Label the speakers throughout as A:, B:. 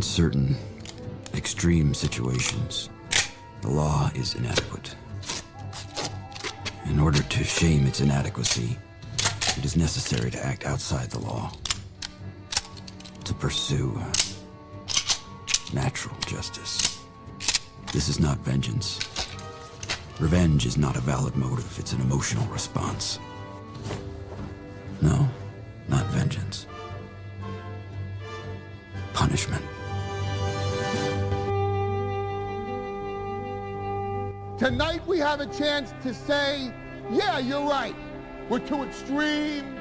A: In certain extreme situations, the law is inadequate. In order to shame its inadequacy, it is necessary to act outside the law, to pursue natural justice. This is not vengeance. Revenge is not a valid motive, it's an emotional response. No, not vengeance. Punishment.
B: Tonight we have a chance to say, yeah, you're right. We're too extreme,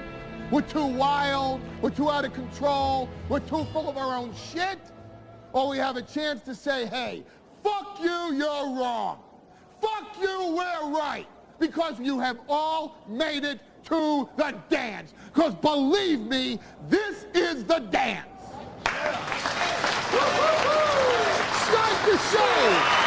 B: we're too wild, we're too out of control, we're too full of our own shit. Or we have a chance to say, hey, fuck you, you're wrong. Fuck you, we're right. Because you have all made it to the dance. Because believe me, this is the dance. Start the show.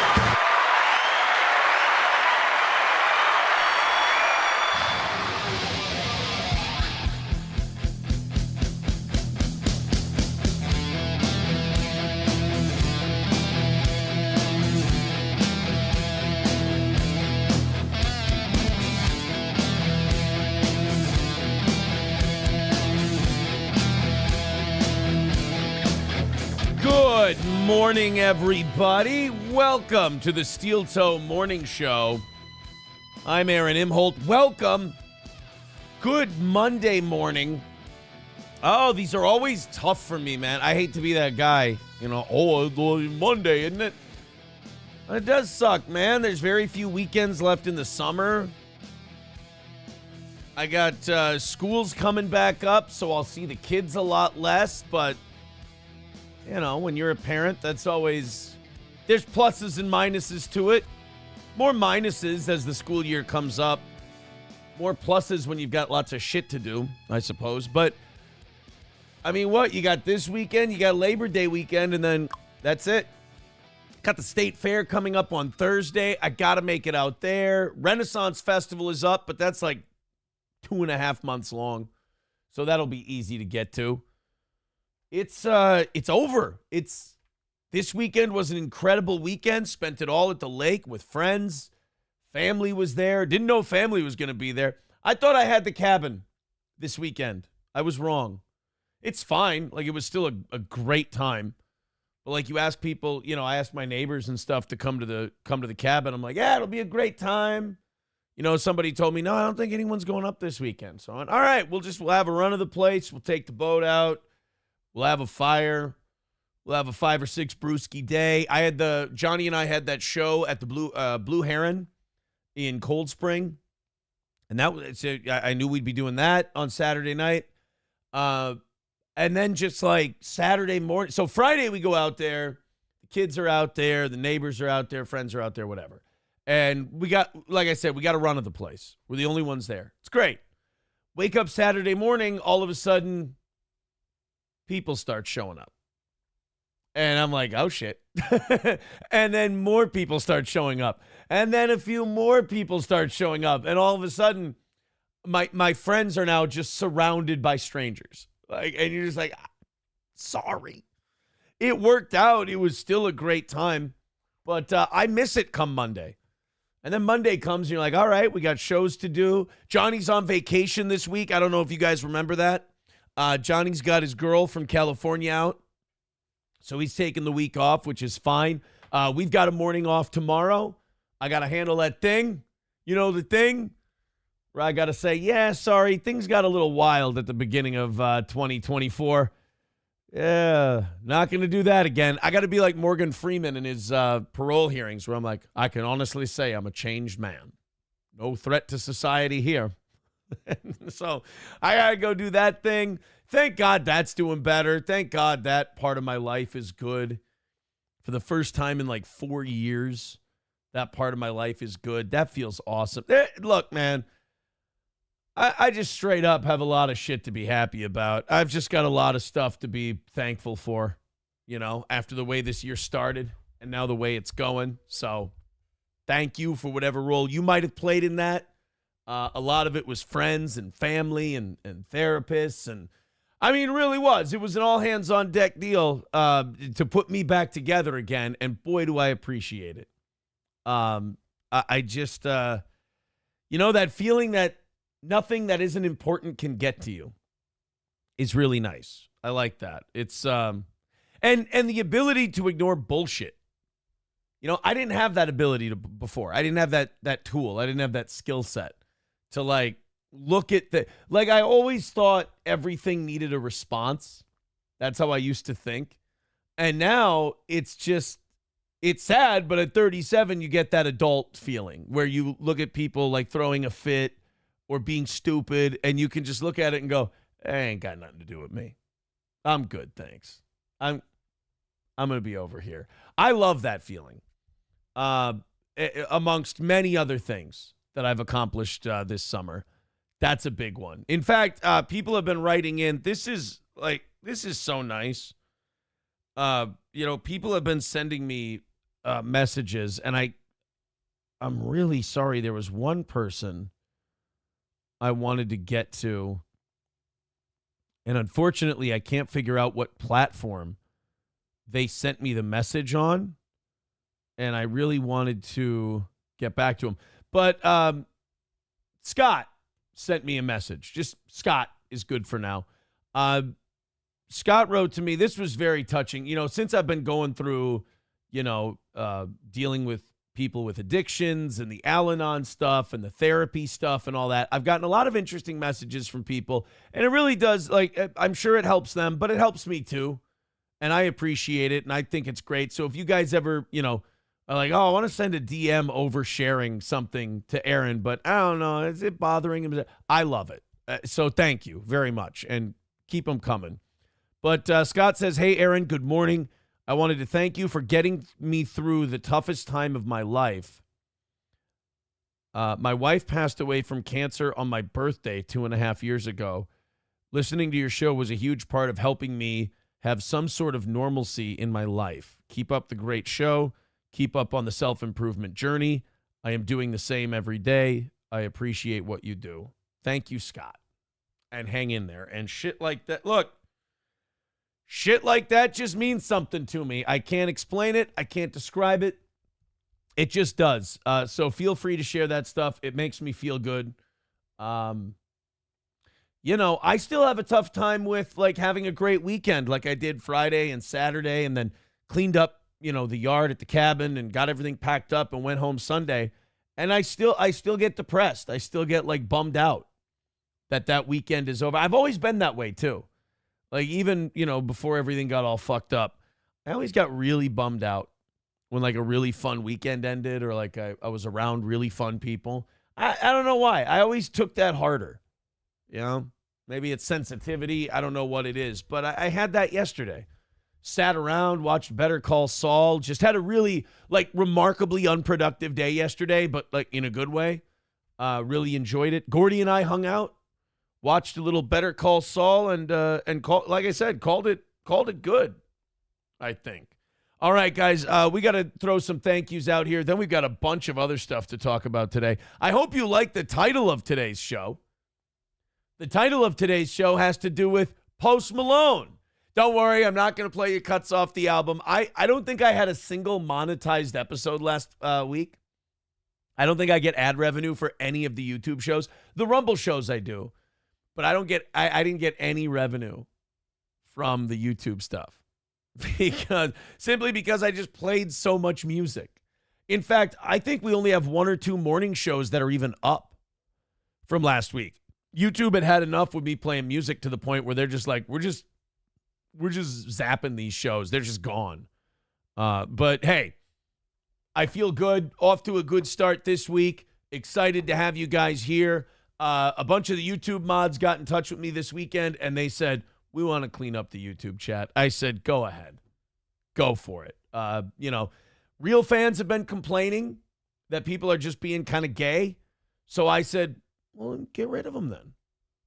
C: Good morning, everybody. Welcome to the Steel Toe Morning Show. I'm Aaron Imholt. Welcome. Good Monday morning. Oh, these are always tough for me, man. I hate to be that guy. You know, it's Monday, isn't it? It does suck, man. There's very few weekends left in the summer. I got schools coming back up, so I'll see the kids a lot less, but you know, when you're a parent, that's always, there's pluses and minuses to it. More minuses as the school year comes up. More pluses when you've got lots of shit to do, I suppose. But, I mean, what? You got this weekend, you got Labor Day weekend, and then that's it. Got the State Fair coming up on Thursday. I got to make it out there. Renaissance Festival is up, but that's like 2.5 months long. So that'll be easy to get to. It's over. This weekend was an incredible weekend. Spent it all at the lake with friends. Family was there. Didn't know family was going to be there. I thought I had the cabin this weekend. I was wrong. It's fine. Like, it was still a great time. But like, you ask people, you know, I asked my neighbors and stuff to come to the cabin. I'm like, yeah, it'll be a great time. You know, somebody told me, no, I don't think anyone's going up this weekend. So I went, all right, we'll have a run of the place. We'll take the boat out. We'll have a fire. We'll have a 5 or 6 brewski day. Johnny and I had that show at the Blue Heron in Cold Spring. And I knew we'd be doing that on Saturday night. And then just like Saturday morning. So Friday we go out there. The kids are out there. The neighbors are out there. Friends are out there, whatever. And we got, like I said, we got a run of the place. We're the only ones there. It's great. Wake up Saturday morning, all of a sudden, people start showing up. And I'm like, oh, shit. And then more people start showing up. And then a few more people start showing up. And all of a sudden, my friends are now just surrounded by strangers. Like, and you're just like, sorry. It worked out. It was still a great time. But I miss it come Monday. And then Monday comes and you're like, all right, we got shows to do. Johnny's on vacation this week. I don't know if you guys remember that. Johnny's got his girl from California out. So he's taking the week off, which is fine. We've got a morning off tomorrow. I got to handle that thing. You know, the thing where I got to say, yeah, sorry, things got a little wild at the beginning of 2024. Yeah, not going to do that again. I got to be like Morgan Freeman in his parole hearings where I'm like, I can honestly say I'm a changed man. No threat to society here. So I got to go do that thing. Thank God that's doing better. Thank God that part of my life is good. For the first time in like 4 years, that part of my life is good. That feels awesome. Look, man, I just straight up have a lot of shit to be happy about. I've just got a lot of stuff to be thankful for, you know, after the way this year started and now the way it's going. So thank you for whatever role you might have played in that. A lot of it was friends and family and therapists. And I mean, it really was. It was an all-hands-on-deck deal to put me back together again, and boy, do I appreciate it. I just, that feeling that nothing that isn't important can get to you is really nice. I like that. It's and the ability to ignore bullshit. I didn't have that ability before. I didn't have that tool. I didn't have that skill set to look at I always thought everything needed a response. That's how I used to think. And now it's sad, but at 37 you get that adult feeling where you look at people throwing a fit or being stupid and you can just look at it and go, "It ain't got nothing to do with me. I'm good, thanks. I'm going to be over here." I love that feeling. Amongst many other things that I've accomplished this summer, that's a big one. In fact, people have been writing in. This is so nice. People have been sending me messages, and I'm really sorry. There was one person I wanted to get to, and unfortunately, I can't figure out what platform they sent me the message on, and I really wanted to get back to him. But Scott sent me a message. Just Scott is good for now. Scott wrote to me. This was very touching. Since I've been going through, dealing with people with addictions and the Al-Anon stuff and the therapy stuff and all that, I've gotten a lot of interesting messages from people, and it really does, I'm sure it helps them, but it helps me too, and I appreciate it, and I think it's great. So if you guys ever, are like, "Oh, I want to send a DM oversharing something to Aaron, but I don't know, is it bothering him?" I love it. So thank you very much, and keep them coming. But Scott says, "Hey, Aaron, good morning. I wanted to thank you for getting me through the toughest time of my life. My wife passed away from cancer on my birthday 2.5 years ago. Listening to your show was a huge part of helping me have some sort of normalcy in my life. Keep up the great show. Keep up on the self-improvement journey. I am doing the same every day. I appreciate what you do. Thank you, Scott." And hang in there. And shit like that. Look. Shit like that just means something to me. I can't explain it. I can't describe it. It just does. So feel free to share that stuff. It makes me feel good. I still have a tough time with having a great weekend like I did Friday and Saturday, and then cleaned up, the yard at the cabin and got everything packed up and went home Sunday. And I still get depressed. I still get bummed out that weekend is over. I've always been that way too. Even, before everything got all fucked up, I always got really bummed out when, a really fun weekend ended, or, I was around really fun people. I don't know why. I always took that harder, Maybe it's sensitivity. I don't know what it is. But I had that yesterday. Sat around, watched Better Call Saul. Just had a really, remarkably unproductive day yesterday, but, in a good way. Really enjoyed it. Gordy and I hung out. Watched a little Better Call Saul and like I said, called it good, I think. All right, guys, we got to throw some thank yous out here. Then we've got a bunch of other stuff to talk about today. I hope you like the title of today's show. The title of today's show has to do with Post Malone. Don't worry, I'm not going to play you cuts off the album. I don't think I had a single monetized episode last week. I don't think I get ad revenue for any of the YouTube shows. The Rumble shows I do. But I didn't get any revenue from the YouTube stuff simply because I just played so much music. In fact, I think we only have 1 or 2 morning shows that are even up from last week. YouTube had enough with me playing music to the point where they're just we're just zapping these shows. They're just gone. But hey, I feel good. Off to a good start this week. Excited to have you guys here. A bunch of the YouTube mods got in touch with me this weekend, and they said, "We want to clean up the YouTube chat." I said, "Go ahead. Go for it." Real fans have been complaining that people are just being kind of gay. So I said, "Well, get rid of them then."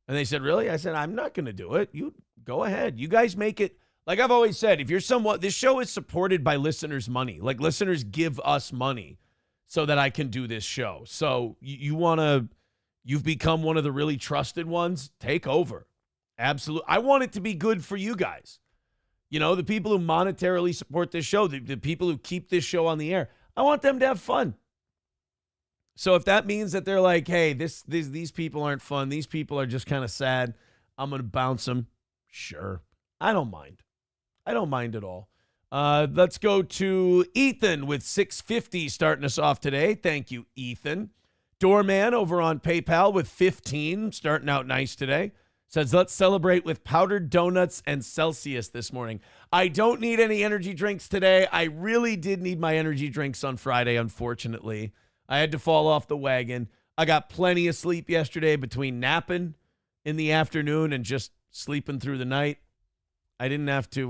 C: And they said, "Really?" I said, "I'm not going to do it. You go ahead. You guys make it." Like I've always said, if you're this show is supported by listeners' money. Listeners give us money so that I can do this show. So you've become one of the really trusted ones. Take over. Absolutely. I want it to be good for you guys. You know, the people who monetarily support this show, the people who keep this show on the air, I want them to have fun. So if that means that they're like, hey, these people aren't fun, these people are just kind of sad, I'm going to bounce them, sure. I don't mind. I don't mind at all. Let's go to Ethan with 650 starting us off today. Thank you, Ethan. Doorman over on PayPal with 15, starting out nice today. Says, let's celebrate with powdered donuts and Celsius this morning. I don't need any energy drinks today. I really did need my energy drinks on Friday, unfortunately. I had to fall off the wagon. I got plenty of sleep yesterday between napping in the afternoon and just sleeping through the night. I didn't have to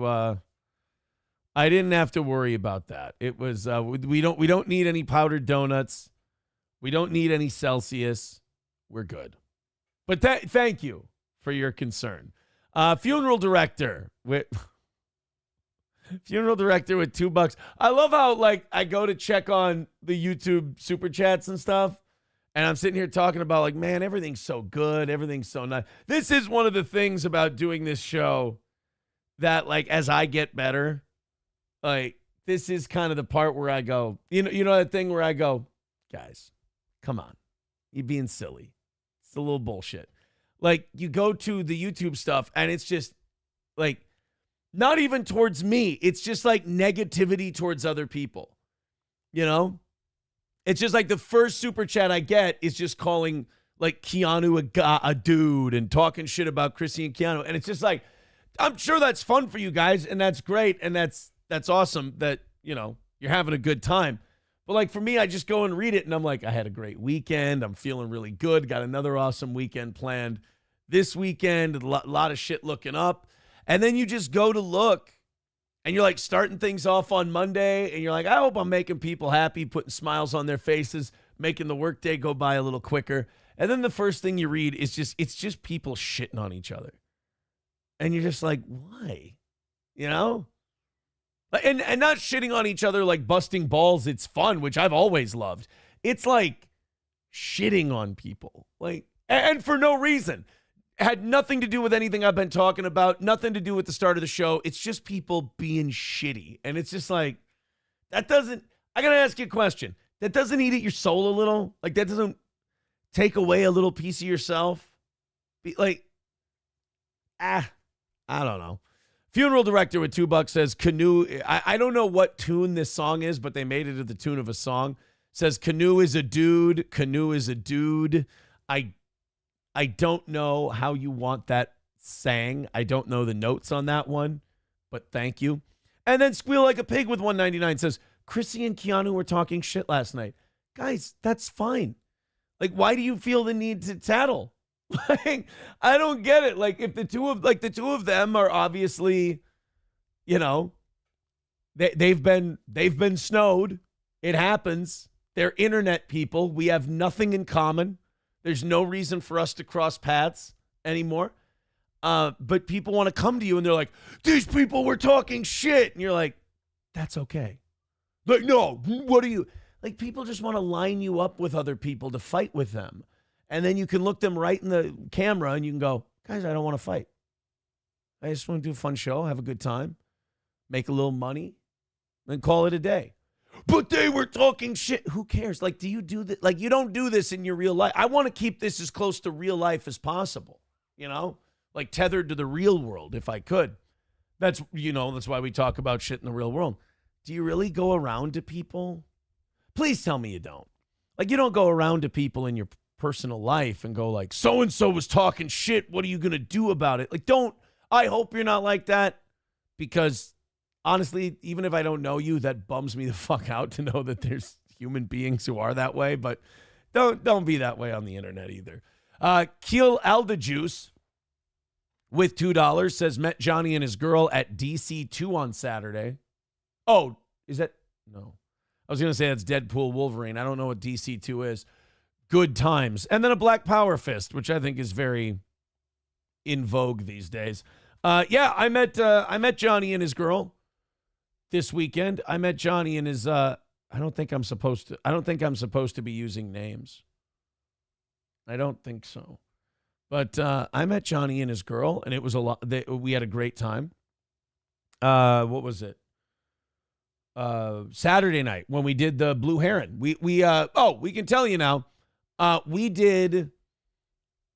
C: worry about that. It was we don't need any powdered donuts. We don't need any Celsius. We're good. But thank you for your concern. Funeral director with $2. I love how, like, I go to check on the YouTube super chats and stuff, and I'm sitting here talking about, like, man, everything's so good. Everything's so nice. This is one of the things about doing this show that, like, as I get better, like, this is kind of the part where I go, you know that thing where I go, guys, come on. You're being silly. It's a little bullshit. Like, you go to the YouTube stuff, and it's just, like, not even towards me. It's just, like, negativity towards other people. You know? It's just, like, the first super chat I get is just calling, like, Keanu a dude and talking shit about Chrissy and Keanu. And it's just, like, I'm sure that's fun for you guys, and that's great, and that's awesome that, you know, you're having a good time. But, like, for me, I just go and read it, and I'm like, I had a great weekend. I'm feeling really good. Got another awesome weekend planned this weekend. A lot of shit looking up. And then you just go to look, and you're, like, starting things off on Monday, and you're like, I hope I'm making people happy, putting smiles on their faces, making the workday go by a little quicker. And then the first thing you read is it's just people shitting on each other. And you're just like, why? You know? And not shitting on each other like busting balls, it's fun, which I've always loved. It's like shitting on people. Like, and for no reason. It had nothing to do with anything I've been talking about, nothing to do with the start of the show. It's just people being shitty. And it's just like, that doesn't, I gotta ask you a question. That doesn't eat at your soul a little? Like, that doesn't take away a little piece of yourself? I don't know. Funeral director with $2 says Canoe. I don't know what tune this song is, but they made it to the tune of a song. Says Canoe is a dude. Canoe is a dude. I don't know how you want that sang. I don't know the notes on that one, but thank you. And then Squeal Like a Pig with $1.99 says Chrissy and Keanu were talking shit last night. Guys, that's fine. Like, why do you feel the need to tattle? Like, I don't get it. Like, if the two of them are obviously, you know, they've been snowed. It happens. They're internet people. We have nothing in common. There's no reason for us to cross paths anymore. But people want to come to you and they're like, these people were talking shit. And you're like, that's okay. Like, no, what are you? Like, people just want to line you up with other people to fight with them. And then you can look them right in the camera and you can go, guys, I don't want to fight. I just want to do a fun show, have a good time, make a little money, then call it a day. But they were talking shit. Who cares? Like, do you do that? Like, you don't do this in your real life. I want to keep this as close to real life as possible, you know, like tethered to the real world if I could. That's why we talk about shit in the real world. Do you really go around to people? Please tell me you don't. Like, you don't go around to people in your personal life and go like, so-and-so was talking shit. What are you going to do about it? Like, I hope you're not like that, because honestly, even if I don't know you, that bums me the fuck out to know that there's human beings who are that way, but don't be that way on the internet either. Keel Aldajuice with $2 says met Johnny and his girl at DC2 on Saturday. Oh, is that? No. I was going to say that's Deadpool Wolverine. I don't know what DC2 is. Good times. And then a Black Power Fist, which I think is very in vogue these days. I met Johnny and his girl this weekend. I met Johnny and his I don't think I'm supposed to be using names. I don't think so. But I met Johnny and his girl, and it was a lot. We had a great time. What was it? Saturday night when we did the Blue Heron. We can tell you now. We did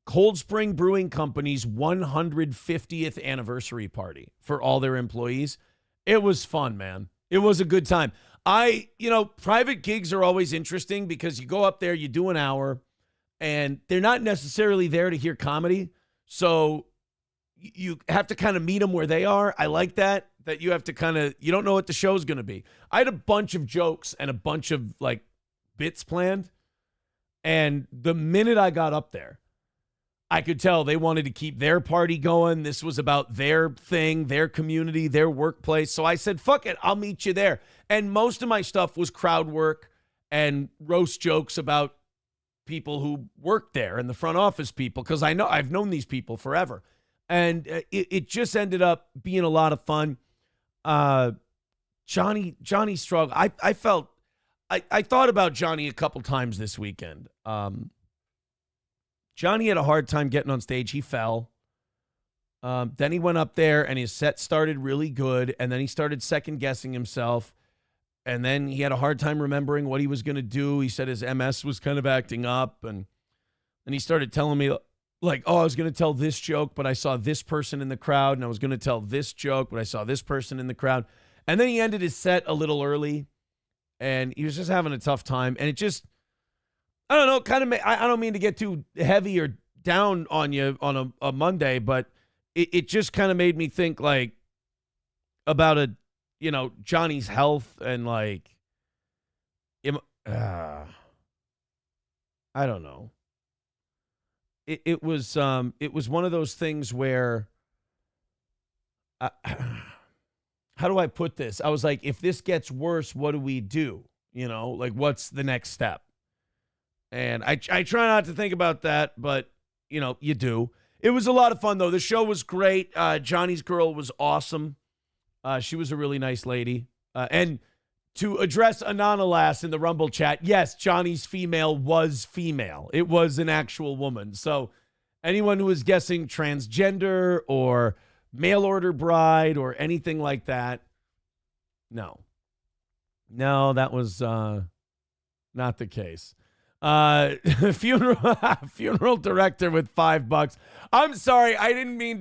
C: Cold Spring Brewing Company's 150th anniversary party for all their employees. It was fun, man. It was a good time. Private gigs are always interesting because you go up there, you do an hour, and they're not necessarily there to hear comedy. So you have to kind of meet them where they are. I like that you have to you don't know what the show's going to be. I had a bunch of jokes and a bunch of like bits planned. And the minute I got up there, I could tell they wanted to keep their party going. This was about their thing, their community, their workplace. So I said, fuck it, I'll meet you there. And most of my stuff was crowd work and roast jokes about people who work there and the front office people, because I've known these people forever. And it just ended up being a lot of fun. Johnny struggled. I thought about Johnny a couple times this weekend. Johnny had a hard time getting on stage. He fell. Then he went up there and his set started really good. And then he started second guessing himself. And then he had a hard time remembering what he was going to do. He said his MS was kind of acting up. And he started telling me like, oh, I was going to tell this joke, but I saw this person in the crowd. And I was going to tell this joke, but I saw this person in the crowd. And then he ended his set a little early. And he was just having a tough time. And it just, I don't know, kind of, I don't mean to get too heavy or down on you on a Monday, but it just kind of made me think like about Johnny's health and like, I don't know. It was one of those things where, how do I put this? I was like, if this gets worse, what do we do? Like what's the next step? And I try not to think about that, but you do. It was a lot of fun though. The show was great. Johnny's girl was awesome. She was a really nice lady. And to address Anonymous in the Rumble chat, yes, Johnny's female was female. It was an actual woman. So anyone who was guessing transgender or mail order bride or anything like that, no, that was not the case. Funeral director with $5. I'm sorry, I didn't mean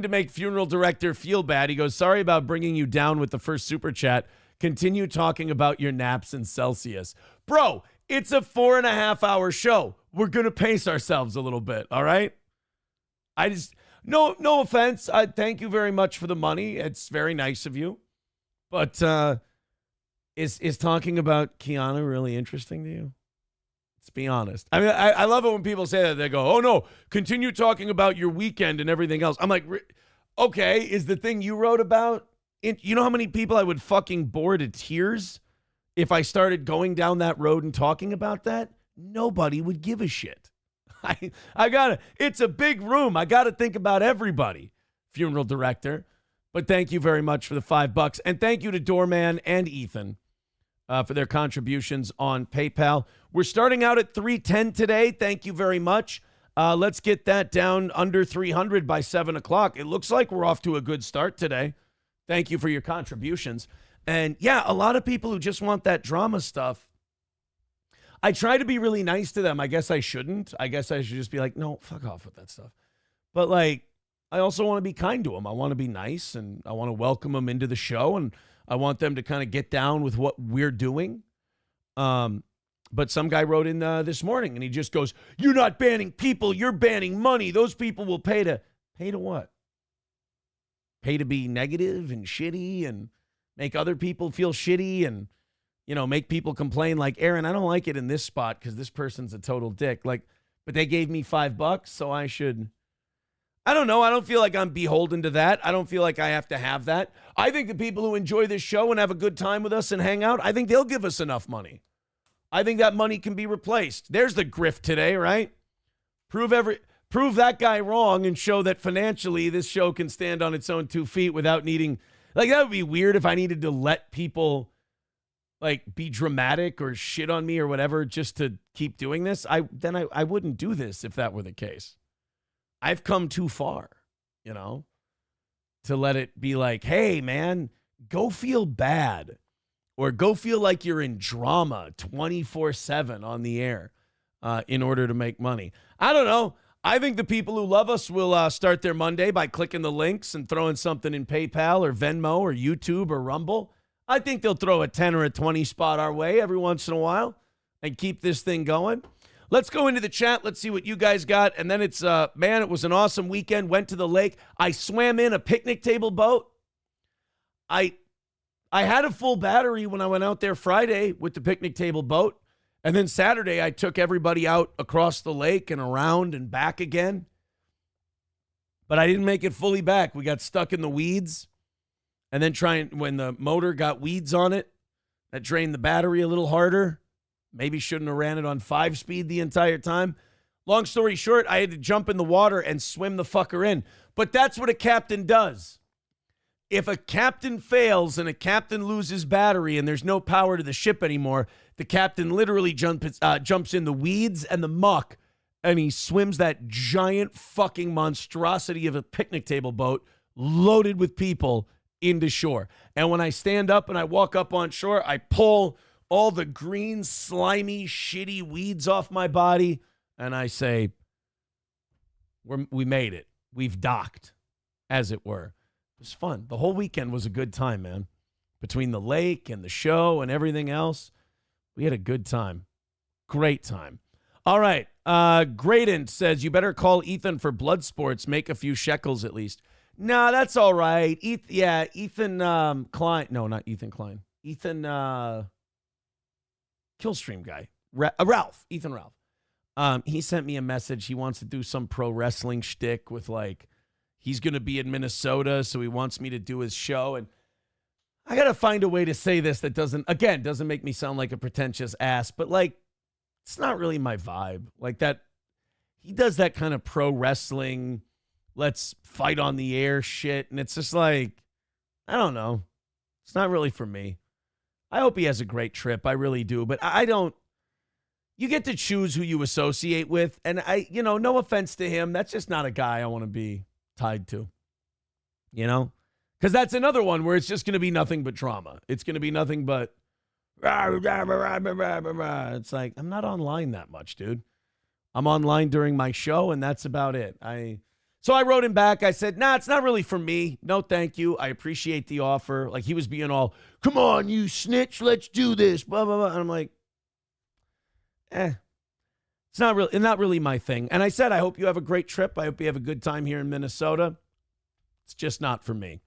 C: to make funeral director feel bad. He goes, sorry about bringing you down with the first super chat. Continue talking about your naps in Celsius. Bro, it's a 4.5-hour show. We're going to pace ourselves a little bit, all right? No offense. Thank you very much for the money. It's very nice of you. But is talking about Kiana really interesting to you? Let's be honest. I mean, I love it when people say that. They go, oh, no, continue talking about your weekend and everything else. I'm like, okay, is the thing you wrote about, you know how many people I would fucking bore to tears if I started going down that road and talking about that? Nobody would give a shit. It's a big room. I got to think about everybody, funeral director. But thank you very much for the $5. And thank you to Doorman and Ethan for their contributions on PayPal. We're starting out at 310 today. Thank you very much. Let's get that down under 300 by 7 o'clock. It looks like we're off to a good start today. Thank you for your contributions. And yeah, a lot of people who just want that drama stuff. I try to be really nice to them. I guess I shouldn't. I guess I should just be like, no, fuck off with that stuff. But like, I also want to be kind to them. I want to be nice and I want to welcome them into the show. And I want them to kind of get down with what we're doing. But some guy wrote in this morning and he just goes, you're not banning people. You're banning money. Those people will pay to what? Pay to be negative and shitty and make other people feel shitty and, make people complain like, Aaron, I don't like it in this spot because this person's a total dick. Like, but they gave me $5, so I should. I don't know. I don't feel like I'm beholden to that. I don't feel like I have to have that. I think the people who enjoy this show and have a good time with us and hang out, I think they'll give us enough money. I think that money can be replaced. There's the grift today, right? Prove that guy wrong and show that financially this show can stand on its own 2 feet without needing, like that would be weird if I needed to let people like be dramatic or shit on me or whatever just to keep doing this, I wouldn't do this if that were the case. I've come too far, you know, to let it be like, hey, man, go feel bad or go feel like you're in drama 24/7 on the air in order to make money. I don't know. I think the people who love us will start their Monday by clicking the links and throwing something in PayPal or Venmo or YouTube or Rumble. I think they'll throw a 10 or a 20 spot our way every once in a while and keep this thing going. Let's go into the chat. Let's see what you guys got. And then it's, man, it was an awesome weekend. Went to the lake. I swam in a picnic table boat. I had a full battery when I went out there Friday with the picnic table boat. And then Saturday, I took everybody out across the lake and around and back again. But I didn't make it fully back. We got stuck in the weeds. And then when the motor got weeds on it, that drained the battery a little harder. Maybe shouldn't have ran it on 5-speed the entire time. Long story short, I had to jump in the water and swim the fucker in. But that's what a captain does. If a captain fails and a captain loses battery and there's no power to the ship anymore, the captain literally jumps in the weeds and the muck, and he swims that giant fucking monstrosity of a picnic table boat loaded with people into shore. And when I stand up and I walk up on shore, I pull all the green, slimy, shitty weeds off my body, and I say, we made it. We've docked, as it were. It was fun. The whole weekend was a good time, man. Between the lake and the show and everything else, we had a good time. Great time. All right. Graydon says, you better call Ethan for blood sports. Make a few shekels at least. No, that's all right. Ethan Klein. No, not Ethan Klein. Ethan Killstream guy. Ralph. Ethan Ralph. He sent me a message. He wants to do some pro wrestling shtick with like, he's going to be in Minnesota, so he wants me to do his show. And I got to find a way to say this that doesn't make me sound like a pretentious ass, but like, it's not really my vibe. Like that, he does that kind of pro wrestling, let's fight on the air shit. And it's just like, I don't know. It's not really for me. I hope he has a great trip. I really do. But I don't, you get to choose who you associate with. And no offense to him. That's just not a guy I want to be tied to, because that's another one where it's just going to be nothing but drama. It's going to be nothing but it's like, I'm not online that much, dude. I'm online during my show, and that's about it. So I wrote him back. I said, nah, it's not really for me. No, thank you. I appreciate the offer. Like, he was being all, come on, you snitch, let's do this, blah, blah, blah. And I'm like, it's not really my thing. And I said, I hope you have a great trip. I hope you have a good time here in Minnesota. It's just not for me.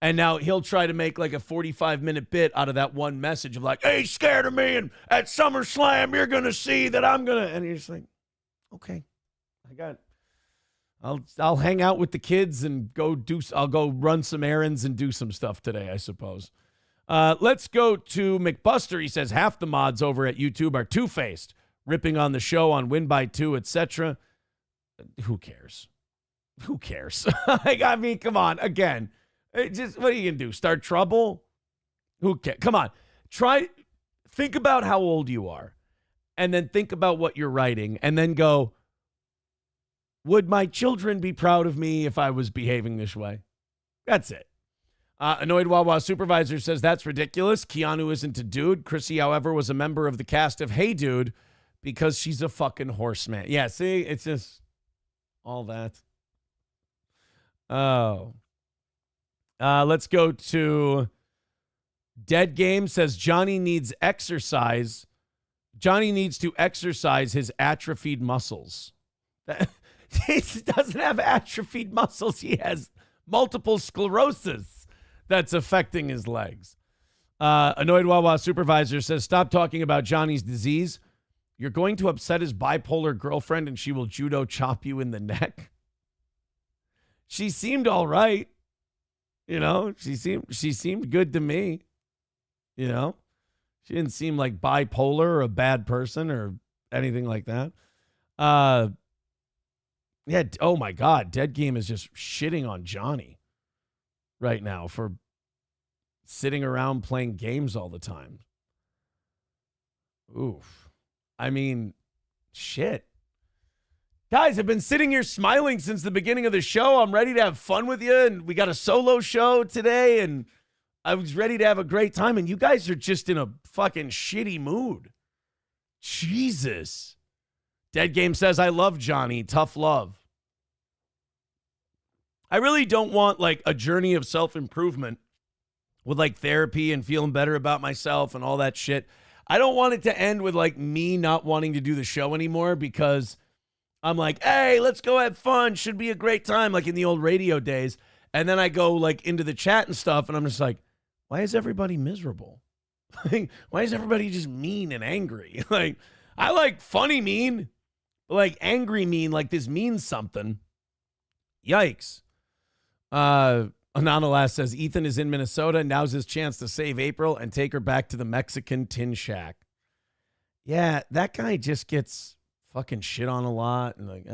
C: And now he'll try to make like a 45-minute bit out of that one message of like, hey, he's scared of me, and at SummerSlam, you're going to see that I'm going to. And he's like, okay, I'll hang out with the kids and I'll go run some errands and do some stuff today, I suppose. Let's go to McBuster. He says half the mods over at YouTube are two-faced, ripping on the show on Win by 2, etc. Who cares? I mean, come on. Again, just what are you going to do? Start trouble? Who cares? Come on. Think about how old you are, and then think about what you're writing, and then go, would my children be proud of me if I was behaving this way? That's it. Annoyed Wawa Supervisor says, that's ridiculous. Keanu isn't a dude. Chrissy, however, was a member of the cast of Hey Dude because she's a fucking horseman. Yeah, see? It's just all that. Oh. Let's go to Dead Game says, Johnny needs exercise. Johnny needs to exercise his atrophied muscles. He doesn't have atrophied muscles. He has multiple sclerosis that's affecting his legs. Annoyed Wawa Supervisor says, stop talking about Johnny's disease. You're going to upset his bipolar girlfriend and she will judo chop you in the neck. She seemed all right. She seemed good to me. She didn't seem like bipolar or a bad person or anything like that. Yeah. Oh my God. Dead Game is just shitting on Johnny right now for sitting around playing games all the time. Oof. I mean, shit. Guys, I've been sitting here smiling since the beginning of the show. I'm ready to have fun with you, and we got a solo show today, and I was ready to have a great time, and you guys are just in a fucking shitty mood. Jesus. Dead Game says, I love Johnny. Tough love. I really don't want, like, a journey of self-improvement with, like, therapy and feeling better about myself and all that shit. I don't want it to end with, like, me not wanting to do the show anymore because I'm like, hey, let's go have fun. Should be a great time, like in the old radio days. And then I go, like, into the chat and stuff, and I'm just like, why is everybody miserable? Why is everybody just mean and angry? Like, I like funny mean, but like angry mean, like this means something. Yikes. Anonymous says, Ethan is in Minnesota. Now's his chance to save April and take her back to the Mexican tin shack. Yeah, that guy just gets fucking shit on a lot. And like,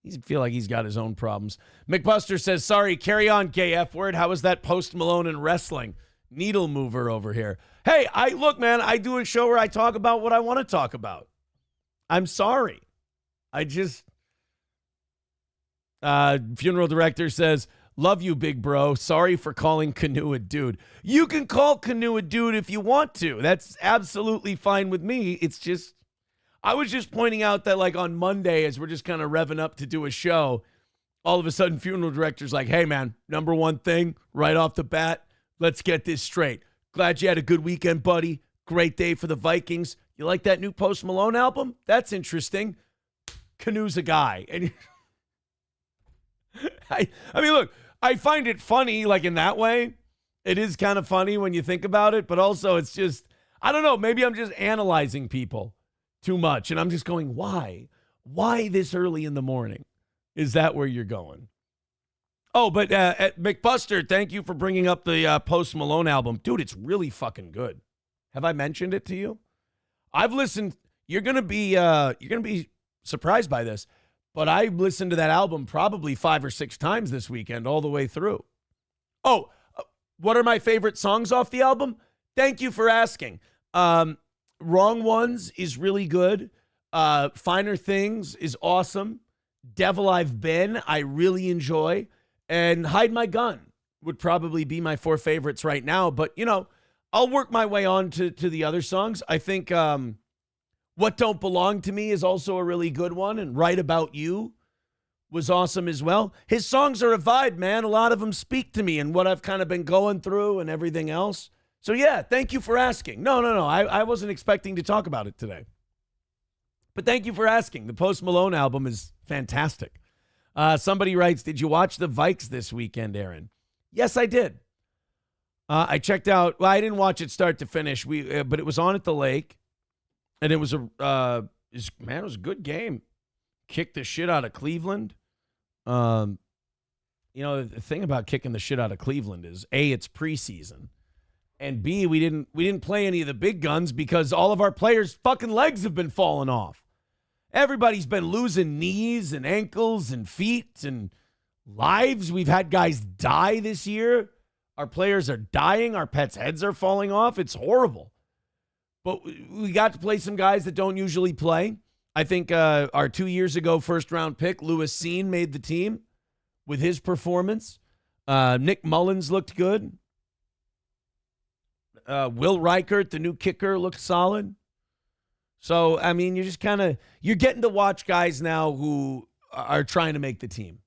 C: he feel like he's got his own problems. McBuster says, sorry, carry on, gay F word. How was that Post Malone in wrestling? Needle mover over here. Hey, look, man, I do a show where I talk about what I want to talk about. I'm sorry. Funeral director says, love you, big bro. Sorry for calling Canoe a dude. You can call Canoe a dude if you want to. That's absolutely fine with me. It's just, I was just pointing out that, like, on Monday, as we're just kind of revving up to do a show, all of a sudden, funeral director's like, hey, man, number one thing, right off the bat, let's get this straight. Glad you had a good weekend, buddy. Great day for the Vikings. You like that new Post Malone album? That's interesting. Canoe's a guy. And I mean, look, I find it funny, like, in that way. It is kind of funny when you think about it, but also it's just, I don't know, maybe I'm just analyzing people too much, and I'm just going, why? Why this early in the morning? Is that where you're going? Oh, but at McBuster, thank you for bringing up the Post Malone album. Dude, it's really fucking good. Have I mentioned it to you? I've listened. You're gonna be surprised by this, but I listened to that album probably 5 or 6 times this weekend, all the way through. Oh, what are my favorite songs off the album? Thank you for asking. Wrong Ones is really good. Finer Things is awesome. Devil I've Been, I really enjoy. And Hide My Gun would probably be my 4 favorites right now. But, you know, I'll work my way on to the other songs. I think What Don't Belong to Me is also a really good one. And Right About You was awesome as well. His songs are a vibe, man. A lot of them speak to me and what I've kind of been going through and everything else. So, yeah, thank you for asking. No. I wasn't expecting to talk about it today. But thank you for asking. The Post Malone album is fantastic. Somebody writes, did you watch the Vikes this weekend, Aaron? Yes, I did. I checked out. Well, I didn't watch it start to finish. But it was on at the lake. And it was it was a good game. Kicked the shit out of Cleveland. You know, the thing about kicking the shit out of Cleveland is, A, it's preseason. And B, we didn't play any of the big guns because all of our players' fucking legs have been falling off. Everybody's been losing knees and ankles and feet and lives. We've had guys die this year. Our players are dying. Our pets' heads are falling off. It's horrible. But we got to play some guys that don't usually play. I think our 2 years ago first-round pick, Lewis Seen, made the team with his performance. Nick Mullins looked good. Will Reichert, the new kicker, looked solid. So, I mean, you're just you're getting to watch guys now who are trying to make the team,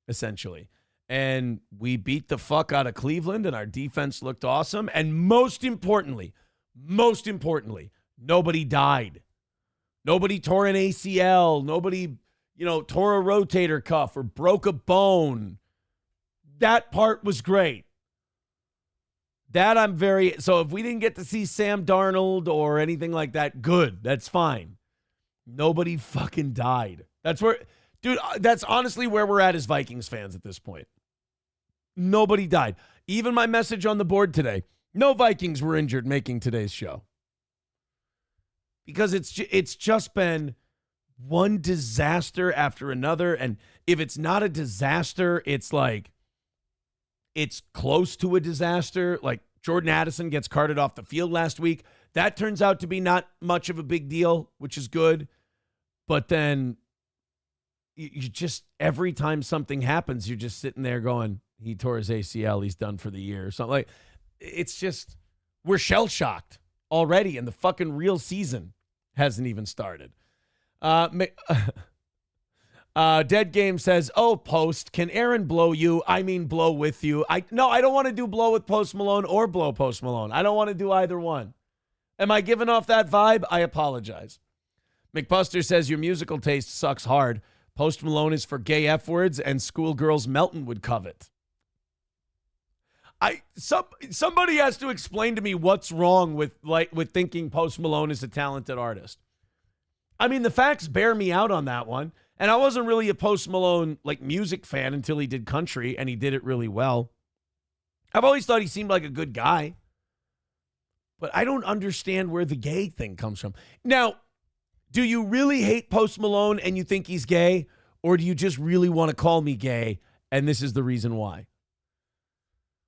C: essentially. And we beat the fuck out of Cleveland, and our defense looked awesome. And most importantly, nobody died. Nobody tore an ACL. Nobody, tore a rotator cuff or broke a bone. That part was great. So if we didn't get to see Sam Darnold or anything like that, good. That's fine. Nobody fucking died. That's honestly where we're at as Vikings fans at this point. Nobody died. Even my message on the board today, no Vikings were injured making today's show. Because it's just been one disaster after another. And if it's not a disaster, it's like, it's close to a disaster. Like Jordan Addison gets carted off the field last week. That turns out to be not much of a big deal, which is good. But then you just, every time something happens, you're just sitting there going, he tore his ACL, he's done for the year. Or something like, it's just, we're shell-shocked already, and the fucking real season hasn't even started. Dead Game says, oh, Post, can Aaron blow you? I mean, blow with you. No, I don't want to do blow with Post Malone or blow Post Malone. I don't want to do either one. Am I giving off that vibe? I apologize. McBuster says, your musical taste sucks hard. Post Malone is for gay F words and schoolgirls Melton would covet. Somebody has to explain to me what's wrong with thinking Post Malone is a talented artist. I mean, the facts bear me out on that one. And I wasn't really a Post Malone music fan until he did country, and he did it really well. I've always thought he seemed like a good guy. But I don't understand where the gay thing comes from. Now, do you really hate Post Malone and you think he's gay? Or do you just really want to call me gay, and this is the reason why?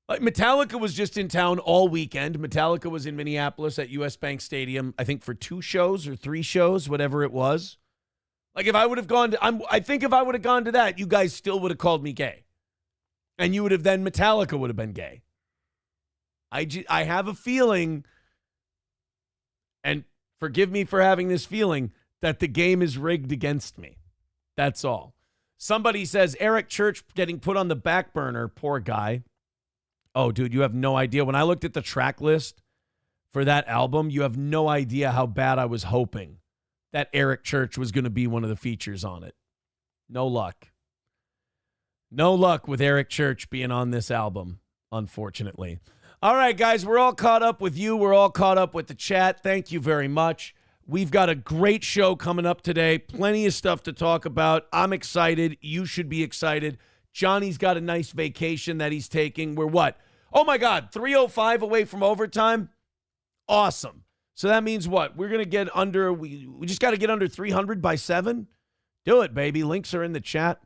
C: Metallica was just in town all weekend. Metallica was in Minneapolis at US Bank Stadium, I think for 2 shows or 3 shows, whatever it was. If I would have gone to, I think if I would have gone to that, you guys still would have called me gay. And you would have then, Metallica would have been gay. I have a feeling, and forgive me for having this feeling, that the game is rigged against me. That's all. Somebody says, Eric Church getting put on the back burner, poor guy. Oh, dude, you have no idea. When I looked at the track list for that album, you have no idea how bad I was hoping that Eric Church was going to be one of the features on it. No luck. No luck with Eric Church being on this album, unfortunately. All right, guys, we're all caught up with you. We're all caught up with the chat. Thank you very much. We've got a great show coming up today. Plenty of stuff to talk about. I'm excited. You should be excited. Johnny's got a nice vacation that he's taking. We're what? Oh, my God, 3:05 away from overtime? Awesome. So that means what? We're going to get under, we just got to get under 300 by 7? Do it, baby. Links are in the chat.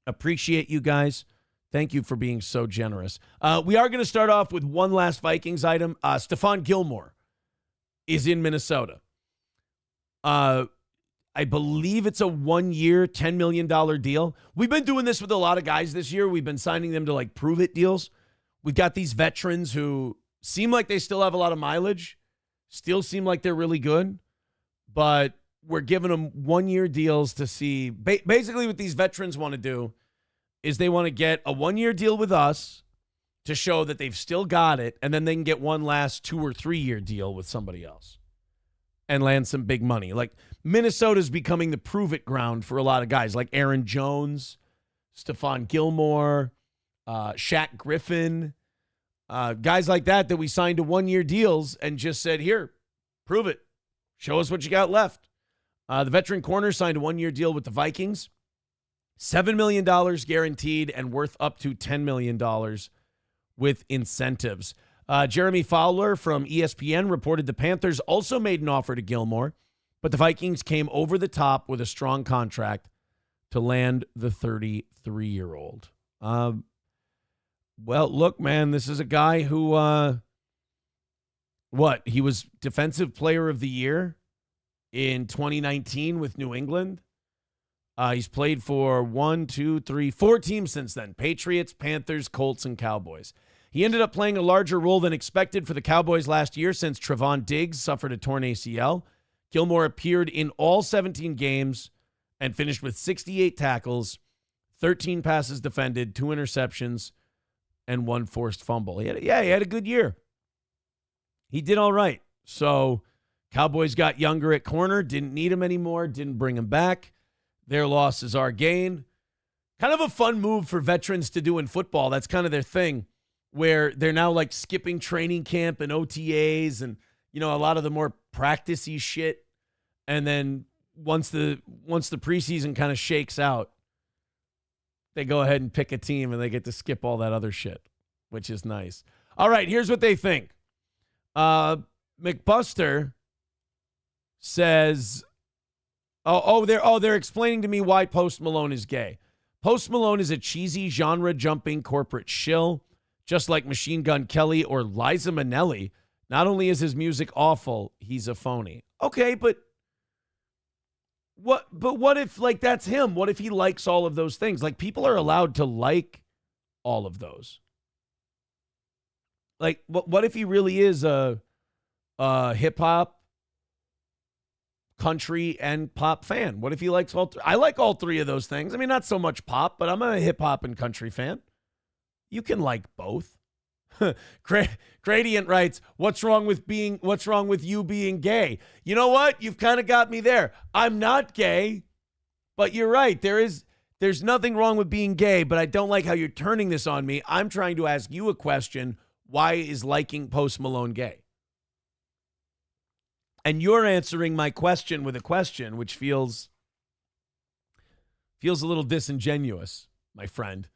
C: Appreciate you guys. Thank you for being so generous. We are going to start off with one last Vikings item. Stephon Gilmore is in Minnesota. I believe it's a 1-year, $10 million deal. We've been doing this with a lot of guys this year. We've been signing them to prove-it deals. We've got these veterans who seem like they still have a lot of mileage, still seem like they're really good, but we're giving them 1-year deals to see. Basically, what these veterans want to do is they want to get a 1-year deal with us to show that they've still got it, and then they can get one last 2 or 3-year deal with somebody else and land some big money. Minnesota's becoming the prove-it ground for a lot of guys like Aaron Jones, Stephon Gilmore, Shaq Griffin, guys like that we signed to 1-year deals and just said, here, prove it. Show us what you got left. The veteran corner signed a 1-year deal with the Vikings. $7 million guaranteed and worth up to $10 million with incentives. Jeremy Fowler from ESPN reported the Panthers also made an offer to Gilmore, but the Vikings came over the top with a strong contract to land the 33-year-old. Well, look, man, this is a guy who, he was Defensive Player of the Year in 2019 with New England. He's played for 4 teams since then: Patriots, Panthers, Colts, and Cowboys. He ended up playing a larger role than expected for the Cowboys last year since Trevon Diggs suffered a torn ACL. Gilmore appeared in all 17 games and finished with 68 tackles, 13 passes defended, 2 interceptions, and 1 forced fumble. He had a good year. He did all right. So Cowboys got younger at corner, didn't need him anymore, didn't bring him back. Their loss is our gain. Kind of a fun move for veterans to do in football. That's kind of their thing, where they're now skipping training camp and OTAs and, a lot of the more practice-y shit. And then once the preseason kind of shakes out, they go ahead and pick a team and they get to skip all that other shit, which is nice. All right, here's what they think. McBuster says, they're explaining to me why Post Malone is gay. Post Malone is a cheesy, genre-jumping corporate shill. just like Machine Gun Kelly or Liza Minnelli. Not only is his music awful, he's a phony. Okay, but what if, like, that's him? What if he likes all of those things? Like, people are allowed to like all of those. Like, what if he really is a hip-hop, country, and pop fan? What if he likes all I like all three of those things. I mean, not so much pop, but I'm a hip-hop and country fan. You can like both. Gradient writes, what's wrong with you being gay? You know what? You've kind of got me there. I'm not gay, but you're right. There's nothing wrong with being gay, but I don't like how you're turning this on me. I'm trying to ask you a question. Why is liking Post Malone gay? And you're answering my question with a question, which feels a little disingenuous, my friend.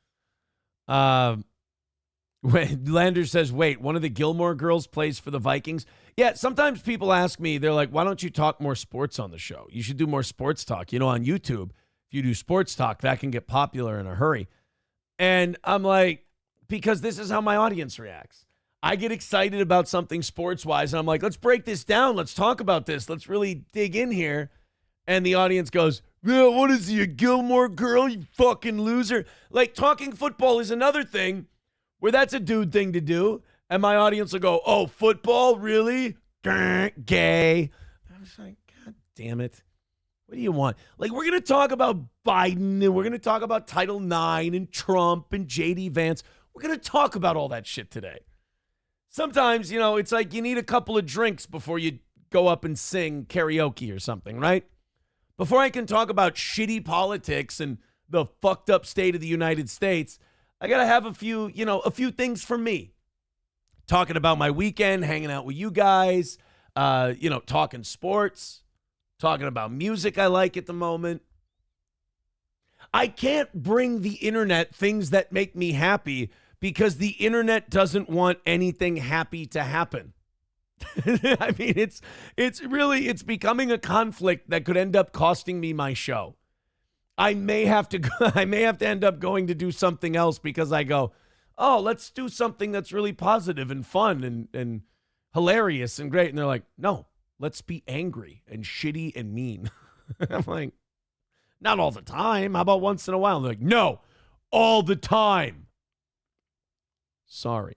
C: When Lander says, wait, one of the Gilmore Girls plays for the Vikings. Yeah, sometimes people ask me, they're like, why don't you talk more sports on the show? You should do more sports talk. You know, on YouTube, if you do sports talk, that can get popular in a hurry. And I'm like, because this is how my audience reacts. I get excited about something sports-wise, and I'm like, let's break this down. Let's talk about this. Let's really dig in here. And the audience goes, yeah, what is he, a Gilmore Girl, you fucking loser? Like, talking football is another thing where that's a dude thing to do, and my audience will go, oh, football, really? Gay. I was like, God damn it. What do you want? Like, we're going to talk about Biden, and we're going to talk about Title IX and Trump and J.D. Vance. We're going to talk about all that shit today. Sometimes, you know, it's like you need a couple of drinks before you go up and sing karaoke or something, right? Before I can talk about shitty politics and the fucked up state of the United States, I got to have a few things for me. Talking about my weekend, hanging out with you guys, talking sports, talking about music I like at the moment. I can't bring the internet things that make me happy because the internet doesn't want anything happy to happen. I mean, it's becoming a conflict that could end up costing me my show. I may have to end up going to do something else because I go, oh, let's do something that's really positive and fun and hilarious and great. And they're like, no, let's be angry and shitty and mean. I'm like, not all the time. How about once in a while? And they're like, no, all the time. Sorry.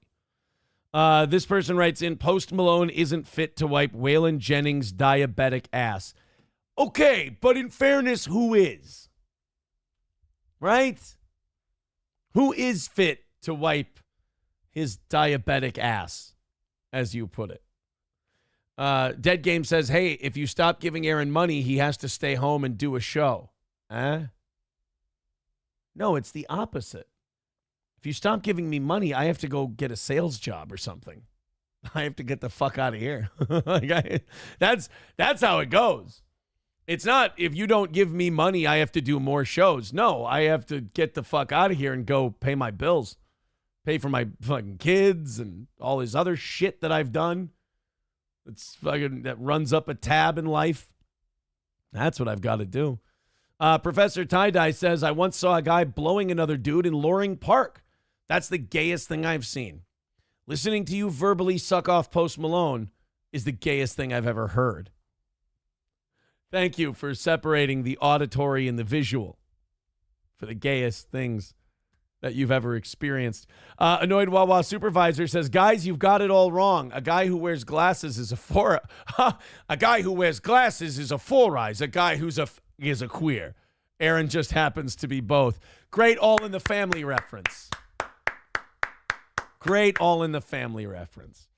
C: This person writes in, Post Malone isn't fit to wipe Waylon Jennings' diabetic ass. Okay, but in fairness, who is? Right? Who is fit to wipe his diabetic ass, as you put it? Dead Game says, hey, if you stop giving Aaron money, he has to stay home and do a show. No, it's the opposite. If you stop giving me money, I have to go get a sales job or something. I have to get the fuck out of here. That's how it goes. It's not, if you don't give me money, I have to do more shows. No, I have to get the fuck out of here and go pay my bills. Pay for my fucking kids and all this other shit that I've done. That runs up a tab in life. That's what I've got to do. Professor Tie-Dye says, I once saw a guy blowing another dude in Loring Park. That's the gayest thing I've seen. Listening to you verbally suck off Post Malone is the gayest thing I've ever heard. Thank you for separating the auditory and the visual for the gayest things that you've ever experienced. Annoyed Wawa Supervisor says, guys, you've got it all wrong. A guy who wears glasses is a guy who wears glasses is a four-eyes. A guy who's is a queer. Aaron just happens to be both. Great All in the Family reference. Great All in the Family reference.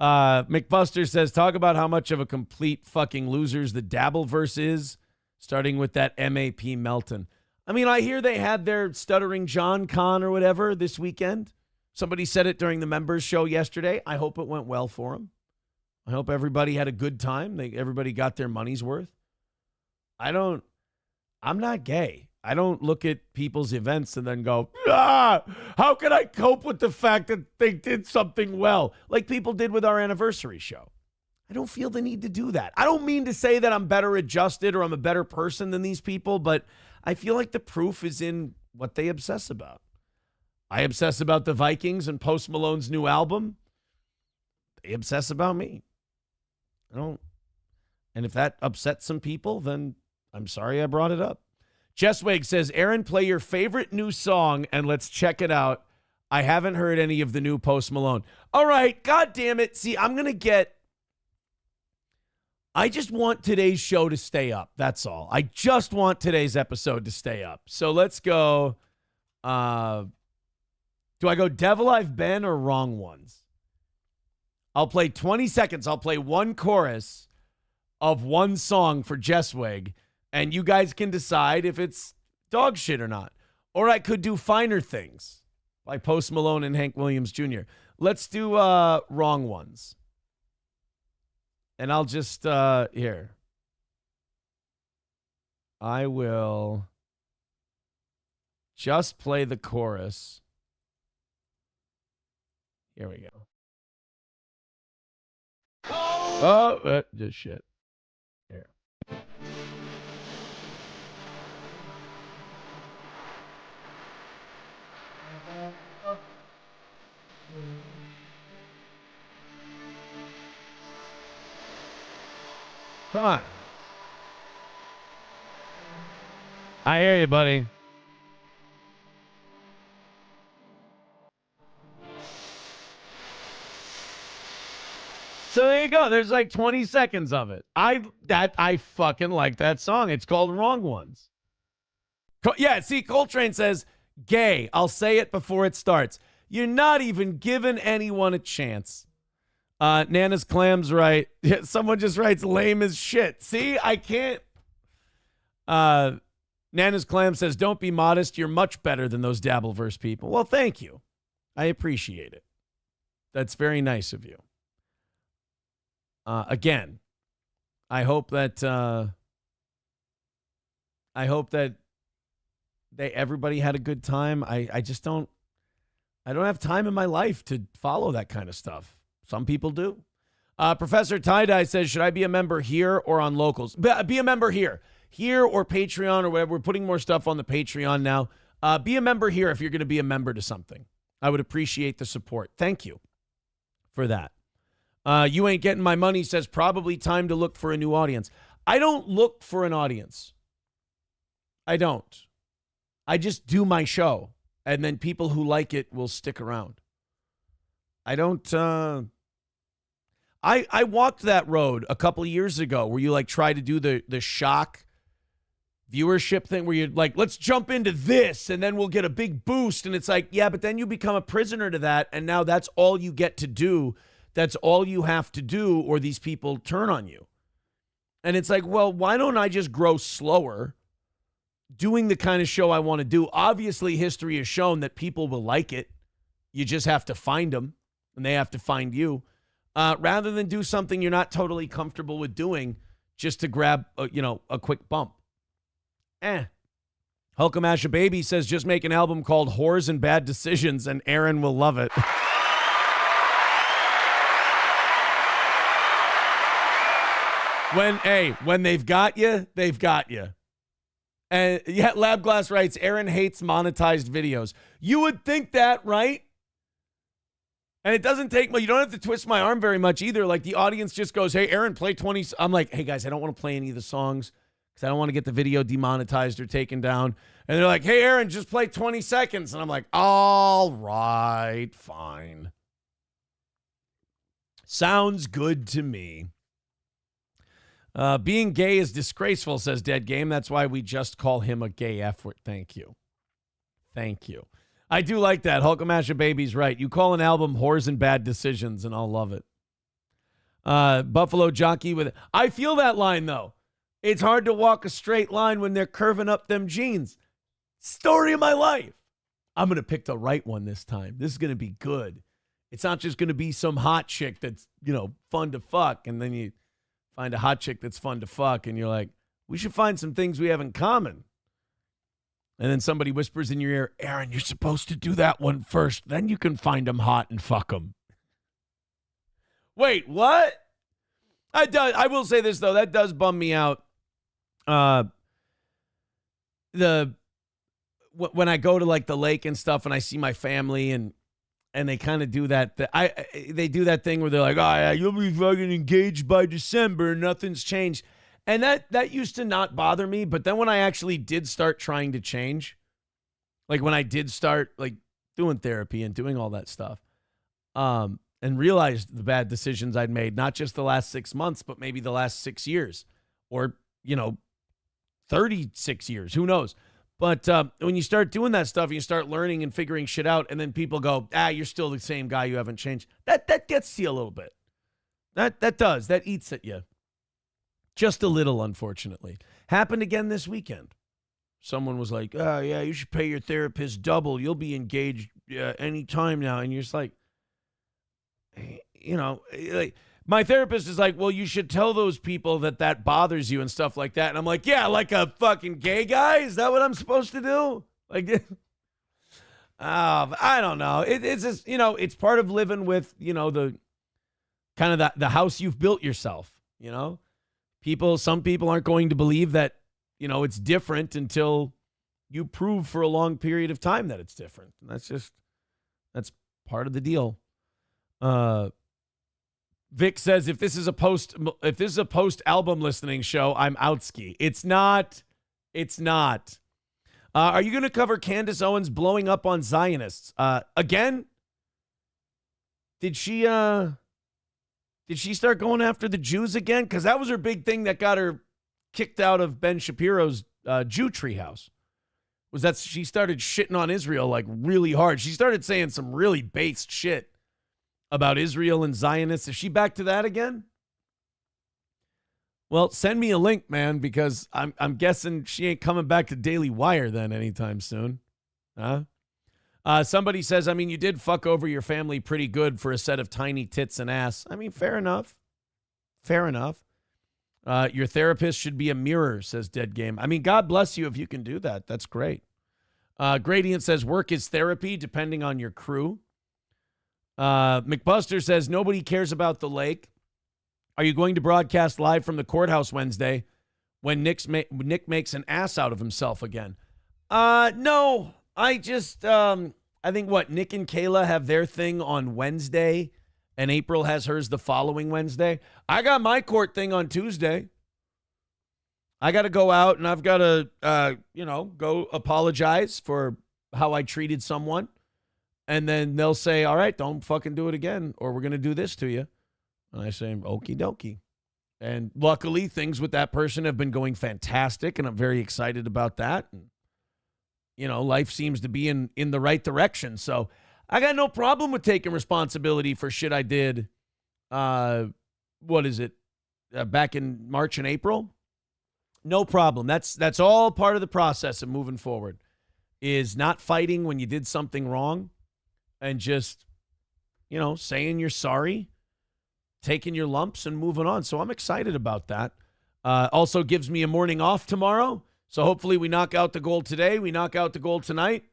C: McBuster says, talk about how much of a complete fucking losers the Dabbleverse is, starting with that MAP Melton. I mean, I hear they had their Stuttering John Con or whatever this weekend. Somebody said it during the members show yesterday. I hope it went well for them. I hope everybody had a good time. Everybody got their money's worth. I'm not gay. I don't look at people's events and then go, how can I cope with the fact that they did something well? Like people did with our anniversary show. I don't feel the need to do that. I don't mean to say that I'm better adjusted or I'm a better person than these people, but I feel like the proof is in what they obsess about. I obsess about the Vikings and Post Malone's new album. They obsess about me. I don't. And if that upsets some people, then I'm sorry I brought it up. Jesswig says, Aaron, play your favorite new song and let's check it out. I haven't heard any of the new Post Malone. All right, God damn it. See, I just want today's show to stay up. That's all. I just want today's episode to stay up. So let's go. Do I go Devil I've Been or Wrong Ones? I'll play 20 seconds. I'll play one chorus of one song for Jesswig, and you guys can decide if it's dog shit or not. Or I could do Finer Things by Post Malone and Hank Williams Jr. Let's do Wrong Ones. And I'll just, here. I will just play the chorus. Here we go. Oh, just shit. Here. Come on. I hear you, buddy. So there you go. There's like 20 seconds of it. I fucking like that song. It's called Wrong Ones. Yeah, see, Coltrane says, gay. I'll say it before it starts. You're not even giving anyone a chance. Nana's Clam's right. Someone just writes lame as shit. See, I can't. Nana's Clam says, don't be modest. You're much better than those Dabbleverse people. Well, thank you. I appreciate it. That's very nice of you. Again, I hope that everybody had a good time. I just don't have time in my life to follow that kind of stuff. Some people do. Professor Tie-Dye says, should I be a member here or on Locals? Be a member here. Here or Patreon or whatever. We're putting more stuff on the Patreon now. Be a member here if you're going to be a member to something. I would appreciate the support. Thank you for that. You ain't getting my money says probably time to look for a new audience. I don't look for an audience. I don't. I just do my show. And then people who like it will stick around. I don't. I walked that road a couple of years ago where you like try to do the shock viewership thing where you're like, let's jump into this and then we'll get a big boost. And it's like, yeah, but then you become a prisoner to that. And now that's all you get to do. That's all you have to do, or these people turn on you. And it's like, well, why don't I just grow slower doing the kind of show I want to do? Obviously, history has shown that people will like it. You just have to find them, and they have to find you. Rather than do something you're not totally comfortable with doing just to grab, a quick bump. Hulkamasha Baby says, just make an album called Whores and Bad Decisions, and Aaron will love it. When they've got you, they've got you. And yet Lab Glass writes, Aaron hates monetized videos. You would think that, right? And it doesn't take much. You don't have to twist my arm very much either. Like the audience just goes, hey, Aaron, play 20. I'm like, hey, guys, I don't want to play any of the songs because I don't want to get the video demonetized or taken down. And they're like, hey, Aaron, just play 20 seconds. And I'm like, all right, fine. Sounds good to me. Being gay is disgraceful, says Dead Game. That's why we just call him a gay F-word. Thank you. Thank you. I do like that. Hulkamasha Baby's right. You call an album Whores and Bad Decisions, and I'll love it. Buffalo Jockey with it. I feel that line, though. It's hard to walk a straight line when they're curving up them jeans. Story of my life. I'm going to pick the right one this time. This is going to be good. It's not just going to be some hot chick that's, fun to fuck, and then you find a hot chick that's fun to fuck, and you're like, we should find some things we have in common. And then somebody whispers in your ear, Aaron, you're supposed to do that one first. Then you can find them hot and fuck them. Wait, what? I will say this, though. That does bum me out. when I go to like the lake and stuff and I see my family and they kind of do that, they do that thing where they're like, oh yeah, you'll be fucking engaged by December, nothing's changed. And that used to not bother me, but then when I actually did start trying to change, like when I did start like doing therapy and doing all that stuff, and realized the bad decisions I'd made, not just the last 6 months, but maybe the last 6 years or, 36 years, who knows? But when you start doing that stuff, you start learning and figuring shit out, and then people go, you're still the same guy, you haven't changed. That gets to you a little bit. That does. That eats at you. Just a little, unfortunately. Happened again this weekend. Someone was like, oh, yeah, you should pay your therapist double. You'll be engaged any time now. And you're just like, like my therapist is like, well, you should tell those people that bothers you and stuff like that. And I'm like, yeah, like a fucking gay guy? Is that what I'm supposed to do? Like, I don't know. It's just, it's part of living with, the kind of the house you've built yourself, Some people aren't going to believe that, it's different until you prove for a long period of time that it's different. And that's part of the deal. Vic says, if this is a post album listening show, I'm outski. It's not. Are you going to cover Candace Owens blowing up on Zionists again? Did she start going after the Jews again? Because that was her big thing that got her kicked out of Ben Shapiro's Jew treehouse. Was that she started shitting on Israel like really hard. She started saying some really based shit about Israel and Zionists. Is she back to that again? Well, send me a link, man, because I'm guessing she ain't coming back to Daily Wire then anytime soon. Huh? Somebody says, you did fuck over your family pretty good for a set of tiny tits and ass. Fair enough. Fair enough. Your therapist should be a mirror, says Dead Game. God bless you if you can do that. That's great. Gradient says, work is therapy, depending on your crew. McBuster says, nobody cares about the lake. Are you going to broadcast live from the courthouse Wednesday when Nick makes an ass out of himself again? No. I just, I think Nick and Kayla have their thing on Wednesday, and April has hers the following Wednesday. I got my court thing on Tuesday. I got to go out, and I've got to, go apologize for how I treated someone. And then they'll say, all right, don't fucking do it again, or we're going to do this to you. And I say, okie dokie. And luckily, things with that person have been going fantastic, and I'm very excited about that. And, life seems to be in the right direction. So I got no problem with taking responsibility for shit I did, back in March and April? No problem. That's all part of the process of moving forward, is not fighting when you did something wrong. And just, saying you're sorry, taking your lumps and moving on. So I'm excited about that. Also gives me a morning off tomorrow. So hopefully we knock out the goal today. We knock out the goal tonight.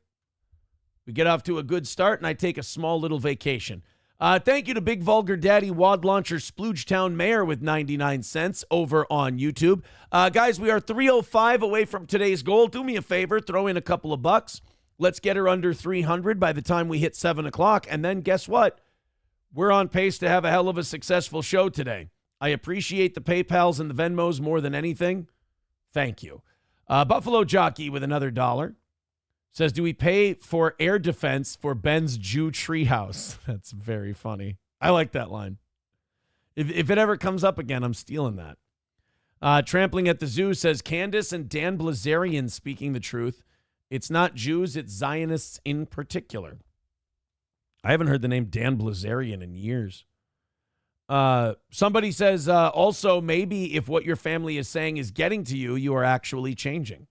C: We get off to a good start, and I take a small little vacation. Thank you to Big Vulgar Daddy Wad Launcher Sploogetown Mayor with 99 cents over on YouTube. Guys, we are 305 away from today's goal. Do me a favor, throw in a couple of bucks. Let's get her under 300 by the time we hit 7 o'clock. And then guess what? We're on pace to have a hell of a successful show today. I appreciate the PayPals and the Venmos more than anything. Thank you. Buffalo Jockey with another $1 says, do we pay for air defense for Ben's Jew treehouse? That's very funny. I like that line. If it ever comes up again, I'm stealing that. Trampling at the Zoo says, Candace and Dan Blazarian speaking the truth. It's not Jews, it's Zionists in particular. I haven't heard the name Dan Blazarian in years. Somebody says, also, maybe if what your family is saying is getting to you, you are actually changing.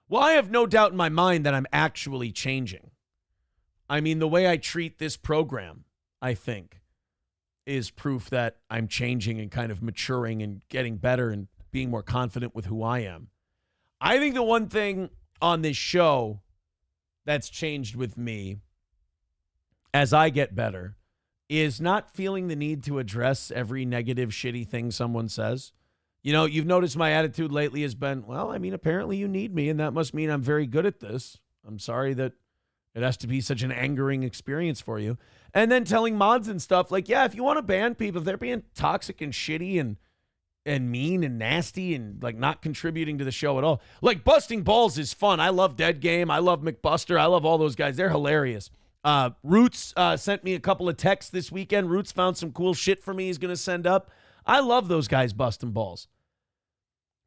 C: Well, I have no doubt in my mind that I'm actually changing. The way I treat this program, I think, is proof that I'm changing and kind of maturing and getting better and being more confident with who I am. I think the one thing on this show that's changed with me as I get better is not feeling the need to address every negative, shitty thing someone says. You've noticed my attitude lately has been, well, apparently you need me, and that must mean I'm very good at this. I'm sorry that it has to be such an angering experience for you. And then telling mods and stuff like, yeah, if you want to ban people, if they're being toxic and shitty and mean and nasty and like not contributing to the show at all. Like busting balls is fun. I love Dead Game. I love McBuster. I love all those guys. They're hilarious. Roots sent me a couple of texts this weekend. Roots found some cool shit for me he's going to send up. I love those guys busting balls.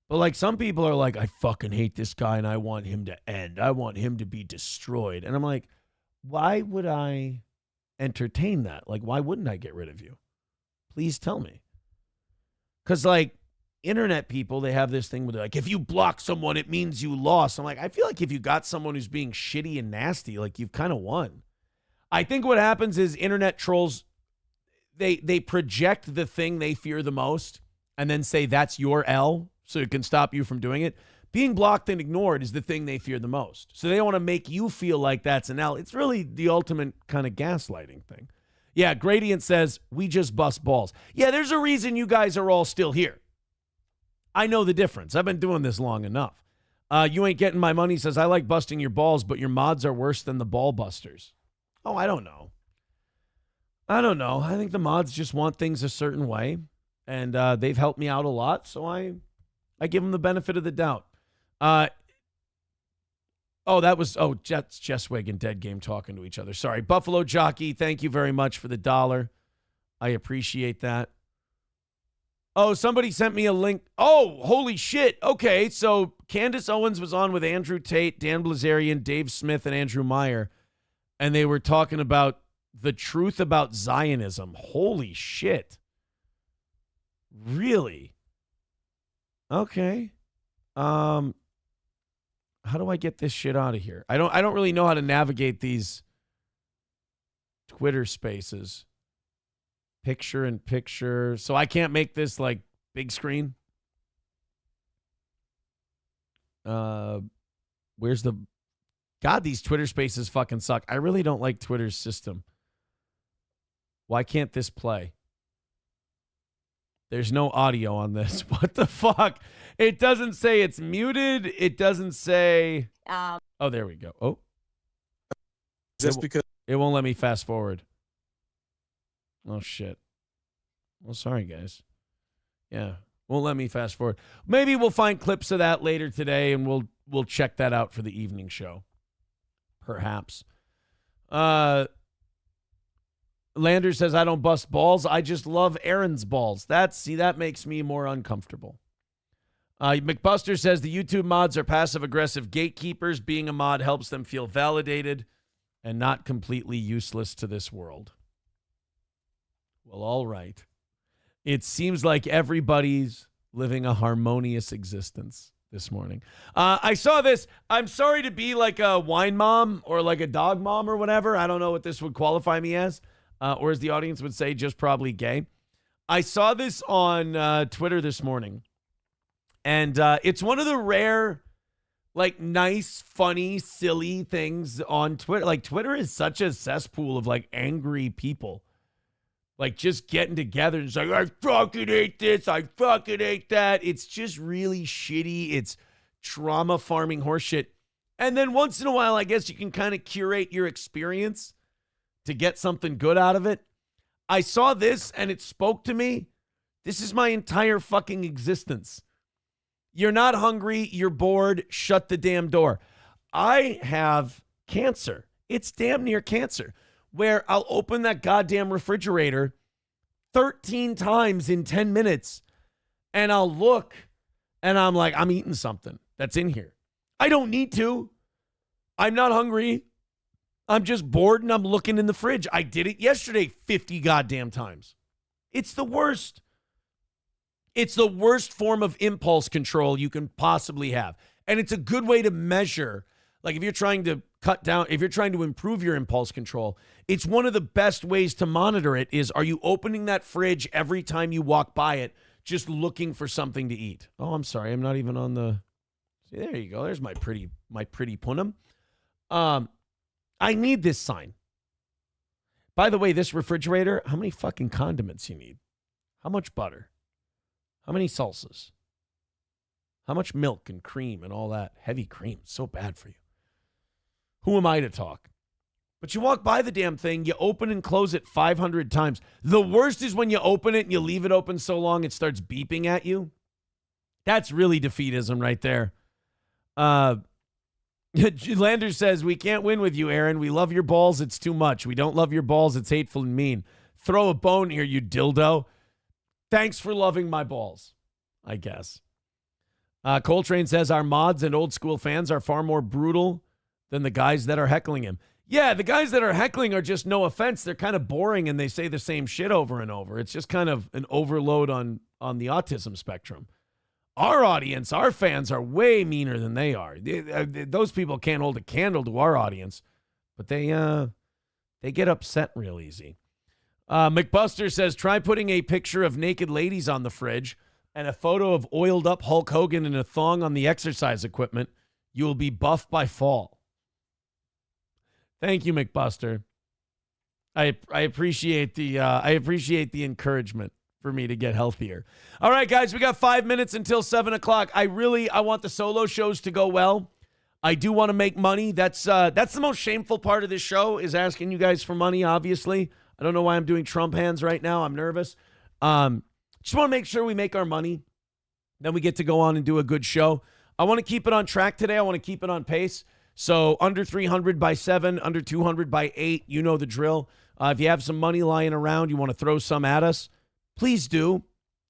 C: But like some people are like, I fucking hate this guy and I want him to end. I want him to be destroyed. And I'm like, why would I entertain that? Like, why wouldn't I get rid of you? Please tell me. Because, like, internet people, they have this thing where they're like, if you block someone, it means you lost. I'm like, I feel like if you got someone who's being shitty and nasty, like, you've kind of won. I think what happens is internet trolls, they project the thing they fear the most and then say that's your L so it can stop you from doing it. Being blocked and ignored is the thing they fear the most. So they want to make you feel like that's an L. It's really the ultimate kind of gaslighting thing. Yeah, Gradient says, we just bust balls. Yeah, there's a reason you guys are all still here. I know the difference. I've been doing this long enough. You ain't getting my money says, I like busting your balls, but your mods are worse than the ball busters. Oh, I don't know. I think the mods just want things a certain way, and they've helped me out a lot, so I give them the benefit of the doubt. Jets, Cheswig, and Dead Game talking to each other. Sorry. Buffalo Jockey, thank you very much for the $1. I appreciate that. Oh, somebody sent me a link. Oh, holy shit. Okay, so Candace Owens was on with Andrew Tate, Dan Blazarian, Dave Smith, and Andrew Meyer, and they were talking about the truth about Zionism. Holy shit. Really? Okay. How do I get this shit out of here? I don't really know how to navigate these Twitter spaces. Picture in picture. So I can't make this like big screen. Where's the God, these Twitter spaces fucking suck. I really don't like Twitter's system. Why can't this play? There's no audio on this. What the fuck? It doesn't say it's muted. It doesn't say. Oh, there we go. Oh.
D: Just because
C: it won't let me fast forward. Oh, shit. Well, sorry, guys. Yeah. Won't let me fast forward. Maybe we'll find clips of that later today, and we'll check that out for the evening show. Perhaps. Lander says, I don't bust balls. I just love Aaron's balls. That makes me more uncomfortable. McBuster says the YouTube mods are passive-aggressive gatekeepers. Being a mod helps them feel validated and not completely useless to this world. Well, all right. It seems like everybody's living a harmonious existence this morning. I saw this. I'm sorry to be like a wine mom or like a dog mom or whatever. I don't know what this would qualify me as. Or as the audience would say, just probably gay. I saw this on Twitter this morning. And it's one of the rare, like, nice, funny, silly things on Twitter. Like, Twitter is such a cesspool of, like, angry people. Like, just getting together and it's like, I fucking hate this. I fucking hate that. It's just really shitty. It's trauma farming horseshit. And then once in a while, I guess you can kind of curate your experience to get something good out of it. I saw this and it spoke to me. This is my entire fucking existence. You're not hungry. You're bored. Shut the damn door. I have cancer. It's damn near cancer, where I'll open that goddamn refrigerator 13 times in 10 minutes and I'll look and I'm like, I'm eating something that's in here. I don't need to. I'm not hungry. I'm just bored and I'm looking in the fridge. I did it yesterday 50 goddamn times. It's the worst. It's the worst form of impulse control you can possibly have. And it's a good way to measure. Like if you're trying to cut down, if you're trying to improve your impulse control, it's one of the best ways to monitor it is, are you opening that fridge every time you walk by it, just looking for something to eat? Oh, I'm sorry. I'm not even on the, see, there you go. There's my pretty punum. I need this sign. By the way, this refrigerator, how many fucking condiments you need? How much butter? How many salsas? How much milk and cream and all that? Heavy cream. It's so bad for you. who am I to talk? But you walk by the damn thing, you open and close it 500 times. The worst is when you open it and you leave it open so long it starts beeping at you. That's really defeatism right there. Lander says, we can't win with you, Aaron. We love your balls. It's too much. We don't love your balls. It's hateful and mean. Throw a bone here, you dildo. Thanks for loving my balls, I guess. Coltrane says, our mods and old school fans are far more brutal than the guys that are heckling him. Yeah, the guys that are heckling are just, no offense, they're kind of boring and they say the same shit over and over. It's just kind of an overload on the autism spectrum. Our audience, our fans are way meaner than they are. Those people can't hold a candle to our audience, but they get upset real easy. McBuster says, try putting a picture of naked ladies on the fridge and a photo of oiled up Hulk Hogan in a thong on the exercise equipment. You will be buff by fall. Thank you, McBuster. I appreciate the encouragement for me to get healthier. All right, guys, we got 5 minutes until 7 o'clock. I want the solo shows to go well. I do want to make money. That's the most shameful part of this show, is asking you guys for money, obviously. I don't know why I'm doing Trump hands right now. I'm nervous. Just want to make sure we make our money. Then we get to go on and do a good show. I want to keep it on track today. I want to keep it on pace. So under 300 by 7, under 200 by 8, you know the drill. If you have some money lying around, you want to throw some at us, please do.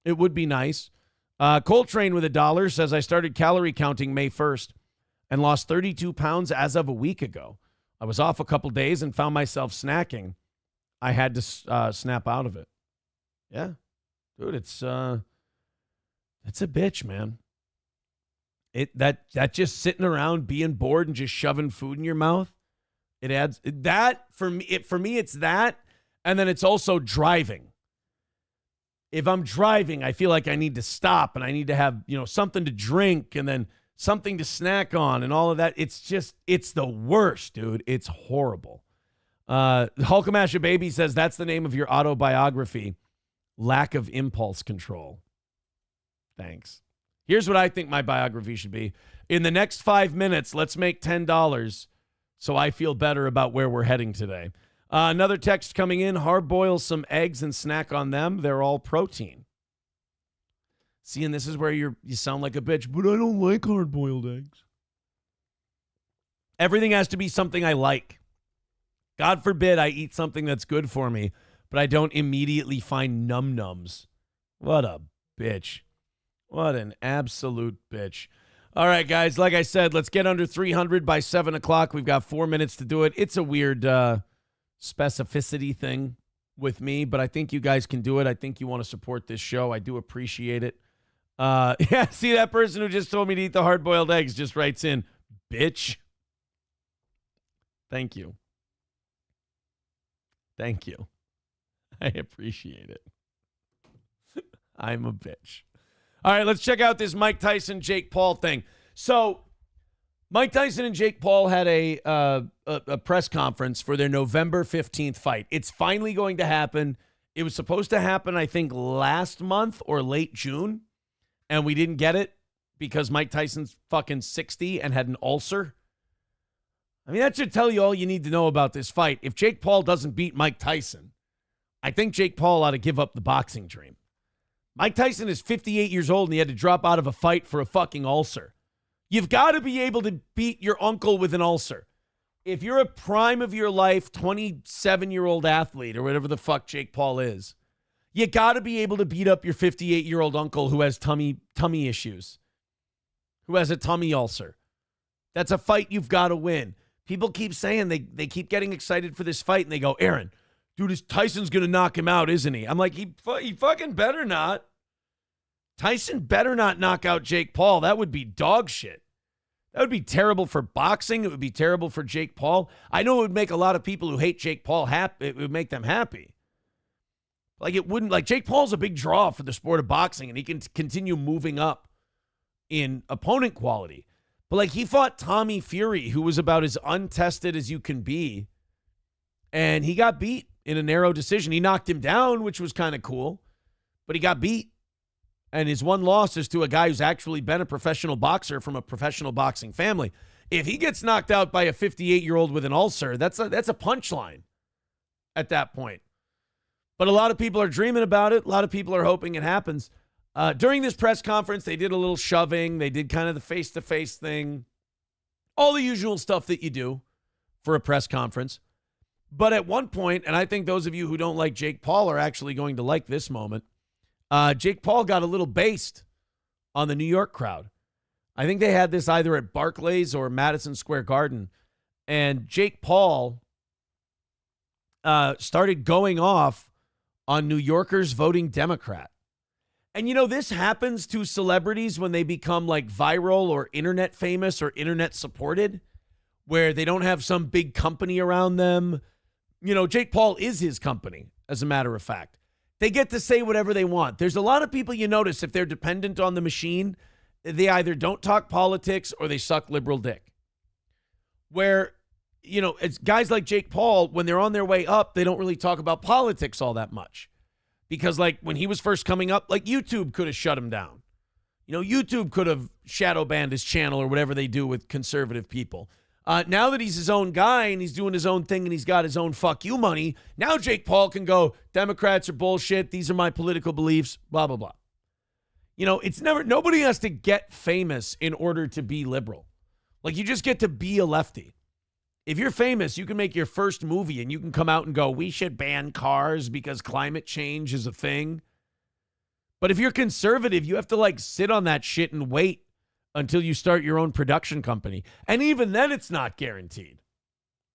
C: It would be nice. Coltrane with $1 says, I started calorie counting May 1st and lost 32 pounds as of a week ago. I was off a couple days and found myself snacking. I had to snap out of it. Yeah, dude, it's a bitch, man. That just sitting around being bored and just shoving food in your mouth, it adds that for me. It's that, and then it's also driving. If I'm driving, I feel like I need to stop and I need to have something to drink and then something to snack on and all of that. It's the worst, dude. It's horrible. Hulkamasha Baby says that's the name of your autobiography. Lack of impulse control. Thanks. Here's what I think my biography should be. In the next 5 minutes, let's make $10 so I feel better about where we're heading today. Another text coming in, hard boil some eggs and snack on them. They're all protein. See, and this is where you sound like a bitch, but I don't like hard-boiled eggs. Everything has to be something I like. God forbid I eat something that's good for me, but I don't immediately find num-nums. What a bitch. What an absolute bitch. All right, guys, like I said, let's get under 300 by 7 o'clock. We've got 4 minutes to do it. It's a weird specificity thing with me, but I think you guys can do it. I think you want to support this show. I do appreciate it. Yeah, see, that person who just told me to eat the hard-boiled eggs just writes in, bitch. Thank you. Thank you. I appreciate it. I'm a bitch. All right, let's check out this Mike Tyson, Jake Paul thing. So Mike Tyson and Jake Paul had a press conference for their November 15th fight. It's finally going to happen. It was supposed to happen, I think, last month or late June, and we didn't get it because Mike Tyson's fucking 60 and had an ulcer. I mean, that should tell you all you need to know about this fight. If Jake Paul doesn't beat Mike Tyson, I think Jake Paul ought to give up the boxing dream. Mike Tyson is 58 years old and he had to drop out of a fight for a fucking ulcer. You've got to be able to beat your uncle with an ulcer. If you're a prime of your life, 27-year-old athlete or whatever the fuck Jake Paul is, you got to be able to beat up your 58-year-old uncle who has tummy issues, who has a tummy ulcer. That's a fight you've got to win. People keep saying they keep getting excited for this fight and they go, Aaron, dude, Tyson's going to knock him out, isn't he? I'm like, he fucking better not. Tyson better not knock out Jake Paul. That would be dog shit. That would be terrible for boxing. It would be terrible for Jake Paul. I know it would make a lot of people who hate Jake Paul happy. It would make them happy. Like it wouldn't, like Jake Paul's a big draw for the sport of boxing and he can continue moving up in opponent quality. But like he fought Tommy Fury, who was about as untested as you can be. And he got beat in a narrow decision. He knocked him down, which was kind of cool, but he got beat. And his one loss is to a guy who's actually been a professional boxer from a professional boxing family. If he gets knocked out by a 58-year-old with an ulcer, that's a punchline at that point. But a lot of people are dreaming about it. A lot of people are hoping it happens. During this press conference, they did a little shoving. They did kind of the face-to-face thing. All the usual stuff that you do for a press conference. But at one point, and I think those of you who don't like Jake Paul are actually going to like this moment, Jake Paul got a little based on the New York crowd. I think they had this either at Barclays or Madison Square Garden. And Jake Paul started going off on New Yorkers voting Democrat. And, you know, this happens to celebrities when they become like viral or internet famous or internet supported, where they don't have some big company around them. You know, Jake Paul is his company, as a matter of fact. They get to say whatever they want. There's a lot of people you notice if they're dependent on the machine, they either don't talk politics or they suck liberal dick. Where, you know, it's guys like Jake Paul, when they're on their way up, they don't really talk about politics all that much. Because, like, when he was first coming up, like, YouTube could have shut him down. You know, YouTube could have shadow banned his channel or whatever they do with conservative people. Now that he's his own guy and he's doing his own thing and he's got his own fuck you money, now Jake Paul can go, Democrats are bullshit, these are my political beliefs, blah, blah, blah. You know, it's never, nobody has to get famous in order to be liberal. Like, you just get to be a lefty. If you're famous, you can make your first movie and you can come out and go, we should ban cars because climate change is a thing. But if you're conservative, you have to like sit on that shit and wait until you start your own production company. And even then it's not guaranteed.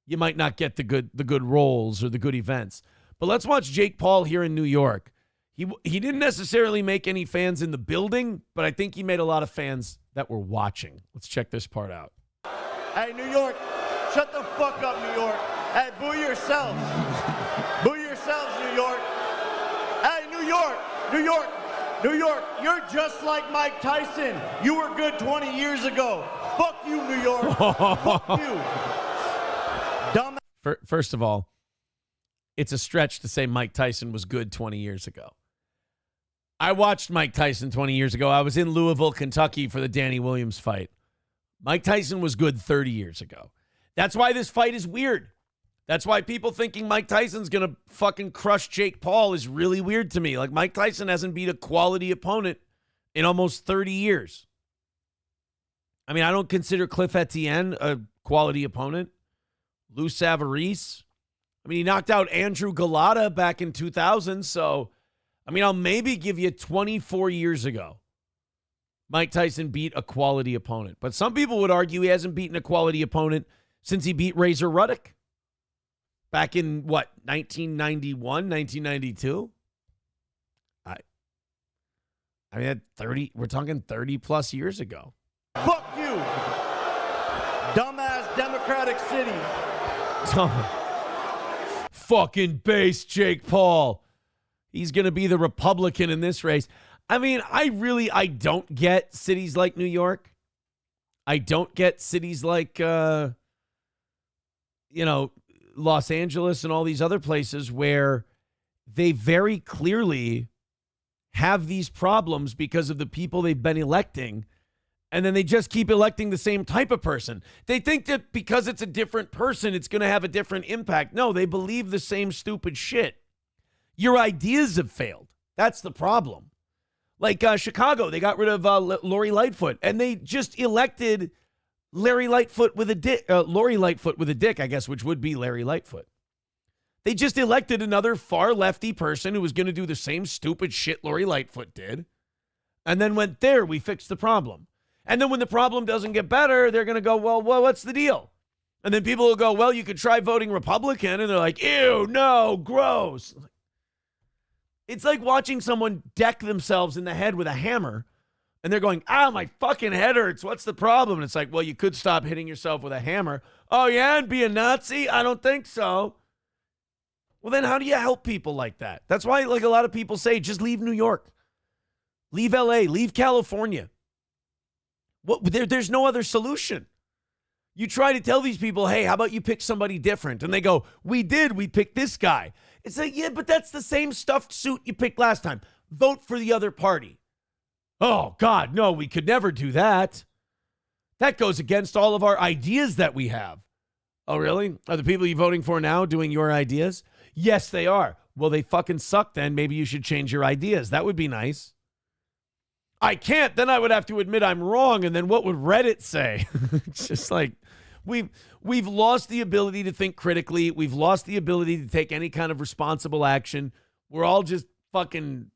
C: You might not get the good roles or the good events. But let's watch Jake Paul here in New York. He didn't necessarily make any fans in the building, but I think he made a lot of fans that were watching. Let's check this part out.
E: Hey, New York. Shut the fuck up, New York. Hey, boo yourselves. Boo yourselves, New York. Hey, New York, New York, New York, you're just like Mike Tyson. You were good 20 years ago. Fuck you, New York. Fuck you. Dumb.
C: First of all, it's a stretch to say Mike Tyson was good 20 years ago. I watched Mike Tyson 20 years ago. I was in Louisville, Kentucky for the Danny Williams fight. Mike Tyson was good 30 years ago. That's why this fight is weird. That's why people thinking Mike Tyson's going to fucking crush Jake Paul is really weird to me. Like, Mike Tyson hasn't beat a quality opponent in almost 30 years. I mean, I don't consider Cliff Etienne a quality opponent. Lou Savarese. I mean, he knocked out Andrew Galata back in 2000. So, I mean, I'll maybe give you 24 years ago, Mike Tyson beat a quality opponent. But some people would argue he hasn't beaten a quality opponent since he beat Razor Ruddock back in, what, 1991, 1992? I mean, 30, we're talking 30 plus years ago.
E: Fuck you. Dumbass Democratic City.
C: Fucking base Jake Paul. He's going to be the Republican in this race. I mean, I don't get cities like New York. I don't get cities like, Los Angeles and all these other places where they very clearly have these problems because of the people they've been electing. And then they just keep electing the same type of person. They think that because it's a different person, it's going to have a different impact. No, they believe the same stupid shit. Your ideas have failed. That's the problem. Like Chicago, they got rid of Lori Lightfoot, and they just elected Lori Lightfoot with a dick, I guess, which would be Larry Lightfoot. They just elected another far lefty person who was going to do the same stupid shit Lori Lightfoot did, and then went, there, we fixed the problem. And then when the problem doesn't get better, they're going to go, well, what's the deal? And then people will go, well, you could try voting Republican, and they're like, ew, no, gross. It's like watching someone deck themselves in the head with a hammer, and they're going, my fucking head hurts. What's the problem? And it's like, well, you could stop hitting yourself with a hammer. Oh, yeah, and be a Nazi? I don't think so. Well, then how do you help people like that? That's why, like, a lot of people say, just leave New York. Leave L.A., leave California. There's no other solution. You try to tell these people, hey, how about you pick somebody different? And they go, we picked this guy. It's like, yeah, but that's the same stuffed suit you picked last time. Vote for the other party. Oh, God, no, we could never do that. That goes against all of our ideas that we have. Oh, really? Are the people you're voting for now doing your ideas? Yes, they are. Well, they fucking suck then. Maybe you should change your ideas. That would be nice. I can't. Then I would have to admit I'm wrong. And then what would Reddit say? It's just like we've lost the ability to think critically. We've lost the ability to take any kind of responsible action. We're all just fucking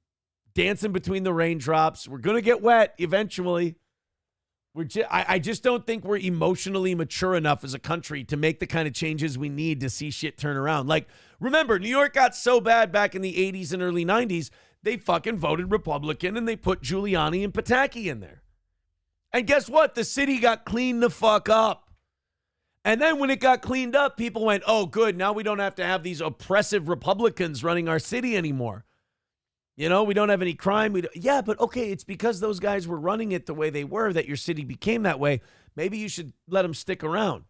C: dancing between the raindrops. We're going to get wet eventually. I just don't think we're emotionally mature enough as a country to make the kind of changes we need to see shit turn around. Like, remember, New York got so bad back in the 80s and early 90s, they fucking voted Republican and they put Giuliani and Pataki in there. And guess what? The city got cleaned the fuck up. And then when it got cleaned up, people went, oh, good, now we don't have to have these oppressive Republicans running our city anymore. You know, we don't have any crime. Yeah, but okay, it's because those guys were running it the way they were that your city became that way. Maybe you should let them stick around.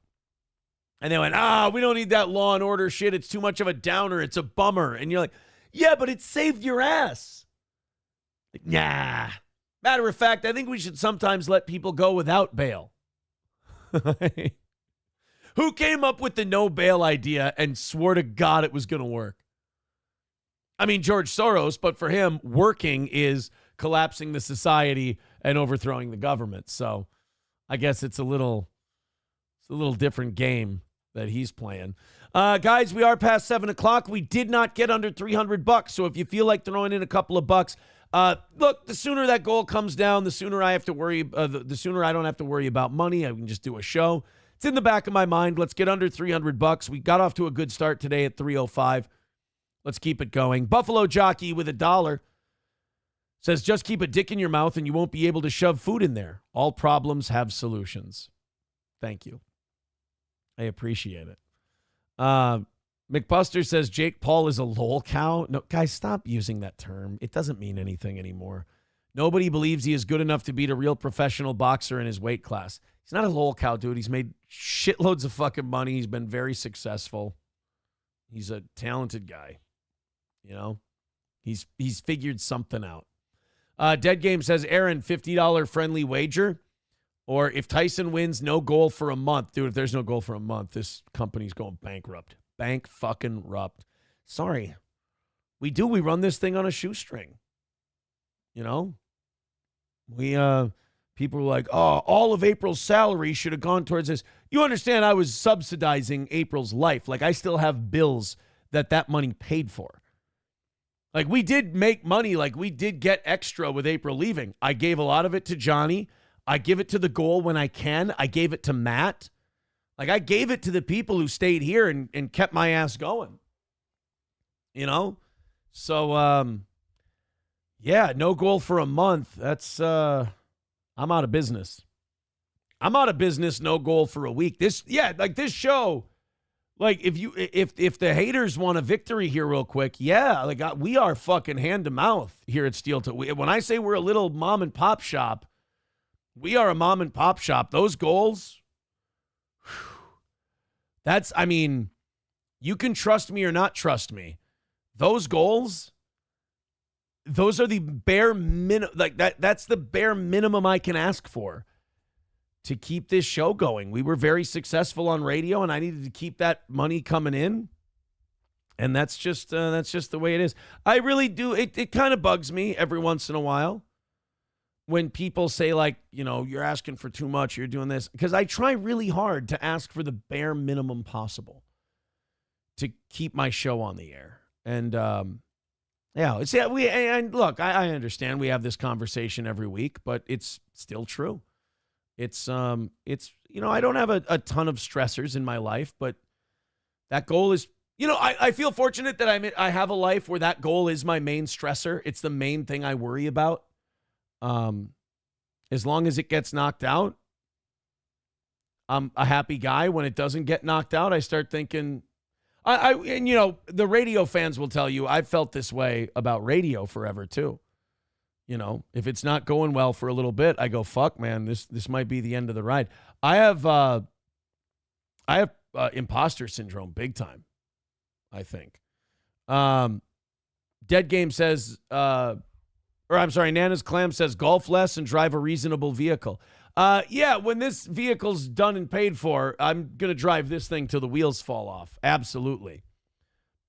C: And they went, we don't need that law and order shit. It's too much of a downer. It's a bummer. And you're like, yeah, but it saved your ass. Like, nah. Matter of fact, I think we should sometimes let people go without bail. Who came up with the no bail idea and swore to God it was going to work? I mean, George Soros, but for him, working is collapsing the society and overthrowing the government. So I guess it's a little different game that he's playing. Guys, we are past 7 o'clock. We did not get under $300. So if you feel like throwing in a couple of bucks, look, the sooner that goal comes down, the sooner I have to worry. The sooner I don't have to worry about money. I can just do a show. It's in the back of my mind. Let's get under $300. We got off to a good start today at 305. Let's keep it going. Buffalo Jockey with $1 says, just keep a dick in your mouth and you won't be able to shove food in there. All problems have solutions. Thank you. I appreciate it. McBuster says, Jake Paul is a lol cow. No, guys, stop using that term. It doesn't mean anything anymore. Nobody believes he is good enough to beat a real professional boxer in his weight class. He's not a lol cow, dude. He's made shitloads of fucking money. He's been very successful. He's a talented guy. You know, he's figured something out. Dead Game says, Aaron, $50 friendly wager. Or if Tyson wins, no goal for a month. Dude, if there's no goal for a month, this company's going bankrupt. Bank fucking rupt. Sorry. We run this thing on a shoestring. You know? People were like, oh, all of April's salary should have gone towards this. You understand I was subsidizing April's life. Like, I still have bills that money paid for. Like, we did make money. Like, we did get extra with April leaving. I gave a lot of it to Johnny. I give it to the goal when I can. I gave it to Matt. Like, I gave it to the people who stayed here and kept my ass going. You know? So, yeah, no goal for a month. That's, I'm out of business. I'm out of business, no goal for a week. This show, like, if the haters want a victory here real quick, yeah, like, we are fucking hand to mouth here at Steel Toe. When I say we're a little mom and pop shop, we are a mom and pop shop. Those goals, I mean, you can trust me or not trust me. Those goals, those are the bare minimum, like that's the bare minimum I can ask for to keep this show going. We were very successful on radio, and I needed to keep that money coming in. And that's just the way it is. I really do. It kind of bugs me every once in a while when people say, like, you know, you're asking for too much, you're doing this, because I try really hard to ask for the bare minimum possible to keep my show on the air. And look, I understand we have this conversation every week, but it's still true. It's you know, I don't have a ton of stressors in my life, but that goal is, you know, I feel fortunate that I have a life where that goal is my main stressor. It's the main thing I worry about. As long as it gets knocked out, I'm a happy guy. When it doesn't get knocked out, I start thinking, and you know, the radio fans will tell you I've felt this way about radio forever too. You know, if it's not going well for a little bit, I go, fuck, man, this might be the end of the ride. I have imposter syndrome big time, I think. Dead Game says, Nana's Clam says, golf less and drive a reasonable vehicle. Yeah, when this vehicle's done and paid for, I'm going to drive this thing till the wheels fall off. Absolutely.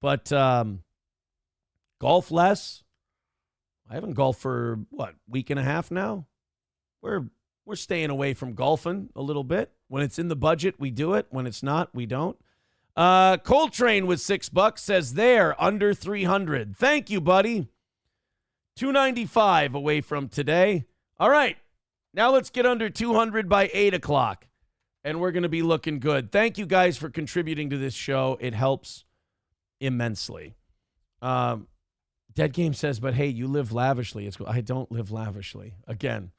C: But golf less. I haven't golfed for, week and a half now? We're staying away from golfing a little bit. When it's in the budget, we do it. When it's not, we don't. Coltrane with $6 says there, under 300. Thank you, buddy. 295 away from today. All right. Now let's get under 200 by 8 o'clock, and we're going to be looking good. Thank you guys for contributing to this show. It helps immensely. Dead Game says, but hey, you live lavishly. I don't live lavishly. Again,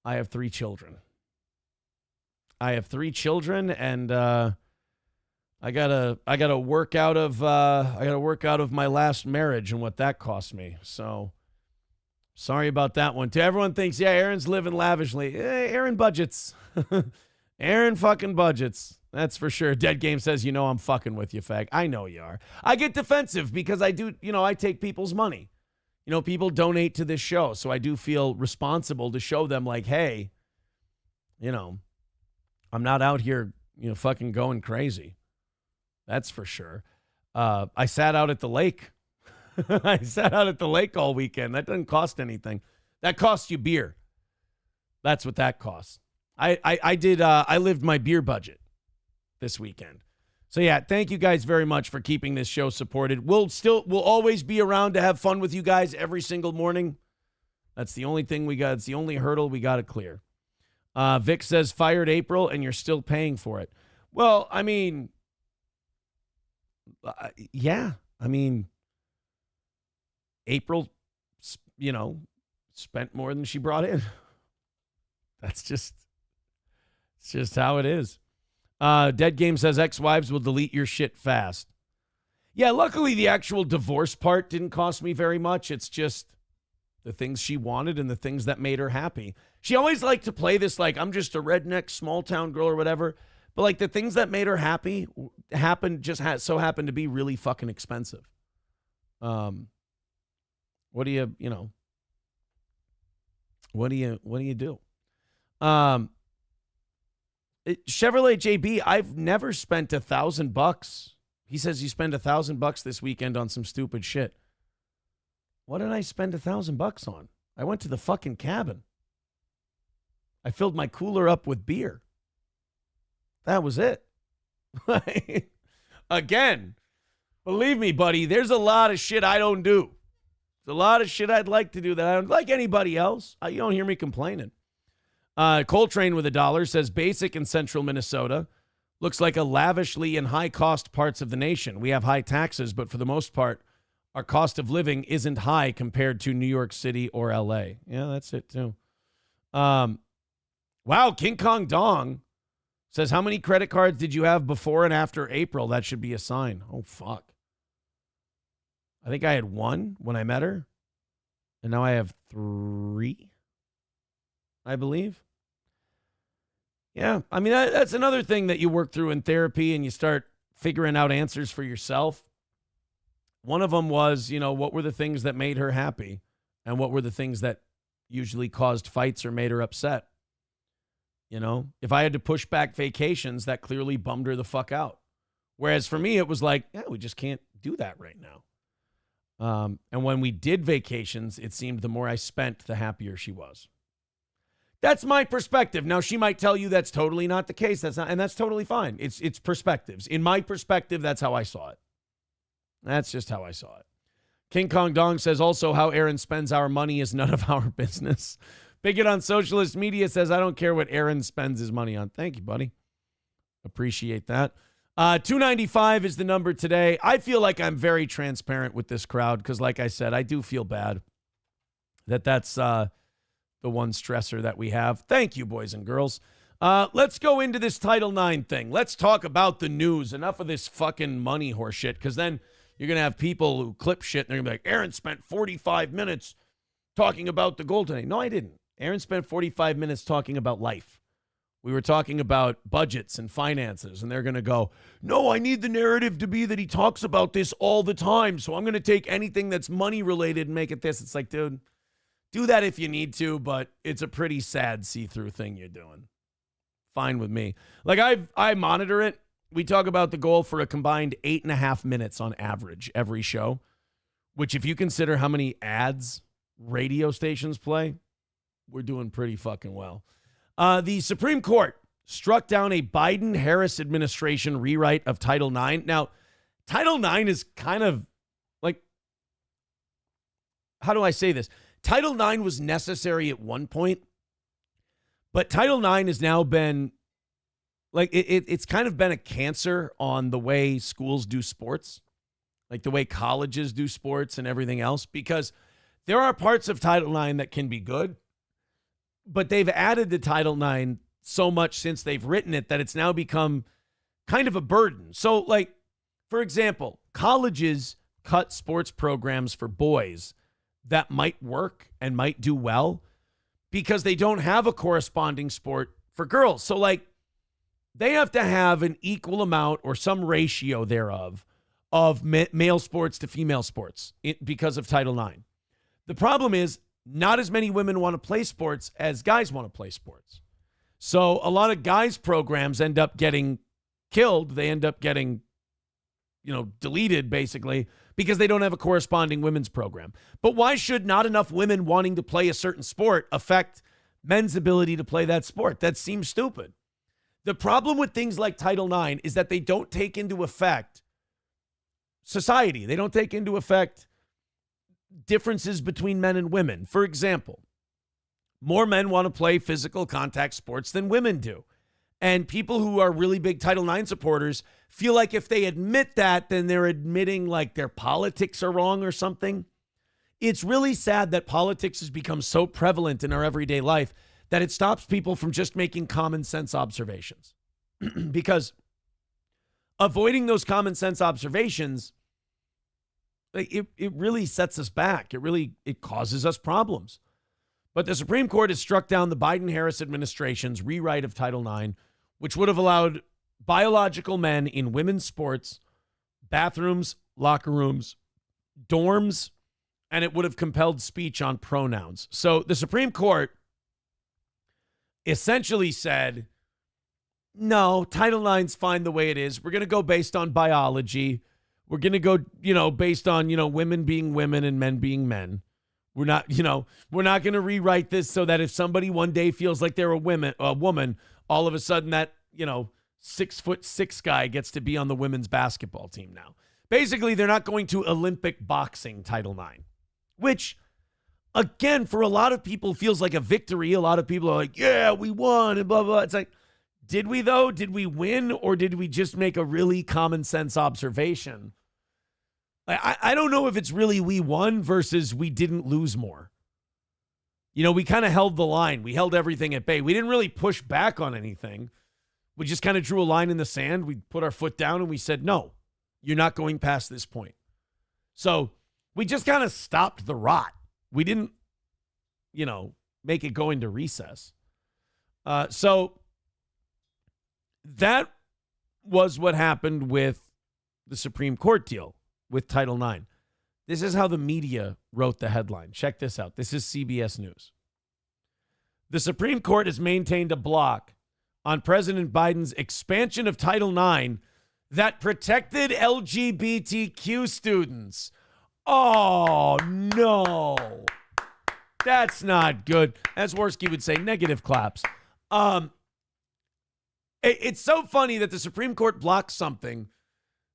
C: I have 3 children. And I gotta work out of my last marriage and what that cost me. So sorry about that one. To everyone thinks, yeah, Aaron's living lavishly. Aaron budgets. Aaron fucking budgets. That's for sure. Dead Game says, I'm fucking with you, fag. I know you are. I get defensive because I do, I take people's money. People donate to this show. So I do feel responsible to show them like, hey, I'm not out here, fucking going crazy. That's for sure. I sat out at the lake. I sat out at the lake all weekend. That doesn't cost anything. That costs you beer. That's what that costs. I lived my beer budget this weekend. So yeah, thank you guys very much for keeping this show supported. We'll always be around to have fun with you guys every single morning. That's the only thing we got. It's the only hurdle we got to clear. Vic says fired April and you're still paying for it. Well, I mean, yeah, April, spent more than she brought in. It's just how it is. Dead Game says ex-wives will delete your shit fast. Yeah, luckily the actual divorce part didn't cost me very much. It's just the things she wanted and the things that made her happy. She always liked to play this like I'm just a redneck small town girl or whatever. But like the things that made her happy happened to be really fucking expensive. What do you do? Chevrolet JB, I've never spent $1,000. He says you spend $1,000 this weekend on some stupid shit. What did I spend $1,000 on? I went to the fucking cabin. I filled my cooler up with beer. That was it. Again, believe me, buddy, there's a lot of shit I don't do. There's a lot of shit I'd like to do that I don't like anybody else. You don't hear me complaining. Coltrane with $1 says basic in central Minnesota. Looks like a lavishly in high-cost parts of the nation. We have high taxes, but for the most part, our cost of living isn't high compared to New York City or L.A. Yeah, that's it, too. Wow, King Kong Dong says, how many credit cards did you have before and after April? That should be a sign. Oh, fuck. I think I had 1 when I met her, and now I have 3, I believe. Yeah, that's another thing that you work through in therapy and you start figuring out answers for yourself. One of them was, what were the things that made her happy and what were the things that usually caused fights or made her upset? If I had to push back vacations, that clearly bummed her the fuck out. Whereas for me, it was like, yeah, we just can't do that right now. And when we did vacations, it seemed the more I spent, the happier she was. That's my perspective. Now, she might tell you that's totally not the case. And that's totally fine. It's perspectives. In my perspective, that's how I saw it. That's just how I saw it. King Kong Dong says also how Aaron spends our money is none of our business. Bigot on Socialist Media says, I don't care what Aaron spends his money on. Thank you, buddy. Appreciate that. 295 is the number today. I feel like I'm very transparent with this crowd because, like I said, I do feel bad that's the one stressor that we have. Thank you, boys and girls. Let's go into this Title IX thing. Let's talk about the news. Enough of this fucking money horse shit, because then you're going to have people who clip shit and they're going to be like, Aaron spent 45 minutes talking about the goal today. No, I didn't. Aaron spent 45 minutes talking about life. We were talking about budgets and finances, and they're going to go, no, I need the narrative to be that he talks about this all the time, so I'm going to take anything that's money related and make it this. It's like, dude, Do that if you need to, but it's a pretty sad see-through thing you're doing. Fine with me. Like, I monitor it. We talk about the goal for a combined 8.5 minutes on average every show, which if you consider how many ads radio stations play, we're doing pretty fucking well. The Supreme Court struck down a Biden-Harris administration rewrite of Title IX. Now, Title IX is kind of like, how do I say this? Title IX was necessary at one point, but Title IX has now been, like, it's kind of been a cancer on the way schools do sports, like the way colleges do sports and everything else, because there are parts of Title IX that can be good, but they've added to Title IX so much since they've written it that it's now become kind of a burden. So, like, for example, colleges cut sports programs for boys that might work and might do well because they don't have a corresponding sport for girls. So, like, they have to have an equal amount or some ratio thereof of male sports to female sports because of Title IX. The problem is not as many women want to play sports as guys want to play sports. So a lot of guys' programs end up getting killed. They end up getting, deleted basically because they don't have a corresponding women's program. But why should not enough women wanting to play a certain sport affect men's ability to play that sport? That seems stupid. The problem with things like Title IX is that they don't take into effect society. They don't take into effect differences between men and women. For example, more men want to play physical contact sports than women do. And people who are really big Title IX supporters feel like if they admit that, then they're admitting like their politics are wrong or something. It's really sad that politics has become so prevalent in our everyday life that it stops people from just making common sense observations. Because avoiding those common sense observations, it really sets us back. It causes us problems. But the Supreme Court has struck down the Biden-Harris administration's rewrite of Title IX, which would have allowed biological men in women's sports, bathrooms, locker rooms, dorms, and it would have compelled speech on pronouns. So the Supreme Court essentially said, no, Title IX's fine the way it is. We're going to go based on biology. We're going to go, based on, women being women and men being men. We're not going to rewrite this so that if somebody one day feels like they're a woman, all of a sudden that, 6'6" guy gets to be on the women's basketball team now. Basically, they're not going to Olympic boxing Title IX, which, again, for a lot of people feels like a victory. A lot of people are like, yeah, we won and blah, blah. It's like, did we though? Did we win, or did we just make a really common sense observation? I don't know if it's really we won versus we didn't lose more. We kind of held the line. We held everything at bay. We didn't really push back on anything. We just kind of drew a line in the sand. We put our foot down and we said, no, you're not going past this point. So we just kind of stopped the rot. We didn't, make it go into recess. So that was what happened with the Supreme Court deal with Title IX. This is how the media wrote the headline. Check this out. This is CBS News. The Supreme Court has maintained a block on President Biden's expansion of Title IX that protected LGBTQ students. Oh, no. That's not good. As Worski would say, negative claps. It's so funny that the Supreme Court blocked something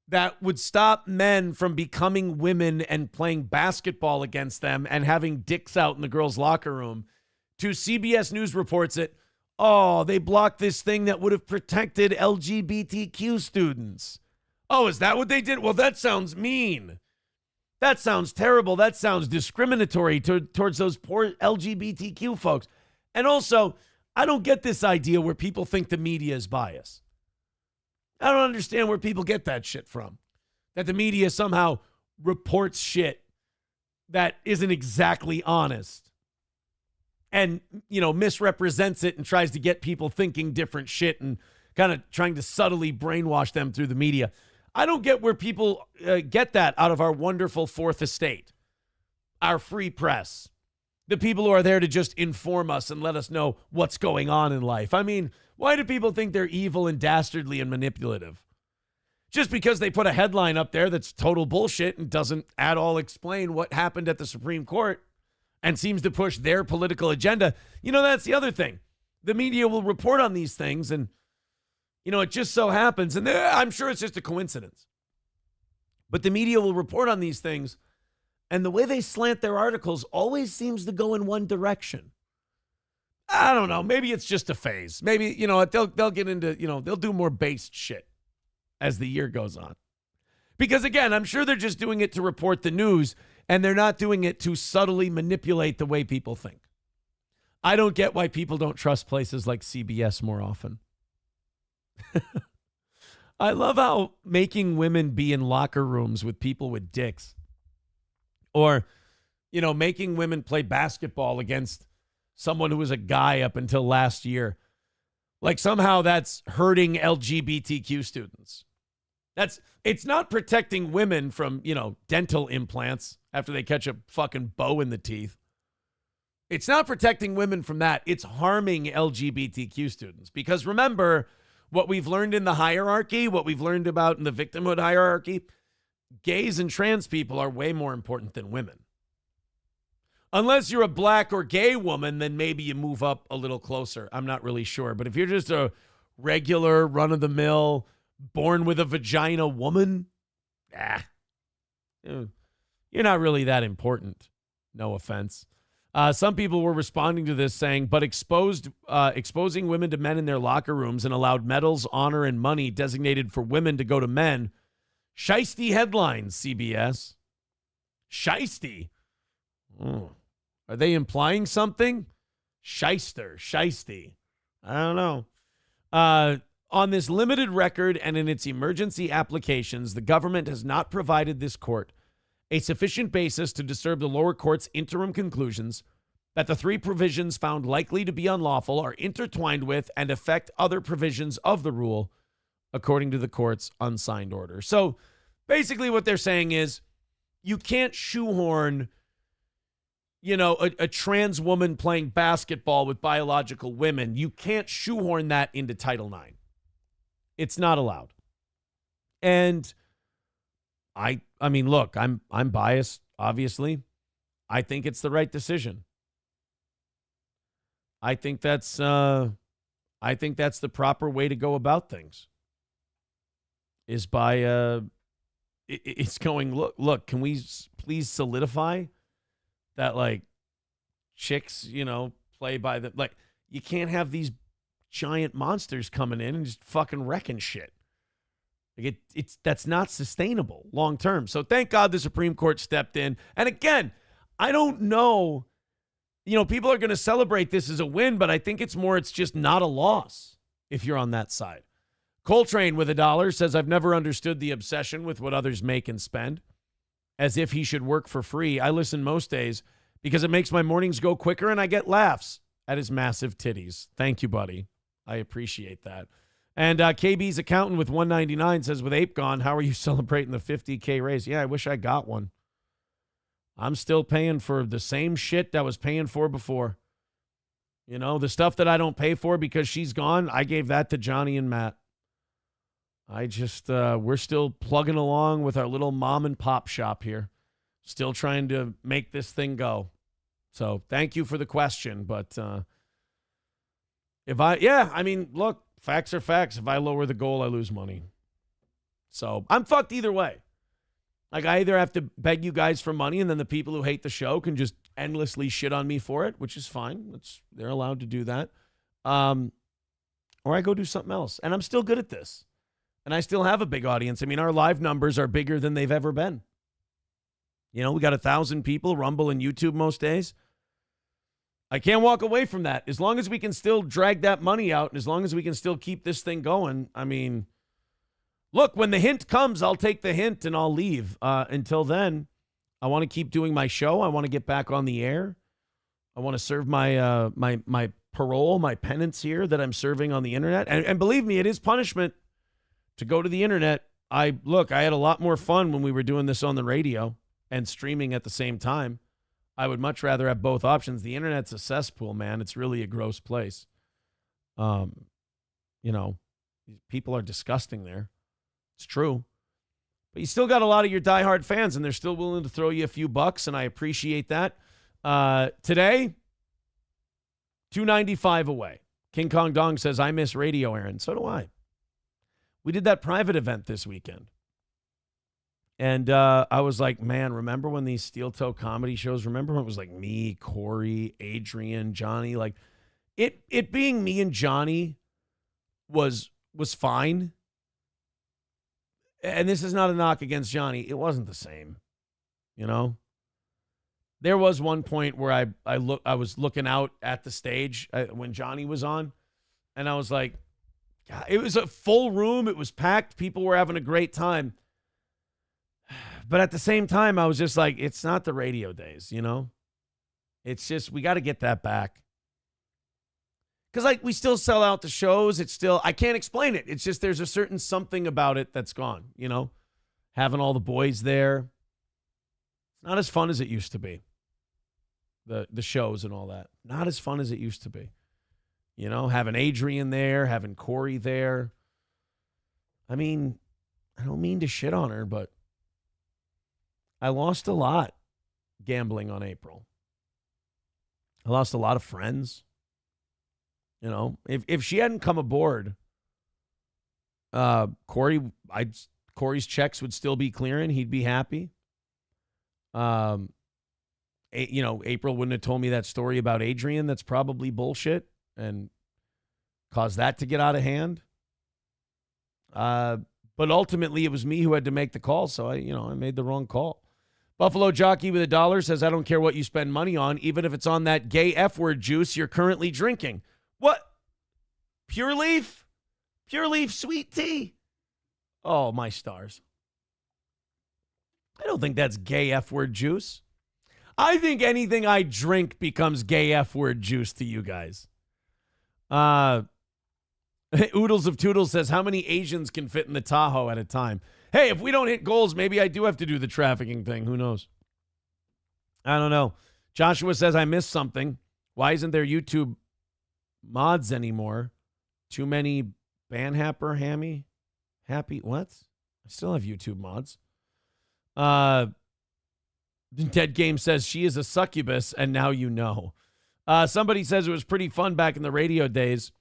C: that would stop men from becoming women and playing basketball against them and having dicks out in the girls' locker room. To CBS News reports it, they blocked this thing that would have protected LGBTQ students. Oh, is that what they did? Well, that sounds mean. That sounds terrible. That sounds discriminatory towards those poor LGBTQ folks. And also, I don't get this idea where people think the media is biased. I don't understand where people get that shit from. That the media somehow reports shit that isn't exactly honest and, misrepresents it and tries to get people thinking different shit and kind of trying to subtly brainwash them through the media. I don't get where people get that out of our wonderful fourth estate, our free press. the people who are there to just inform us and let us know what's going on in life. I mean, why do people think they're evil and dastardly and manipulative? Just because they put a headline up there that's total bullshit and doesn't at all explain what happened at the Supreme Court and seems to push their political agenda. That's the other thing. The media will report on these things, and, it just so happens, and I'm sure it's just a coincidence, but the media will report on these things, and the way they slant their articles always seems to go in one direction. I don't know. Maybe it's just a phase. Maybe, they'll get into, they'll do more based shit as the year goes on. Because, again, I'm sure they're just doing it to report the news, and they're not doing it to subtly manipulate the way people think. I don't get why people don't trust places like CBS more often. I love how making women be in locker rooms with people with dicks, or, making women play basketball against someone who was a guy up until last year. Like somehow that's hurting LGBTQ students. It's not protecting women from, dental implants after they catch a fucking bow in the teeth. It's not protecting women from that. It's harming LGBTQ students. Because remember, what we've learned in the hierarchy, what we've learned about in the victimhood hierarchy, gays and trans people are way more important than women. Unless you're a black or gay woman, then maybe you move up a little closer. I'm not really sure. But if you're just a regular, run-of-the-mill, born with a vagina woman, you're not really that important. No offense. Some people were responding to this saying, but exposing women to men in their locker rooms and allowed medals, honor, and money designated for women to go to men. Shiesty headlines, CBS. Shiesty. Are they implying something? Shyster, shiesty. I don't know. On this limited record and in its emergency applications, the government has not provided this court a sufficient basis to disturb the lower court's interim conclusions that the three provisions found likely to be unlawful are intertwined with and affect other provisions of the rule, according to the court's unsigned order. So basically what they're saying is you can't shoehorn, a trans woman playing basketball with biological women. You can't shoehorn that into Title IX. It's not allowed. And I mean, look, I'm biased, obviously. I think it's the right decision. I think that's the proper way to go about things. Is by it's going, look, can we please solidify that, like, chicks, play by the, like, you can't have these giant monsters coming in and just fucking wrecking shit. Like that's not sustainable long term. So thank God the Supreme Court stepped in. And again, I don't know, people are going to celebrate this as a win, but I think it's just not a loss if you're on that side. Coltrane with $1 says, I've never understood the obsession with what others make and spend, as if he should work for free. I listen most days because it makes my mornings go quicker and I get laughs at his massive titties. Thank you, buddy. I appreciate that. And KB's accountant with $1.99 says, with Ape gone, how are you celebrating the $50K raise? Yeah, I wish I got one. I'm still paying for the same shit that I was paying for before. The stuff that I don't pay for because she's gone, I gave that to Johnny and Matt. We're still plugging along with our little mom and pop shop here. Still trying to make this thing go. So thank you for the question. But look, facts are facts. If I lower the goal, I lose money. So I'm fucked either way. Like, I either have to beg you guys for money, and then the people who hate the show can just endlessly shit on me for it, which is fine. They're allowed to do that. Or I go do something else. And I'm still good at this. And I still have a big audience. I mean, our live numbers are bigger than they've ever been. We got 1,000 people, Rumble and YouTube most days. I can't walk away from that. As long as we can still drag that money out, and as long as we can still keep this thing going, I mean, look, when the hint comes, I'll take the hint and I'll leave. Until then, I want to keep doing my show. I want to get back on the air. I want to serve my my parole, my penance here that I'm serving on the internet. And believe me, it is punishment to go to the internet. I had a lot more fun when we were doing this on the radio and streaming at the same time. I would much rather have both options. The internet's a cesspool, man. It's really a gross place. You know, people are disgusting there. It's true. But you still got a lot of your diehard fans, and they're still willing to throw you a few bucks, and I appreciate that. Today, $2.95 away. King Kong Dong says, I miss radio, Aaron. So do I. We did that private event this weekend. And I was like, man, remember when these steel toe comedy shows, remember when it was like me, Corey, Adrian, Johnny? Like, it being me and Johnny was fine. And this is not a knock against Johnny. It wasn't the same, you know? There was one point where I was looking out at the stage when Johnny was on, and I was like, God, it was a full room. It was packed. People were having a great time. But at the same time, I was just like, it's not the radio days, you know? It's just, we got to get that back. Because, like, we still sell out the shows. It's still, I can't explain it. It's just there's a certain something about it that's gone, you know? Having all the boys there. It's not as fun as it used to be. The shows and all that. Not as fun as it used to be. You know, having Adrian there, having Corey there. I mean, I don't mean to shit on her, but I lost a lot gambling on April. I lost a lot of friends. You know, if she hadn't come aboard, Corey's checks would still be clearing. He'd be happy. April wouldn't have told me that story about Adrian. That's probably bullshit and caused that to get out of hand. But ultimately, it was me who had to make the call, so I made the wrong call. Buffalo Jockey with $1 says, I don't care what you spend money on, even if it's on that gay F-word juice you're currently drinking. What? Pure Leaf? Pure Leaf sweet tea? Oh, my stars. I don't think that's gay F-word juice. I think anything I drink becomes gay F-word juice to you guys. Oodles of Toodles says, how many Asians can fit in the Tahoe at a time? Hey, if we don't hit goals, maybe I do have to do the trafficking thing. Who knows? I don't know. Joshua says, I missed something. Why isn't there YouTube mods anymore? Too many Banhapper, Happy? What? I still have YouTube mods. Dead Game says, she is a succubus, and now you know. Somebody says it was pretty fun back in the radio days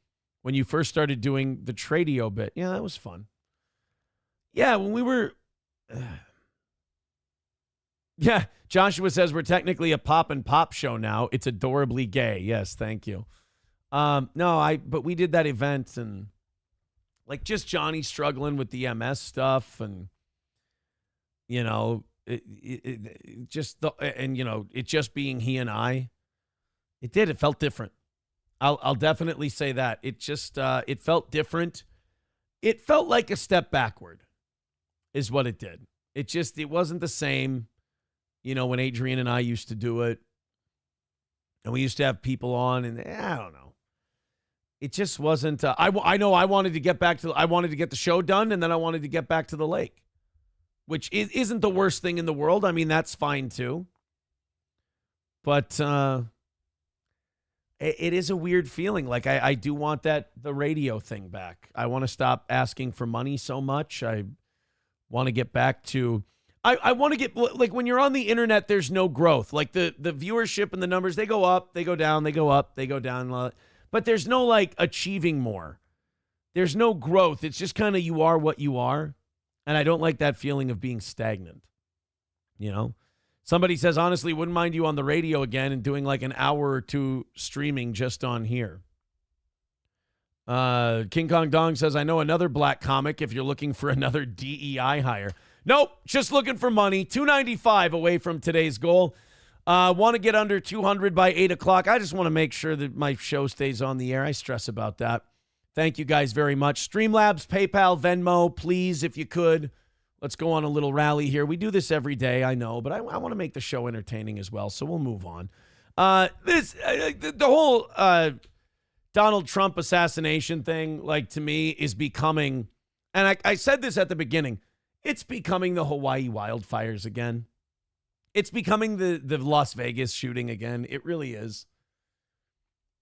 C: when you first started doing the Tradio bit. Yeah, that was fun. Yeah, when we were... Yeah, Joshua says we're technically a pop and pop show now. It's adorably gay. Yes, thank you. But we did that event, and like just Johnny struggling with the MS stuff, and it just being he and I. It felt different. I'll definitely say that. It just it felt different. It felt like a step backward, is what it did. It wasn't the same. When Adrian and I used to do it, and we used to have people on, and I don't know. It just wasn't. I know I wanted to get back to. I wanted to get the show done, and then I wanted to get back to the lake, which isn't the worst thing in the world. I mean, that's fine too. But it is a weird feeling. Like I do want the radio thing back. I want to stop asking for money so much. I want to get back to. I want to get, like, when you're on the internet, there's no growth. Like the viewership and the numbers, they go up, they go down, they go up, they go down. But there's no, like, achieving more. There's no growth. It's just kind of you are what you are. And I don't like that feeling of being stagnant. Somebody says, honestly, wouldn't mind you on the radio again and doing like an hour or two streaming just on here. King Kong Dong says, I know another black comic if you're looking for another DEI hire. Nope, just looking for money. $2.95 away from today's goal. Want to get under 200 by 8 o'clock. I just want to make sure that my show stays on the air. I stress about that. Thank you guys very much. Streamlabs, PayPal, Venmo, please, if you could. Let's go on a little rally here. We do this every day, I know, but I want to make the show entertaining as well, so we'll move on. The whole Donald Trump assassination thing, like, to me, is becoming, and I said this at the beginning, it's becoming the Hawaii wildfires again. It's becoming the Las Vegas shooting again. It really is.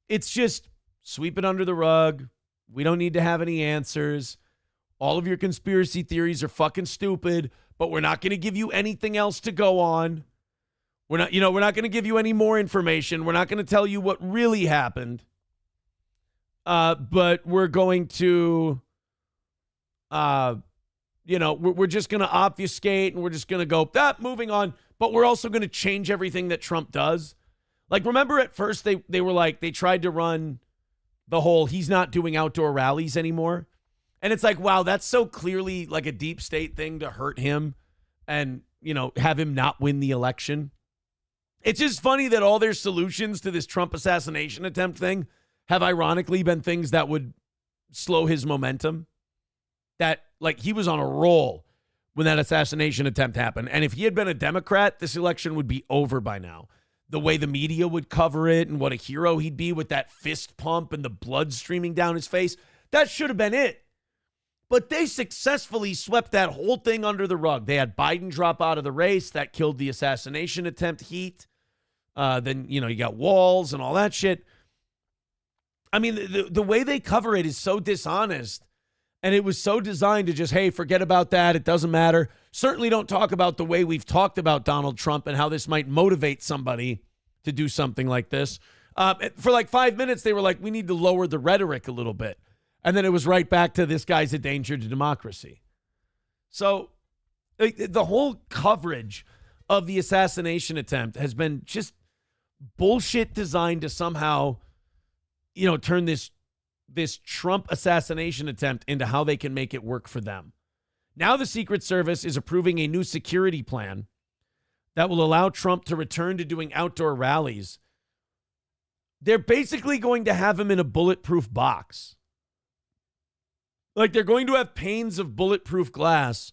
C: It's just sweep it under the rug. We don't need to have any answers. All of your conspiracy theories are fucking stupid, but we're not going to give you anything else to go on. We're not going to give you any more information. We're not going to tell you what really happened. But we're going to, we're just going to obfuscate and we're just going to go, moving on. But we're also going to change everything that Trump does. Like, remember at first they were like, they tried to run the whole, he's not doing outdoor rallies anymore. And it's like, wow, that's so clearly like a deep state thing to hurt him and, have him not win the election. It's just funny that all their solutions to this Trump assassination attempt thing have ironically been things that would slow his momentum. That, like, he was on a roll when that assassination attempt happened. And if he had been a Democrat, this election would be over by now. The way the media would cover it and what a hero he'd be with that fist pump and the blood streaming down his face, that should have been it. But they successfully swept that whole thing under the rug. They had Biden drop out of the race. That killed the assassination attempt heat. Then, you got Walz and all that shit. I mean, the way they cover it is so dishonest. And it was so designed to just, hey, forget about that. It doesn't matter. Certainly don't talk about the way we've talked about Donald Trump and how this might motivate somebody to do something like this. For like 5 minutes, they were like, we need to lower the rhetoric a little bit. And then it was right back to this guy's a danger to democracy. So the whole coverage of the assassination attempt has been just bullshit designed to somehow, turn this Trump assassination attempt into how they can make it work for them. Now the Secret Service is approving a new security plan that will allow Trump to return to doing outdoor rallies. They're basically going to have him in a bulletproof box. Like, they're going to have panes of bulletproof glass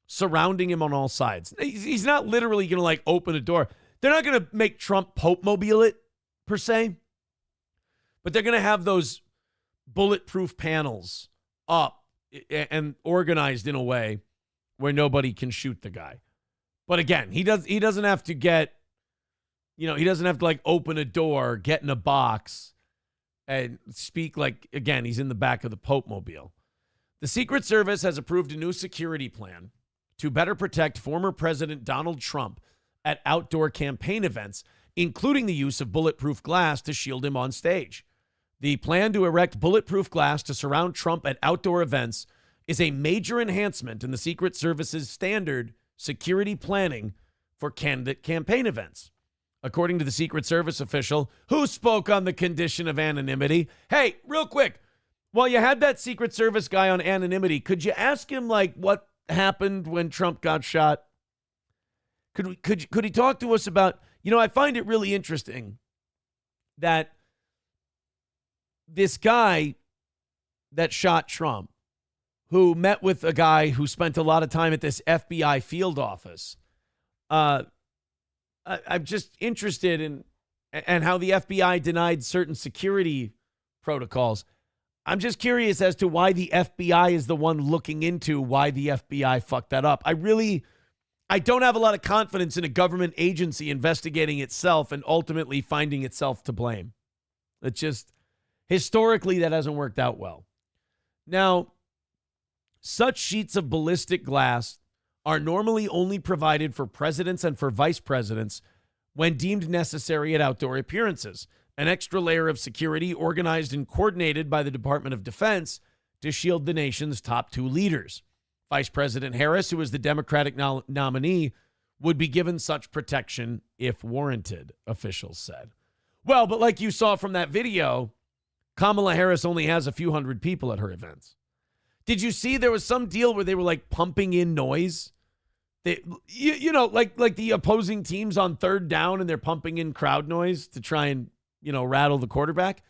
C: surrounding him on all sides. He's not literally going to, like, open a door. They're not going to make Trump Pope-mobile it, per se. But they're going to have those bulletproof panels up and organized in a way where nobody can shoot the guy. But again, he doesn't have to get, he doesn't have to, like, open a door, get in a box, and speak like, again, he's in the back of the Pope-mobile. The Secret Service has approved a new security plan to better protect former President Donald Trump at outdoor campaign events, including the use of bulletproof glass to shield him on stage. The plan to erect bulletproof glass to surround Trump at outdoor events is a major enhancement in the Secret Service's standard security planning for candidate campaign events. According to the Secret Service official who spoke on the condition of anonymity. Hey, real quick, while you had that Secret Service guy on anonymity, could you ask him, like, what happened when Trump got shot? Could he talk to us about, I find it really interesting that this guy that shot Trump, who met with a guy who spent a lot of time at this FBI field office, I'm just interested in how the FBI denied certain security protocols. I'm just curious as to why the FBI is the one looking into why the FBI fucked that up. I don't have a lot of confidence in a government agency investigating itself and ultimately finding itself to blame. It's just, historically, that hasn't worked out well. Now, such sheets of ballistic glass are normally only provided for presidents and for vice presidents when deemed necessary at outdoor appearances. An extra layer of security organized and coordinated by the Department of Defense to shield the nation's top two leaders. Vice President Harris, who is the Democratic nominee, would be given such protection if warranted, officials said. Well, but like you saw from that video, Kamala Harris only has a few hundred people at her events. Did you see there was some deal where they were, like, pumping in noise? They, like the opposing teams on third down, and they're pumping in crowd noise to try and, rattle the quarterback.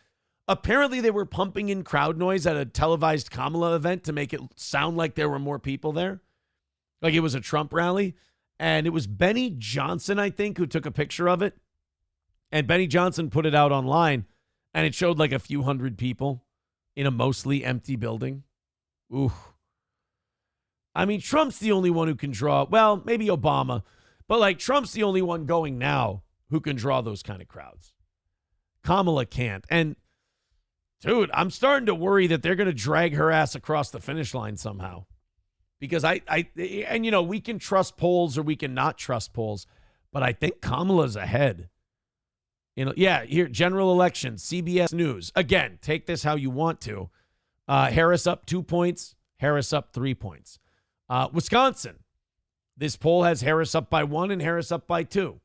C: Apparently they were pumping in crowd noise at a televised Kamala event to make it sound like there were more people there. Like it was a Trump rally. And it was Benny Johnson, I think, who took a picture of it. And Benny Johnson put it out online, and it showed like a few hundred people in a mostly empty building. Ooh. I mean, Trump's the only one who can draw. Well, maybe Obama. But like Trump's the only one going now who can draw those kind of crowds. Kamala can't. And dude, I'm starting to worry that they're going to drag her ass across the finish line somehow. Because and you know, we can trust polls or we can not trust polls, but I think Kamala's ahead. You know, yeah, here, general election, CBS News. Again, take this how you want to. Harris up 2 points, Harris up 3 points. Wisconsin. This poll has Harris up by 1 and Harris up by 2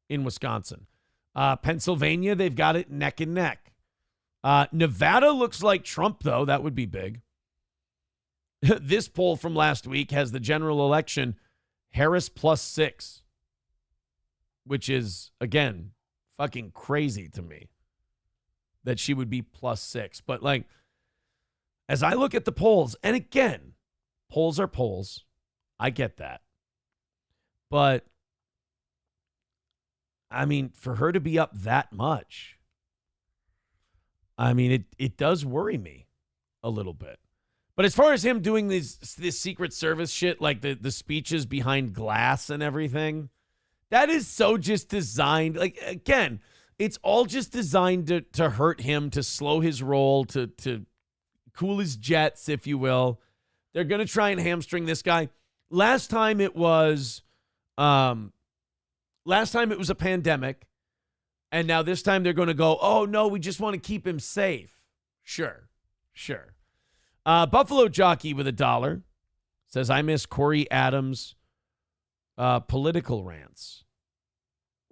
C: in Wisconsin. Pennsylvania, they've got it neck and neck. Nevada looks like Trump, though. That would be big. This poll from last week has the general election Harris +6, which is, again, fucking crazy to me that she would be +6. But, like, as I look at the polls, and again, polls are polls. I get that. But, I mean, for her to be up that much, I mean, it does worry me a little bit. But as far as him doing this Secret Service shit, like the speeches behind glass and everything, that is so just designed. Like, again, it's all just designed to hurt him, to slow his roll, to cool his jets, if you will. They're going to try and hamstring this guy. Last time it was a pandemic, and now this time they're going to go, oh, no, we just want to keep him safe. Sure. Buffalo Jockey with $1 says, I miss Corey Adams' political rants.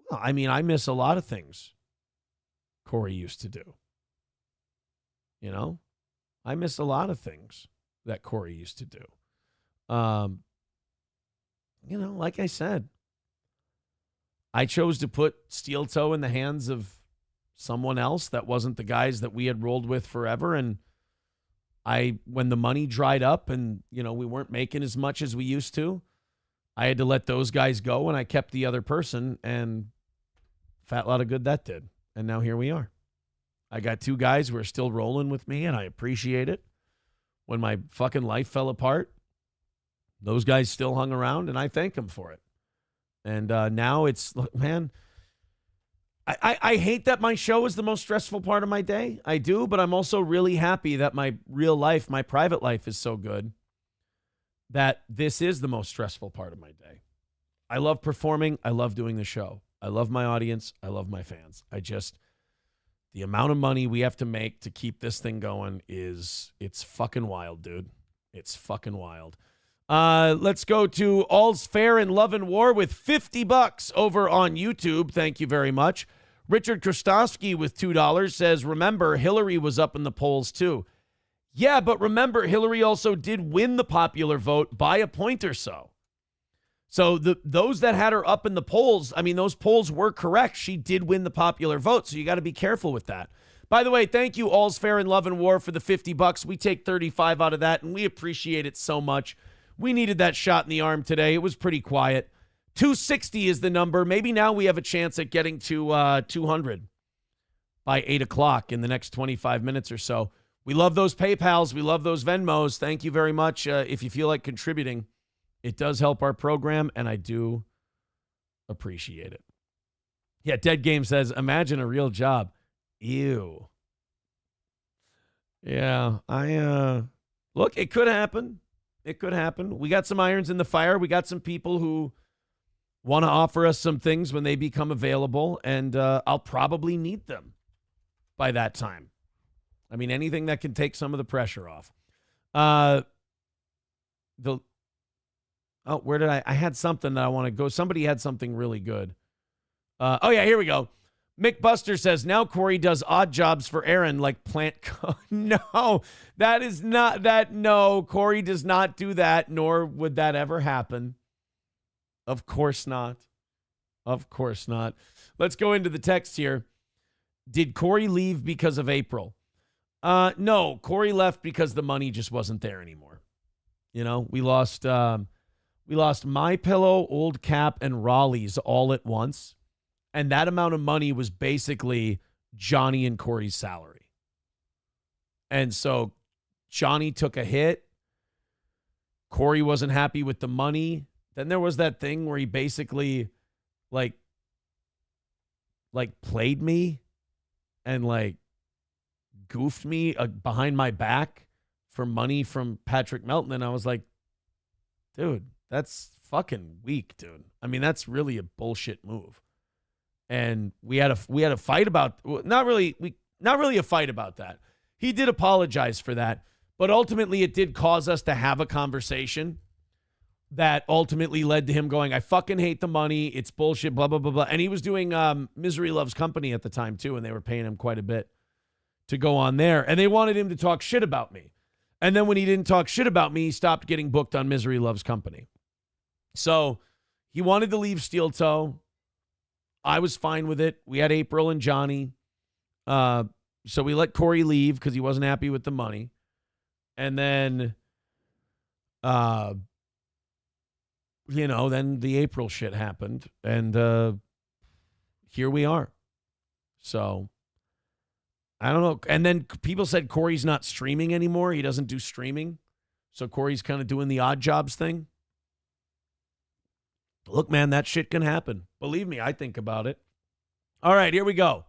C: Well, I mean, I miss a lot of things Corey used to do. You know? I miss a lot of things that Corey used to do. You know, like I said, I chose to put steel toe in the hands of someone else that wasn't the guys that we had rolled with forever. And when the money dried up and, you know, we weren't making as much as we used to, I had to let those guys go, and I kept the other person, and fat lot of good that did. And now here we are. I got 2 guys who are still rolling with me, and I appreciate it. When my fucking life fell apart, those guys still hung around, and I thank them for it. And now it's, man, I hate that my show is the most stressful part of my day. I do, but I'm also really happy that my real life, my private life is so good that this is the most stressful part of my day. I love performing. I love doing the show. I love my audience. I love my fans. The amount of money we have to make to keep this thing going it's fucking wild, dude. It's fucking wild. Let's go to All's Fair in Love and War with $50 over on YouTube. Thank you very much. Richard Krostowski with $2 says, remember, Hillary was up in the polls too. Yeah, but remember, Hillary also did win the popular vote by a point or so. So those that had her up in the polls, I mean, those polls were correct. She did win the popular vote, so you got to be careful with that. By the way, thank you, All's Fair in Love and War, for the $50. We take 35 out of that, and we appreciate it so much. We needed that shot in the arm today. It was pretty quiet. 260 is the number. Maybe now we have a chance at getting to 200 by 8 o'clock in the next 25 minutes or so. We love those PayPals. We love those Venmos. Thank you very much. If you feel like contributing, it does help our program, and I do appreciate it. Yeah, Dead Game says, imagine a real job. Ew. Yeah, look, it could happen. It could happen. We got some irons in the fire. We got some people who want to offer us some things when they become available, and I'll probably need them by that time. I mean, anything that can take some of the pressure off. Where did I had something that I want to go. Somebody had something really good. Yeah, here we go. Mick Buster says, now Corey does odd jobs for Aaron like plant. No, that is not that. No, Corey does not do that, nor would that ever happen. Of course not. Of course not. Let's go into the text here. Did Corey leave because of April? No, Corey left because the money just wasn't there anymore. You know, we lost My Pillow, Old Cap, and Raleigh's all at once. And that amount of money was basically Johnny and Corey's salary. And so Johnny took a hit. Corey wasn't happy with the money. then there was that thing where he basically like played me and like goofed me behind my back for money from Patrick Melton. And I was like, dude, that's fucking weak, dude. I mean, that's really a bullshit move. And we had a fight about, not really a fight about that. He did apologize for that, but ultimately it did cause us to have a conversation that ultimately led to him going, I fucking hate the money. It's bullshit, blah, blah, blah, blah. And he was doing Misery Loves Company at the time too, and they were paying him quite a bit to go on there. And they wanted him to talk shit about me. And then when he didn't talk shit about me, he stopped getting booked on Misery Loves Company. So he wanted to leave Steel Toe. I was fine with it. We had April and Johnny. So we let Corey leave because he wasn't happy with the money. And then, then the April shit happened. And here we are. So, I don't know. And then people said Corey's not streaming anymore. He doesn't do streaming. So Corey's kind of doing the odd jobs thing. Look, man, that shit can happen. Believe me, I think about it. All right, here we go.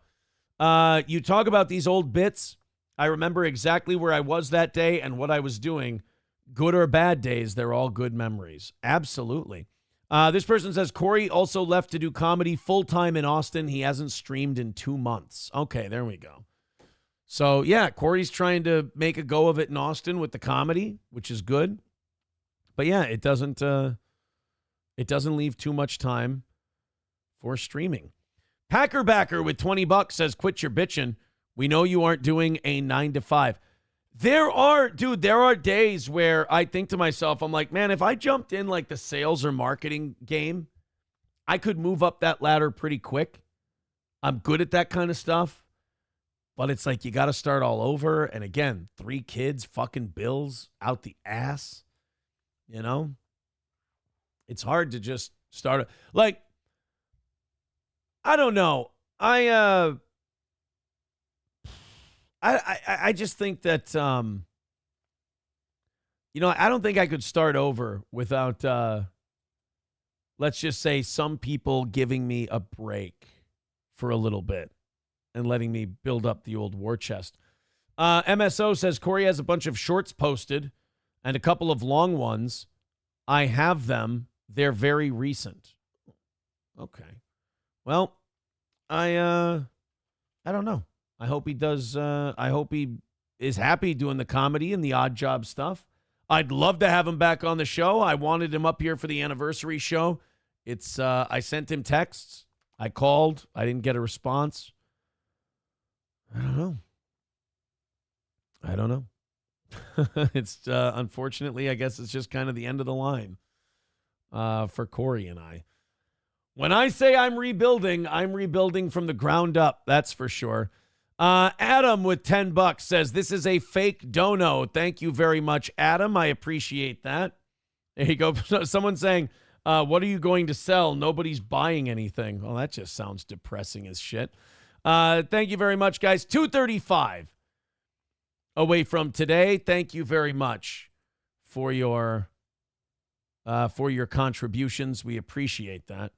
C: You talk about these old bits. I remember exactly where I was that day and what I was doing. Good or bad days, they're all good memories. Absolutely. This person says, Corey also left to do comedy full-time in Austin. He hasn't streamed in 2 months. Okay, there we go. So, yeah, Corey's trying to make a go of it in Austin with the comedy, which is good. But, yeah, it doesn't leave too much time for streaming. Packerbacker with $20 says, quit your bitching. We know you aren't doing a 9 to 5. There are days where I think to myself, I'm like, man, if I jumped in like the sales or marketing game, I could move up that ladder pretty quick. I'm good at that kind of stuff. But it's like you got to start all over. And again, 3 kids, fucking bills out the ass. You know? It's hard to just start. Like, I don't know. I just think that, I don't think I could start over without, let's just say, some people giving me a break for a little bit and letting me build up the old war chest. MSO says, Corey has a bunch of shorts posted and a couple of long ones. I have them. They're very recent. Okay. Well, I don't know. I hope he does. I hope he is happy doing the comedy and the odd job stuff. I'd love to have him back on the show. I wanted him up here for the anniversary show. I sent him texts. I called. I didn't get a response. I don't know. It's unfortunately, I guess it's just kind of the end of the line for Corey and I. When I say I'm rebuilding from the ground up. That's for sure. Adam with $10 says, this is a fake dono. Thank you very much, Adam. I appreciate that. There you go. Someone saying, what are you going to sell? Nobody's buying anything. Well, that just sounds depressing as shit. Thank you very much, guys. 2:35 away from today. Thank you very much for your contributions. We appreciate that.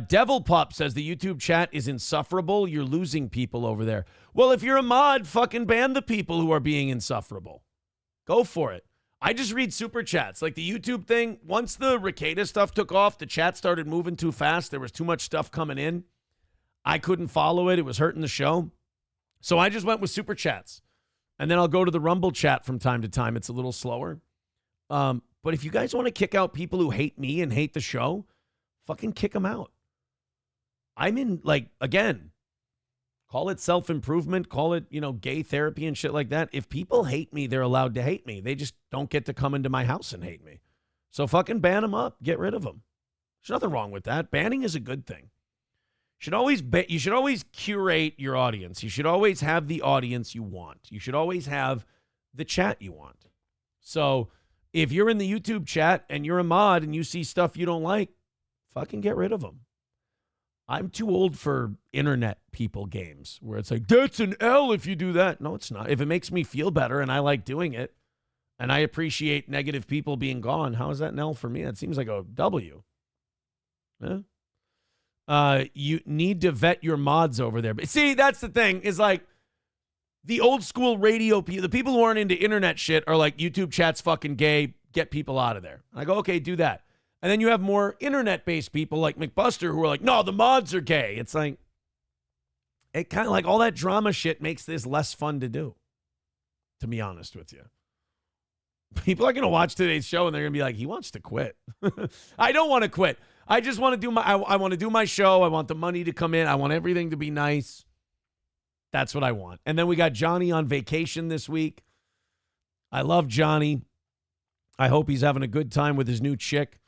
C: Devil Pup says the YouTube chat is insufferable. You're losing people over there. Well, if you're a mod, fucking ban the people who are being insufferable. Go for it. I just read super chats. Like the YouTube thing, once the Ricada stuff took off, the chat started moving too fast. There was too much stuff coming in. I couldn't follow it. It was hurting the show. So I just went with super chats. And then I'll go to the Rumble chat from time to time. It's a little slower. But if you guys want to kick out people who hate me and hate the show, fucking kick them out. I'm in, like, again, call it self-improvement, call it, gay therapy and shit like that. If people hate me, they're allowed to hate me. They just don't get to come into my house and hate me. So fucking ban them up. Get rid of them. There's nothing wrong with that. Banning is a good thing. You should always curate your audience. You should always have the audience you want. You should always have the chat you want. So if you're in the YouTube chat and you're a mod and you see stuff you don't like, fucking get rid of them. I'm too old for internet people games where it's like, that's an L if you do that. No, it's not. If it makes me feel better and I like doing it, And I appreciate negative people being gone. How is that an L for me? That seems like a W. Huh? You need to vet your mods over there. But see, that's the thing, is like the old school radio people, the people who aren't into internet shit are like, YouTube chat's fucking gay, get people out of there. And I go, okay, do that. And then you have more internet-based people like McBuster who are like, no, the mods are gay. It's like, it kind of like all that drama shit makes this less fun to do, to be honest with you. People are going to watch today's show and they're going to be like, he wants to quit. I don't want to quit. I just want to do I want to do my show. I want the money to come in. I want everything to be nice. That's what I want. And then we got Johnny on vacation this week. I love Johnny. I hope he's having a good time with his new chick.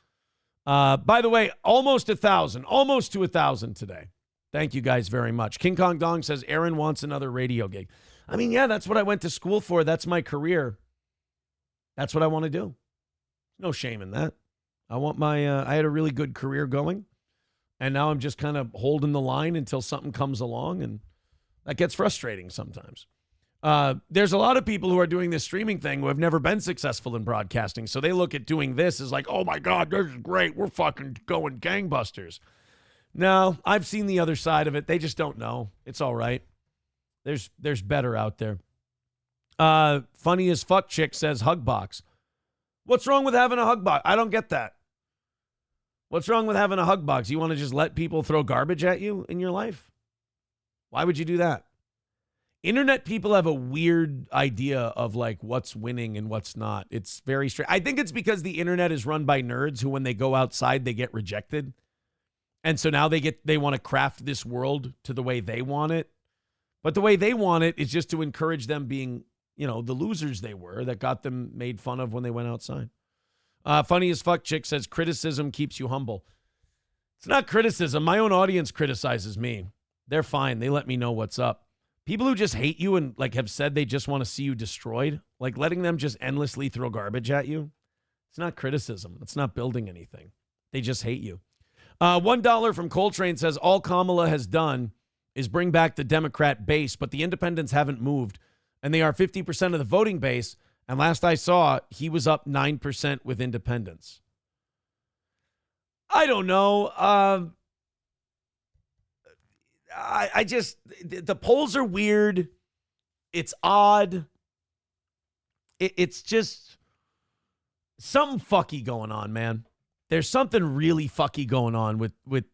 C: By the way, almost to 1,000 today. Thank you guys very much. King Kong Dong says Aaron wants another radio gig. I mean, yeah, that's what I went to school for. That's my career. That's what I want to do. No shame in that. I want I had a really good career going, and now I'm just kind of holding the line until something comes along, and that gets frustrating sometimes. There's a lot of people who are doing this streaming thing who have never been successful in broadcasting, so they look at doing this as like, oh my God, this is great. We're fucking going gangbusters. No, I've seen the other side of it. They just don't know. It's all right. There's better out there. Funny as fuck chick says hug box. What's wrong with having a hug box? I don't get that. What's wrong with having a hug box? You want to just let people throw garbage at you in your life? Why would you do that? Internet people have a weird idea of like what's winning and what's not. It's very strange. I think it's because the internet is run by nerds who, when they go outside, they get rejected. And so now they want to craft this world to the way they want it. But the way they want it is just to encourage them being, the losers they were that got them made fun of when they went outside. Funny as fuck chick says criticism keeps you humble. It's not criticism. My own audience criticizes me. They're fine. They let me know what's up. People who just hate you and like have said they just want to see you destroyed, like letting them just endlessly throw garbage at you, it's not criticism. It's not building anything. They just hate you. $1 from Coltrane says all Kamala has done is bring back the Democrat base, but the independents haven't moved, and they are 50% of the voting base. And last I saw, he was up 9% with independents. I don't know. I just, the polls are weird. It's odd. It's just something fucky going on, man. There's something really fucky going on with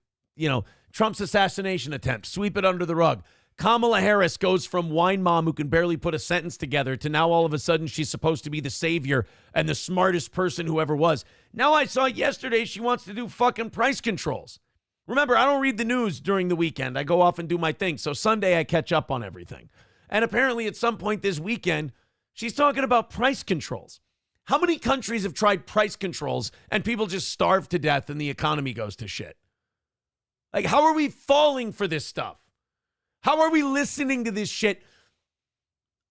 C: Trump's assassination attempt. Sweep it under the rug. Kamala Harris goes from wine mom who can barely put a sentence together to now all of a sudden she's supposed to be the savior and the smartest person who ever was. Now I saw yesterday she wants to do fucking price controls. Remember, I don't read the news during the weekend. I go off and do my thing. So Sunday I catch up on everything. And apparently at some point this weekend, she's talking about price controls. How many countries have tried price controls and people just starve to death and the economy goes to shit? Like, how are we falling for this stuff? How are we listening to this shit?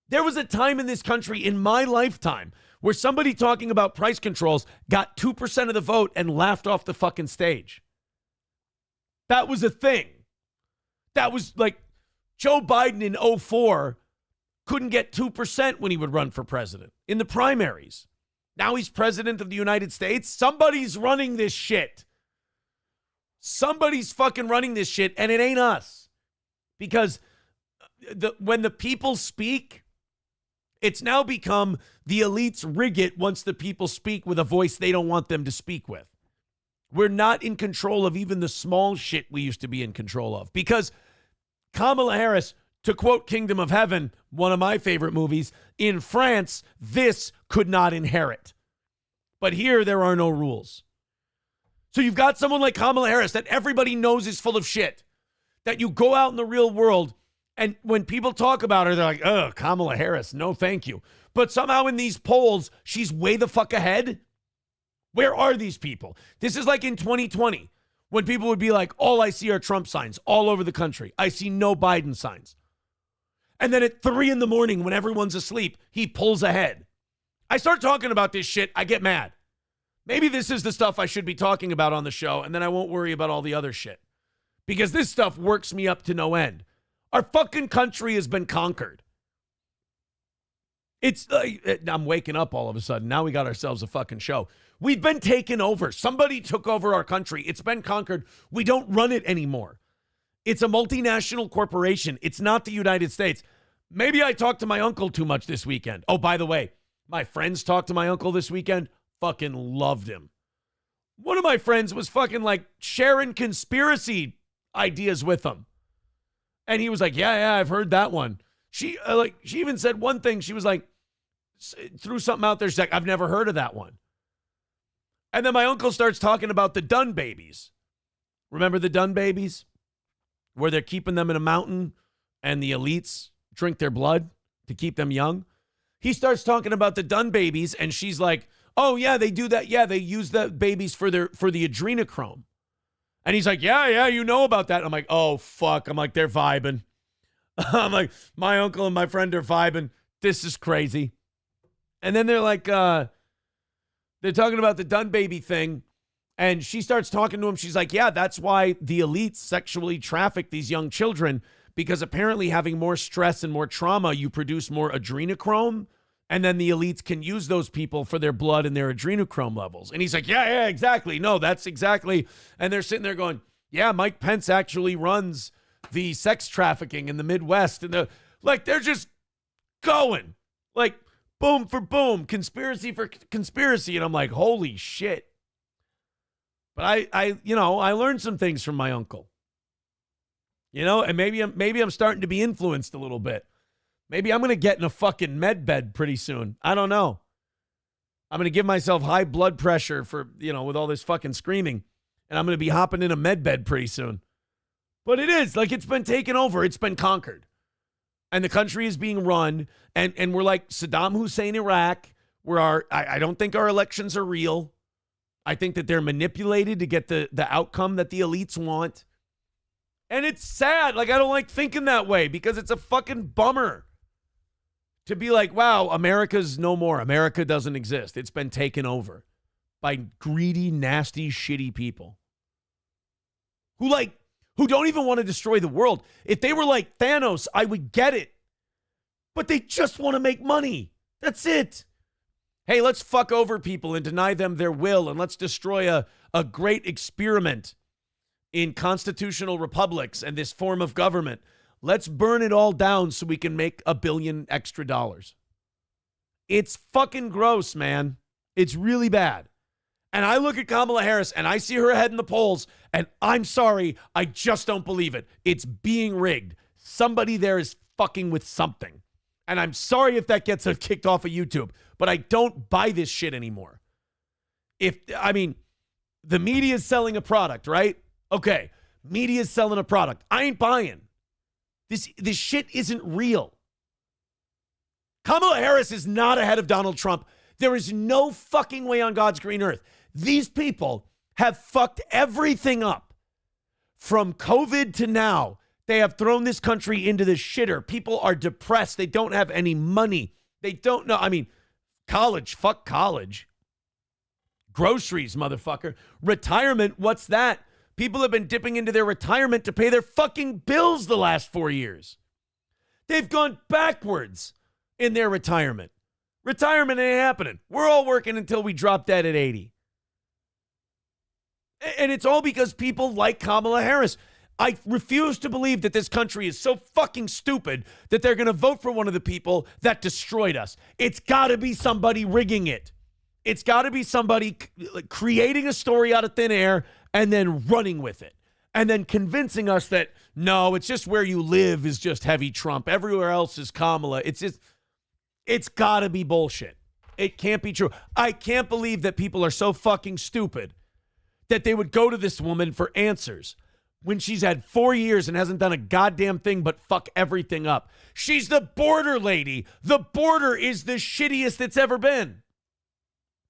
C: There was a time in this country in my lifetime where somebody talking about price controls got 2% of the vote and laughed off the fucking stage. That was a thing. That was like Joe Biden in 2004 couldn't get 2% when he would run for president in the primaries. Now he's president of the United States. Somebody's running this shit. Somebody's fucking running this shit, and it ain't us. Because when the people speak, it's now become the elites rig it once the people speak with a voice they don't want them to speak with. We're not in control of even the small shit we used to be in control of. Because Kamala Harris, to quote Kingdom of Heaven, one of my favorite movies, in France, this could not inherit. But here, there are no rules. So you've got someone like Kamala Harris that everybody knows is full of shit. That you go out in the real world, and when people talk about her, they're like, oh, Kamala Harris, no thank you. But somehow in these polls, she's way the fuck ahead. Where are these people? This is like in 2020, when people would be like, all I see are Trump signs all over the country. I see no Biden signs. And then at 3 a.m, when everyone's asleep, he pulls ahead. I start talking about this shit, I get mad. Maybe this is the stuff I should be talking about on the show, and then I won't worry about all the other shit. Because this stuff works me up to no end. Our fucking country has been conquered. It's I'm waking up all of a sudden. Now we got ourselves a fucking show. We've been taken over. Somebody took over our country. It's been conquered. We don't run it anymore. It's a multinational corporation. It's not the United States. Maybe I talked to my uncle too much this weekend. Oh, by the way, my friends talked to my uncle this weekend. Fucking loved him. One of my friends was fucking like sharing conspiracy ideas with him. And he was like, yeah, I've heard that one. She even said one thing. She was like, threw something out there. She's like, I've never heard of that one. And then my uncle starts talking about the Dunn babies. Remember the Dunn babies? Where they're keeping them in a mountain and the elites drink their blood to keep them young. He starts talking about the Dunn babies, and she's like, oh, yeah, they do that. Yeah, they use the babies for the adrenochrome. And he's like, yeah, you know about that. I'm like, oh, fuck. I'm like, they're vibing. I'm like, my uncle and my friend are vibing. This is crazy. And then they're like, they're talking about the Dunn baby thing. And she starts talking to him. She's like, yeah, that's why the elites sexually traffic these young children, because apparently having more stress and more trauma, you produce more adrenochrome. And then the elites can use those people for their blood and their adrenochrome levels. And he's like, yeah, exactly. No, that's exactly. And they're sitting there going, yeah, Mike Pence actually runs the sex trafficking in the Midwest. And they're just going like boom for boom, conspiracy for conspiracy. And I'm like, holy shit. But I learned some things from my uncle. And maybe I'm starting to be influenced a little bit. Maybe I'm going to get in a fucking med bed pretty soon. I don't know. I'm going to give myself high blood pressure for, with all this fucking screaming. And I'm going to be hopping in a med bed pretty soon. But it is like it's been taken over. It's been conquered. And the country is being run. And we're like Saddam Hussein, Iraq, where I don't think our elections are real. I think that they're manipulated to get the outcome that the elites want. And it's sad. Like, I don't like thinking that way because it's a fucking bummer to be like, wow, America's no more. America doesn't exist. It's been taken over by greedy, nasty, shitty people who don't even want to destroy the world. If they were like Thanos, I would get it. But they just want to make money. That's it. Hey, let's fuck over people and deny them their will, and let's destroy a great experiment in constitutional republics and this form of government. Let's burn it all down so we can make $1 billion extra. It's fucking gross, man. It's really bad. And I look at Kamala Harris and I see her ahead in the polls, and I'm sorry, I just don't believe it. It's being rigged. Somebody there is fucking with something. And I'm sorry if that gets her kicked off of YouTube, but I don't buy this shit anymore. The media is selling a product, right? Okay, media is selling a product. I ain't buying. This shit isn't real. Kamala Harris is not ahead of Donald Trump. There is no fucking way on God's green earth. These people have fucked everything up. From COVID to now, they have thrown this country into the shitter. People are depressed. They don't have any money. They don't know. College, fuck college. Groceries, motherfucker. Retirement, what's that? People have been dipping into their retirement to pay their fucking bills the last 4 years. They've gone backwards in their retirement. Retirement ain't happening. We're all working until we drop dead at 80. And it's all because people like Kamala Harris. I refuse to believe that this country is so fucking stupid that they're going to vote for one of the people that destroyed us. It's got to be somebody rigging it. It's got to be somebody creating a story out of thin air and then running with it. And then convincing us that, no, it's just where you live is just heavy Trump. Everywhere else is Kamala. It's got to be bullshit. It can't be true. I can't believe that people are so fucking stupid that they would go to this woman for answers when she's had 4 years and hasn't done a goddamn thing but fuck everything up. She's the border lady. The border is the shittiest it's ever been.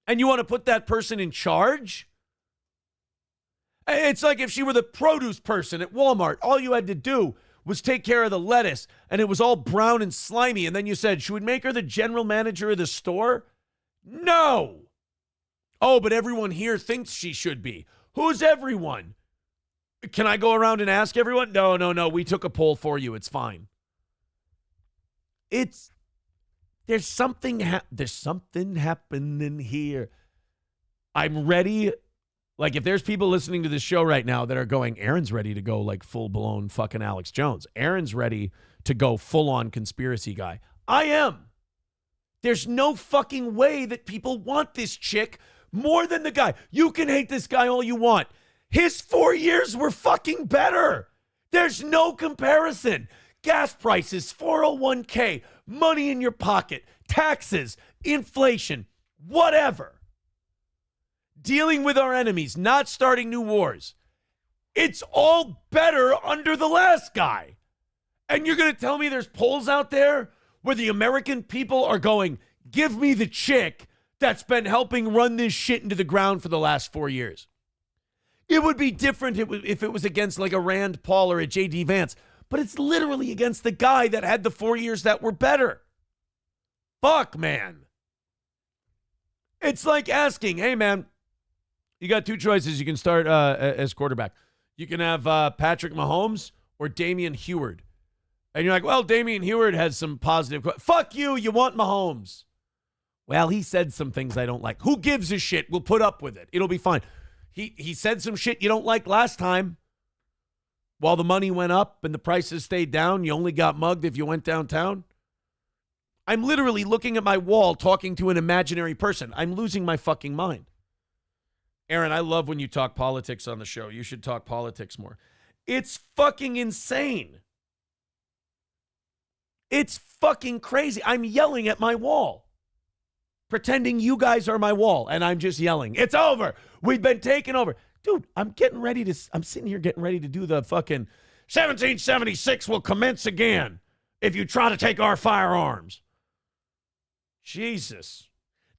C: And you want to put that person in charge? It's like if she were the produce person at Walmart. All you had to do was take care of the lettuce, and it was all brown and slimy. And then you said, should we make her the general manager of the store? No. Oh, but everyone here thinks she should be. Who's everyone? Can I go around and ask everyone? No. We took a poll for you. It's fine. It's There's something happening here. I'm ready. Like, if there's people listening to this show right now that are going, Aaron's ready to go like full-blown fucking Alex Jones. Aaron's ready to go full-on conspiracy guy. I am. There's no fucking way that people want this chick more than the guy. You can hate this guy all you want. His 4 years were fucking better. There's no comparison. Gas prices, 401k, money in your pocket, taxes, inflation, whatever. Dealing with our enemies, not starting new wars. It's all better under the last guy. And you're going to tell me there's polls out there where the American people are going, give me the chick that's been helping run this shit into the ground for the last 4 years. It would be different if it was against like a Rand Paul or a J.D. Vance, but it's literally against the guy that had the 4 years that were better. Fuck, man. It's like asking, hey, man, you got two choices. You can start as quarterback. You can have Patrick Mahomes or Damian Heward. And you're like, well, Damian Heward has some positive. Fuck you. You want Mahomes. Well, he said some things I don't like. Who gives a shit? We'll put up with it. It'll be fine. He said some shit you don't like last time. While the money went up and the prices stayed down, you only got mugged if you went downtown. I'm literally looking at my wall talking to an imaginary person. I'm losing my fucking mind. Aaron, I love when you talk politics on the show. You should talk politics more. It's fucking insane. It's fucking crazy. I'm yelling at my wall, pretending you guys are my wall, and I'm just yelling. It's over. We've been taken over. Dude, I'm sitting here getting ready to do the fucking 1776 will commence again if you try to take our firearms. Jesus.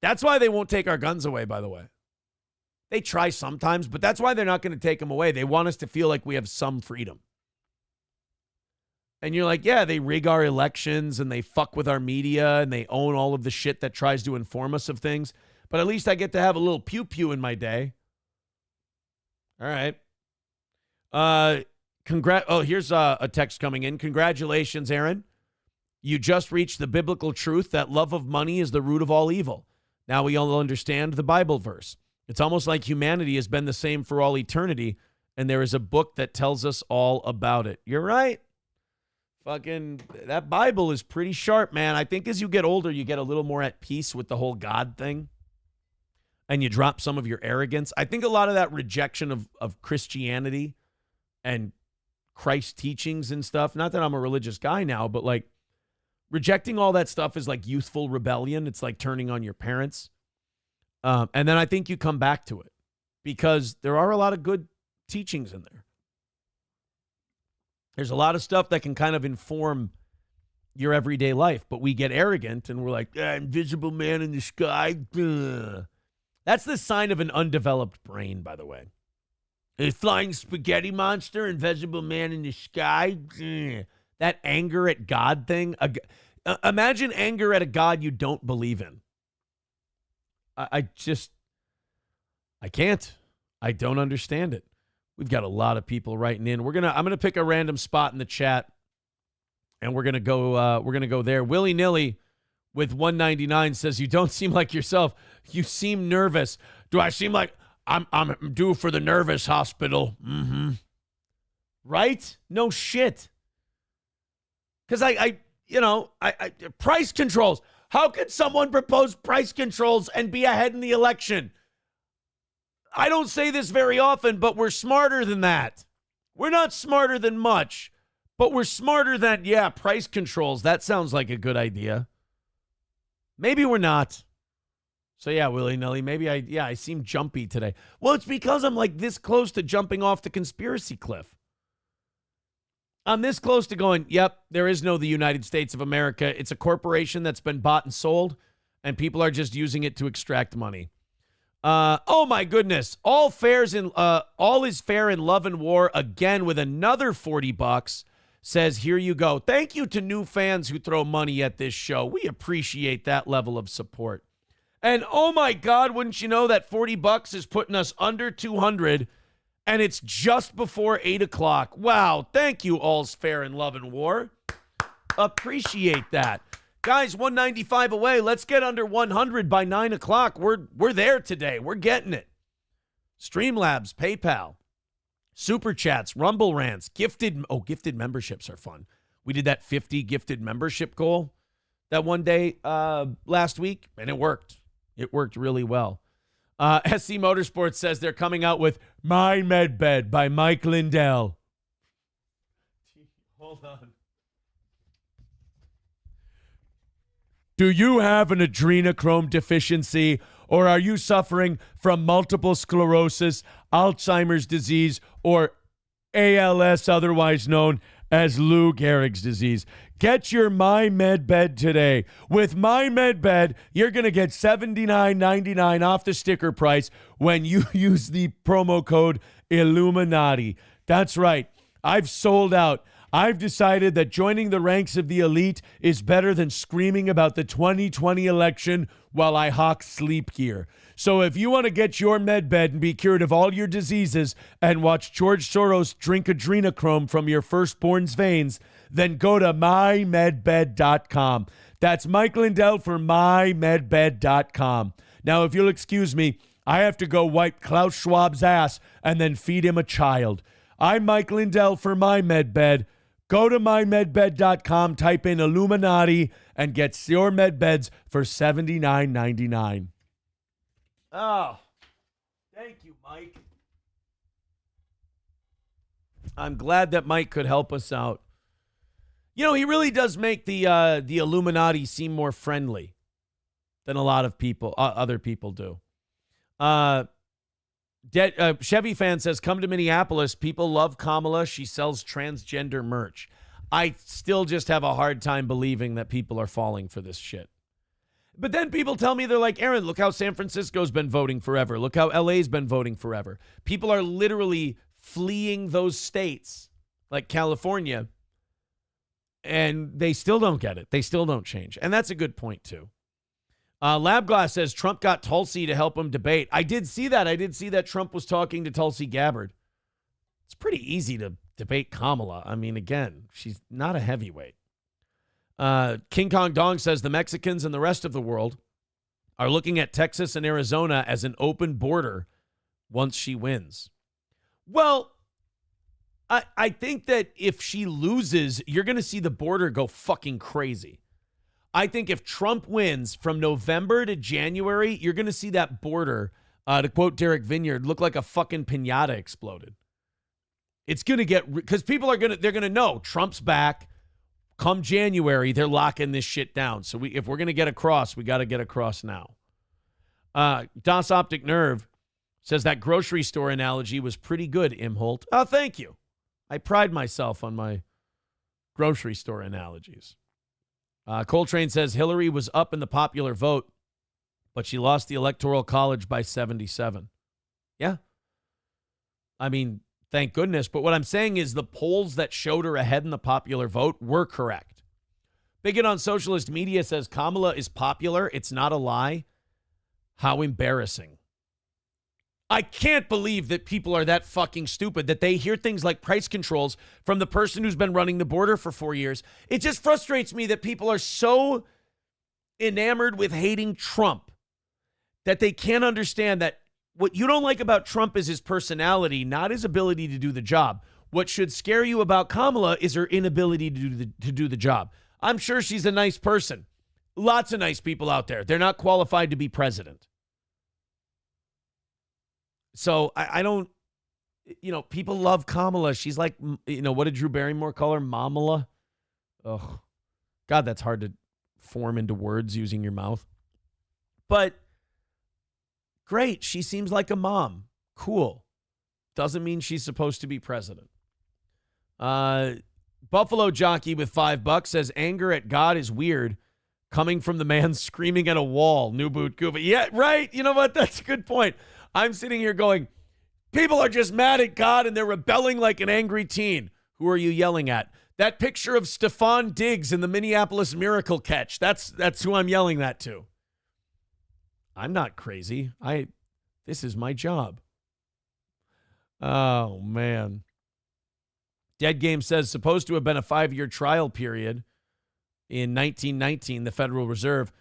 C: That's why they won't take our guns away, by the way. They try sometimes, but that's why they're not going to take them away. They want us to feel like we have some freedom. And you're like, yeah, they rig our elections and they fuck with our media and they own all of the shit that tries to inform us of things. But at least I get to have a little pew-pew in my day. All right. Here's a text coming in. Congratulations, Aaron. You just reached the biblical truth that love of money is the root of all evil. Now we all understand the Bible verse. It's almost like humanity has been the same for all eternity, and there is a book that tells us all about it. You're right. Fucking, that Bible is pretty sharp, man. I think as you get older, you get a little more at peace with the whole God thing, and you drop some of your arrogance. I think a lot of that rejection of Christianity and Christ's teachings and stuff, not that I'm a religious guy now, but like rejecting all that stuff is like youthful rebellion. It's like turning on your parents. And then I think you come back to it because there are a lot of good teachings in there. There's a lot of stuff that can kind of inform your everyday life, but we get arrogant and we're like, invisible man in the sky. Ugh. That's the sign of an undeveloped brain, by the way. A flying spaghetti monster, invisible man in the sky. Ugh. That anger at God thing. Imagine anger at a God you don't believe in. I can't. I don't understand it. We've got a lot of people writing in. I'm gonna pick a random spot in the chat, and we're gonna go there. Willy nilly with 199 says, "You don't seem like yourself. You seem nervous. Do I seem like I'm due for the nervous hospital?" Mm-hmm. Right? No shit. Because I price controls. How could someone propose price controls and be ahead in the election? I don't say this very often, but we're smarter than that. We're not smarter than much, but we're smarter than, price controls. That sounds like a good idea. Maybe we're not. So willy-nilly, maybe I seem jumpy today. Well, it's because I'm like this close to jumping off the conspiracy cliff. I'm this close to going, yep, there is no the United States of America. It's a corporation that's been bought and sold, and people are just using it to extract money. Oh, my goodness. All is fair in love and war, again with another $40, says, here you go. Thank you to new fans who throw money at this show. We appreciate that level of support. And, oh, my God, wouldn't you know that $40 is putting us under 200, and it's just before 8 o'clock. Wow. Thank you, All's Fair in Love and War. Appreciate that. Guys, 195 away. Let's get under 100 by 9 o'clock. We're there today. We're getting it. Streamlabs, PayPal, Super Chats, Rumble Rants, gifted memberships are fun. We did that 50 gifted membership goal that one day last week, and it worked. It worked really well. SC Motorsports says they're coming out with My Med Bed by Mike Lindell. Hold on. Do you have an adrenochrome deficiency, or are you suffering from multiple sclerosis, Alzheimer's disease, or ALS, otherwise known as Lou Gehrig's disease? Get your My Med Bed today. With My Med Bed, you're going to get $79.99 off the sticker price when you use the promo code Illuminati. That's right. I've sold out. I've decided that joining the ranks of the elite is better than screaming about the 2020 election while I hawk sleep gear. So if you want to get your med bed and be cured of all your diseases and watch George Soros drink adrenochrome from your firstborn's veins, then go to mymedbed.com. That's Mike Lindell for mymedbed.com. Now, if you'll excuse me, I have to go wipe Klaus Schwab's ass and then feed him a child. I'm Mike Lindell for My Med Bed. Go to mymedbed.com, type in Illuminati, and get your med beds for $79.99. Oh, thank you, Mike. I'm glad that Mike could help us out. You know, he really does make the Illuminati seem more friendly than a lot of people, other people do. Chevy fan says, come to Minneapolis. People love Kamala. She sells transgender merch. I still just have a hard time believing that people are falling for this shit. But then people tell me, they're like, Aaron, look how San Francisco's been voting forever. Look how LA's been voting forever. People are literally fleeing those states like California, and they still don't get it. They still don't change. And that's a good point, too. Labglass says Trump got Tulsi to help him debate. I did see that. I did see that Trump was talking to Tulsi Gabbard. It's pretty easy to debate Kamala. I mean, again, she's not a heavyweight. King Kong Dong says the Mexicans and the rest of the world are looking at Texas and Arizona as an open border once she wins. Well, I think that if she loses, you're going to see the border go fucking crazy. I think if Trump wins from November to January, you're going to see that border, to quote Derek Vineyard, look like a fucking piñata exploded. It's going to get, because people are they're going to know Trump's back. Come January, they're locking this shit down. So if we're going to get across, we got to get across now. Das Optic Nerve says that grocery store analogy was pretty good, Imholt. Oh, thank you. I pride myself on my grocery store analogies. Coltrane says Hillary was up in the popular vote, but she lost the Electoral College by 77. Yeah. I mean, thank goodness. But what I'm saying is the polls that showed her ahead in the popular vote were correct. Bigot on Socialist Media says Kamala is popular. It's not a lie. How embarrassing. I can't believe that people are that fucking stupid that they hear things like price controls from the person who's been running the border for 4 years. It just frustrates me that people are so enamored with hating Trump that they can't understand that what you don't like about Trump is his personality, not his ability to do the job. What should scare you about Kamala is her inability to do the job. I'm sure she's a nice person. Lots of nice people out there. They're not qualified to be president. So I don't, people love Kamala. She's like, what did Drew Barrymore call her? Mamala? Oh, God, that's hard to form into words using your mouth. But great. She seems like a mom. Cool. Doesn't mean she's supposed to be president. Buffalo Jockey with $5 says anger at God is weird coming from the man screaming at a wall. New boot Cuba. Yeah, right. You know what? That's a good point. I'm sitting here going, people are just mad at God and they're rebelling like an angry teen. Who are you yelling at? That picture of Stephon Diggs in the Minneapolis Miracle catch. That's who I'm yelling that to. I'm not crazy. This is my job. Oh, man. Dead Game says, supposed to have been a 5-year trial period. in 1919, the Federal Reserve.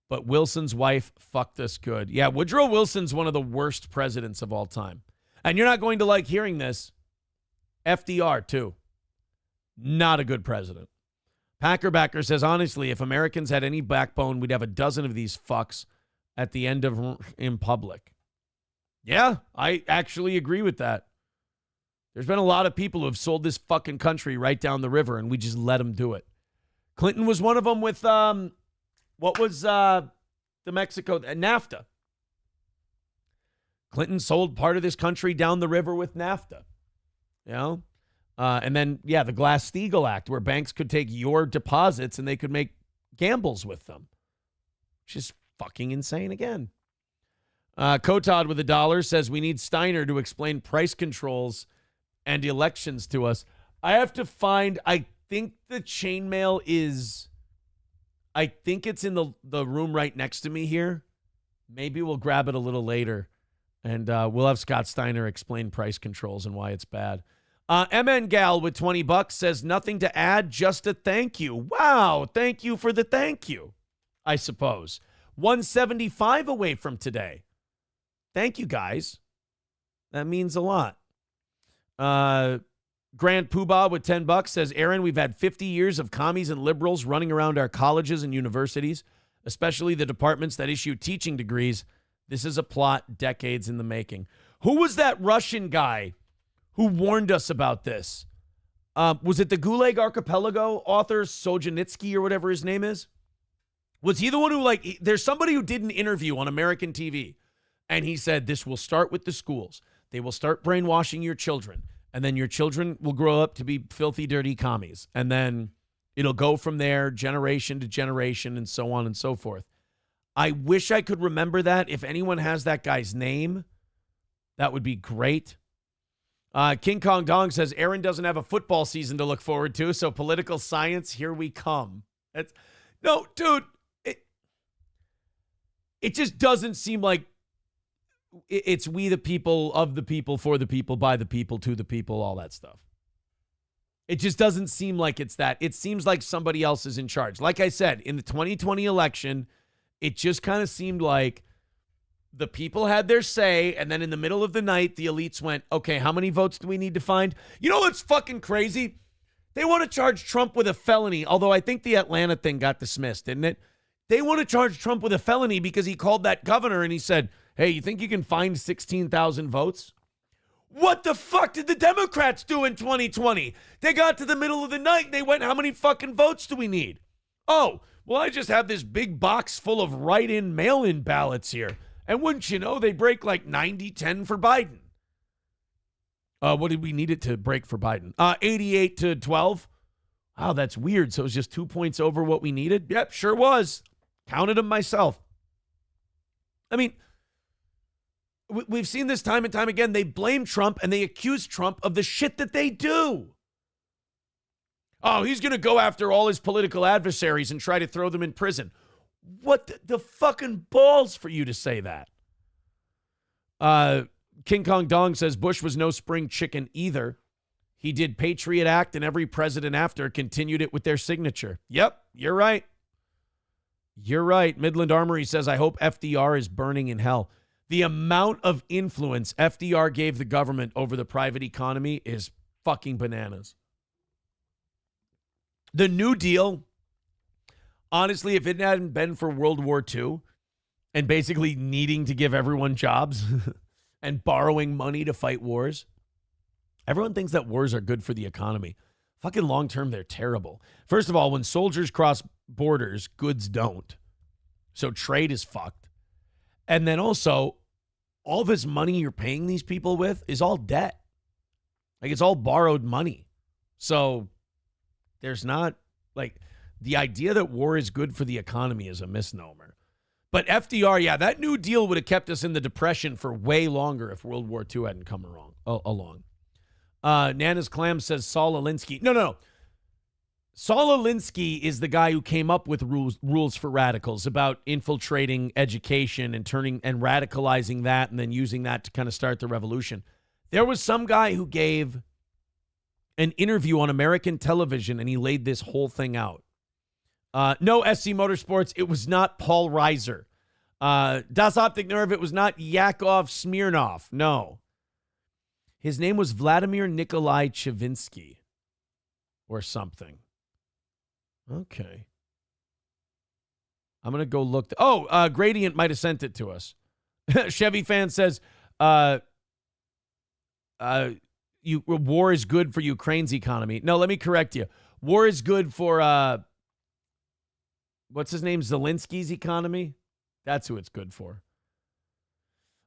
C: But Wilson's wife fucked us good. Yeah, Woodrow Wilson's one of the worst presidents of all time. And you're not going to like hearing this. FDR, too. Not a good president. Packerbacker says, honestly, if Americans had any backbone, we'd have a dozen of these fucks at the end of in public. Yeah, I actually agree with that. There's been a lot of people who have sold this fucking country right down the river, and we just let them do it. Clinton was one of them with, what was the Mexico, NAFTA. Clinton sold part of this country down the river with NAFTA. You know? And then, yeah, the Glass-Steagall Act, where banks could take your deposits and they could make gambles with them. Which is fucking insane again. Kotod with $1 says we need Steiner to explain price controls and elections to us. I have to find, I think the chainmail is, I think it's in the room right next to me here. Maybe we'll grab it a little later. And we'll have Scott Steiner explain price controls and why it's bad. MN Gal with $20 says nothing to add, just a thank you. Wow, thank you for the thank you, I suppose. 175 away from today. Thank you, guys. That means a lot. Grant Poobah with $10 says, Aaron, we've had 50 years of commies and liberals running around our colleges and universities, especially the departments that issue teaching degrees. This is a plot decades in the making. Who was that Russian guy who warned us about this? Was it the Gulag Archipelago author, Solzhenitsyn or whatever his name is? Was he the one who, like, there's somebody who did an interview on American TV, and he said, this will start with the schools. They will start brainwashing your children, and then your children will grow up to be filthy, dirty commies. And then it'll go from there, generation to generation, and so on and so forth. I wish I could remember that. If anyone has that guy's name, that would be great. King Kong Dong says, Aaron doesn't have a football season to look forward to, so political science, here we come. No, dude, it just doesn't seem like it's we the people, of the people, for the people, by the people, to the people, all that stuff. It just doesn't seem like it's that. It seems like somebody else is in charge. Like I said, in the 2020 election, it just kind of seemed like the people had their say, and then in the middle of the night, the elites went, okay, how many votes do we need to find? You know what's fucking crazy? They want to charge Trump with a felony, although I think the Atlanta thing got dismissed, didn't it? They want to charge Trump with a felony because he called that governor and he said, hey, you think you can find 16,000 votes? What the fuck did the Democrats do in 2020? They got to the middle of the night and they went, how many fucking votes do we need? Oh, well, I just have this big box full of write-in, mail-in ballots here. And wouldn't you know, they break like 90-10 for Biden. What did we need it to break for Biden? 88-12. Wow, that's weird. So it was just 2 points over what we needed? Yep, sure was. Counted them myself. I mean, we've seen this time and time again. They blame Trump and they accuse Trump of the shit that they do. Oh, he's going to go after all his political adversaries and try to throw them in prison. What the fucking balls for you to say that? King Kong Dong says Bush was no spring chicken either. He did Patriot Act and every president after continued it with their signature. Yep, you're right. You're right. Midland Armory says, I hope FDR is burning in hell. The amount of influence FDR gave the government over the private economy is fucking bananas. The New Deal, honestly, if it hadn't been for World War II and basically needing to give everyone jobs and borrowing money to fight wars, everyone thinks that wars are good for the economy. Fucking long term, they're terrible. First of all, when soldiers cross borders, goods don't. So trade is fucked. And then also, all this money you're paying these people with is all debt. Like, it's all borrowed money. So there's not, like, the idea that war is good for the economy is a misnomer. But FDR, yeah, that New Deal would have kept us in the Depression for way longer if World War II hadn't come along. Nana's Clam says Saul Alinsky. No. Saul Alinsky is the guy who came up with rules for radicals about infiltrating education and turning and radicalizing that and then using that to kind of start the revolution. There was some guy who gave an interview on American television and he laid this whole thing out. No, SC Motorsports. It was not Paul Reiser. Das Optic Nerve. It was not Yakov Smirnov. No. His name was Vladimir Nikolai Chavinsky or something. Okay. I'm going to go look. Gradient might have sent it to us. Chevy fan says, war is good for Ukraine's economy. No, let me correct you. War is good for, what's his name? Zelensky's economy. That's who it's good for.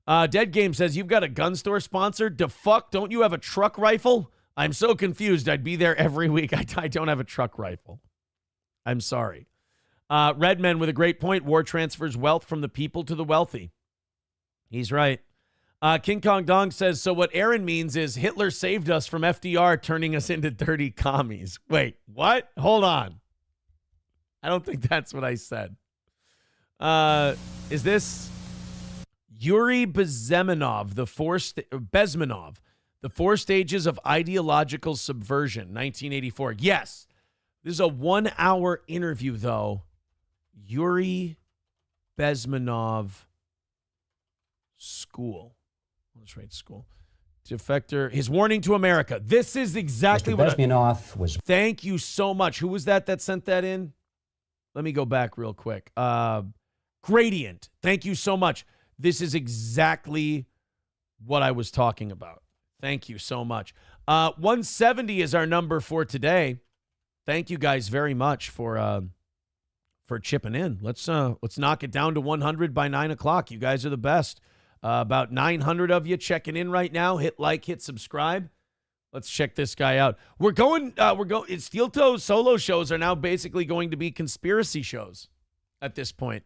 C: Dead Game says, you've got a gun store sponsor? Da fuck, don't you have a truck rifle? I'm so confused. I'd be there every week. I don't have a truck rifle. I'm sorry. Redman with a great point. War transfers wealth from the people to the wealthy. He's right. King Kong Dong says, so what Aaron means is Hitler saved us from FDR turning us into dirty commies. Wait, what? Hold on. I don't think that's what I said. Is this Yuri Bezmenov, Bezmenov, The Four Stages of Ideological Subversion, 1984. Yes. This is a 1-hour interview, though. Yuri Bezmenov School. Let's write school. Defector. His warning to America. This is exactly
F: Mr.
C: what
F: Bezmenov was.
C: Thank you so much. Who was that sent that in? Let me go back real quick. Gradient. Thank you so much. This is exactly what I was talking about. Thank you so much. 170 is our number for today. Thank you guys very much for chipping in. Let's knock it down to 100 by 9 o'clock. You guys are the best. About 900 of you checking in right now. Hit like, hit subscribe. Let's check this guy out. We're going. Steel Toe solo shows are now basically going to be conspiracy shows at this point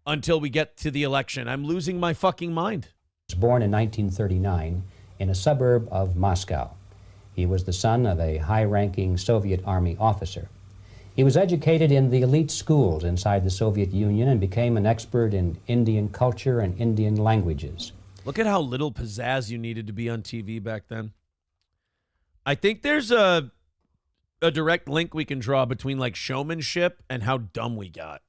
C: until we get to the election. I'm losing my fucking mind.
F: He was born in 1939 in a suburb of Moscow. He was the son of a high-ranking Soviet Army officer. He was educated in the elite schools inside the Soviet Union and became an expert in Indian culture and Indian languages.
C: Look at how little pizzazz you needed to be on TV back then. I think there's a direct link we can draw between like showmanship and how dumb we got.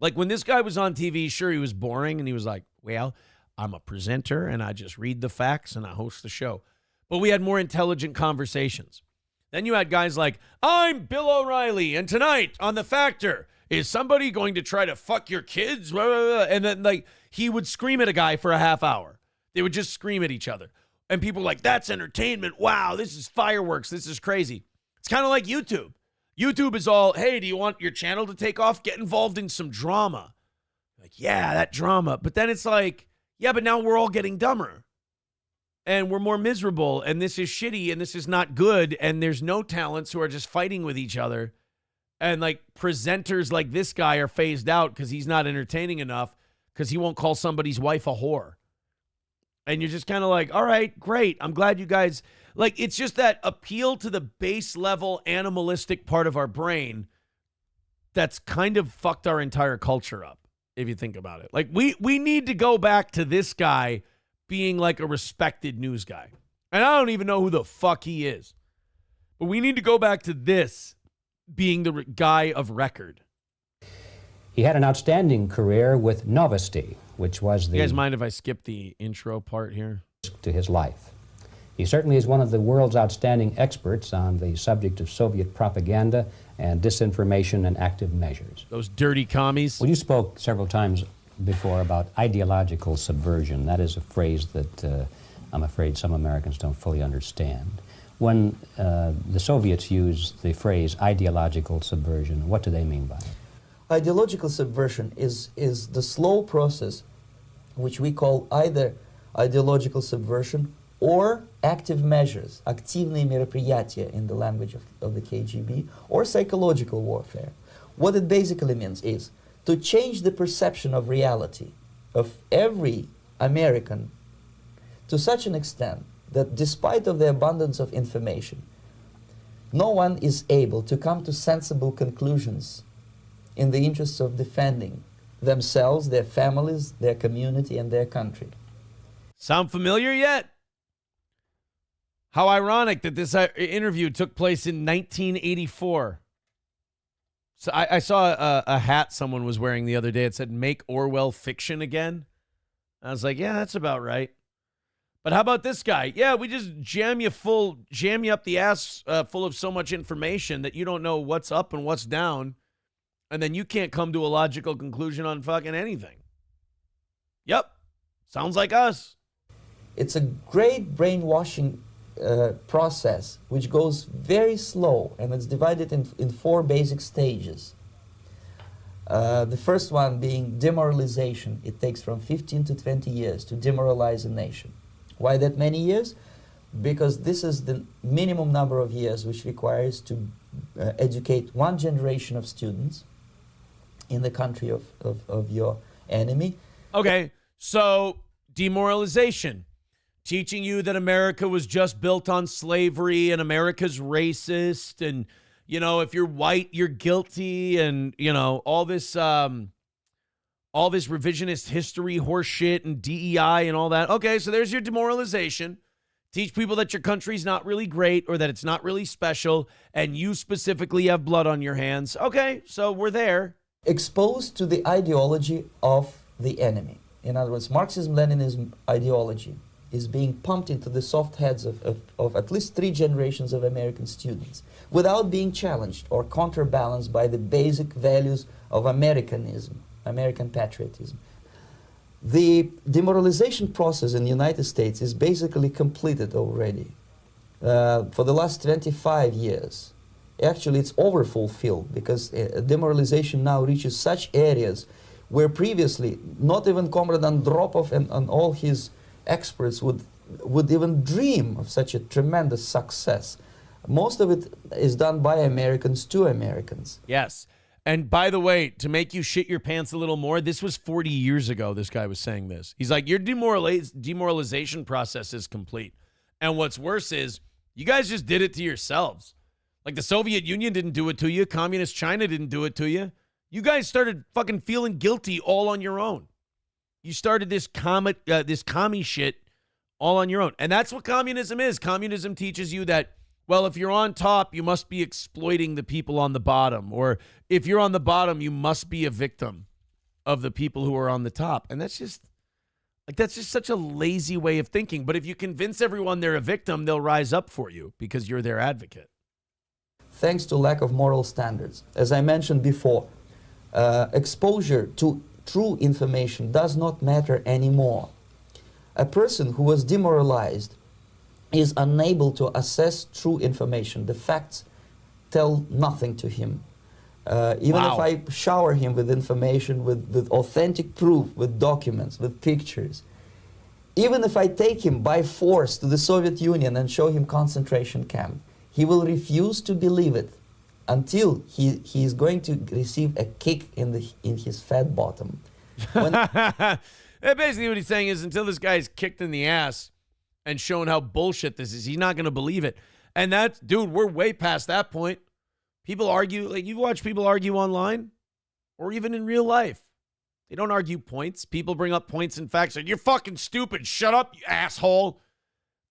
C: Like when this guy was on TV, sure, he was boring and he was like, well, I'm a presenter and I just read the facts and I host the show. But we had more intelligent conversations. Then you had guys like, I'm Bill O'Reilly, and tonight on The Factor, is somebody going to try to fuck your kids? And then like he would scream at a guy for a half hour. They would just scream at each other. And people were like, that's entertainment. Wow, this is fireworks. This is crazy. It's kind of like YouTube. YouTube is all, hey, do you want your channel to take off? Get involved in some drama. Like, yeah, that drama. But then it's like, yeah, but now we're all getting dumber. And we're more miserable, and this is shitty, and this is not good, and there's no talents who are just fighting with each other. And, like, presenters like this guy are phased out because he's not entertaining enough because he won't call somebody's wife a whore. And you're just kind of like, all right, great. I'm glad you guys... Like, it's just that appeal to the base level animalistic part of our brain that's kind of fucked our entire culture up, if you think about it. Like, we need to go back to this guy being like a respected news guy. And I don't even know who the fuck he is. But we need to go back to this being the guy of record.
F: He had an outstanding career with Novosti, which was the...
C: You guys mind if I skip the intro part here?
F: ...to his life. He certainly is one of the world's outstanding experts on the subject of Soviet propaganda and disinformation and active measures.
C: Those dirty commies.
F: Well, you spoke several times before about ideological subversion. That is a phrase that I'm afraid some Americans don't fully understand. When the Soviets use the phrase ideological subversion, what do they mean by it?
G: Ideological subversion is the slow process which we call either ideological subversion or active measures, активные мероприятия in the language of the KGB, or psychological warfare. What it basically means is to change the perception of reality of every American to such an extent that despite of the abundance of information, no one is able to come to sensible conclusions in the interests of defending themselves, their families, their community, and their country.
C: Sound familiar yet? How ironic that this interview took place in 1984. So I saw a hat someone was wearing the other day. It said, "Make Orwell fiction again." I was like, yeah, that's about right. But how about this guy? Yeah, we just jam you up the ass full of so much information that you don't know what's up and what's down. And then you can't come to a logical conclusion on fucking anything. Yep. Sounds like us.
G: It's a great brainwashing process which goes very slow, and it's divided in 4 basic stages. The first one being demoralization. It takes from 15 to 20 years to demoralize a nation. Why that many years? Because this is the minimum number of years which requires to educate one generation of students in the country of your enemy.
C: Okay, so demoralization. Teaching you that America was just built on slavery and America's racist, and, you know, if you're white, you're guilty, and, you know, all this revisionist history horseshit and DEI and all that. Okay, so there's your demoralization. Teach people that your country's not really great or that it's not really special, and you specifically have blood on your hands. Okay, so we're there.
G: Exposed to the ideology of the enemy. In other words, Marxism-Leninism ideology is being pumped into the soft heads of at least 3 generations of American students without being challenged or counterbalanced by the basic values of Americanism, American patriotism. The demoralization process in the United States is basically completed already. For the last 25 years. Actually, it's overfulfilled because demoralization now reaches such areas where previously not even Comrade Andropov and all his experts would even dream of such a tremendous success. Most of it is done by Americans to Americans.
C: Yes. And by the way, to make you shit your pants a little more, this was 40 years ago this guy was saying this. He's like, your demoralization process is complete. And what's worse is, you guys just did it to yourselves. Like, the Soviet Union didn't do it to you. Communist China didn't do it to you. You guys started fucking feeling guilty all on your own. You started this commie shit all on your own. And that's what communism is. Communism teaches you that, well, if you're on top, you must be exploiting the people on the bottom. Or if you're on the bottom, you must be a victim of the people who are on the top. And that's just such a lazy way of thinking. But if you convince everyone they're a victim, they'll rise up for you because you're their advocate.
G: Thanks to lack of moral standards. As I mentioned before, exposure to true information does not matter anymore. A person who was demoralized is unable to assess true information. The facts tell nothing to him. Even if I shower him with information, with authentic proof, with documents, with pictures, even if I take him by force to the Soviet Union and show him concentration camp, he will refuse to believe it until he is going to receive a kick in his fat bottom.
C: Basically what he's saying is, until this guy's kicked in the ass and shown how bullshit this is, he's not going to believe it. And that's, dude, we're way past that point. People argue, like, you watch people argue online or even in real life. They don't argue points. People bring up points and facts. Like, you're fucking stupid. Shut up, you asshole.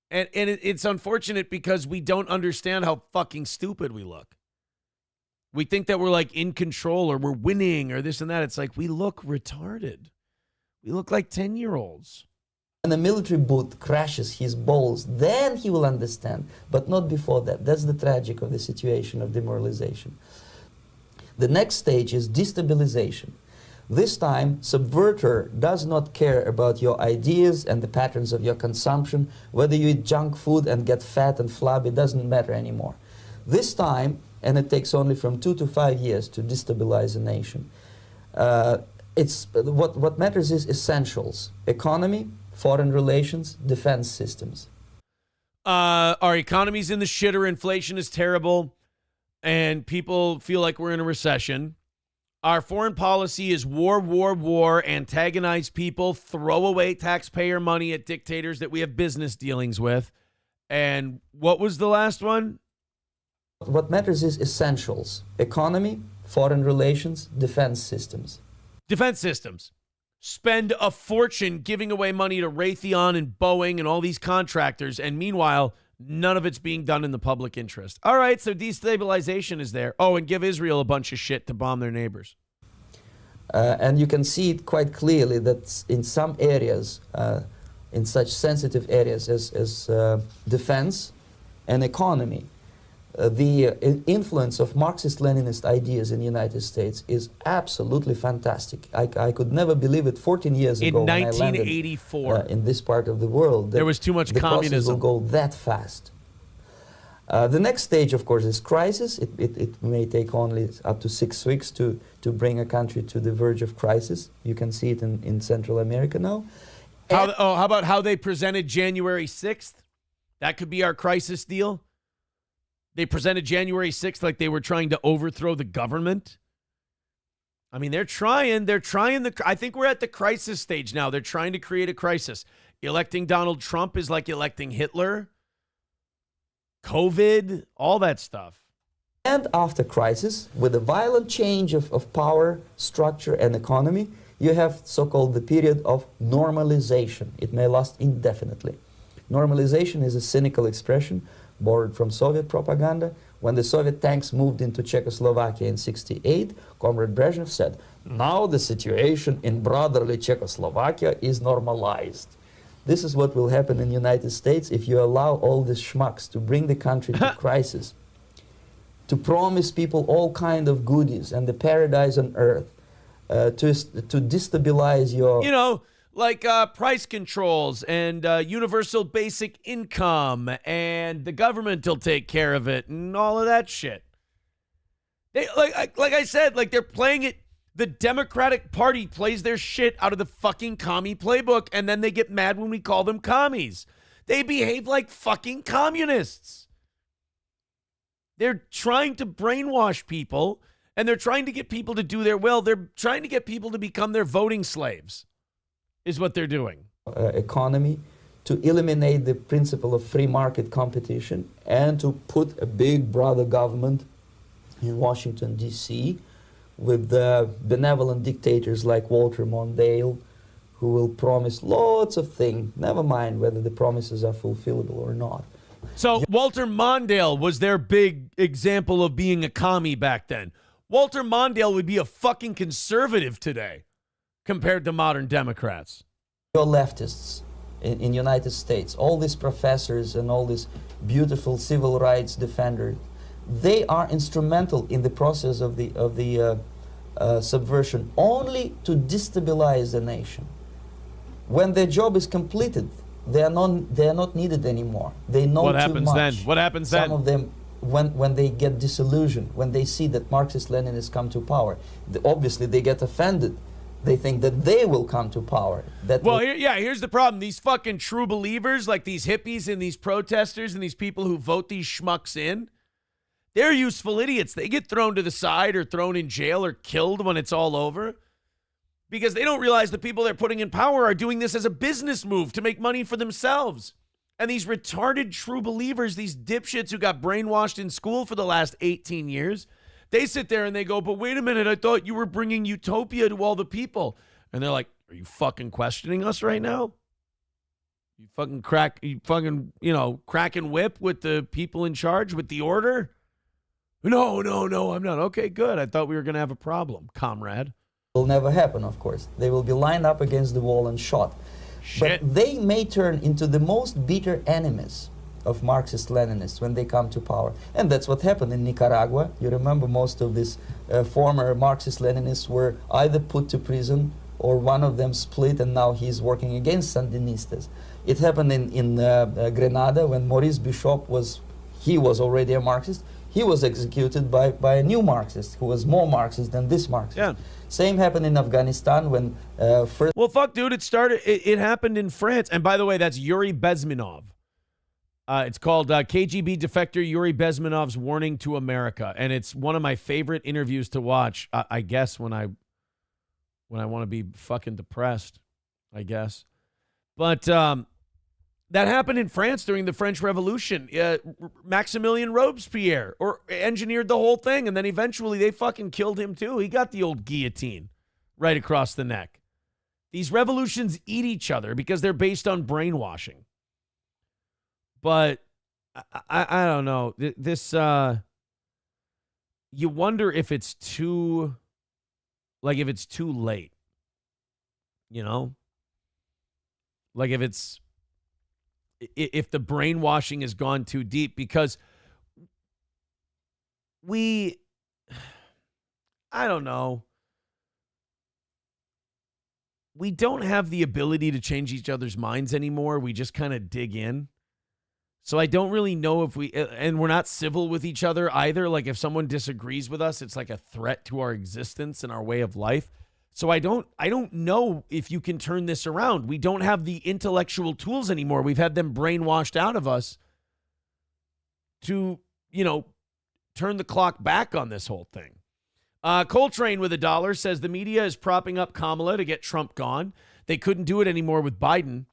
C: And it's unfortunate because we don't understand how fucking stupid we look. We think that we're like in control or we're winning or this and that. It's like, we look retarded. We look like 10-year-olds.
G: When a military boot crashes his balls, then he will understand, but not before that. That's the tragic of the situation of demoralization. The next stage is destabilization. This time, subverter does not care about your ideas and the patterns of your consumption. Whether you eat junk food and get fat and flabby, doesn't matter anymore. This time, and it takes only from 2 to 5 years to destabilize a nation, what matters is essentials: economy, foreign relations, defense systems.
C: Our economy's in the shitter. Inflation is terrible, and people feel like we're in a recession. Our foreign policy is war, war, war, antagonize people, throw away taxpayer money at dictators that we have business dealings with. And what was the last one?
G: What matters is essentials: economy, foreign relations, defense systems.
C: Defense systems. Spend a fortune giving away money to Raytheon and Boeing and all these contractors, and meanwhile, None of it's being done in the public interest. All right, so destabilization is there. Oh, and give Israel a bunch of shit to bomb their neighbors.
G: And you can see it quite clearly that in some areas, in such sensitive areas as defense and economy, the influence of Marxist-Leninist ideas in the United States is absolutely fantastic. I could never believe it 14 years ago
C: In
G: when I
C: 1984.
G: landed in this part of the world.
C: There was too much
G: the process
C: communism.
G: will go that fast. The next stage, of course, is crisis. It may take only up to 6 weeks to bring a country to the verge of crisis. You can see it in Central America now.
C: How about how they presented January 6th? That could be our crisis deal. They presented January 6th like they were trying to overthrow the government. I mean, they're trying. I think we're at the crisis stage now. They're trying to create a crisis. Electing Donald Trump is like electing Hitler. COVID, all that stuff.
G: And after crisis, with a violent change of power, structure, and economy, you have so-called the period of normalization. It may last indefinitely. Normalization is a cynical expression borrowed from Soviet propaganda. When the Soviet tanks moved into Czechoslovakia in '68, Comrade Brezhnev said, "Now the situation in brotherly Czechoslovakia is normalized." This is what will happen in the United States if you allow all these schmucks to bring the country to crisis, to promise people all kind of goodies and the paradise on earth, to destabilize your...
C: You know, like price controls and universal basic income, and the government will take care of it and all of that shit. They like I said, like they're playing it. The Democratic Party plays their shit out of the fucking commie playbook, and then they get mad when we call them commies. They behave like fucking communists. They're trying to brainwash people, and they're trying to get people to do their will. They're trying to get people to become their voting slaves, is what they're doing.
G: Economy, to eliminate the principle of free market competition, and to put a big brother government in Washington, D.C., with benevolent dictators like Walter Mondale, who will promise lots of things, never mind whether the promises are fulfillable or not.
C: So Walter Mondale was their big example of being a commie back then. Walter Mondale would be a fucking conservative today compared to modern Democrats.
G: Your leftists in United States, all these professors and all these beautiful civil rights defenders, they are instrumental in the process of the subversion only to destabilize the nation. When their job is completed, they are not needed anymore. They know
C: what
G: too
C: happens
G: much.
C: then? What happens then?
G: Some of them, when they get disillusioned, when they see that Marxist-Leninists come to power, obviously they get offended. They think that they will come to power.
C: Here's the problem. These fucking true believers, like these hippies and these protesters and these people who vote these schmucks in, they're useful idiots. They get thrown to the side or thrown in jail or killed when it's all over because they don't realize the people they're putting in power are doing this as a business move to make money for themselves. And these retarded true believers, these dipshits who got brainwashed in school for the last 18 years, they sit there and they go, but wait a minute, I thought you were bringing utopia to all the people. And they're like, are you fucking questioning us right now? You fucking crack and whip with the people in charge, with the order? No, I'm not. Okay, good. I thought we were going to have a problem, comrade.
G: Will never happen, of course. They will be lined up against the wall and shot.
C: Shit.
G: But they may turn into the most bitter enemies of Marxist-Leninists when they come to power. And that's what happened in Nicaragua. You remember most of these former Marxist-Leninists were either put to prison or one of them split, and now he's working against Sandinistas. It happened in Grenada when Maurice Bishop was already a Marxist. He was executed by a new Marxist who was more Marxist than this Marxist.
C: Yeah.
G: Same happened in Afghanistan when first...
C: Well, fuck, dude, it happened in France. And by the way, that's Yuri Bezmenov. It's called KGB defector Yuri Bezmenov's Warning to America. And it's one of my favorite interviews to watch, I guess, when I want to be fucking depressed, I guess. But that happened in France during the French Revolution. Maximilien Robespierre engineered the whole thing, and then eventually they fucking killed him too. He got the old guillotine right across the neck. These revolutions eat each other because they're based on brainwashing. But I don't know. This you wonder if it's too late. You know? Like if the brainwashing has gone too deep, because I don't know. We don't have the ability to change each other's minds anymore. We just kind of dig in. So I don't really know if and we're not civil with each other either. Like if someone disagrees with us, it's like a threat to our existence and our way of life. So I don't know if you can turn this around. We don't have the intellectual tools anymore. We've had them brainwashed out of us to, turn the clock back on this whole thing. Coltrane with $1 says the media is propping up Kamala to get Trump gone. They couldn't do it anymore with Biden.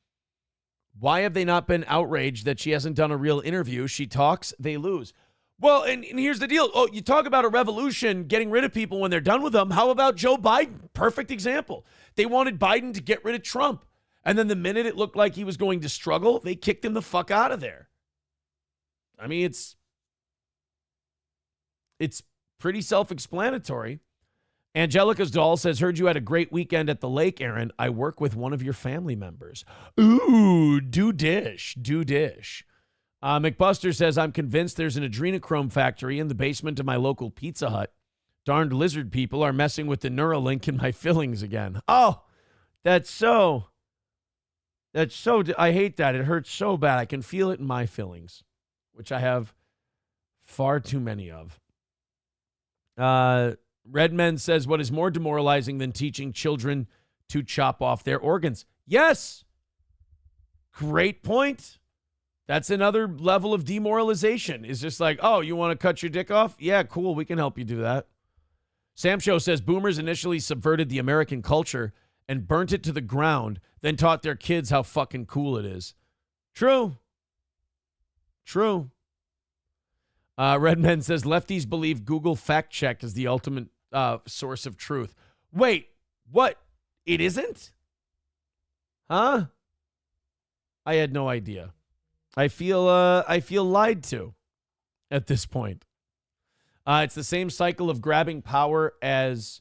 C: Why have they not been outraged that she hasn't done a real interview? She talks, they lose. Well, and here's the deal. Oh, you talk about a revolution, getting rid of people when they're done with them. How about Joe Biden? Perfect example. They wanted Biden to get rid of Trump. And then the minute it looked like he was going to struggle, they kicked him the fuck out of there. I mean, it's pretty self-explanatory. Angelica's doll says, heard you had a great weekend at the lake, Aaron. I work with one of your family members. Ooh, do dish. McBuster says, I'm convinced there's an adrenochrome factory in the basement of my local Pizza Hut. Darned lizard people are messing with the Neuralink in my fillings again. Oh, that's so, I hate that. It hurts so bad. I can feel it in my fillings, which I have far too many of. Redmen says, what is more demoralizing than teaching children to chop off their organs? Yes. Great point. That's another level of demoralization. It's just like, oh, you want to cut your dick off? Yeah, cool. We can help you do that. Sam Show says boomers initially subverted the American culture and burnt it to the ground, then taught their kids how fucking cool it is. True. Redman says lefties believe Google fact check is the ultimate source of truth. Wait, what? It isn't? Huh? I had no idea. I feel lied to at this point. It's the same cycle of grabbing power as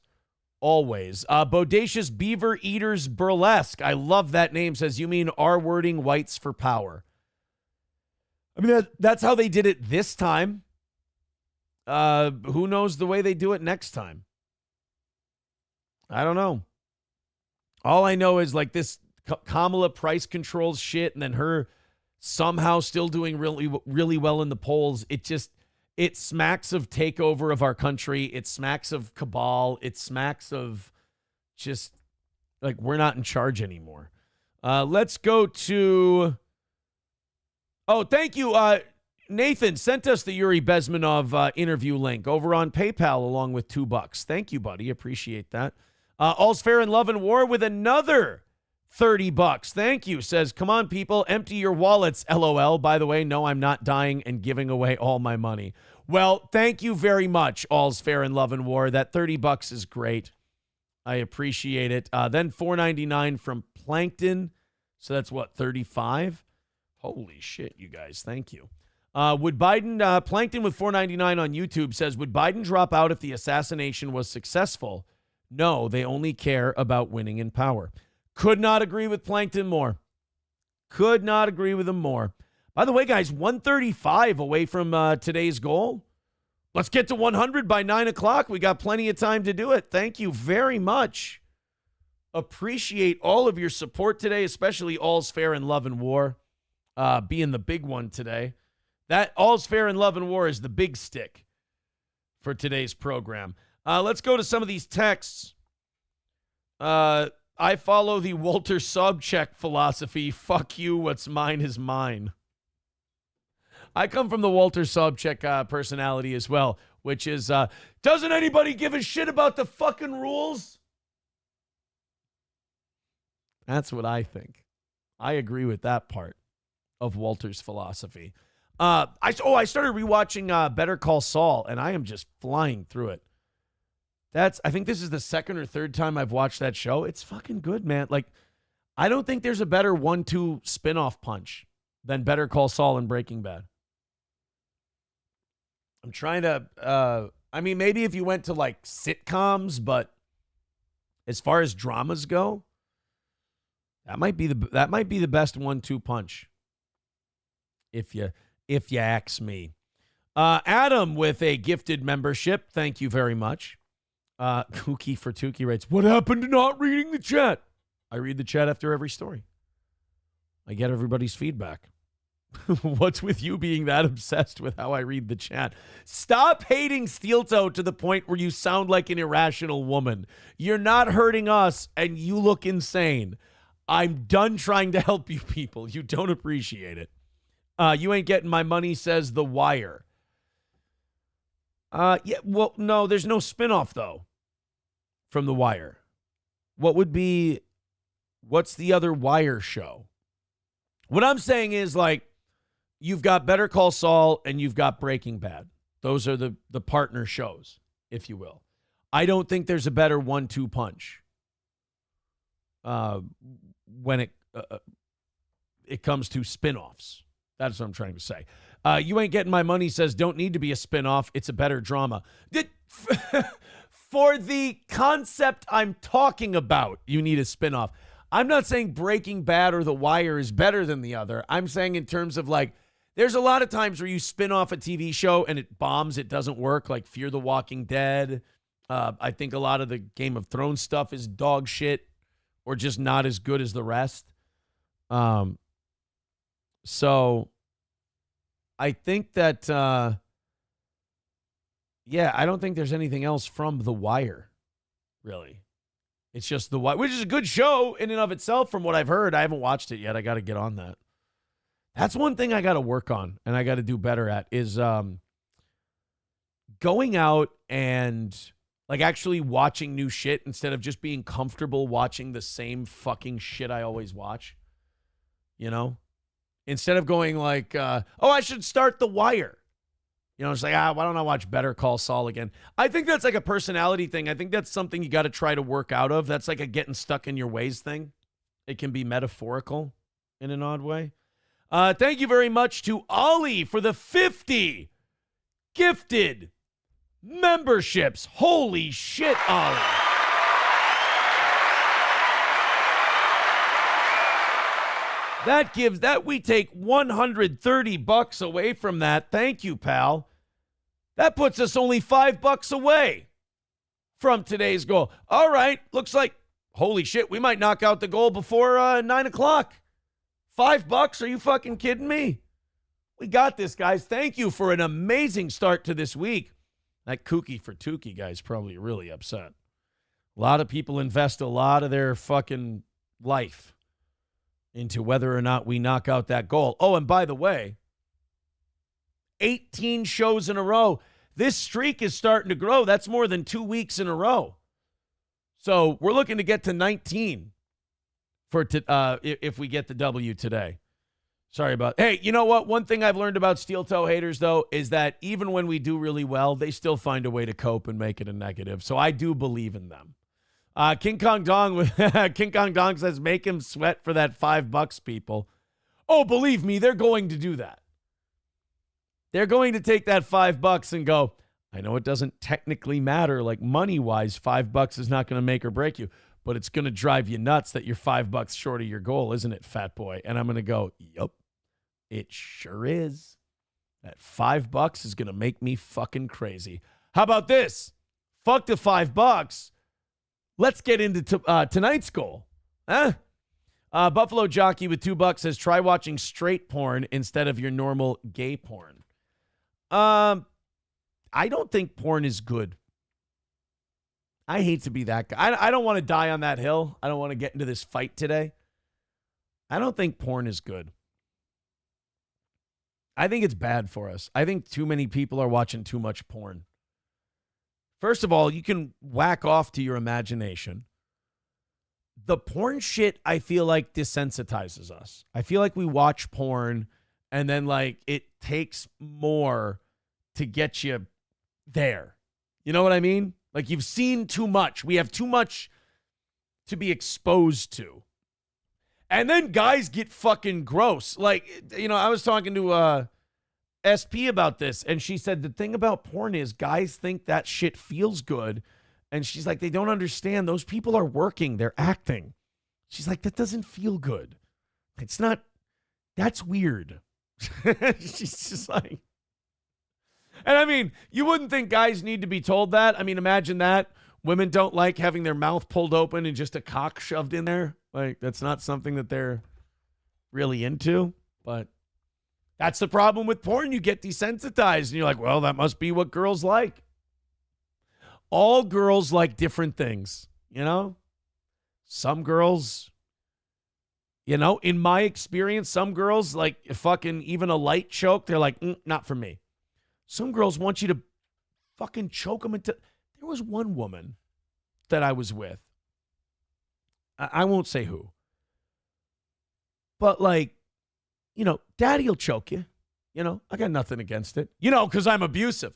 C: always. Bodacious Beaver Eaters Burlesque. I love that name. Says, you mean R-wording whites for power. I mean, that's how they did it this time. Who knows the way they do it next time? I don't know. All I know is like this Kamala price controls shit, and then her somehow still doing really, really well in the polls. It smacks of takeover of our country. It smacks of cabal. It smacks of just like we're not in charge anymore. Let's go to... Oh, thank you. Nathan sent us the Yuri Bezmenov interview link over on PayPal along with $2. Thank you, buddy. Appreciate that. All's Fair in Love and War with another $30. Thank you. Says, come on, people, empty your wallets, LOL. By the way, no, I'm not dying and giving away all my money. Well, thank you very much, All's Fair in Love and War. That $30 is great. I appreciate it. Then $4.99 from Plankton. So that's what, 35? Holy shit, you guys. Thank you. Would Biden, Plankton with $4.99 on YouTube says, would Biden drop out if the assassination was successful? No, they only care about winning in power. Could not agree with Plankton more. Could not agree with him more. By the way, guys, 135 away from today's goal. Let's get to 100 by 9 o'clock. We got plenty of time to do it. Thank you very much. Appreciate all of your support today, especially All's Fair in Love and War being the big one today. That All's Fair in Love and War is the big stick for today's program. Let's go to some of these texts. I follow the Walter Sobchak philosophy. Fuck you, what's mine is mine. I come from the Walter Sobchak personality as well, which is, doesn't anybody give a shit about the fucking rules? That's what I think. I agree with that part of Walter's philosophy. I started rewatching Better Call Saul, and I am just flying through it. I think this is the second or third time I've watched that show. It's fucking good, man. Like, I don't think there's a better 1-2 spinoff punch than Better Call Saul and Breaking Bad. I'm trying to, I mean, maybe if you went to like sitcoms, but as far as dramas go, that might be the best 1-2 punch. If you ask me. Adam with a gifted membership. Thank you very much. Kooky for Tukey writes, what happened to not reading the chat? I read the chat after every story. I get everybody's feedback. What's with you being that obsessed with how I read the chat? Stop hating Steel Toe to the point where you sound like an irrational woman. You're not hurting us, and you look insane. I'm done trying to help you people. You don't appreciate it. You ain't getting my money, says The Wire. Yeah, well, no, there's no spinoff, though, from The Wire. What's the other Wire show? What I'm saying is, like, you've got Better Call Saul and you've got Breaking Bad. Those are the partner shows, if you will. I don't think there's a better 1-2 punch when it comes to spinoffs. That's what I'm trying to say. You Ain't Getting My Money says, don't need to be a spinoff. It's a better drama. For the concept I'm talking about, you need a spinoff. I'm not saying Breaking Bad or The Wire is better than the other. I'm saying in terms of, like, there's a lot of times where you spin off a TV show and it bombs, it doesn't work, like Fear the Walking Dead. I think a lot of the Game of Thrones stuff is dog shit or just not as good as the rest. So I think that, I don't think there's anything else from The Wire, really. It's just The Wire, which is a good show in and of itself from what I've heard. I haven't watched it yet. I got to get on that. That's one thing I got to work on and I got to do better at is going out and like actually watching new shit instead of just being comfortable watching the same fucking shit I always watch. You know? Instead of going like, I should start The Wire. You know, it's like, why don't I watch Better Call Saul again? I think that's like a personality thing. I think that's something you got to try to work out of. That's like a getting stuck in your ways thing. It can be metaphorical in an odd way. Thank you very much to Ollie for the 50 gifted memberships. Holy shit, Ollie. We take $130 away from that. Thank you, pal. That puts us only $5 away from today's goal. All right. Looks like, holy shit, we might knock out the goal before 9 o'clock. $5? Are you fucking kidding me? We got this, guys. Thank you for an amazing start to this week. That Kooky for Tukey guy's probably really upset. A lot of people invest a lot of their fucking life into whether or not we knock out that goal. Oh, and by the way, 18 shows in a row. This streak is starting to grow. That's more than 2 weeks in a row. So we're looking to get to 19 if we get the W today. Sorry about. Hey, you know what? One thing I've learned about steel toe haters, though, is that even when we do really well, they still find a way to cope and make it a negative. So I do believe in them. King Kong Dong says, make him sweat for that $5, people. Oh, believe me, they're going to do that. They're going to take that $5 and go, I know it doesn't technically matter, like money-wise, $5 is not going to make or break you, but it's going to drive you nuts that you're $5 short of your goal, isn't it, fat boy? And I'm going to go, yup, it sure is. That $5 is going to make me fucking crazy. How about this? Fuck the $5. Let's get into tonight's goal. Buffalo Jockey with $2 says, try watching straight porn instead of your normal gay porn. I don't think porn is good. I hate to be that guy. I don't want to die on that hill. I don't want to get into this fight today. I don't think porn is good. I think it's bad for us. I think too many people are watching too much porn. First of all, you can whack off to your imagination. The porn shit, I feel like, desensitizes us. I feel like we watch porn and then, like, it takes more to get you there. You know what I mean? Like, you've seen too much. We have too much to be exposed to. And then guys get fucking gross. Like, you know, I was talking to SP about this, and she said the thing about porn is guys think that shit feels good, and she's like, they don't understand. Those people are working. They're acting. She's like, that doesn't feel good. It's not. That's weird. She's just like, and I mean, you wouldn't think guys need to be told that. I mean, imagine that. Women don't like having their mouth pulled open and just a cock shoved in there. Like, that's not something that they're really into. But that's the problem with porn. You get desensitized and you're like, well, that must be what girls like. All girls like different things, you know? Some girls, you know, in my experience, some girls like fucking even a light choke. They're like, not for me. Some girls want you to fucking choke them into. There was one woman that I was with. I won't say who. But like, you know, daddy will choke you. You know, I got nothing against it. You know, because I'm abusive.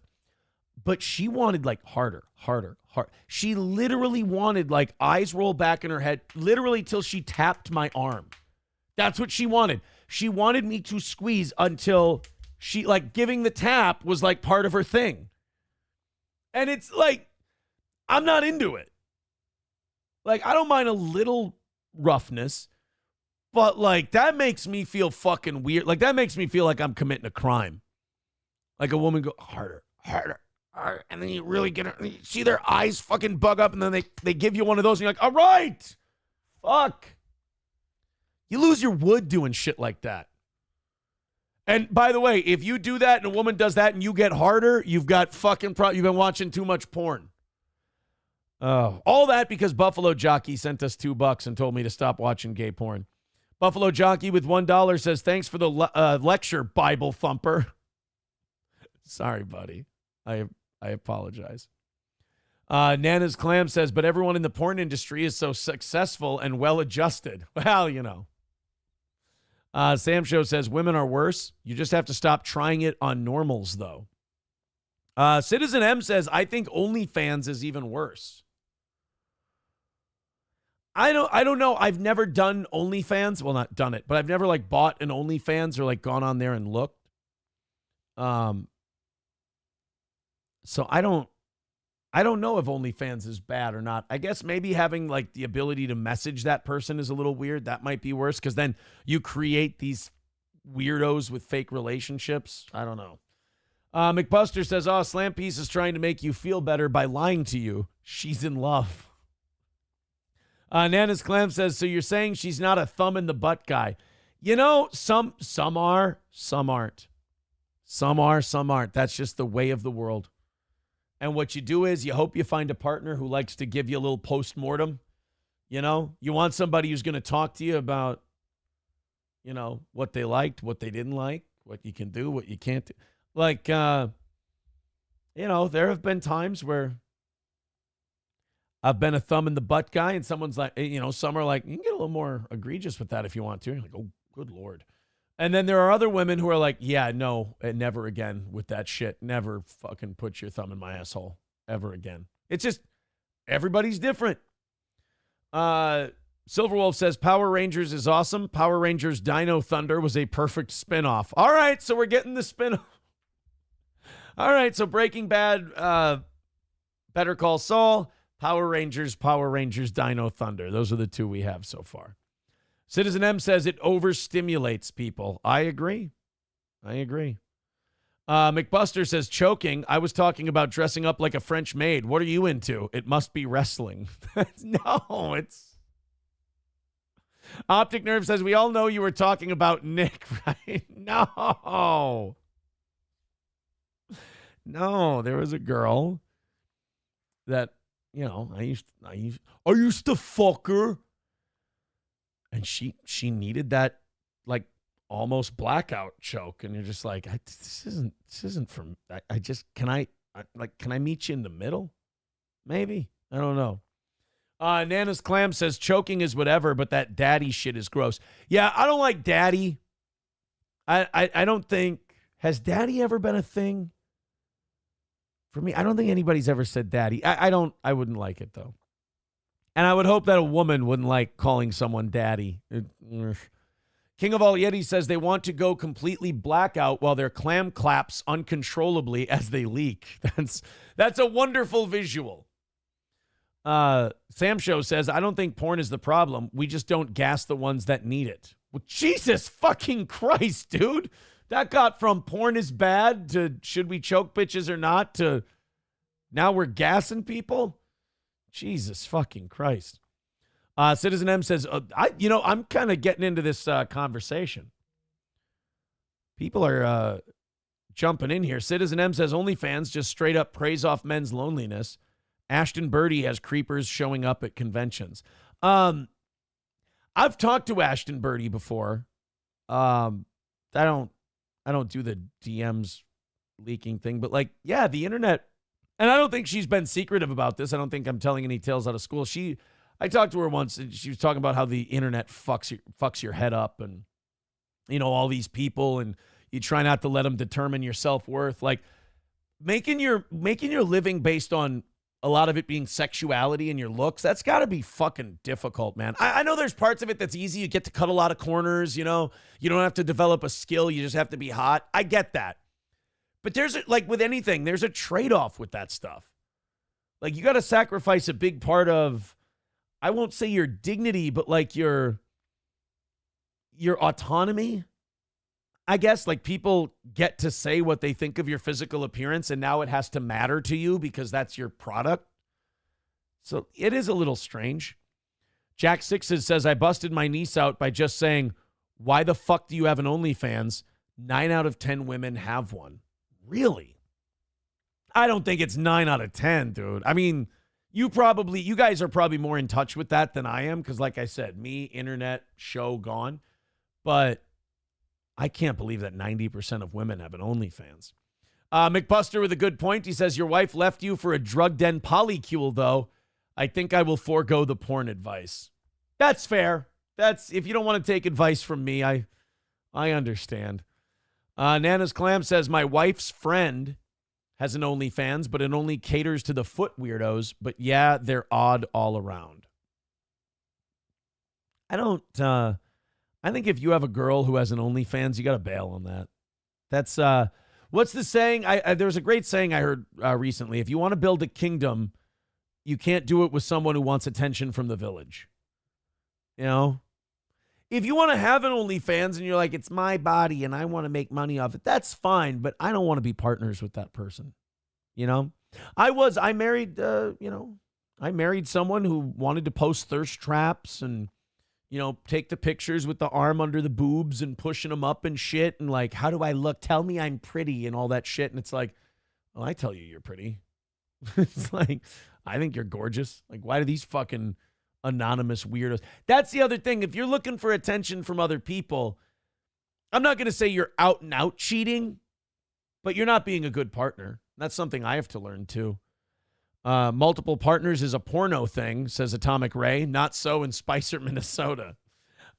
C: But she wanted like harder. She literally wanted like eyes roll back in her head, literally till she tapped my arm. That's what she wanted. She wanted me to squeeze until she, like, giving the tap was like part of her thing. And it's like, I'm not into it. Like, I don't mind a little roughness, but like, that makes me feel fucking weird. Like, that makes me feel like I'm committing a crime. Like a woman go harder. And then you really get her, you see their eyes fucking bug up, and then they give you one of those, and you're like, all right, fuck. You lose your wood doing shit like that. And by the way, if you do that and a woman does that and you get harder, you've got fucking you've been watching too much porn. All that because Buffalo Jockey sent us $2 and told me to stop watching gay porn. Buffalo Jockey with $1 says, thanks for the lecture, Bible thumper. Sorry, buddy. I apologize. Nana's Clam says, but everyone in the porn industry is so successful and well-adjusted. Well, you know. Sam Show says, women are worse. You just have to stop trying it on normals, though. Citizen M says, I think OnlyFans is even worse. I don't know. I've never done OnlyFans. Well, not done it, but I've never like bought an OnlyFans or like gone on there and looked. So I don't know if OnlyFans is bad or not. I guess maybe having like the ability to message that person is a little weird. That might be worse because then you create these weirdos with fake relationships. I don't know. McBuster says, oh, Slam Piece is trying to make you feel better by lying to you. She's in love. Nana's Clam says, so you're saying she's not a thumb in the butt guy. You know, some are, some aren't. Some are, some aren't. That's just the way of the world. And what you do is you hope you find a partner who likes to give you a little post-mortem. You know, you want somebody who's going to talk to you about, you know, what they liked, what they didn't like, what you can do, what you can't do. Like, you know, there have been times where I've been a thumb in the butt guy and someone's like, you know, some are like, you can get a little more egregious with that if you want to. You're like, oh, good Lord. And then there are other women who are like, yeah, no, never again with that shit. Never fucking put your thumb in my asshole ever again. It's just, everybody's different. Silverwolf says, Power Rangers is awesome. Power Rangers Dino Thunder was a perfect spinoff. All right, so we're getting the spinoff. All right, so Breaking Bad, Better Call Saul, Power Rangers Dino Thunder. Those are the two we have so far. Citizen M says it overstimulates people. I agree. McBuster says choking. I was talking about dressing up like a French maid. What are you into? It must be wrestling. No, it's... Optic Nerve says we all know you were talking about Nick, right? No, there was a girl that, you know, I used to fuck her. And she needed that like almost blackout choke, and you're just like, this isn't from. Can I meet you in the middle? Maybe, I don't know. Nana's Clam says choking is whatever, but that daddy shit is gross. Yeah, I don't like daddy. I don't think, has daddy ever been a thing for me? I don't think anybody's ever said daddy. I wouldn't like it though. And I would hope that a woman wouldn't like calling someone daddy. King of All Yeti says they want to go completely blackout while their clam claps uncontrollably as they leak. That's a wonderful visual. Sam Show says, I don't think porn is the problem. We just don't gas the ones that need it. Well, Jesus fucking Christ, dude. That got from porn is bad to should we choke bitches or not to now we're gassing people. Jesus fucking Christ. Citizen M says, I'm kind of getting into this conversation. People are jumping in here. Citizen M says OnlyFans just straight up praise off men's loneliness. Ashton Birdie has creepers showing up at conventions. I've talked to Ashton Birdie before. I don't do the DMs leaking thing, but like, yeah, the internet, and I don't think she's been secretive about this. I don't think I'm telling any tales out of school. I talked to her once and she was talking about how the internet fucks your head up and, all these people and you try not to let them determine your self-worth. Like making your living based on a lot of it being sexuality and your looks, that's got to be fucking difficult, man. I know there's parts of it that's easy. You get to cut a lot of corners, you don't have to develop a skill. You just have to be hot. I get that. But like with anything, there's a trade-off with that stuff. Like you got to sacrifice a big part of, I won't say your dignity, but like your autonomy. I guess like people get to say what they think of your physical appearance and now it has to matter to you because that's your product. So it is a little strange. Jack Sixes says, I busted my niece out by just saying, why the fuck do you have an OnlyFans? 9 out of 10 women have one. Really? I don't think it's 9 out of 10, dude. I mean, you guys are probably more in touch with that than I am because like I said, me, internet, show gone. But I can't believe that 90% of women have an OnlyFans. McBuster with a good point. He says, your wife left you for a drug den polycule, though. I think I will forego the porn advice. That's fair. If you don't want to take advice from me, I understand. Nana's Clam says, my wife's friend has an OnlyFans, but it only caters to the foot weirdos. But yeah, they're odd all around. I think if you have a girl who has an OnlyFans, you got to bail on that. That's, what's the saying? There was a great saying I heard recently. If you want to build a kingdom, you can't do it with someone who wants attention from the village. If you want to have an OnlyFans and you're like, it's my body and I want to make money off it, that's fine. But I don't want to be partners with that person. I married someone who wanted to post thirst traps and, take the pictures with the arm under the boobs and pushing them up and shit. And like, how do I look? Tell me I'm pretty and all that shit. And it's like, well, I tell you you're pretty. It's like, I think you're gorgeous. Like, why do these fucking anonymous weirdos? That's the other thing. If you're looking for attention from other people, I'm not going to say you're out and out cheating, but you're not being a good partner. That's something I have to learn too. Multiple partners is a porno thing, says Atomic Ray. Not so in Spicer, Minnesota.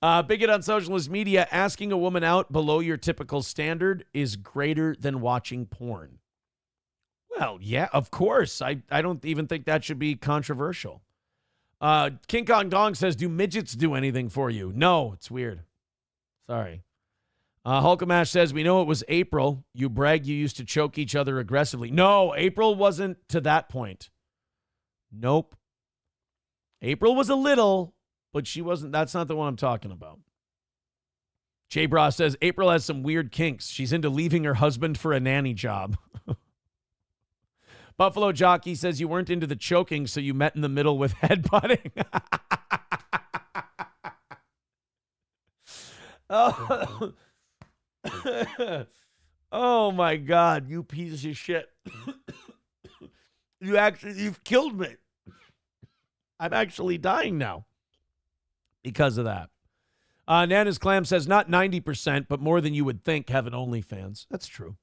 C: Bigot on socialist media, asking a woman out below your typical standard is greater than watching porn. Well, yeah, of course. I don't even think that should be controversial. King Kong Gong says, do midgets do anything for you? No, it's weird. Sorry. Hulkamash says, we know it was April. You brag you used to choke each other aggressively. No, April wasn't to that point. Nope. April was a little, but she wasn't. That's not the one I'm talking about. Jay Bra says, April has some weird kinks. She's into leaving her husband for a nanny job. Buffalo Jockey says, you weren't into the choking, so you met in the middle with headbutting. Oh. Oh my God, you piece of shit. You've killed me. I'm actually dying now because of that. Nana's Clam says, not 90%, but more than you would think have an OnlyFans. That's true.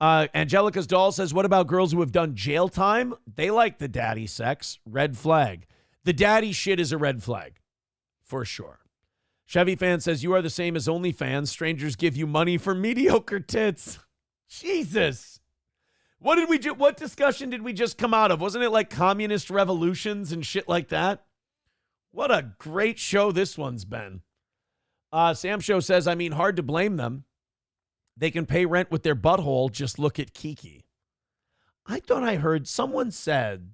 C: Angelica's Doll says, what about girls who have done jail time? They like the daddy sex. Red flag. The daddy shit is a red flag. For sure. Chevy Fan says, you are the same as OnlyFans. Strangers give you money for mediocre tits. Jesus. What discussion did we just come out of? Wasn't it like communist revolutions and shit like that? What a great show this one's been. Sam Show says, I mean, hard to blame them. They can pay rent with their butthole. Just look at Kiki. I thought I heard someone said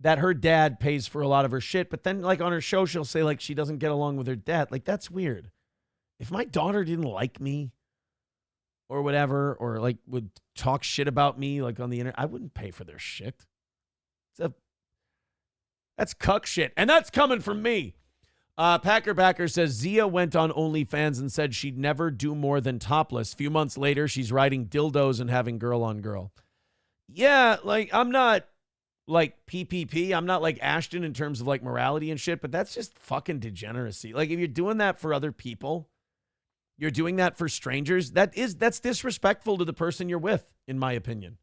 C: that her dad pays for a lot of her shit, but then like on her show, she'll say like she doesn't get along with her dad. Like, that's weird. If my daughter didn't like me or whatever, or like would talk shit about me like on the internet, I wouldn't pay for their shit. That's cuck shit. And that's coming from me. Packer Backer says Zia went on OnlyFans and said she'd never do more than topless. Few months later, she's riding dildos and having girl on girl. Yeah, like I'm not like PPP. I'm not like Ashton in terms of like morality and shit, but that's just fucking degeneracy. Like if you're doing that for other people, you're doing that for strangers, that's disrespectful to the person you're with, in my opinion.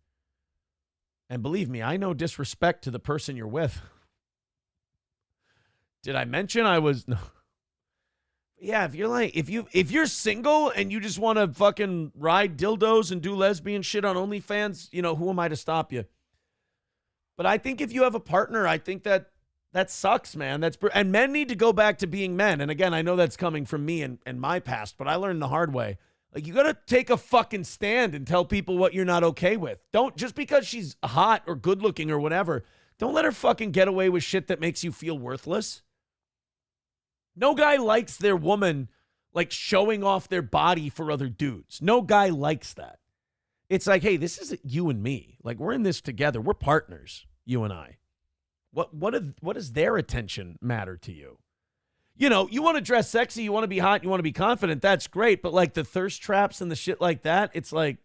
C: And believe me, I know disrespect to the person you're with. Did I mention I was no? Yeah, if you're like if you're single and you just want to fucking ride dildos and do lesbian shit on OnlyFans, you know, who am I to stop you? But I think if you have a partner, I think that sucks, man. And men need to go back to being men. And again, I know that's coming from me and my past, but I learned the hard way. Like, you got to take a fucking stand and tell people what you're not okay with. Don't, just because she's hot or good looking or whatever, don't let her fucking get away with shit that makes you feel worthless. No guy likes their woman, like, showing off their body for other dudes. No guy likes that. It's like, hey, this isn't you and me. Like, we're in this together. We're partners, you and I. What does their attention matter to you? You know, you want to dress sexy, you want to be hot, you want to be confident. That's great. But like the thirst traps and the shit like that, it's like,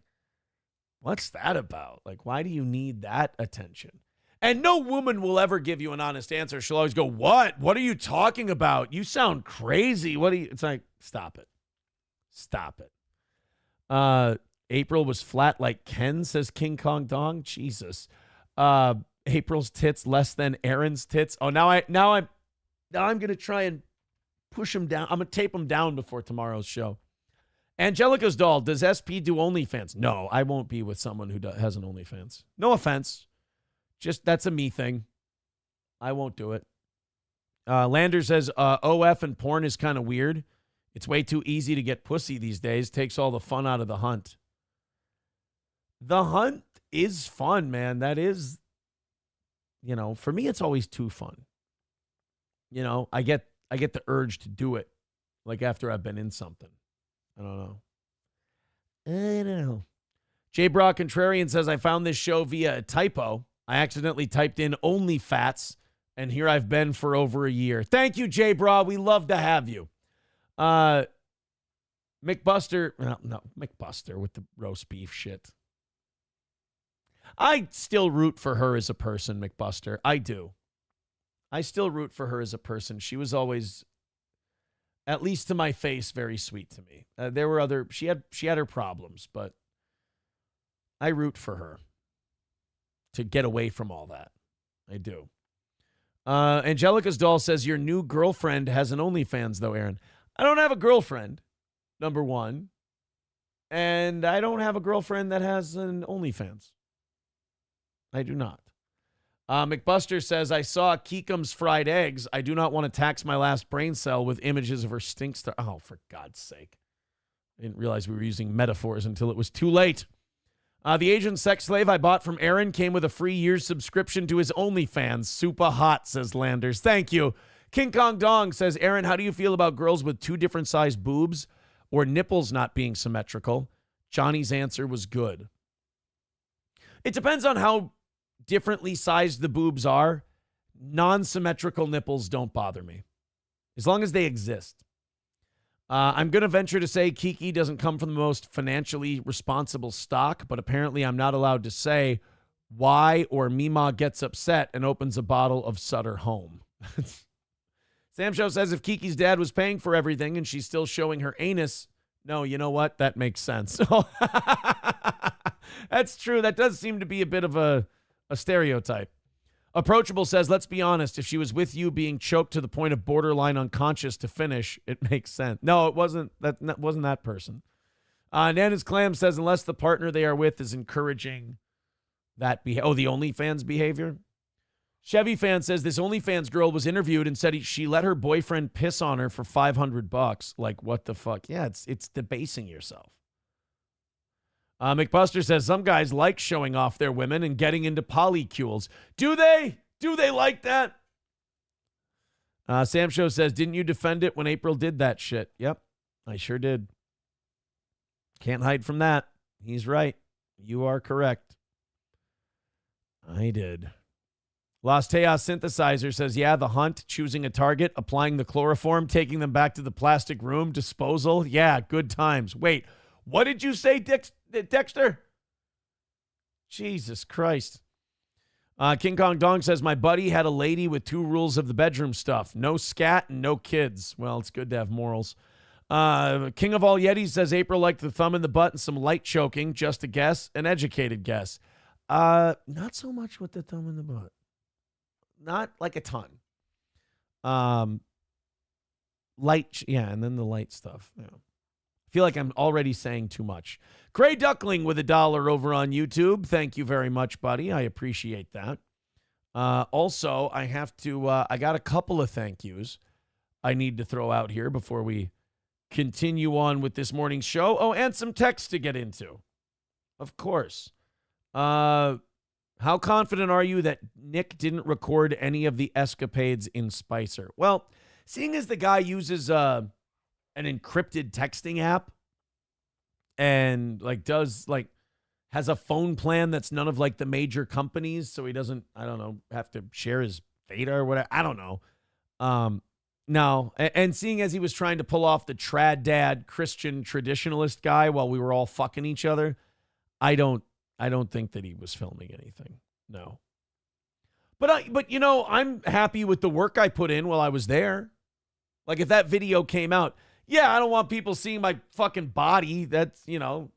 C: what's that about? Like, why do you need that attention? And no woman will ever give you an honest answer. She'll always go, what? What are you talking about? You sound crazy. It's like, stop it. Stop it. April was flat like Ken, says King Kong Dong. Jesus. April's tits less than Aaron's tits. Oh, now I'm gonna try and push him down. I'm gonna tape him down before tomorrow's show. Angelica's doll. Does SP do OnlyFans? No, I won't be with someone who has an OnlyFans. No offense, just that's a me thing. I won't do it. Lander says OF and porn is kind of weird. It's way too easy to get pussy these days. Takes all the fun out of the hunt. The hunt is fun, man. That is. You know, for me, it's always too fun. You know, I get the urge to do it, like after I've been in something. I don't know. J. Brock Contrarian says, I found this show via a typo. I accidentally typed in only fats, and here I've been for over a year. Thank you, J. Bra. We love to have you. McBuster with the roast beef shit. I still root for her as a person, McBuster. I do. I still root for her as a person. She was always, at least to my face, very sweet to me. There were she had her problems, but I root for her to get away from all that. I do. Angelica's doll says your new girlfriend has an OnlyFans, though, Aaron. I don't have a girlfriend, number one. And I don't have a girlfriend that has an OnlyFans. I do not. McBuster says, I saw Keekum's fried eggs. I do not want to tax my last brain cell with images of her stink star. Oh, for God's sake. I didn't realize we were using metaphors until it was too late. The Asian sex slave I bought from Aaron came with a free year's subscription to his OnlyFans. Super hot, says Landers. Thank you. King Kong Dong says, Aaron, how do you feel about girls with two different sized boobs or nipples not being symmetrical? Johnny's answer was good. It depends on how differently sized the boobs are. Non-symmetrical nipples don't bother me, as long as they exist. I'm going to venture to say Kiki doesn't come from the most financially responsible stock, but apparently I'm not allowed to say why or Mima gets upset and opens a bottle of Sutter Home. Sam Show says if Kiki's dad was paying for everything and she's still showing her anus, no, you know what? That makes sense. That's true. That does seem to be a bit of a stereotype. Approachable says, let's be honest. If she was with you being choked to the point of borderline unconscious to finish, it makes sense. No, it wasn't. That wasn't that person. Nana's Clam says, unless the partner they are with is encouraging that the OnlyFans behavior. Chevy fan says this OnlyFans girl was interviewed and said she let her boyfriend piss on her for $500. Like, what the fuck? Yeah, it's debasing yourself. McBuster says some guys like showing off their women and getting into polycules. Do they? Do they like that? Sam Show says, didn't you defend it when April did that shit? Yep, I sure did. Can't hide from that. He's right. You are correct. I did. Lost Chaos Synthesizer says, yeah, the hunt, choosing a target, applying the chloroform, taking them back to the plastic room, disposal. Yeah, good times. Wait, what did you say, Dexter? Jesus Christ. King Kong Dong says, my buddy had a lady with 2 rules of the bedroom stuff. No scat and no kids. Well, it's good to have morals. King of All Yetis says, April liked the thumb in the butt and some light choking. Just a guess. An educated guess. Not so much with the thumb in the butt. Not like a ton. Light, yeah, and then the light stuff. Yeah. I feel like I'm already saying too much. Gray Duckling with $1 over on YouTube. Thank you very much, buddy. I appreciate that. Also, I have to, I got a couple of thank yous I need to throw out here before we continue on with this morning's show. Oh, and some text to get into. Of course. How confident are you that Nick didn't record any of the escapades in Spicer? Well, seeing as the guy uses an encrypted texting app and has a phone plan that's none of like the major companies, so he doesn't, I don't know, have to share his data or whatever. I don't know. No, and seeing as he was trying to pull off the trad dad Christian traditionalist guy while we were all fucking each other, I don't think that he was filming anything. No. But you know, I'm happy with the work I put in while I was there. Like if that video came out, yeah, I don't want people seeing my fucking body. That's, you know,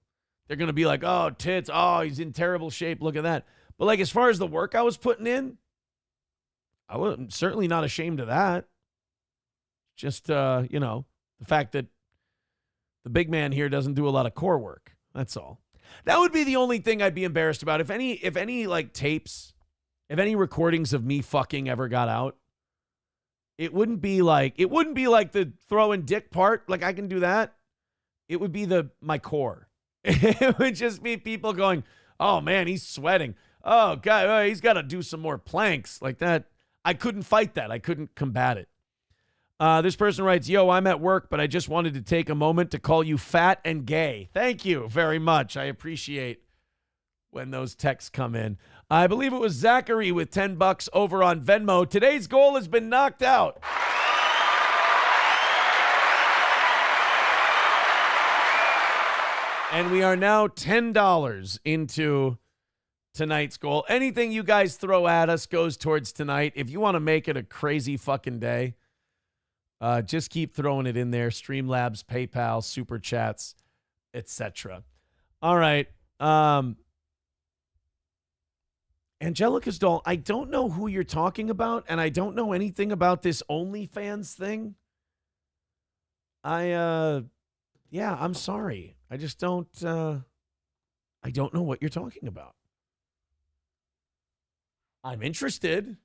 C: they're going to be like, "Oh, tits. Oh, he's in terrible shape. Look at that." But like as far as the work I was putting in, I was certainly not ashamed of that. Just you know, the fact that the big man here doesn't do a lot of core work. That's all. That would be the only thing I'd be embarrassed about. If any like tapes, if any recordings of me fucking ever got out, it wouldn't be like the throwing dick part. Like I can do that. It would be my core. It would just be people going, "Oh man, he's sweating. Oh god, he's got to do some more planks." Like that. I couldn't fight that. I couldn't combat it. This person writes, yo, I'm at work, but I just wanted to take a moment to call you fat and gay. Thank you very much. I appreciate when those texts come in. I believe it was Zachary with $10 over on Venmo. Today's goal has been knocked out. And we are now $10 into tonight's goal. Anything you guys throw at us goes towards tonight. If you want to make it a crazy fucking day, just keep throwing it in there. Streamlabs, PayPal, Super Chats, etc. All right. Angelica's doll, I don't know who you're talking about, and I don't know anything about this OnlyFans thing. Yeah, I'm sorry. I just don't know what you're talking about. I'm interested.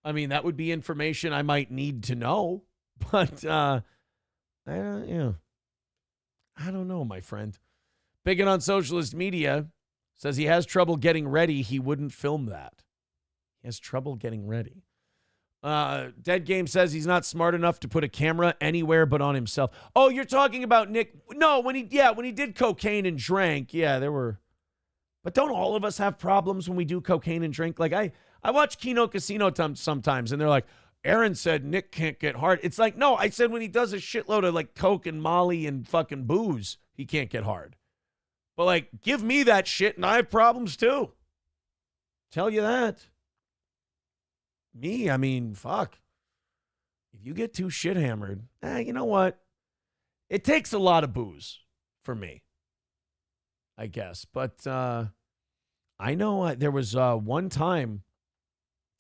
C: I mean, that would be information I might need to know. But, I don't know, my friend. Bigot on Socialist Media says he has trouble getting ready. He wouldn't film that. He has trouble getting ready. Dead Game says he's not smart enough to put a camera anywhere but on himself. Oh, you're talking about Nick. No, when he did cocaine and drank, yeah, there were. But don't all of us have problems when we do cocaine and drink? Like I watch Kino Casino sometimes, and they're like, Aaron said Nick can't get hard. It's like, no, I said when he does a shitload of like coke and Molly and fucking booze, he can't get hard. But like, give me that shit and I have problems too. Tell you that. Me, I mean, fuck. If you get too shit hammered, you know what? It takes a lot of booze for me, I guess. But I know there was one time.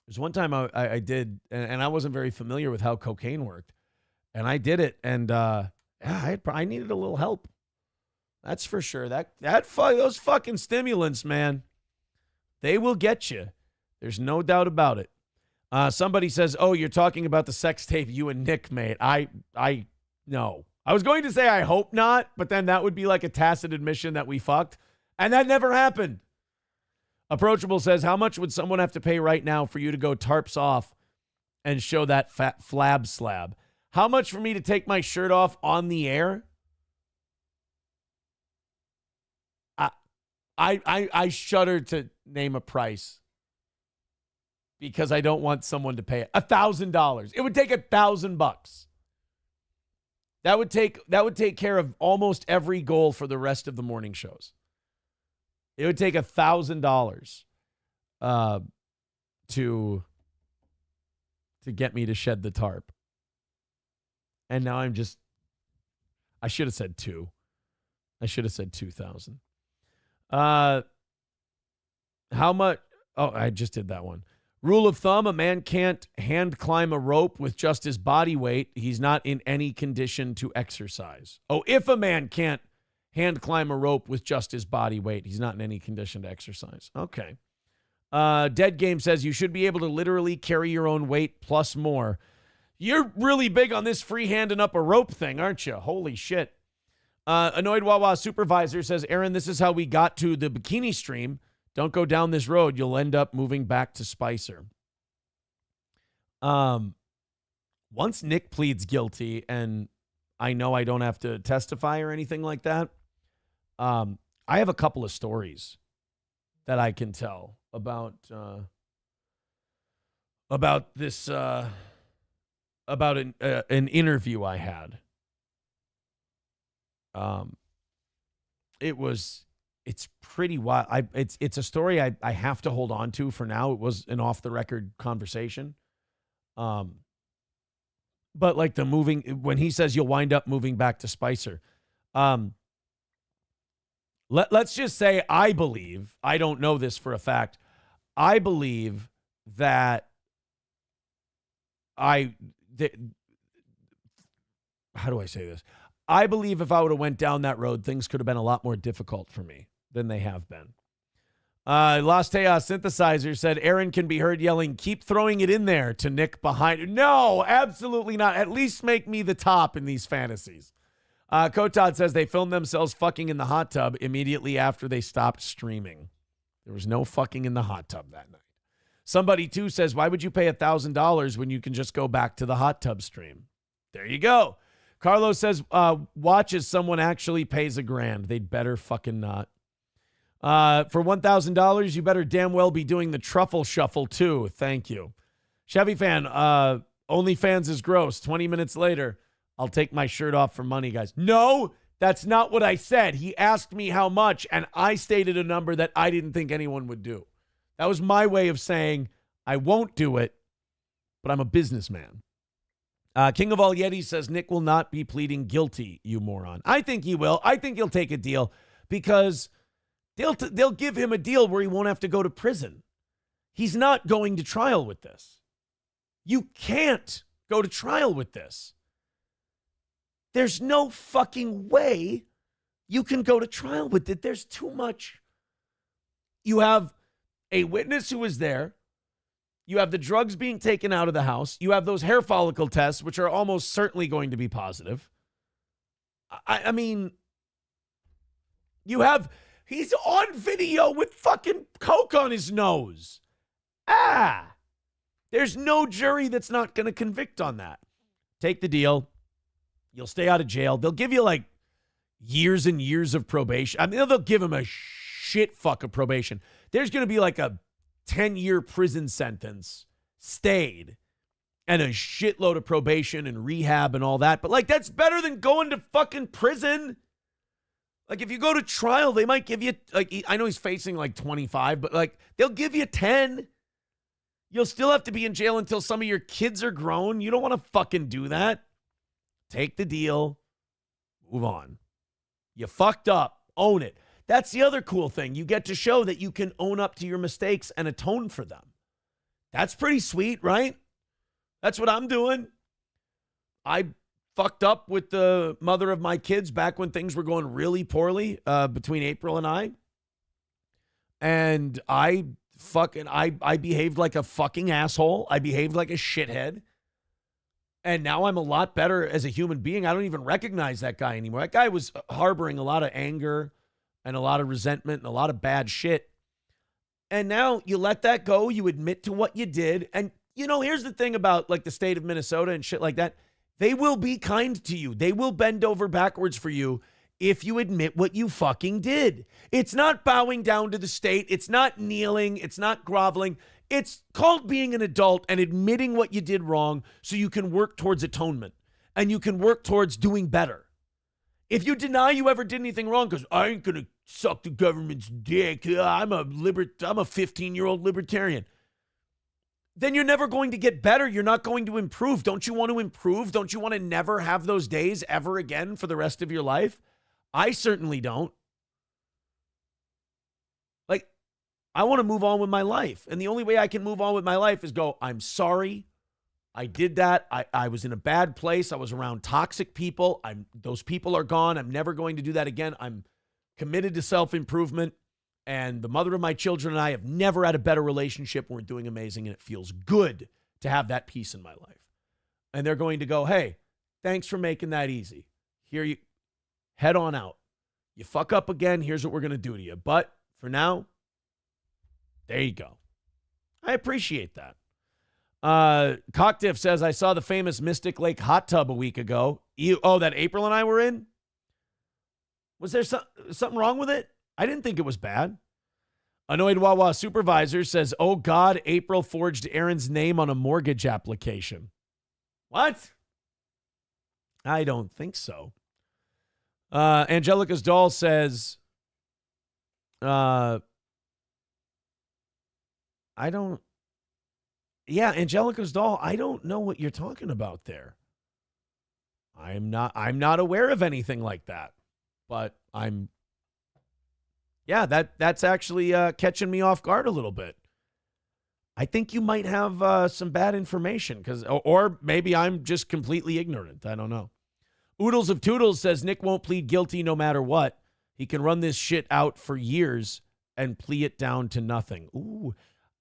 C: There's one time I did, and I wasn't very familiar with how cocaine worked, and I did it, and I needed a little help. That's for sure. Those fucking stimulants, man, they will get you. There's no doubt about it. Somebody says, "Oh, you're talking about the sex tape you and Nick made." No. I was going to say I hope not, but then that would be like a tacit admission that we fucked, and that never happened. Approachable says, "How much would someone have to pay right now for you to go tarps off and show that fat flab slab? How much for me to take my shirt off on the air?" I shudder to name a price because I don't want someone to pay it. $1,000. It would take $1,000. That would take care of almost every goal for the rest of the morning shows. It would take $1,000 to get me to shed the tarp. And now I should have said 2. I should have said 2,000. How much? Oh, I just did that one. Rule of thumb, a man can't hand climb a rope with just his body weight. He's not in any condition to exercise. Oh, if a man can't hand climb a rope with just his body weight, he's not in any condition to exercise. Okay. Dead Game says you should be able to literally carry your own weight plus more. You're really big on this free-handing up a rope thing, aren't you? Holy shit. Annoyed Wawa Supervisor says, Aaron, this is how we got to the bikini stream. Don't go down this road. You'll end up moving back to Spicer. Once Nick pleads guilty, and I know I don't have to testify or anything like that, I have a couple of stories that I can tell about this, about an interview I had. It's pretty wild. It's a story I have to hold on to for now. It was an off the record conversation. But like when he says you'll wind up moving back to Spicer, let's just say I believe, I don't know this for a fact, I believe that how do I say this? I believe if I would have went down that road, things could have been a lot more difficult for me than they have been. Lost Chaos Synthesizer said, Aaron can be heard yelling, keep throwing it in there to Nick behind. No, absolutely not. At least make me the top in these fantasies. Kotad says they filmed themselves fucking in the hot tub immediately after they stopped streaming. There was no fucking in the hot tub that night. Somebody too says, why would you pay $1,000 when you can just go back to the hot tub stream? There you go. Carlos says, watch as someone actually pays $1,000. They'd better fucking not. For $1,000, you better damn well be doing the truffle shuffle too. Thank you. Chevy fan, OnlyFans is gross. 20 minutes later, I'll take my shirt off for money, guys. No, that's not what I said. He asked me how much, and I stated a number that I didn't think anyone would do. That was my way of saying I won't do it, but I'm a businessman. King of All Yetis says Nick will not be pleading guilty, you moron. I think he will. I think he'll take a deal because they'll give him a deal where he won't have to go to prison. He's not going to trial with this. You can't go to trial with this. There's no fucking way you can go to trial with it. There's too much. You have a witness who was there. You have the drugs being taken out of the house. You have those hair follicle tests, which are almost certainly going to be positive. I mean, he's on video with fucking coke on his nose. There's no jury that's not going to convict on that. Take the deal. You'll stay out of jail. They'll give you like years and years of probation. I mean, they'll give him a shit fuck of probation. There's going to be like a 10-year prison sentence stayed and a shitload of probation and rehab and all that. But like, that's better than going to fucking prison. Like, if you go to trial, they might give you, like, I know he's facing like 25, but like, they'll give you 10. You'll still have to be in jail until some of your kids are grown. You don't want to fucking do that. Take the deal. Move on. You fucked up. Own it. That's the other cool thing. You get to show that you can own up to your mistakes and atone for them. That's pretty sweet, right? That's what I'm doing. I fucked up with the mother of my kids back when things were going really poorly between April and I. And I I behaved like a fucking asshole. I behaved like a shithead. And now I'm a lot better as a human being. I don't even recognize that guy anymore. That guy was harboring a lot of anger and a lot of resentment and a lot of bad shit. And now you let that go. You admit to what you did. And, here's the thing about like the state of Minnesota and shit like that. They will be kind to you. They will bend over backwards for you if you admit what you fucking did. It's not bowing down to the state. It's not kneeling. It's not groveling. It's called being an adult and admitting what you did wrong so you can work towards atonement and you can work towards doing better. If you deny you ever did anything wrong because I ain't going to suck the government's dick, I'm a 15-year-old libertarian, then you're never going to get better. You're not going to improve. Don't you want to improve? Don't you want to never have those days ever again for the rest of your life? I certainly don't. Like, I want to move on with my life. And the only way I can move on with my life is go, I'm sorry. I did that. I was in a bad place. I was around toxic people. Those people are gone. I'm never going to do that again. I'm committed to self-improvement. And the mother of my children and I have never had a better relationship. We're doing amazing. And it feels good to have that peace in my life. And they're going to go, hey, thanks for making that easy. Here you head on out. You fuck up again, here's what we're going to do to you. But for now, there you go. I appreciate that. Cocktiff says, I saw the famous Mystic Lake hot tub a week ago. That April and I were in? Was there something wrong with it? I didn't think it was bad. Annoyed Wawa Supervisor says, oh God, April forged Aaron's name on a mortgage application. What? I don't think so. Angelica's doll says, Angelica's doll, I don't know what you're talking about there. I'm not aware of anything like that, but that's actually catching me off guard a little bit. I think you might have some bad information or maybe I'm just completely ignorant. I don't know. Oodles of Toodles says Nick won't plead guilty no matter what. He can run this shit out for years and plea it down to nothing. Ooh,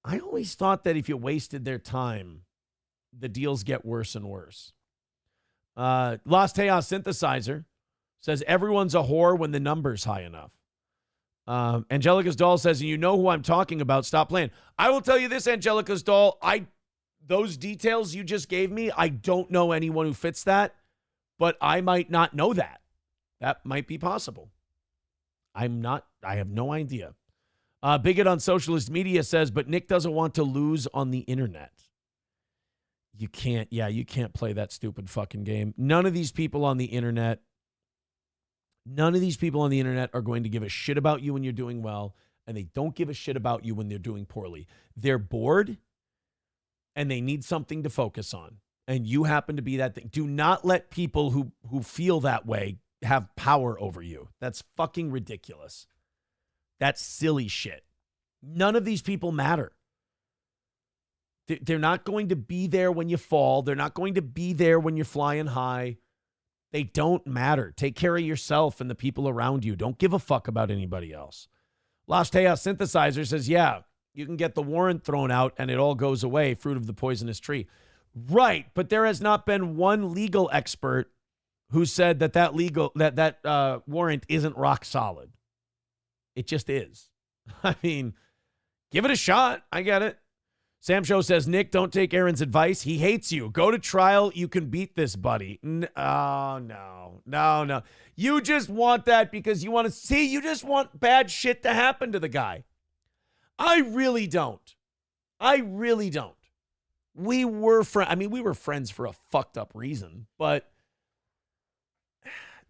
C: I always thought that if you wasted their time, the deals get worse and worse. Lost Chaos Synthesizer says everyone's a whore when the number's high enough. Angelica's doll says, you know who I'm talking about. Stop playing. I will tell you this, Angelica's doll. Those details you just gave me, I don't know anyone who fits that. But I might not know that. That might be possible. I have no idea. Bigot on Socialist Media says, but Nick doesn't want to lose on the internet. You can't play that stupid fucking game. None of these people on the internet are going to give a shit about you when you're doing well, and they don't give a shit about you when they're doing poorly. They're bored, and they need something to focus on. And you happen to be that thing. Do not let people who feel that way have power over you. That's fucking ridiculous. That's silly shit. None of these people matter. They're not going to be there when you fall. They're not going to be there when you're flying high. They don't matter. Take care of yourself and the people around you. Don't give a fuck about anybody else. Lost Chaos Synthesizer says, yeah, you can get the warrant thrown out and it all goes away. Fruit of the poisonous tree. Right, but there has not been one legal expert who said that warrant isn't rock solid. It just is. I mean, give it a shot. I get it. Sam Show says, Nick, don't take Aaron's advice. He hates you. Go to trial. You can beat this, buddy. Oh, no. You just want that because you just want bad shit to happen to the guy. I really don't. We were friends for a fucked up reason, but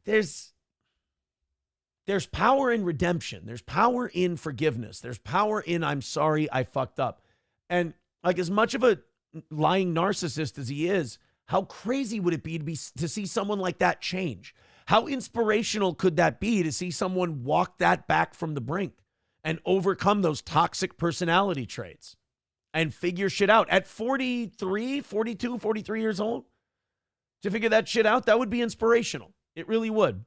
C: there's power in redemption. There's power in forgiveness. There's power in I'm sorry I fucked up. And like as much of a lying narcissist as he is, how crazy would it be to see someone like that change? How inspirational could that be to see someone walk that back from the brink and overcome those toxic personality traits? And figure shit out at 43 years old. To figure that shit out, that would be inspirational. It really would.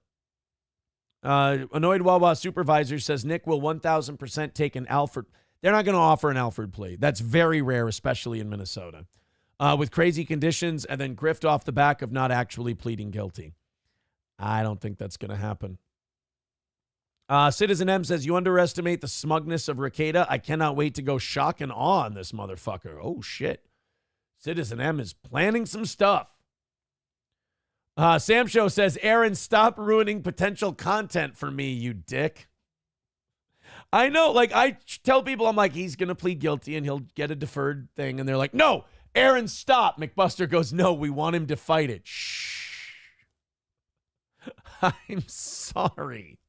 C: Annoyed Wawa Supervisor says Nick will 1,000% take an L for... They're not going to offer an Alford plea. That's very rare, especially in Minnesota. With crazy conditions and then grift off the back of not actually pleading guilty. I don't think that's going to happen. Citizen M says, you underestimate the smugness of Rekieta. I cannot wait to go shock and awe on this motherfucker. Oh, shit. Citizen M is planning some stuff. Sam Show says, Aaron, stop ruining potential content for me, you dick. I know, like, I tell people, I'm like, he's going to plead guilty and he'll get a deferred thing. And they're like, no, Aaron, stop. McBuster goes, no, we want him to fight it. Shh. I'm sorry.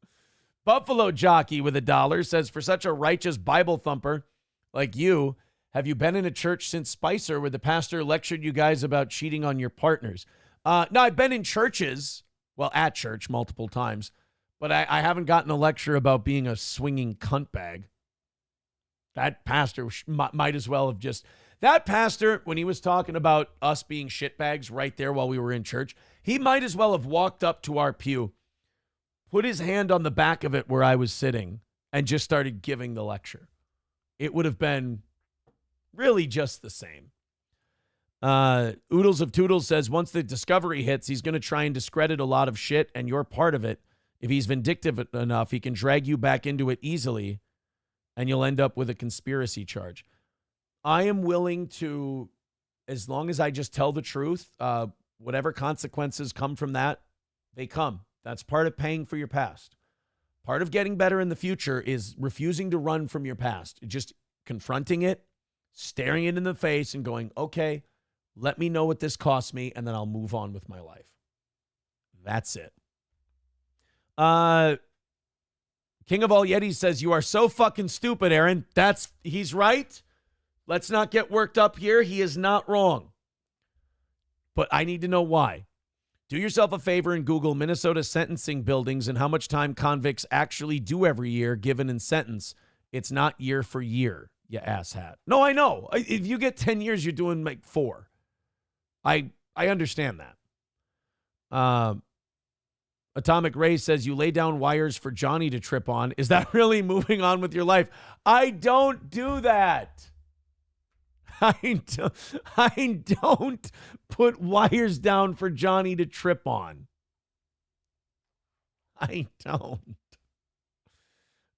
C: Buffalo Jockey with $1 says, for such a righteous Bible thumper like you, have you been in a church since Spicer where the pastor lectured you guys about cheating on your partners? No, I've been in churches, well, at church multiple times, but I haven't gotten a lecture about being a swinging cunt bag. That pastor might as well have just, that pastor, when he was talking about us being shitbags right there while we were in church, he might as well have walked up to our pew, put his hand on the back of it where I was sitting, and just started giving the lecture. It would have been really just the same. Oodles of Toodles says, once the discovery hits, he's going to try and discredit a lot of shit, and you're part of it. If he's vindictive enough, he can drag you back into it easily, and you'll end up with a conspiracy charge. I am willing to, as long as I just tell the truth, whatever consequences come from that, they come. That's part of paying for your past. Part of getting better in the future is refusing to run from your past. Just confronting it, staring it in the face, and going, okay, let me know what this costs me, and then I'll move on with my life. That's it. King of All Yetis says, you are so fucking stupid, Aaron. He's right. Let's not get worked up here. He is not wrong. But I need to know why. Do yourself a favor and Google Minnesota sentencing buildings and how much time convicts actually do every year given in sentence. It's not year for year, you asshat. No, I know. If you get 10 years, you're doing like 4. I understand that. Atomic Ray says, you lay down wires for Johnny to trip on. Is that really moving on with your life? I don't do that. I don't put wires down for Johnny to trip on. I don't.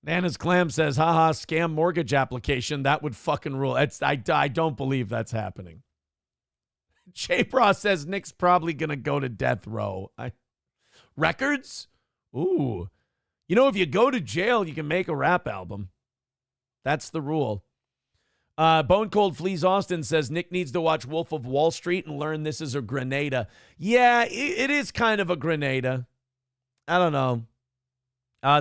C: Nana's Clam says, haha, scam mortgage application. That would fucking rule. I don't believe that's happening. J-Bra says Nick's probably going to go to death row. Records? Ooh. You know, if you go to jail, you can make a rap album. That's the rule. Bone Cold Fleas Austin says Nick needs to watch Wolf of Wall Street and learn this is a Grenada. Yeah, it is kind of a Grenada. I don't know.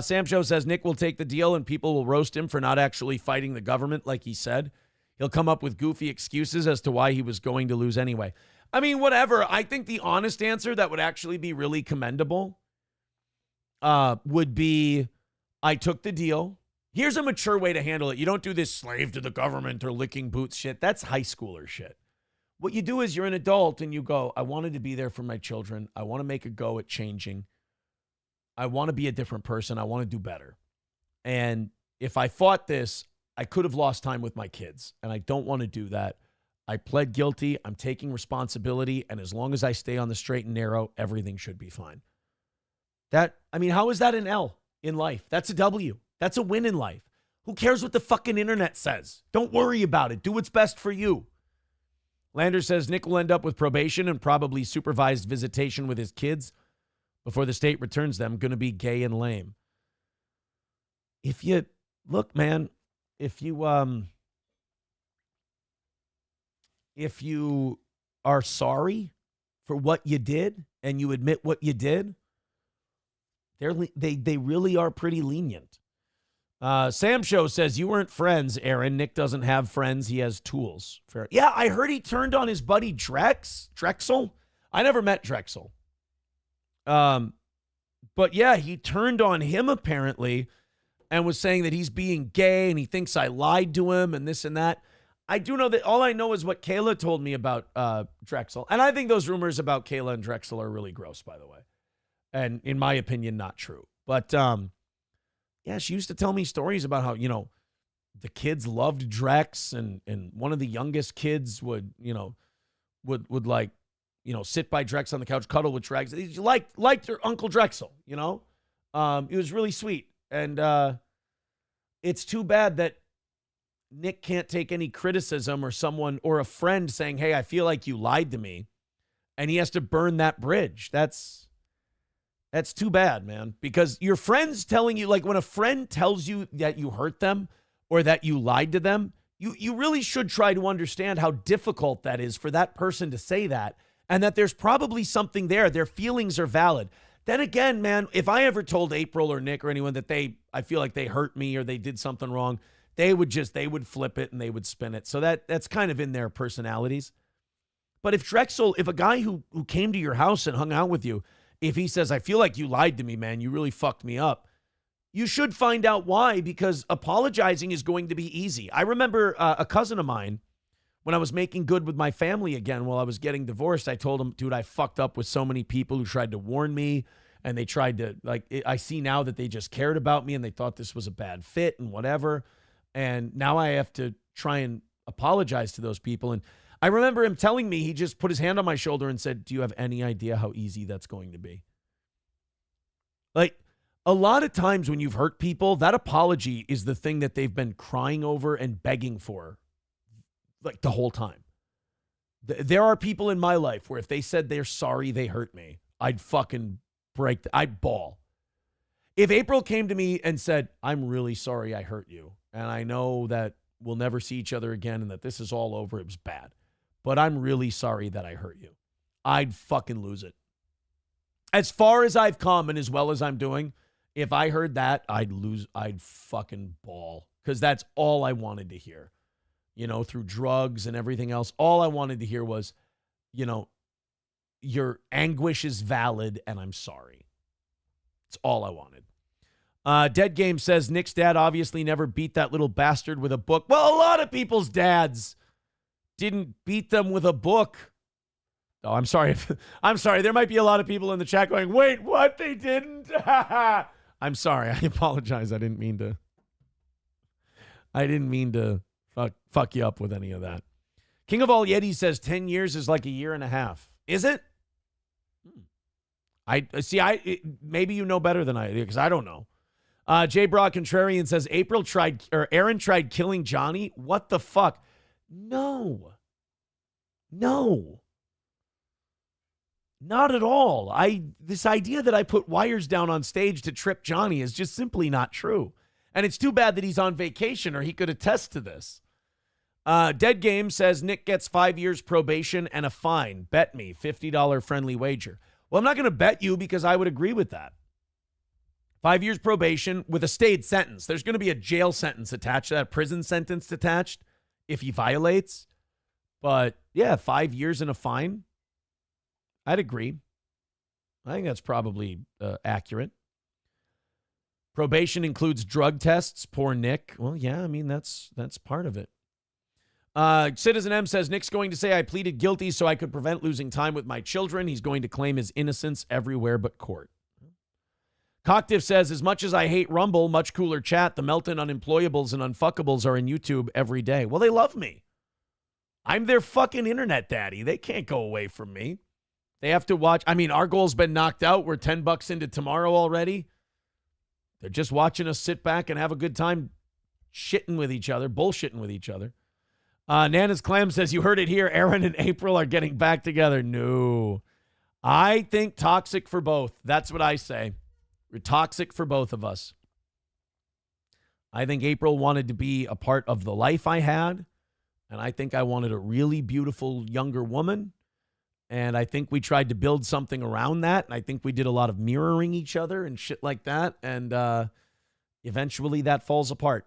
C: Sam Show says Nick will take the deal and people will roast him for not actually fighting the government like he said. He'll come up with goofy excuses as to why he was going to lose anyway. I mean, whatever. I think the honest answer that would actually be really commendable would be, I took the deal. Here's a mature way to handle it. You don't do this slave to the government or licking boots shit. That's high schooler shit. What you do is you're an adult and you go, I wanted to be there for my children. I want to make a go at changing. I want to be a different person. I want to do better. And if I fought this, I could have lost time with my kids. And I don't want to do that. I pled guilty. I'm taking responsibility. And as long as I stay on the straight and narrow, everything should be fine. How is that an L in life? That's a W. That's a win in life. Who cares what the fucking internet says? Don't worry about it. Do what's best for you. Lander says Nick will end up with probation and probably supervised visitation with his kids before the state returns them. Going to be gay and lame. Look, man, if you are sorry for what you did and you admit what you did, they really are pretty lenient. Sam Show says, you weren't friends, Aaron. Nick doesn't have friends. He has tools. Fair. Yeah, I heard he turned on his buddy Drexel. I never met Drexel. But yeah, he turned on him apparently and was saying that he's being gay and he thinks I lied to him and this and that. I do know that all I know is what Kayla told me about Drexel. And I think those rumors about Kayla and Drexel are really gross, by the way. And in my opinion, not true. But yeah, she used to tell me stories about how, the kids loved Drex, and one of the youngest kids would like, sit by Drex on the couch, cuddle with Drex. He liked their Uncle Drexel, It was really sweet. And it's too bad that Nick can't take any criticism or someone or a friend saying, hey, I feel like you lied to me, and he has to burn that bridge. That's too bad, man, because your friends telling you, like when a friend tells you that you hurt them or that you lied to them, you really should try to understand how difficult that is for that person to say that, and that there's probably something there. Their feelings are valid. Then again, man, if I ever told April or Nick or anyone that I feel like they hurt me or they did something wrong, they would flip it and they would spin it. So that's kind of in their personalities. But if a guy who came to your house and hung out with you, if he says, I feel like you lied to me, man, you really fucked me up, you should find out why, because apologizing is going to be easy. I remember a cousin of mine, when I was making good with my family again while I was getting divorced, I told him, dude, I fucked up with so many people who tried to warn me, and they tried to, I see now that they just cared about me and they thought this was a bad fit and whatever. And now I have to try and apologize to those people. And I remember him telling me, he just put his hand on my shoulder and said, do you have any idea how easy that's going to be? Like, a lot of times when you've hurt people, that apology is the thing that they've been crying over and begging for, like, the whole time. There are people in my life where if they said they're sorry they hurt me, I'd fucking I'd bawl. If April came to me and said, I'm really sorry I hurt you, and I know that we'll never see each other again and that this is all over, it was bad, but I'm really sorry that I hurt you, I'd fucking lose it. As far as I've come and as well as I'm doing, if I heard that, I'd fucking bawl, because that's all I wanted to hear. Through drugs and everything else, all I wanted to hear was, your anguish is valid and I'm sorry. It's all I wanted. Dead Game says, Nick's dad obviously never beat that little bastard with a book. Well, a lot of people's dads didn't beat them with a book. Oh, I'm sorry. I'm sorry. There might be a lot of people in the chat going, wait, what? They didn't? I'm sorry. I apologize. I didn't mean to fuck you up with any of that. King of All Yetis says 10 years is like a year and a half. Is it? Maybe you know better than I do, because I don't know. J. Broad Contrarian says Aaron tried killing Johnny. What the fuck? No. Not at all. This idea that I put wires down on stage to trip Johnny is just simply not true. And it's too bad that he's on vacation, or he could attest to this. Dead Game says Nick gets 5 years probation and a fine. Bet me, $50 friendly wager. Well, I'm not going to bet you, because I would agree with that. 5 years probation with a stayed sentence. There's going to be a jail sentence attached to that, prison sentence attached if he violates. But yeah, 5 years and a fine. I'd agree. I think that's probably accurate. Probation includes drug tests. Poor Nick. Well, yeah, I mean, that's part of it. Citizen M says, Nick's going to say I pleaded guilty so I could prevent losing time with my children. He's going to claim his innocence everywhere but court. Cocktiff says, as much as I hate Rumble, much cooler chat, the Melton Unemployables and Unfuckables are in YouTube every day. Well, they love me. I'm their fucking internet daddy. They can't go away from me. They have to watch. I mean, our goal's been knocked out. We're $10 into tomorrow already. They're just watching us sit back and have a good time shitting with each other, bullshitting with each other. Nana's Clam says, you heard it here. Aaron and April are getting back together. No. I think toxic for both. That's what I say. We're toxic for both of us. I think April wanted to be a part of the life I had. And I think I wanted a really beautiful younger woman. And I think we tried to build something around that. And I think we did a lot of mirroring each other and shit like that. And eventually that falls apart.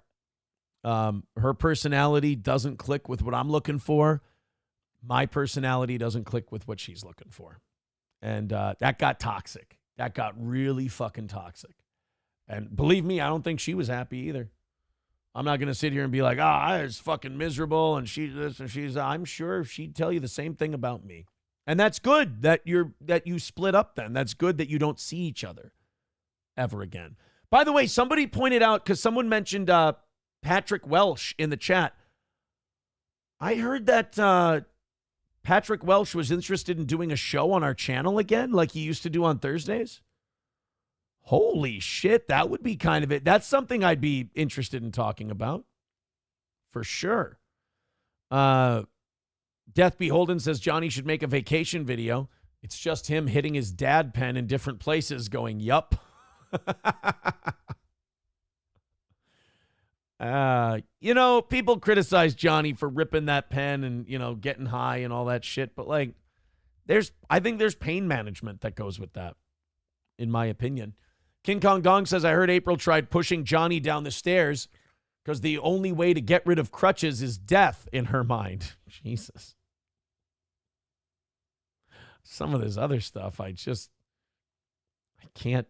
C: Her personality doesn't click with what I'm looking for. My personality doesn't click with what she's looking for. And that got toxic. That got really fucking toxic. And believe me, I don't think she was happy either. I'm not going to sit here and be like, I was fucking miserable and she's this and she's that. I'm sure she'd tell you the same thing about me. And that's good that you split up then. That's good that you don't see each other ever again. By the way, somebody pointed out, because someone mentioned Patrick Welsh in the chat. I heard that Patrick Welsh was interested in doing a show on our channel again, like he used to do on Thursdays. Holy shit, that would be kind of it. That's something I'd be interested in talking about. For sure. Death Beholden says Johnny should make a vacation video. It's just him hitting his dad pen in different places going, yup. People criticize Johnny for ripping that pen and, getting high and all that shit. But, I think there's pain management that goes with that, in my opinion. King Kong Dong says, I heard April tried pushing Johnny down the stairs because the only way to get rid of crutches is death in her mind. Jesus. Some of this other stuff, I can't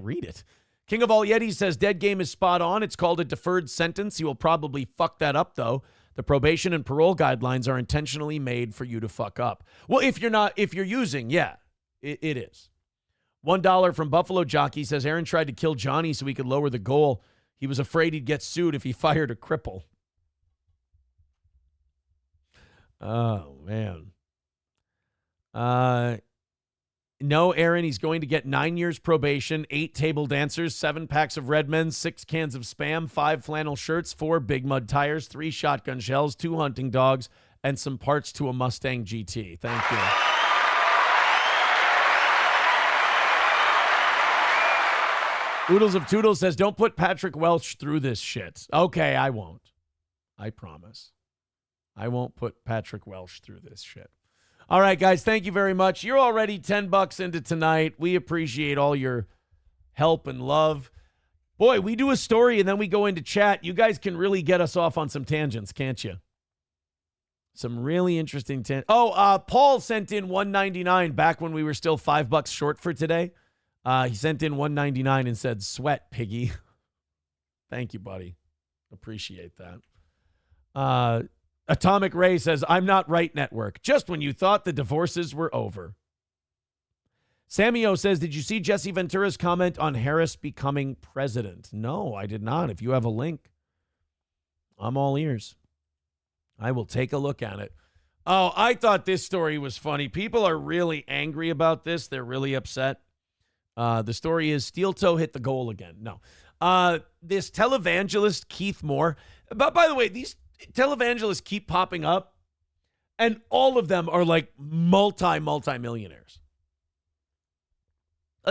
C: read it. King of All Yetis says, Dead Game is spot on. It's called a deferred sentence. He will probably fuck that up, though. The probation and parole guidelines are intentionally made for you to fuck up. Well, if you're using, yeah, it is. $1 from Buffalo Jockey says, Aaron tried to kill Johnny so he could lower the goal. He was afraid he'd get sued if he fired a cripple. Oh, man. No, Aaron, he's going to get 9 years probation, 8 table dancers, 7 packs of Red Men, 6 cans of Spam, 5 flannel shirts, 4 Big Mud tires, 3 shotgun shells, 2 hunting dogs, and some parts to a Mustang GT. Thank you. Oodles of Toodles says, don't put Patrick Welch through this shit. Okay, I won't. I promise. I won't put Patrick Welch through this shit. All right, guys, thank you very much. You're already $10 into tonight. We appreciate all your help and love. Boy, we do a story and then we go into chat. You guys can really get us off on some tangents, can't you? Some really interesting Paul sent in $1.99 back when we were still $5 short for today. He sent in $1.99 and said, sweat, piggy. Thank you, buddy. Appreciate that. Atomic Ray says, I'm not right, network. Just when you thought the divorces were over. Samio says, did you see Jesse Ventura's comment on Harris becoming president? No, I did not. If you have a link, I'm all ears. I will take a look at it. Oh, I thought this story was funny. People are really angry about this. They're really upset. The story is Steel Toe hit the goal again. No. This televangelist, Keith Moore. But by the way, these televangelists keep popping up, and all of them are like multi-millionaires.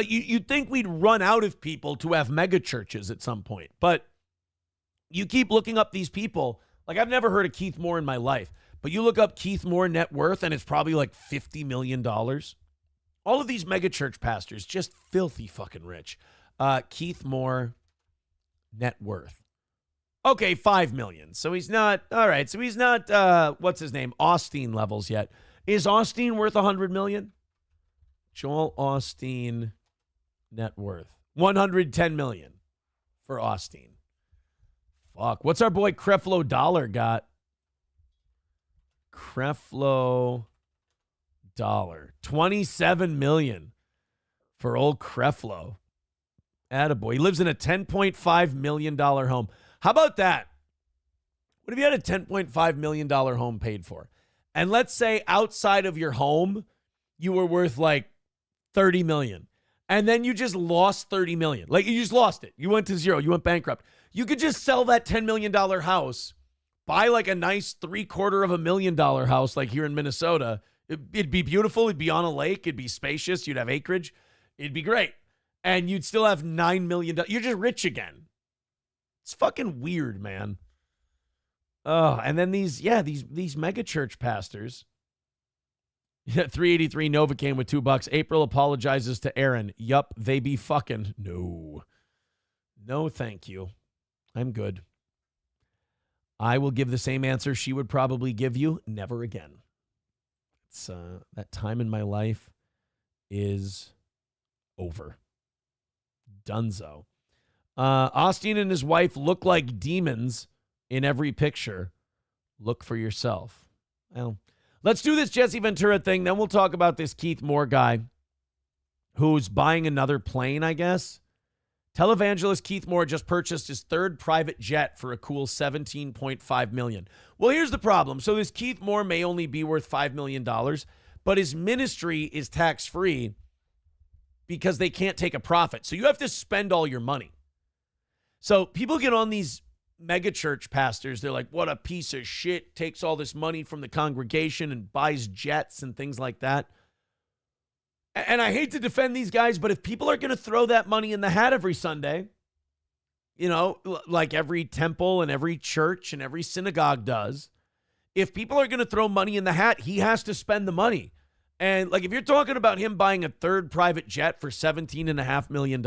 C: You'd think we'd run out of people to have mega churches at some point, but you keep looking up these people. Like, I've never heard of Keith Moore in my life, but you look up Keith Moore net worth, and it's probably like $50 million. All of these mega church pastors, just filthy fucking rich. Keith Moore net worth. Okay, 5 million. So he's not, all right, so he's not, what's his name, Osteen levels yet. Is Osteen worth 100 million? Joel Osteen net worth. 110 million for Osteen. Fuck. What's our boy Creflo Dollar got? Creflo Dollar. 27 million for old Creflo. Attaboy. He lives in a $10.5 million home. How about that? What if you had a $10.5 million home paid for? And let's say outside of your home, you were worth like 30 million. And then you just lost 30 million. Like, you just lost it. You went to zero. You went bankrupt. You could just sell that $10 million house, buy like a nice $750,000 house like here in Minnesota. It'd be beautiful. It'd be on a lake. It'd be spacious. You'd have acreage. It'd be great. And you'd still have $9 million. You're just rich again. It's fucking weird, man. Oh, and then these mega church pastors. 383 Nova came with $2. April apologizes to Aaron. Yup, they be fucking. No, thank you. I'm good. I will give the same answer she would probably give you. Never again. It's that time in my life is over. Dunzo. Austin and his wife look like demons in every picture. Look for yourself. Well, let's do this Jesse Ventura thing. Then we'll talk about this Keith Moore guy who's buying another plane, I guess, Televangelist Keith Moore just purchased his third private jet for a cool $17.5 million. Well, here's the problem. So this Keith Moore may only be worth $5 million, but his ministry is tax-free because they can't take a profit. So you have to spend all your money. So people get on these mega church pastors. They're like, what a piece of shit, takes all this money from the congregation and buys jets and things like that. And I hate to defend these guys, but if people are going to throw that money in the hat every Sunday, you know, like every temple and every church and every synagogue does, if people are going to throw money in the hat, he has to spend the money. And like if you're talking about him buying a third private jet for $17.5 million,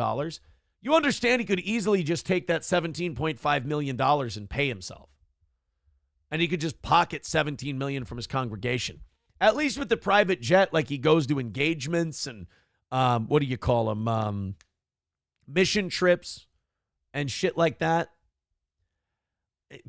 C: you understand he could easily just take that $17.5 million and pay himself. And he could just pocket $17 million from his congregation. At least with the private jet, like he goes to engagements and what do you call them? Mission trips and shit like that.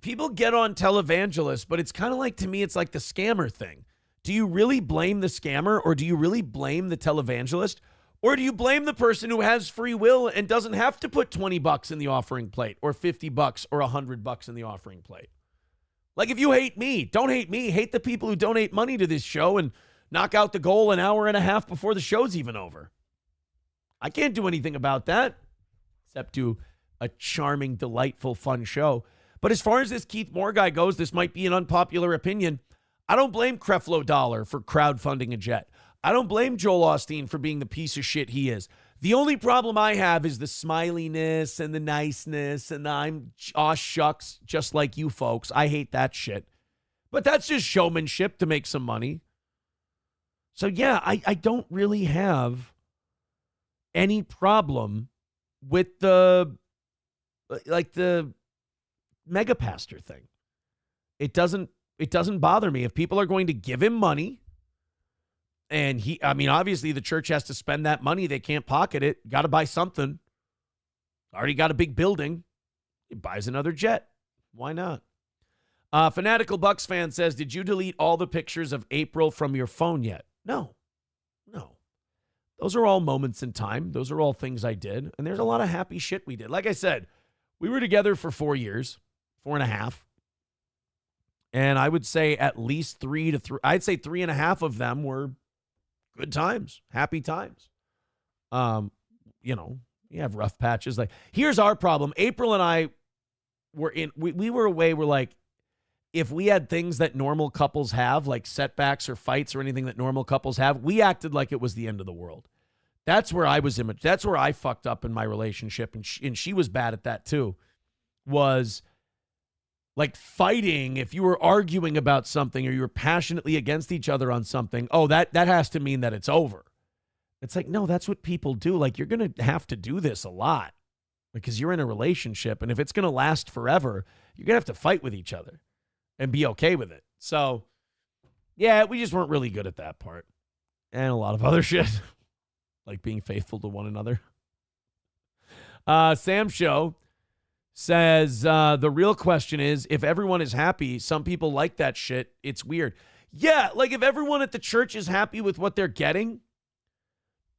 C: People get on televangelists, but it's kind of like, to me, it's like the scammer thing. Do you really blame the scammer, or do you really blame the televangelist? Or do you blame the person who has free will and doesn't have to put $20 in the offering plate or $50 or $100 in the offering plate? Like, if you hate me, don't hate me. Hate the people who donate money to this show and knock out the goal an hour and a half before the show's even over. I can't do anything about that except do a charming, delightful, fun show. But as far as this Keith Moore guy goes, this might be an unpopular opinion. I don't blame Creflo Dollar for crowdfunding a jet. I don't blame Joel Osteen for being the piece of shit he is. The only problem I have is the smiliness and the niceness and the I'm aw shucks, just like you folks. I hate that shit. But that's just showmanship to make some money. So yeah, I don't really have any problem with the mega pastor thing. It doesn't bother me. If people are going to give him money, and obviously the church has to spend that money. They can't pocket it. Got to buy something. Already got a big building. He buys another jet. Why not? Fanatical Bucks fan says, did you delete all the pictures of April from your phone yet? No. Those are all moments in time. Those are all things I did. And there's a lot of happy shit we did. Like I said, we were together for 4 years, 4.5. And I would say at least 3.5 of them were good times, happy times. You have rough patches. Like, here's our problem. April and I were we were away. We're like, if we had things that normal couples have, like setbacks or fights or anything that normal couples have, we acted like it was the end of the world. That's where I was that's where I fucked up in my relationship. And she was bad at that too, was like fighting. If you were arguing about something or you were passionately against each other on something, that has to mean that it's over. It's like, no, that's what people do. Like, you're going to have to do this a lot because you're in a relationship. And if it's going to last forever, you're going to have to fight with each other and be okay with it. So, yeah, we just weren't really good at that part. And a lot of other shit, like being faithful to one another. Sam Show says, the real question is, if everyone is happy, some people like that shit. It's weird. Yeah, like if everyone at the church is happy with what they're getting,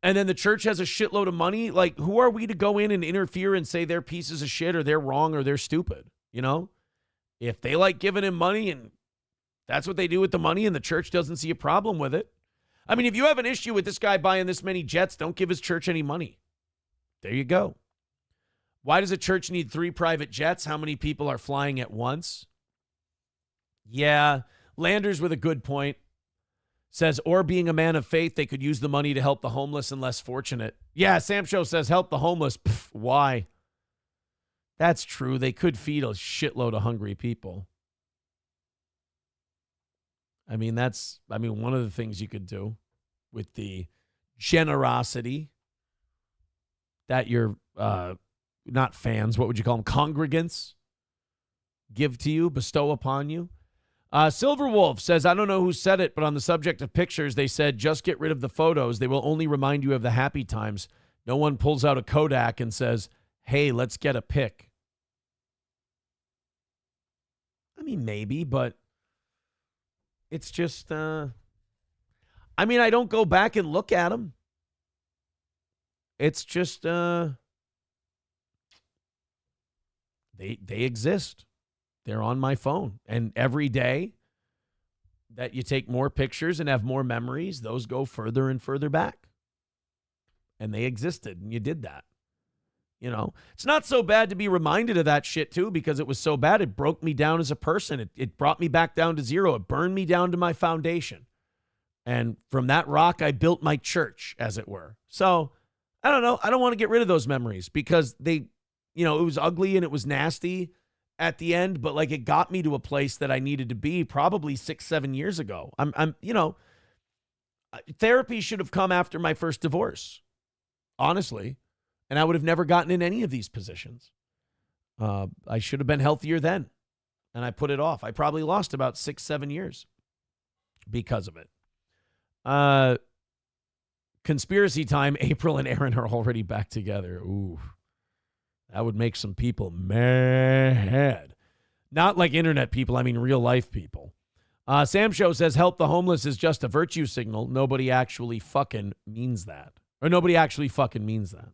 C: and then the church has a shitload of money, like who are we to go in and interfere and say they're pieces of shit or they're wrong or they're stupid? You know? If they like giving him money and that's what they do with the money and the church doesn't see a problem with it. I mean, if you have an issue with this guy buying this many jets, don't give his church any money. There you go. Why does a church need 3 private jets? How many people are flying at once? Yeah, Landers with a good point. Says, or being a man of faith, they could use the money to help the homeless and less fortunate. Yeah, Sam Show says, help the homeless. Pff, why? That's true. They could feed a shitload of hungry people. I mean, one of the things you could do with the generosity that your not fans, what would you call them? Congregants give to you, bestow upon you. Silver Wolf says, I don't know who said it, but on the subject of pictures, they said, just get rid of the photos. They will only remind you of the happy times. No one pulls out a Kodak and says, hey, let's get a pic. I mean, maybe, but it's just, I don't go back and look at them. It's just, They exist. They're on my phone. And every day that you take more pictures and have more memories, those go further and further back. And they existed, and you did that. You know, it's not so bad to be reminded of that shit, too, because it was so bad. It broke me down as a person. It brought me back down to zero. It burned me down to my foundation. And from that rock, I built my church, as it were. So, I don't know. I don't want to get rid of those memories because they, it was ugly and it was nasty at the end, but like it got me to a place that I needed to be probably 6-7 years ago. Therapy should have come after my first divorce, honestly. And I would have never gotten in any of these positions. I should have been healthier then. And I put it off. I probably lost about 6-7 years because of it. Conspiracy time, April and Aaron are already back together. Ooh, that would make some people mad. Not like internet people, I mean real life people. Sam Show says, help the homeless is just a virtue signal. Nobody actually fucking means that. Or nobody actually fucking means that.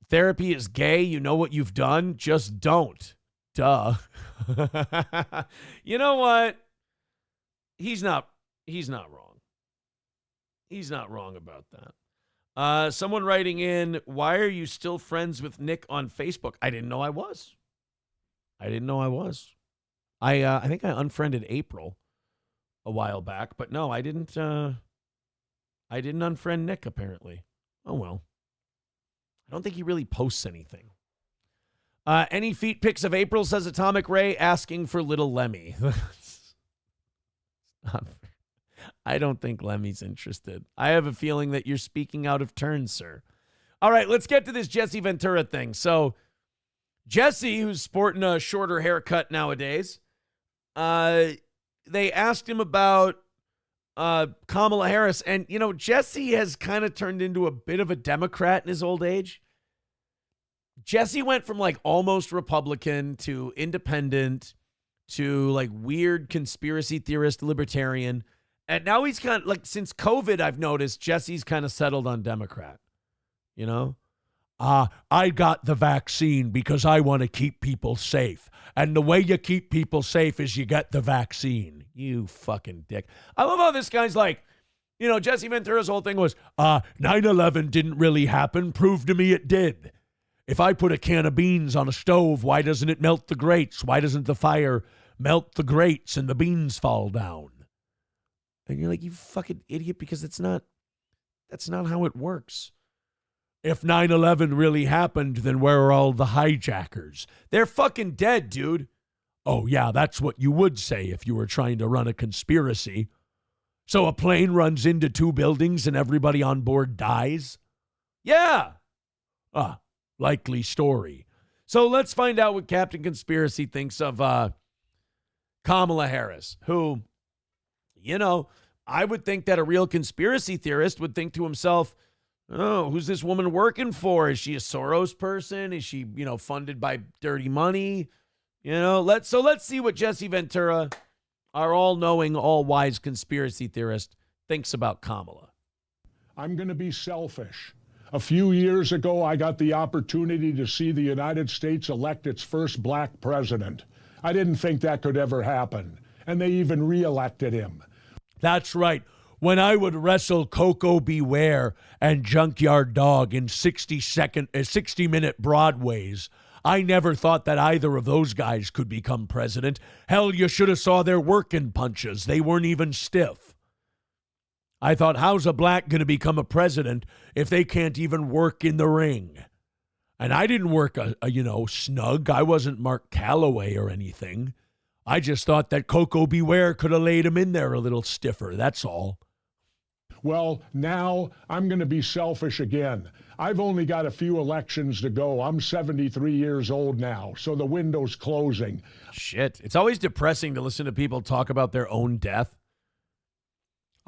C: Therapy is gay. You know what you've done? Just don't. Duh. You know what? He's not wrong. He's not wrong about that. Someone writing in, why are you still friends with Nick on Facebook? I didn't know I was. I think I unfriended April a while back, but no, I didn't unfriend Nick apparently. Oh well. I don't think he really posts anything. Any feet pics of April, says Atomic Ray, asking for little Lemmy. I don't think Lemmy's interested. I have a feeling that you're speaking out of turn, sir. All right, let's get to this Jesse Ventura thing. So Jesse, who's sporting a shorter haircut nowadays, they asked him about Kamala Harris. And, Jesse has kind of turned into a bit of a Democrat in his old age. Jesse went from like almost Republican to independent to like weird conspiracy theorist libertarian. And now he's kind of like, since COVID, I've noticed Jesse's kind of settled on Democrat, I got the vaccine because I want to keep people safe. And the way you keep people safe is you get the vaccine. You fucking dick. I love how this guy's like, Jesse Ventura's whole thing was, 9/11 didn't really happen. Prove to me it did. If I put a can of beans on a stove, why doesn't it melt the grates? Why doesn't the fire melt the grates and the beans fall down? And you're like, you fucking idiot, because that's not how it works. If 9/11 really happened, then where are all the hijackers? They're fucking dead, dude. Oh, yeah, that's what you would say if you were trying to run a conspiracy. So a plane runs into 2 buildings and everybody on board dies? Yeah. Likely story. So let's find out what Captain Conspiracy thinks of Kamala Harris, who, I would think that a real conspiracy theorist would think to himself, oh, who's this woman working for? Is she a Soros person? Is she, funded by dirty money? Let's see what Jesse Ventura, our all-knowing, all-wise conspiracy theorist, thinks about Kamala.
H: I'm going to be selfish. A few years ago, I got the opportunity to see the United States elect its first black president. I didn't think that could ever happen, and they even re-elected him.
C: That's right. When I would wrestle Coco Beware and Junkyard Dog in 60-minute Broadways, I never thought that either of those guys could become president. Hell, you should have saw their working punches. They weren't even stiff. I thought, how's a black going to become a president if they can't even work in the ring? And I didn't work snug. I wasn't Mark Calloway or anything. I just thought that Coco Beware could have laid him in there a little stiffer. That's all.
H: Well, now I'm going to be selfish again. I've only got a few elections to go. I'm 73 years old now, so the window's closing.
C: Shit. It's always depressing to listen to people talk about their own death.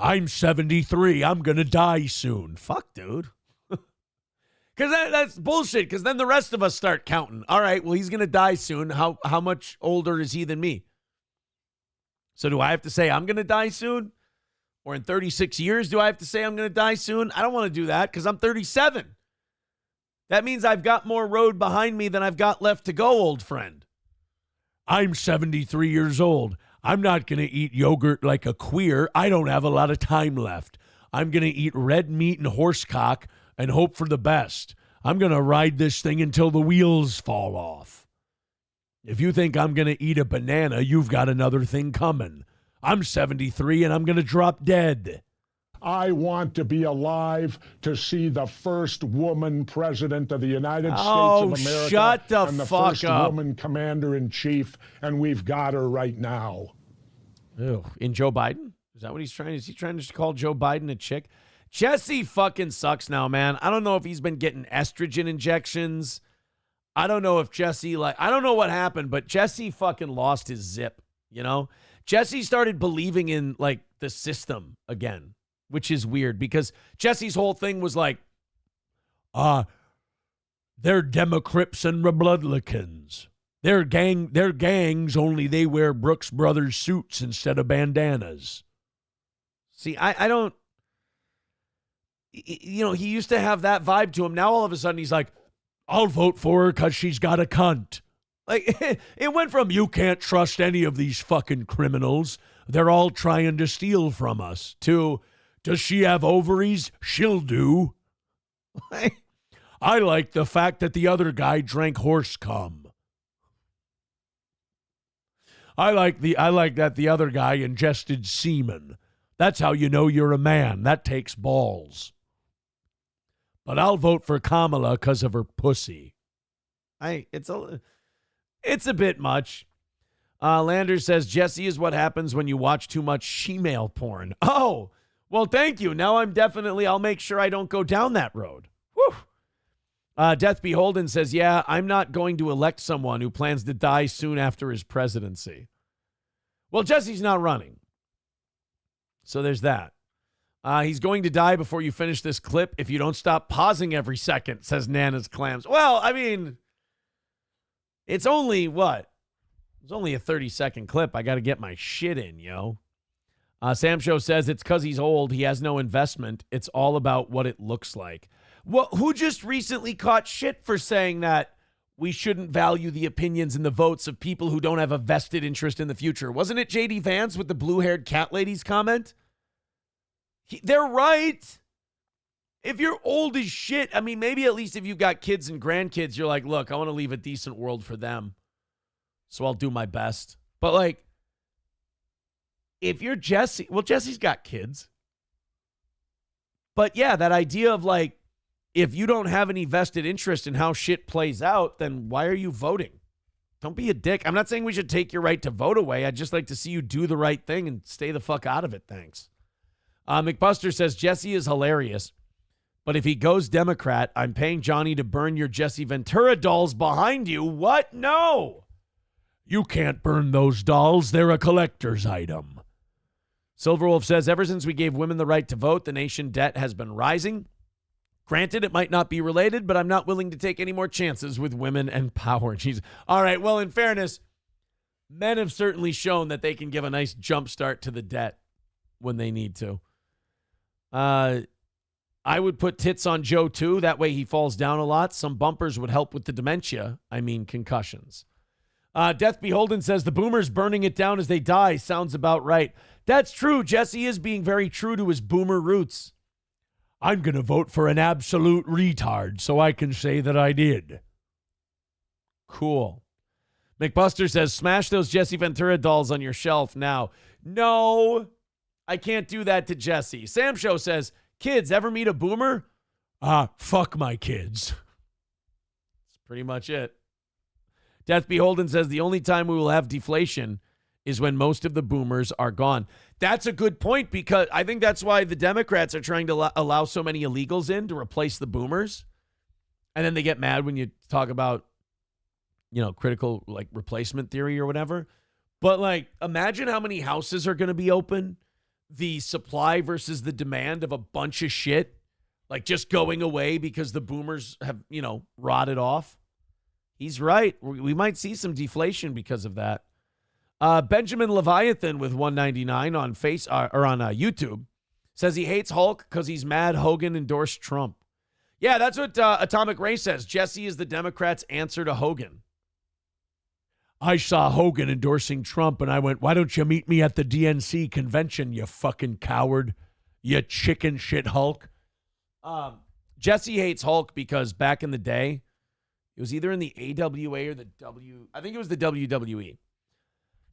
C: I'm 73. I'm going to die soon. Fuck, dude. Because that's bullshit, because then the rest of us start counting. All right, well, he's going to die soon. How much older is he than me? So do I have to say I'm going to die soon? Or in 36 years, do I have to say I'm going to die soon? I don't want to do that because I'm 37. That means I've got more road behind me than I've got left to go, old friend. I'm 73 years old. I'm not going to eat yogurt like a queer. I don't have a lot of time left. I'm going to eat red meat and horsecock and hope for the best. I'm going to ride this thing until the wheels fall off. If you think I'm going to eat a banana, you've got another thing coming. I'm 73 and I'm going to drop dead.
H: I want to be alive to see the first woman president of the United States of America.
C: Shut the
H: and the
C: fuck
H: first
C: up.
H: woman commander-in-chief, and we've got her right now.
C: Ew. In Joe Biden? Is that what he's trying? Is he trying to call Joe Biden a chick? Jesse fucking sucks now, man. I don't know if he's been getting estrogen injections. I don't know if Jesse, I don't know what happened, but Jesse fucking lost his zip, you know? Jesse started believing in, the system again, which is weird because Jesse's whole thing was they're Democrips and Republicans. They're gangs, only they wear Brooks Brothers suits instead of bandanas. See, I don't, he used to have that vibe to him. Now all of a sudden he's like, I'll vote for her because she's got a cunt. It went from you can't trust any of these fucking criminals. They're all trying to steal from us to does she have ovaries? She'll do. I like the fact that the other guy drank horse cum. I like that the other guy ingested semen. That's how you know you're a man. That takes balls. But I'll vote for Kamala because of her pussy. It's a bit much. Landers says, Jesse is what happens when you watch too much she-male porn. Oh, well, thank you. Now I'll make sure I don't go down that road. Whew. Death Beholden says, yeah, I'm not going to elect someone who plans to die soon after his presidency. Well, Jesse's not running. So there's that. He's going to die before you finish this clip if you don't stop pausing every second, says Nana's Clams. Well, I mean, it's only what? It's only a 30-second clip. I got to get my shit in, yo. Sam Show says it's because he's old. He has no investment. It's all about what it looks like. Well, who just recently caught shit for saying that we shouldn't value the opinions and the votes of people who don't have a vested interest in the future? Wasn't it J.D. Vance with the blue-haired cat lady's comment? They're right. If you're old as shit, I mean, maybe at least if you've got kids and grandkids, you're like, look, I want to leave a decent world for them. So I'll do my best. But if you're Jesse, well, Jesse's got kids. But yeah, that idea of if you don't have any vested interest in how shit plays out, then why are you voting? Don't be a dick. I'm not saying we should take your right to vote away. I'd just like to see you do the right thing and stay the fuck out of it. Thanks. McBuster says, Jesse is hilarious. But if he goes Democrat, I'm paying Johnny to burn your Jesse Ventura dolls behind you. What? No. You can't burn those dolls. They're a collector's item. Silverwolf says, ever since we gave women the right to vote, the nation debt has been rising. Granted, it might not be related, but I'm not willing to take any more chances with women and power. Jeez. All right, well, in fairness, men have certainly shown that they can give a nice jump start to the debt when they need to. I would put tits on Joe, too. That way he falls down a lot. Some bumpers would help with the dementia. I mean, concussions. Death Beholden says, the boomers burning it down as they die sounds about right. That's true. Jesse is being very true to his boomer roots. I'm going to vote for an absolute retard so I can say that I did. Cool. McBuster says, smash those Jesse Ventura dolls on your shelf now. No, I can't do that to Jesse. Sam Show says, kids, ever meet a boomer? Fuck my kids. That's pretty much it. Death Beholden says, the only time we will have deflation is when most of the boomers are gone. That's a good point, because I think that's why the Democrats are trying to allow so many illegals in to replace the boomers. And then they get mad when you talk about, critical replacement theory or whatever. But imagine how many houses are going to be open. The supply versus the demand of a bunch of shit, just going away because the boomers have, rotted off. He's right. We might see some deflation because of that. Benjamin Leviathan with 199 on on YouTube says he hates Hulk because he's mad Hogan endorsed Trump. Yeah, that's what Atomic Ray says. Jesse is the Democrats' answer to Hogan. I saw Hogan endorsing Trump, and I went, why don't you meet me at the DNC convention, you fucking coward, you chicken shit Hulk? Jesse hates Hulk because back in the day, it was either in the AWA or I think it was the WWE.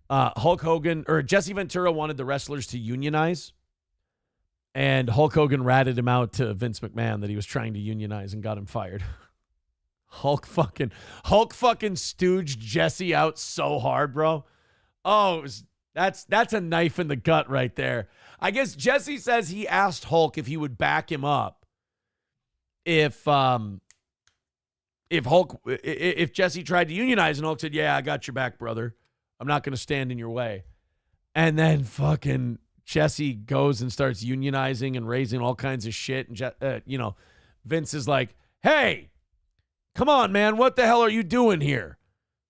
C: Hulk Hogan, or Jesse Ventura wanted the wrestlers to unionize, and Hulk Hogan ratted him out to Vince McMahon that he was trying to unionize and got him fired. Hulk fucking stooged Jesse out so hard, bro. Oh, that's a knife in the gut right there. I guess Jesse says he asked Hulk if he would back him up if Jesse tried to unionize, and Hulk said, "Yeah, I got your back, brother. I'm not going to stand in your way." And then fucking Jesse goes and starts unionizing and raising all kinds of shit, and Vince is like, "Hey, come on, man. What the hell are you doing here?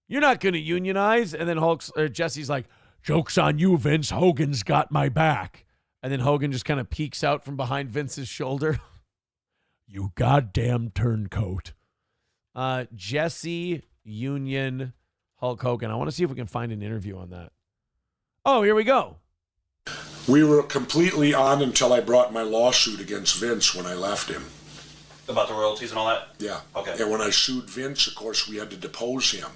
C: You're not going to unionize." And then Jesse's like, "Joke's on you, Vince. Hogan's got my back." And then Hogan just kind of peeks out from behind Vince's shoulder. You goddamn turncoat. Jesse Union Hulk Hogan. I want to see if we can find an interview on that. Oh, here we go.
I: We were completely on until I brought my lawsuit against Vince when I left him.
J: About the royalties and all that?
I: Yeah.
J: Okay.
I: And when I sued Vince, of course, we had to depose him.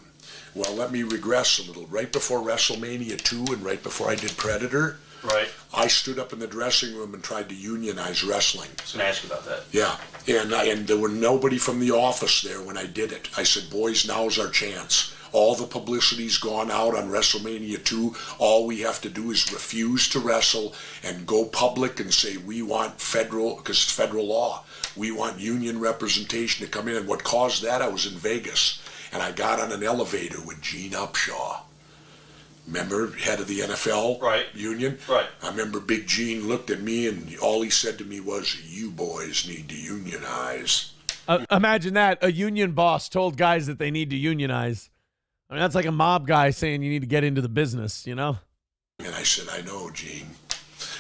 I: Well, let me regress a little. Right before WrestleMania 2 and right before I did Predator,
J: right,
I: I stood up in the dressing room and tried to unionize wrestling.
J: I was going to ask you about that.
I: Yeah. And there were nobody from the office there when I did it. I said, boys, now's our chance. All the publicity's gone out on WrestleMania 2. All we have to do is refuse to wrestle and go public and say we want federal, because it's federal law, we want union representation to come in. And what caused that, I was in Vegas, and I got on an elevator with Gene Upshaw. Remember, head of the NFL union?
J: Right.
I: I remember Big Gene looked at me, and all he said to me was, you boys need to unionize.
C: Imagine that. A union boss told guys that they need to unionize. I mean, that's like a mob guy saying you need to get into the business, you know?
I: And I said, I know, Gene.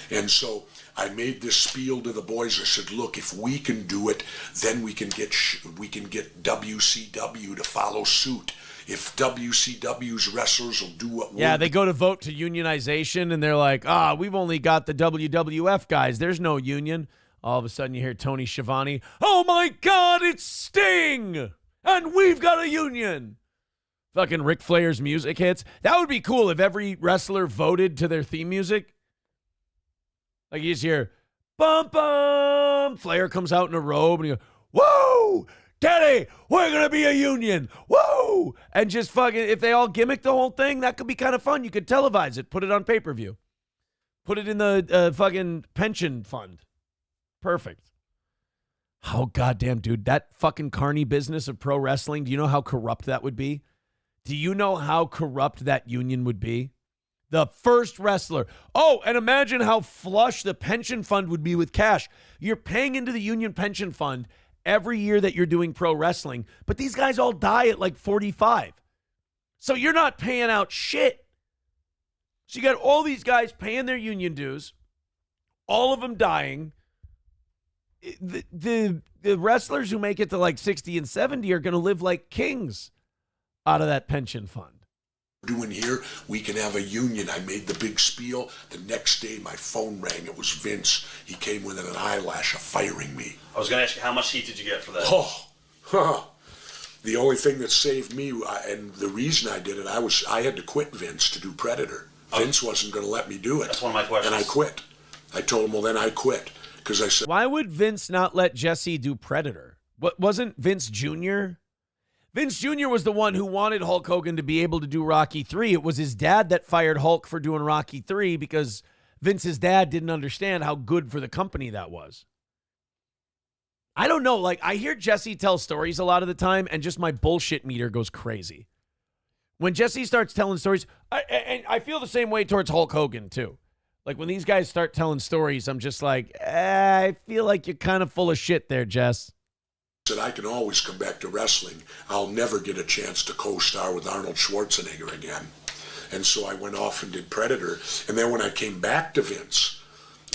I: And so I made this spiel to the boys. I said, look, if we can do it, then we can get WCW to follow suit. If WCW's wrestlers will do what
C: Yeah, they go to vote to unionization, and they're like, we've only got the WWF guys. There's no union. All of a sudden, you hear Tony Schiavone, oh, my God, it's Sting, and we've got a union. Fucking Ric Flair's music hits. That would be cool if every wrestler voted to their theme music. Like you just hear, bum, bum. Flair comes out in a robe, and you go, whoa, Daddy, we're going to be a union. Whoa. And just fucking, if they all gimmick the whole thing, that could be kind of fun. You could televise it, put it on pay-per-view. Put it in the fucking pension fund. Perfect. Oh, goddamn, dude. That fucking carny business of pro wrestling, do you know how corrupt that would be? Do you know how corrupt that union would be? The first wrestler. Oh, and imagine how flush the pension fund would be with cash. You're paying into the union pension fund every year that you're doing pro wrestling, but these guys all die at like 45. So you're not paying out shit. So you got all these guys paying their union dues, all of them dying. The wrestlers who make it to like 60 and 70 are going to live like kings out of that pension fund.
I: Doing here, we can have a union. I made the big spiel. The next day, my phone rang. It was Vince. He came within an eyelash of firing me.
J: I was going to ask you, how much heat did you get for that?
I: The only thing that saved me, and the reason I did it, I had to quit Vince to do Predator. Vince wasn't going to let me do it.
J: That's one of my questions.
I: And I quit. I told him, well, then I quit. Because I said,
C: why would Vince not let Jesse do Predator? What, wasn't Vince Jr.? Vince Jr. was the one who wanted Hulk Hogan to be able to do Rocky III. It was his dad that fired Hulk for doing Rocky III because Vince's dad didn't understand how good for the company that was. I don't know. Like, I hear Jesse tell stories a lot of the time, and just my bullshit meter goes crazy. When Jesse starts telling stories, I feel the same way towards Hulk Hogan, too. Like, when these guys start telling stories, I'm just like, I feel like you're kind of full of shit there, Jess.
I: Said I can always come back to wrestling. I'll never get a chance to co-star with Arnold Schwarzenegger again. And so I went off and did Predator. And then when I came back to Vince,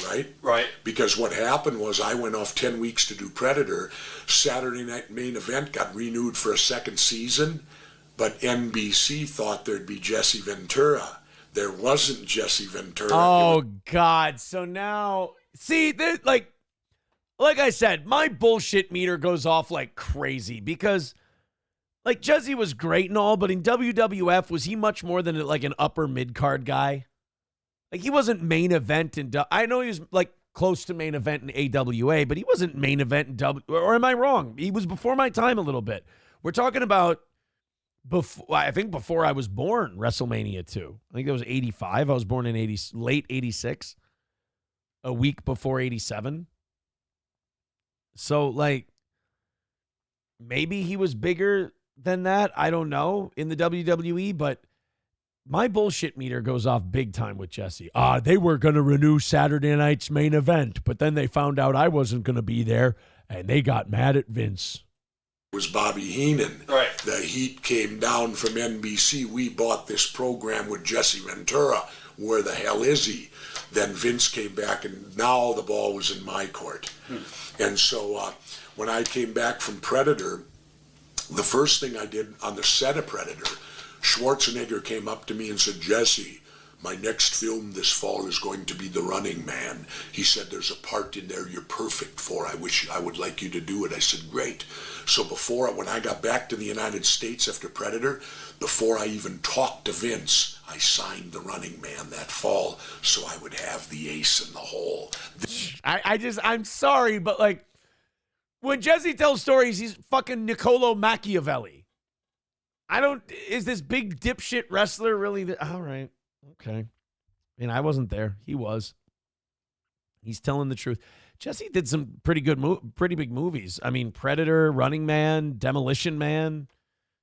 I: right?
J: Right.
I: Because what happened was I went off 10 weeks to do Predator. Saturday Night Main Event got renewed for a second season, but NBC thought there'd be Jesse Ventura. There wasn't Jesse Ventura.
C: Oh, God. So now, see, like I said, my bullshit meter goes off like crazy because, like, Jesse was great and all, but in WWF, was he much more than like an upper mid-card guy? Like, he wasn't main event in, I know he was like close to main event in AWA, but he wasn't main event in or am I wrong? He was before my time a little bit. We're talking about I think before I was born, WrestleMania 2. I think that was 85. I was born in late 86, a week before 87. So, like, maybe he was bigger than that. I don't know in the WWE, but my bullshit meter goes off big time with Jesse. They were going to renew Saturday night's main event, but then they found out I wasn't going to be there, and they got mad at Vince.
I: Was Bobby Heenan.
J: Right.
I: The heat came down from NBC. We bought this program with Jesse Ventura. Where the hell is he? Then Vince came back, and now the ball was in my court. And so when I came back from Predator, the first thing I did on the set of Predator, Schwarzenegger came up to me and said, Jesse, my next film this fall is going to be The Running Man. He said, there's a part in there you're perfect for. I would like you to do it. I said, great. So when I got back to the United States after Predator, before I even talked to Vince, I signed The Running Man that fall so I would have the ace in the hole.
C: I'm sorry, but like, when Jesse tells stories, he's fucking Niccolo Machiavelli. Is this big dipshit wrestler really? All right. Okay. I mean, I wasn't there. He was. He's telling the truth. Jesse did some pretty big movies. I mean, Predator, Running Man, Demolition Man.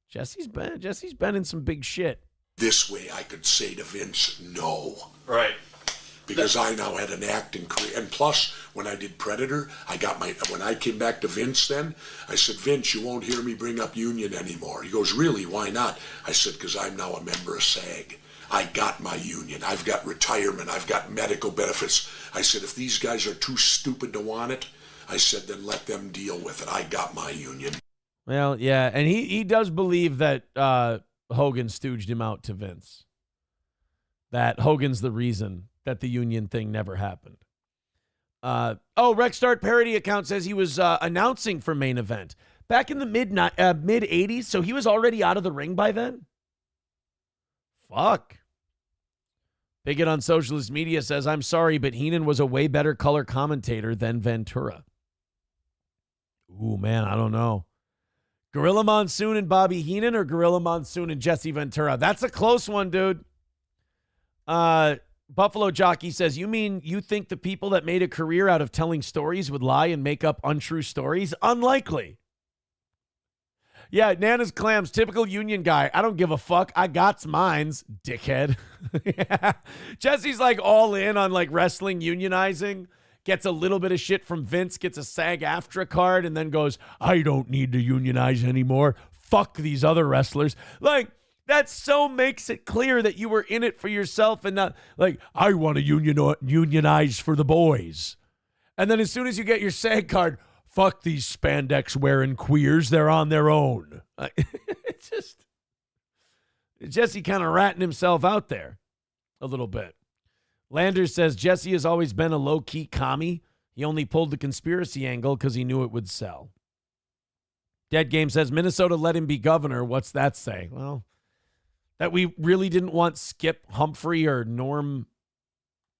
C: Jesse's been in some big shit.
I: This way I could say to Vince, no.
J: Right.
I: Because I now had an acting career. And plus, when I did Predator, when I came back to Vince then, I said, Vince, you won't hear me bring up union anymore. He goes, really, why not? I said, because I'm now a member of SAG. I got my union. I've got retirement. I've got medical benefits. I said, if these guys are too stupid to want it, I said, then let them deal with it. I got my union.
C: Well, yeah, and he does believe that Hogan stooged him out to Vince. That Hogan's the reason that the union thing never happened. Rexstart parody account says he was announcing for Main Event back in the mid 80s, so he was already out of the ring by then? Fuck. Bigot on socialist media says, I'm sorry, but Heenan was a way better color commentator than Ventura. Ooh, man, I don't know. Gorilla Monsoon and Bobby Heenan or Gorilla Monsoon and Jesse Ventura? That's a close one, dude. Buffalo Jockey says, you mean you think the people that made a career out of telling stories would lie and make up untrue stories? Unlikely. Yeah, Nana's Clams, typical union guy. I don't give a fuck. I got mines, dickhead. Yeah. Jesse's like all in on like wrestling unionizing. Gets a little bit of shit from Vince, gets a SAG-AFTRA card, and then goes, I don't need to unionize anymore. Fuck these other wrestlers. Like, that so makes it clear that you were in it for yourself and not like, I want to unionize for the boys. And then as soon as you get your SAG card, fuck these spandex wearing queers. They're on their own. It's just Jesse kind of ratting himself out there a little bit. Landers says Jesse has always been a low-key commie. He only pulled the conspiracy angle because he knew it would sell. Dead Game says Minnesota let him be governor. What's that say? Well, that we really didn't want Skip Humphrey or Norm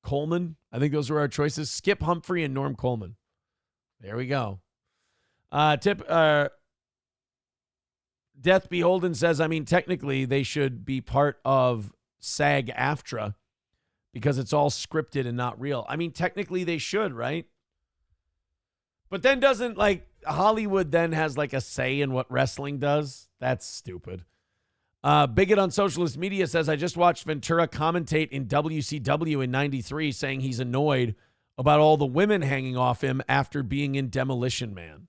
C: Coleman. I think those were our choices. Skip Humphrey and Norm Coleman. There we go. Death Beholden says, I mean, technically they should be part of SAG-AFTRA because it's all scripted and not real. I mean, technically they should, right? But then doesn't, like, Hollywood then has, like, a say in what wrestling does? That's stupid. Bigot on socialist media says, I just watched Ventura commentate in WCW in 93 saying he's annoyed about all the women hanging off him after being in Demolition Man.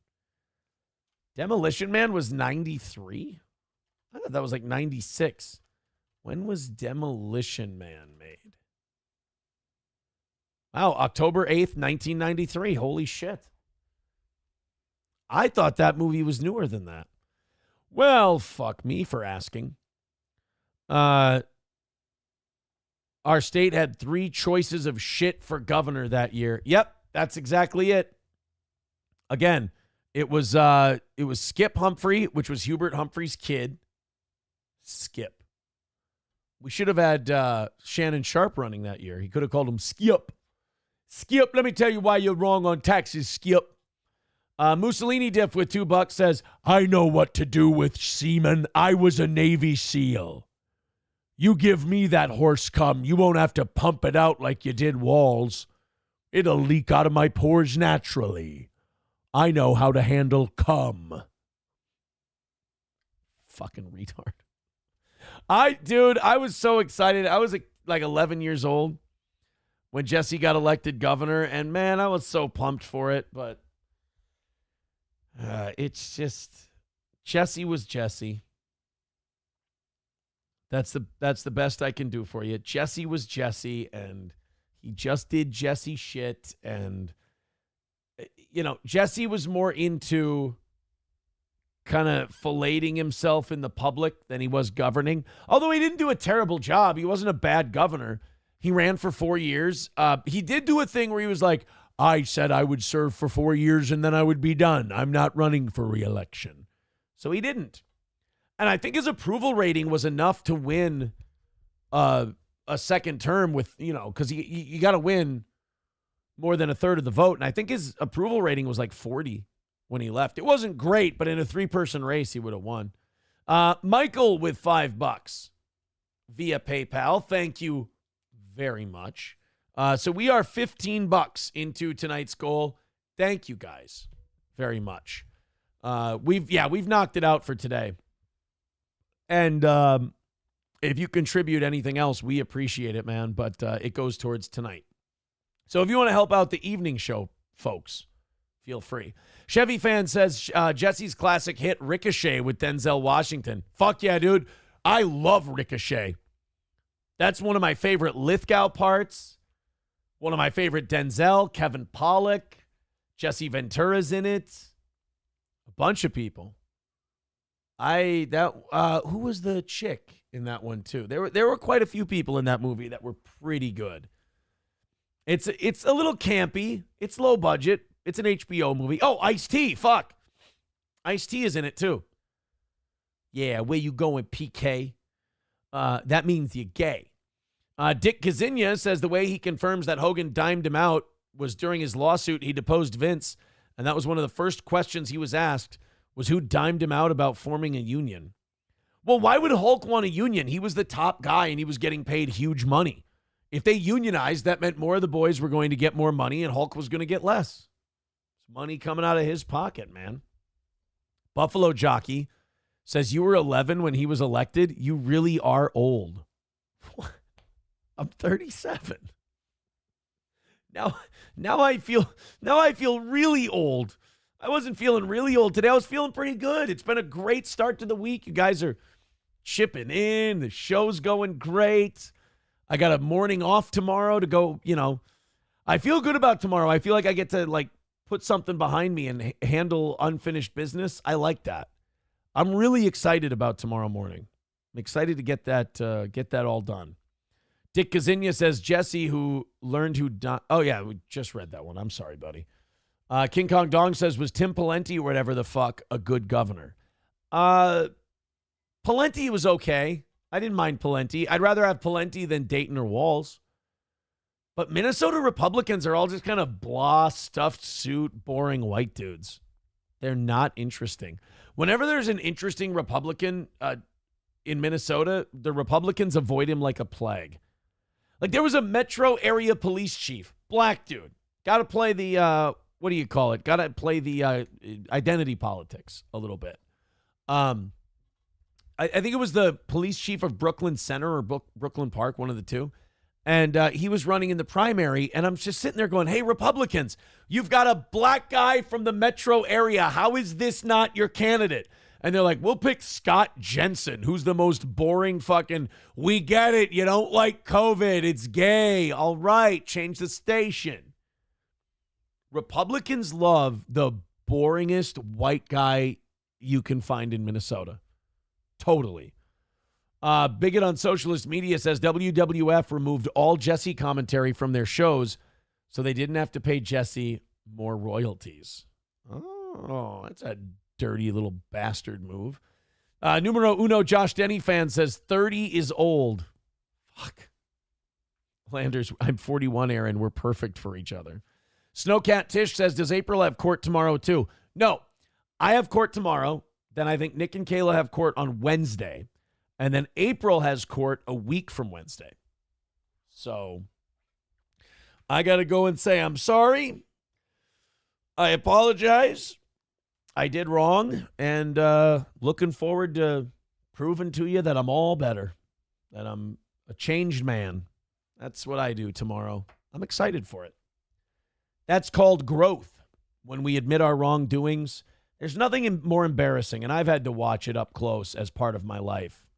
C: Demolition Man was 93? I thought that was like 96. When was Demolition Man made? Wow, October 8th, 1993. Holy shit. I thought that movie was newer than that. Well, fuck me for asking. Our state had 3 choices of shit for governor that year. Yep, that's exactly it. Again, it was Skip Humphrey, which was Hubert Humphrey's kid. Skip. We should have had Shannon Sharp running that year. He could have called him Skip. Skip, let me tell you why you're wrong on taxes, Skip. Mussolini Diff with $2 says, I know what to do with semen. I was a Navy SEAL. You give me that horse cum, you won't have to pump it out like you did Walz. It'll leak out of my pores naturally. I know how to handle cum. Fucking retard. I was so excited. I was like 11 years old when Jesse got elected governor, and man, I was so pumped for it, but it's just Jesse was Jesse. That's the best I can do for you. Jesse was Jesse, and he just did Jesse shit, and Jesse was more into kind of filleting himself in the public than he was governing. Although he didn't do a terrible job. He wasn't a bad governor. He ran for 4 years. He did do a thing where he was like, I said I would serve for 4 years and then I would be done. I'm not running for re-election. So he didn't. And I think his approval rating was enough to win a second term with, because you got to win more than a third of the vote. And I think his approval rating was like 40 when he left. It wasn't great, but in a 3-person race, he would have won. Michael with $5 via PayPal. Thank you very much. So we are $15 into tonight's goal. Thank you guys very much. We've knocked it out for today. And if you contribute anything else, we appreciate it, man. But it goes towards tonight. So if you want to help out the evening show, folks, feel free. Chevy Fan says Jesse's classic hit Ricochet with Denzel Washington. Fuck yeah, dude. I love Ricochet. That's one of my favorite Lithgow parts. One of my favorite Denzel, Kevin Pollak, Jesse Ventura's in it. A bunch of people. Who was the chick in that one too? There were quite a few people in that movie that were pretty good. It's a little campy. It's low budget. It's an HBO movie. Oh, Ice-T. Fuck. Ice-T is in it too. Yeah, where you going, PK? That means you're gay. Dick Kazinya says the way he confirms that Hogan dimed him out was during his lawsuit. He deposed Vince, and that was one of the first questions he was asked was who dimed him out about forming a union. Well, why would Hulk want a union? He was the top guy, and he was getting paid huge money. If they unionized, that meant more of the boys were going to get more money, and Hulk was going to get less. It's money coming out of his pocket, man. Buffalo Jockey says you were 11 when he was elected. You really are old. I'm 37. Now I feel really old. I wasn't feeling really old today. I was feeling pretty good. It's been a great start to the week. You guys are chipping in. The show's going great. I got a morning off tomorrow to go, I feel good about tomorrow. I feel like I get to put something behind me and handle unfinished business. I like that. I'm really excited about tomorrow morning. I'm excited to get that all done. Dick Kazinya says Jesse who learned who died. Oh, yeah, we just read that one. I'm sorry, buddy. King Kong Dong says, was Tim Pawlenty or whatever the fuck a good governor? Pawlenty was okay. I didn't mind Pawlenty. I'd rather have Pawlenty than Dayton or Walz. But Minnesota Republicans are all just kind of blah, stuffed suit, boring white dudes. They're not interesting. Whenever there's an interesting Republican in Minnesota, the Republicans avoid him like a plague. Like there was a metro area police chief, black dude. Got to play the, what do you call it? Got to play the identity politics a little bit. I think it was the police chief of Brooklyn Center or Brooklyn Park, one of the two. And he was running in the primary, and I'm just sitting there going, hey, Republicans, you've got a black guy from the metro area. How is this not your candidate? And they're like, we'll pick Scott Jensen, who's the most boring fucking, we get it, you don't like COVID, it's gay. All right, change the station. Republicans love the boringest white guy you can find in Minnesota. Totally. Bigot on socialist media says WWF removed all Jesse commentary from their shows so they didn't have to pay Jesse more royalties. Oh, that's a dirty little bastard move. Numero uno Josh Denny fan says 30 is old. Fuck. Landers, I'm 41, Aaron. We're perfect for each other. Snowcat Tish says, does April have court tomorrow too? No. I have court tomorrow. Then I think Nick and Kayla have court on Wednesday. And then April has court a week from Wednesday. So I got to go and say, I'm sorry. I apologize. I did wrong. And looking forward to proving to you that I'm all better, that I'm a changed man. That's what I do tomorrow. I'm excited for it. That's called growth. When we admit our wrongdoings, there's nothing more embarrassing, and I've had to watch it up close as part of my life,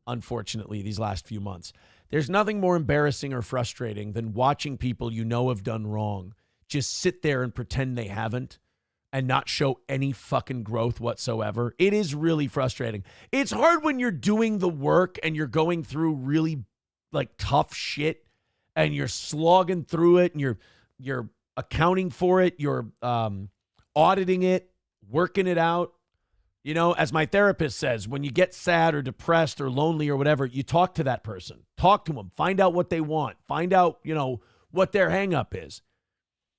C: unfortunately, these last few months. There's nothing more embarrassing or frustrating than watching people you know have done wrong just sit there and pretend they haven't and not show any fucking growth whatsoever. It is really frustrating. It's hard when you're doing the work and you're going through really like tough shit and you're slogging through it and you're accounting for it, you're auditing it, working it out. You know, as my therapist says, when you get sad or depressed or lonely or whatever, you talk to that person. Talk to them. Find out what they want. Find out, what their hang up is.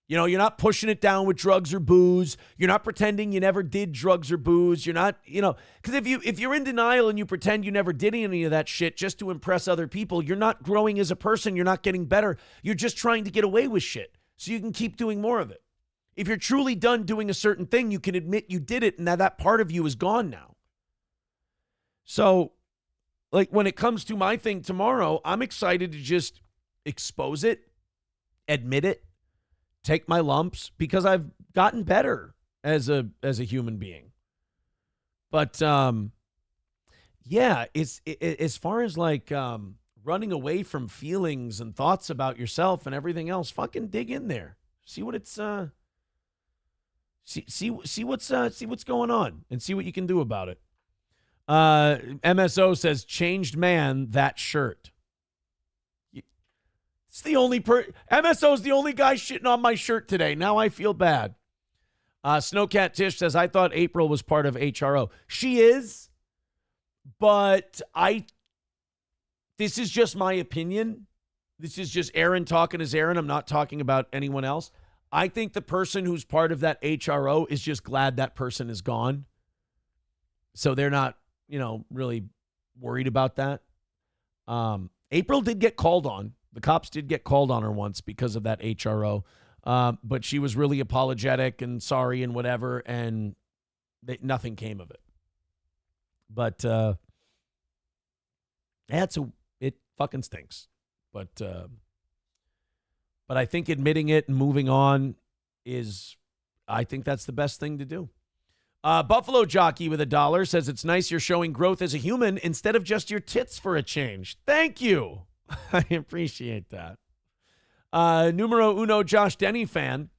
C: You're not pushing it down with drugs or booze. You're not pretending you never did drugs or booze. You're not, because if you're in denial and you pretend you never did any of that shit just to impress other people, you're not growing as a person. You're not getting better. You're just trying to get away with shit so you can keep doing more of it. If you're truly done doing a certain thing, you can admit you did it and that part of you is gone now. So, like when it comes to my thing tomorrow, I'm excited to just expose it, admit it, take my lumps because I've gotten better as a human being. But yeah, it's as far as like running away from feelings and thoughts about yourself and everything else, fucking dig in there. See what it's see what's going on and see what you can do about it. MSO says changed man that shirt. It's the only MSO's the only guy shitting on my shirt today. Now I feel bad. Snowcat Tish says I thought April was part of HRO. She is, but this is just my opinion. This is just Aaron talking as Aaron. I'm not talking about anyone else. I think the person who's part of that HRO is just glad that person is gone. So they're not, really worried about that. April did get called on. The cops did get called on her once because of that HRO. But she was really apologetic and sorry and whatever, and nothing came of it. But it fucking stinks. But I think admitting it and moving on I think that's the best thing to do. Buffalo Jockey with $1 says it's nice you're showing growth as a human instead of just your tits for a change. Thank you. I appreciate that. Numero uno Josh Denny fan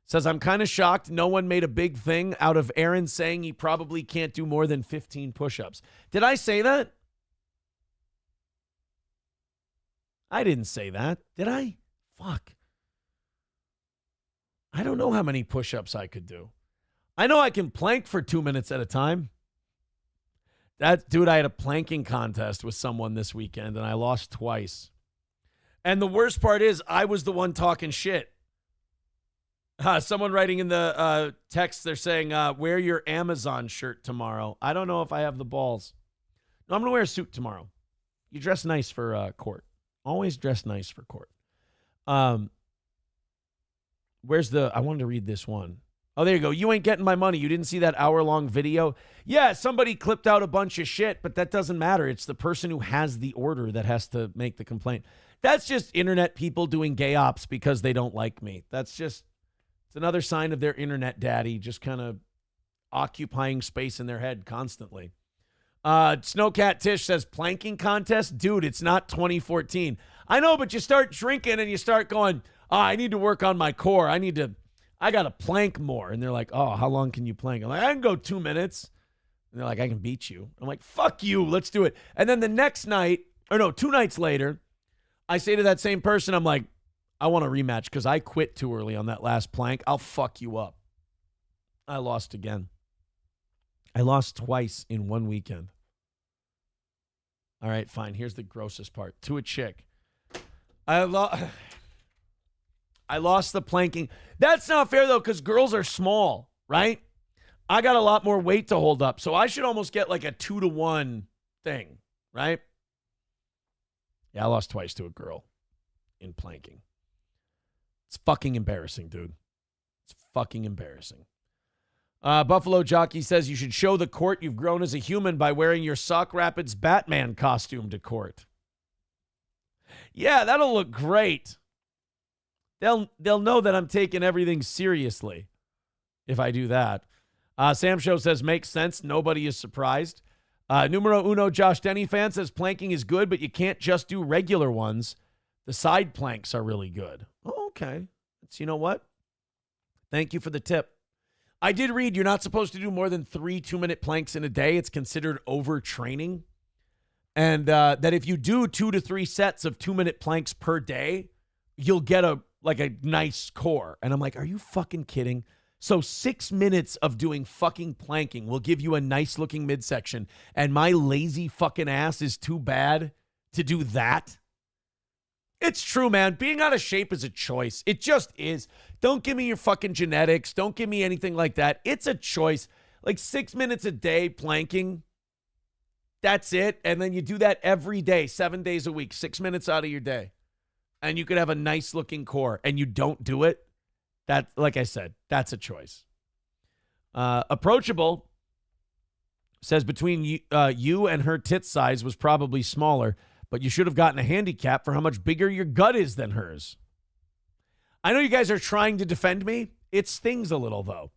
C: says, I'm kind of shocked no one made a big thing out of Aaron saying he probably can't do more than 15 push-ups. Did I say that? I didn't say that. Did I? Fuck. I don't know how many push-ups I could do. I know I can plank for 2 minutes at a time. Dude, I had a planking contest with someone this weekend, and I lost twice. And the worst part is I was the one talking shit. Someone writing in the text, they're saying, wear your Amazon shirt tomorrow. I don't know if I have the balls. No, I'm going to wear a suit tomorrow. You dress nice for court. Always dress nice for court. I wanted to read this one. Oh, there you go. You ain't getting my money. You didn't see that hour-long video? Yeah, somebody clipped out a bunch of shit, but that doesn't matter. It's the person who has the order that has to make the complaint. That's just internet people doing gay ops because they don't like me. It's another sign of their internet daddy just kind of occupying space in their head constantly. Snowcat Tish says, planking contest? Dude, it's not 2014. I know, but you start drinking and you start going, I need to work on my core. I got to plank more. And they're like, oh, how long can you plank? I'm like, I can go 2 minutes. And they're like, I can beat you. I'm like, fuck you. Let's do it. And then the next night, 2 nights later, I say to that same person, I'm like, I want a rematch because I quit too early on that last plank. I'll fuck you up. I lost again. I lost twice in one weekend. All right, fine. Here's the grossest part. To a chick. I lost the planking. That's not fair, though, because girls are small, right? I got a lot more weight to hold up, so I should almost get like a 2-to-1 thing, right? Yeah, I lost twice to a girl in planking. It's fucking embarrassing, dude. It's fucking embarrassing. Buffalo Jockey says you should show the court you've grown as a human by wearing your Sock Rapids Batman costume to court. Yeah, that'll look great. They'll know that I'm taking everything seriously if I do that. Sam Show says makes sense. Nobody is surprised. Numero uno Josh Denny fan says planking is good, but you can't just do regular ones. The side planks are really good. Oh, okay. So you know what? Thank you for the tip. I did read you're not supposed to do more than 3 2-minute planks in a day. It's considered overtraining. And that if you do 2 to 3 sets of 2-minute planks per day, you'll get a nice core. And I'm like, are you fucking kidding? So 6 minutes of doing fucking planking will give you a nice looking midsection. And my lazy fucking ass is too bad to do that. It's true, man. Being out of shape is a choice. It just is. Don't give me your fucking genetics. Don't give me anything like that. It's a choice. Like 6 minutes a day planking. That's it. And then you do that every day, 7 days a week, 6 minutes out of your day. And you could have a nice looking core and you don't do it. That, like I said, that's a choice. Approachable says between you and her tit size was probably smaller, but you should have gotten a handicap for how much bigger your gut is than hers. I know you guys are trying to defend me. It stings a little, though.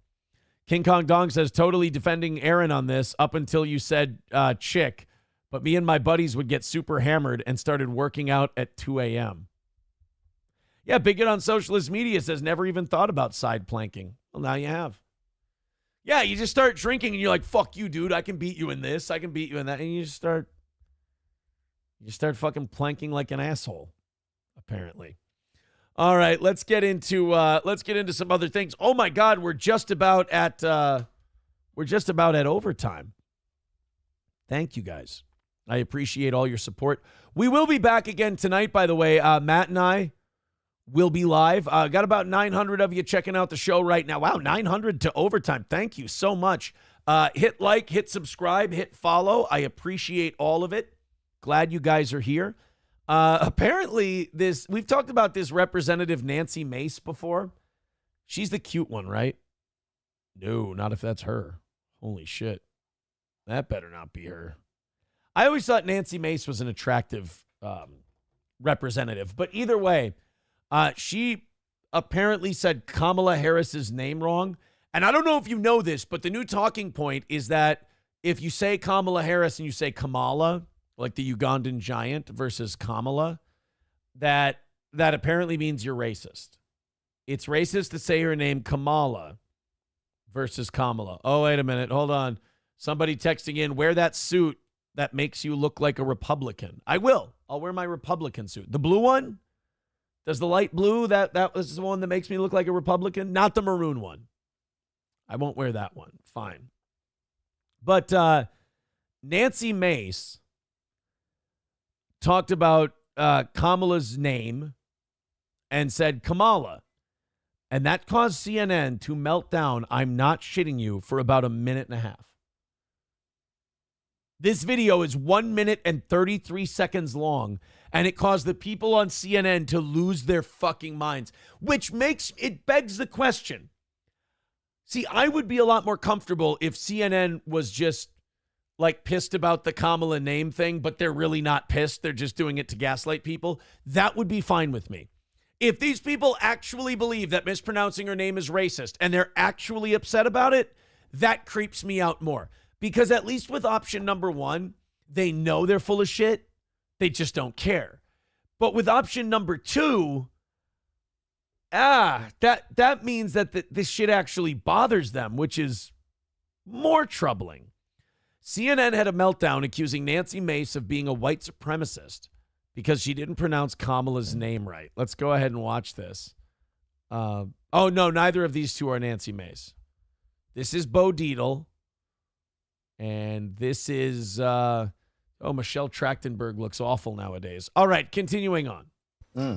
C: King Kong Dong says, totally defending Aaron on this up until you said chick, but me and my buddies would get super hammered and started working out at 2 a.m. Yeah, Bigot on Socialist Media says, never even thought about side planking. Well, now you have. Yeah, you just start drinking and you're like, fuck you, dude. I can beat you in this. I can beat you in that. And you just start fucking planking like an asshole, apparently. All right, let's get into some other things. Oh my God, we're just about at overtime. Thank you guys. I appreciate all your support. We will be back again tonight, by the way. Matt and I will be live. Got about 900 of you checking out the show right now. Wow, 900 to overtime. Thank you so much. Hit like, hit subscribe, hit follow. I appreciate all of it. Glad you guys are here. Apparently, we've talked about this Representative Nancy Mace before. She's the cute one, right? No, not if that's her. Holy shit. That better not be her. I always thought Nancy Mace was an attractive representative. But either way, she apparently said Kamala Harris's name wrong. And I don't know if you know this, but the new talking point is that if you say Kamala Harris and you say Kamala, like the Ugandan giant versus Kamala, that apparently means you're racist. It's racist to say her name Kamala versus Kamala. Oh, wait a minute. Hold on. Somebody texting in, wear that suit that makes you look like a Republican. I will. I'll wear my Republican suit. The blue one? Does the light blue, that was the one that makes me look like a Republican? Not the maroon one. I won't wear that one. Fine. But Nancy Mace talked about Kamala's name and said Kamala. And that caused CNN to melt down, I'm not shitting you, for about a minute and a half. This video is 1 minute and 33 seconds long, and it caused the people on CNN to lose their fucking minds, which begs the question. See, I would be a lot more comfortable if CNN was just like pissed about the Kamala name thing, but they're really not pissed. They're just doing it to gaslight people. That would be fine with me. If these people actually believe that mispronouncing her name is racist and they're actually upset about it, that creeps me out more. Because at least with option number one, they know they're full of shit. They just don't care. But with option number two, that means that this shit actually bothers them, which is more troubling. CNN had a meltdown accusing Nancy Mace of being a white supremacist because she didn't pronounce Kamala's name right. Let's go ahead and watch this. Oh, no, neither of these two are Nancy Mace. This is Bo Dietl. And this is, Michelle Trachtenberg looks awful nowadays. All right, continuing on.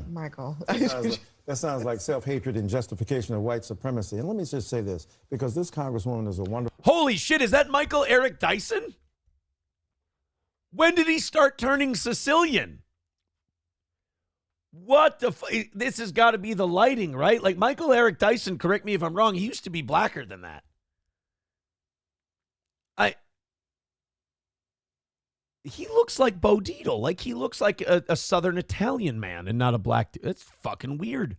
K: Michael.
L: That sounds like self-hatred and justification of white supremacy. And let me just say this, because this Congresswoman is a wonderful...
C: Holy shit, is that Michael Eric Dyson? When did he start turning Sicilian? What the this has got to be the lighting, right? Like Michael Eric Dyson, correct me if I'm wrong, he used to be blacker than that. He looks like Bo Dietl. Like he looks like a Southern Italian man and not a black dude. It's fucking weird.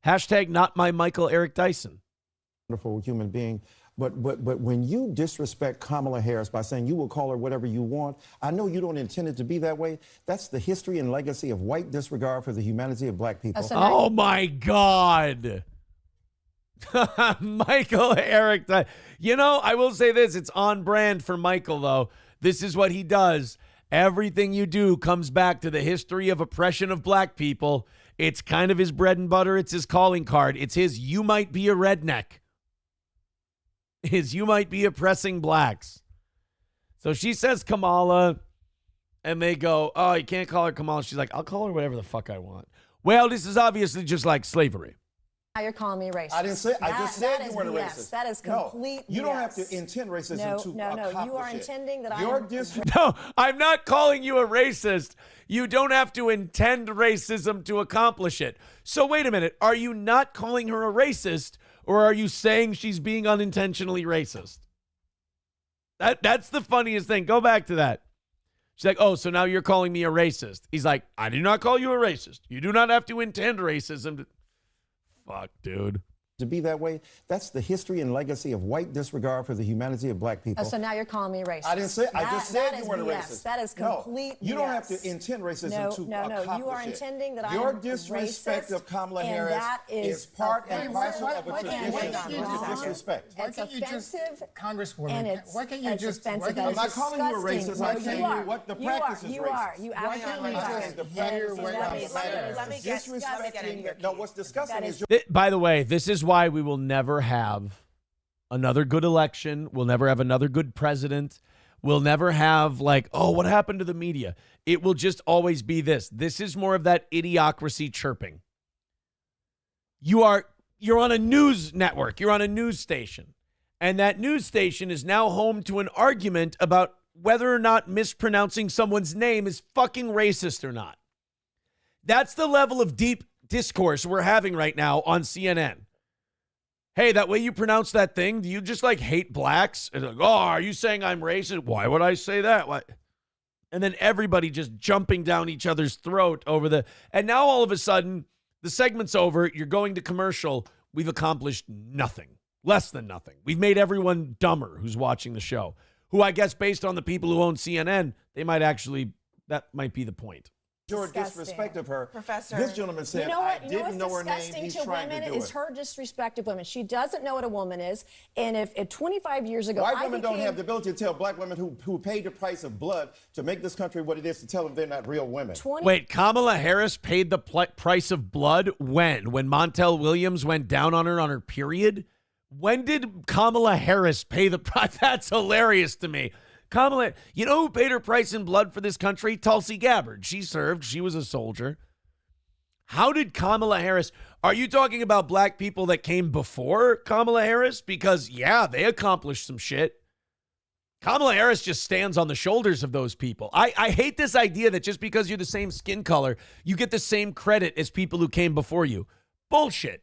C: Hashtag not my Michael Eric Dyson.
L: Wonderful human being. But when you disrespect Kamala Harris by saying you will call her whatever you want, I know you don't intend it to be that way. That's the history and legacy of white disregard for the humanity of black people.
C: Oh, my God. Michael Eric. You know, I will say this. It's on brand for Michael, though. This is what he does. Everything you do comes back to the history of oppression of black people. It's kind of his bread and butter. It's his calling card. It's his you might be a redneck. You might be oppressing blacks. So she says Kamala, and they go, oh, you can't call her Kamala. She's like, I'll call her whatever the fuck I want. Well, this is obviously just like slavery.
K: Now you're calling me racist.
L: I didn't say. I just said you weren't a racist.
K: That is complete.
L: No, you don't have to intend racism to accomplish
K: You are intending that
C: No, I'm not calling you a racist. You don't have to intend racism to accomplish it. So wait a minute. Are you not calling her a racist, or are you saying she's being unintentionally racist? That's the funniest thing. Go back to that. She's like, oh, so now you're calling me a racist. He's like, I do not call you a racist. You do not have to intend racism. Fuck, dude.
L: To be that way, that's the history and legacy of white disregard for the humanity of black people.
K: So now you're calling me racist.
L: I didn't say. I just said you weren't a racist.
K: That is complete.
L: No, you don't have to intend racism to accomplish
K: you are intending that
L: Your disrespect of Kamala Harris is part and parcel of a tradition of disrespect.
K: It's offensive,
M: Congresswoman. Why can't you just?
L: I'm not calling you a racist. I'm telling you what the practice is racist.
K: You are. You absolutely are.
L: Disrespecting. No, what's disgusting is.
C: By the way, this is why we will never have another good election. We'll never have another good president. We'll never have like, oh, what happened to the media? It will just always be this. This is more of that idiocracy chirping. You're on a news network. You're on a news station. And that news station is now home to an argument about whether or not mispronouncing someone's name is fucking racist or not. That's the level of deep discourse we're having right now on CNN. Hey, that way you pronounce that thing, do you just like hate blacks? And like, oh, are you saying I'm racist? Why would I say that? Why? And then everybody just jumping down each other's throat over and now all of a sudden the segment's over. You're going to commercial. We've accomplished nothing, less than nothing. We've made everyone dumber who's watching the show, who I guess based on the people who own CNN, that might be the point.
L: Your disrespect of her.
K: Professor.
L: This gentleman said, I didn't know her name. He's trying to do it.
K: Is her disrespect of women. She doesn't know what a woman is. And if 25 years ago,
L: white women don't have the ability to tell black women who paid the price of blood to make this country what it is to tell them they're not real women.
C: Wait, Kamala Harris paid the price of blood when? When Montel Williams went down on her period? When did Kamala Harris pay the price? That's hilarious to me. Kamala, you know who paid her price in blood for this country? Tulsi Gabbard. She served. She was a soldier. How did Kamala Harris... Are you talking about black people that came before Kamala Harris? Because, yeah, they accomplished some shit. Kamala Harris just stands on the shoulders of those people. I hate this idea that just because you're the same skin color, you get the same credit as people who came before you. Bullshit.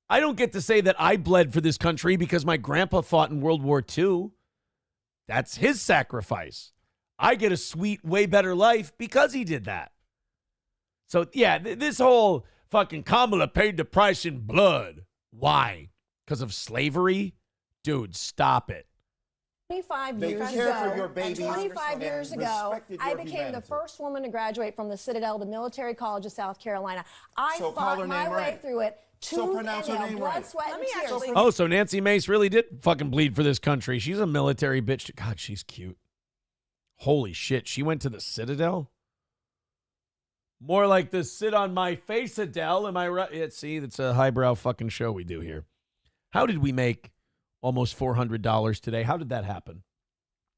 C: I don't get to say that I bled for this country because my grandpa fought in World War II. That's his sacrifice. I get a sweet, way better life because he did that. So, yeah, this whole fucking Kamala paid the price in blood. Why? Because of slavery? Dude, stop it.
K: 25
L: They
K: years
L: care
K: ago,
L: for your babies
K: 25
L: and
K: years ago,
L: respected
K: I
L: your
K: became the
L: humanity.
K: first woman to graduate from the Citadel, the Military College of South Carolina. I
L: So call her
K: fought my
L: name
K: way
L: right.
K: through it.
L: So pronounce her name
K: blood,
L: right.
K: sweat,
N: Let
K: and
N: me
K: tears.
N: actually-
C: Oh, so Nancy Mace really did fucking bleed for this country. She's a military bitch. God, she's cute. Holy shit. She went to the Citadel? More like the sit on my face Adele. Am I right? Yeah, see, that's a highbrow fucking show we do here. How did we make almost $400 today? How did that happen?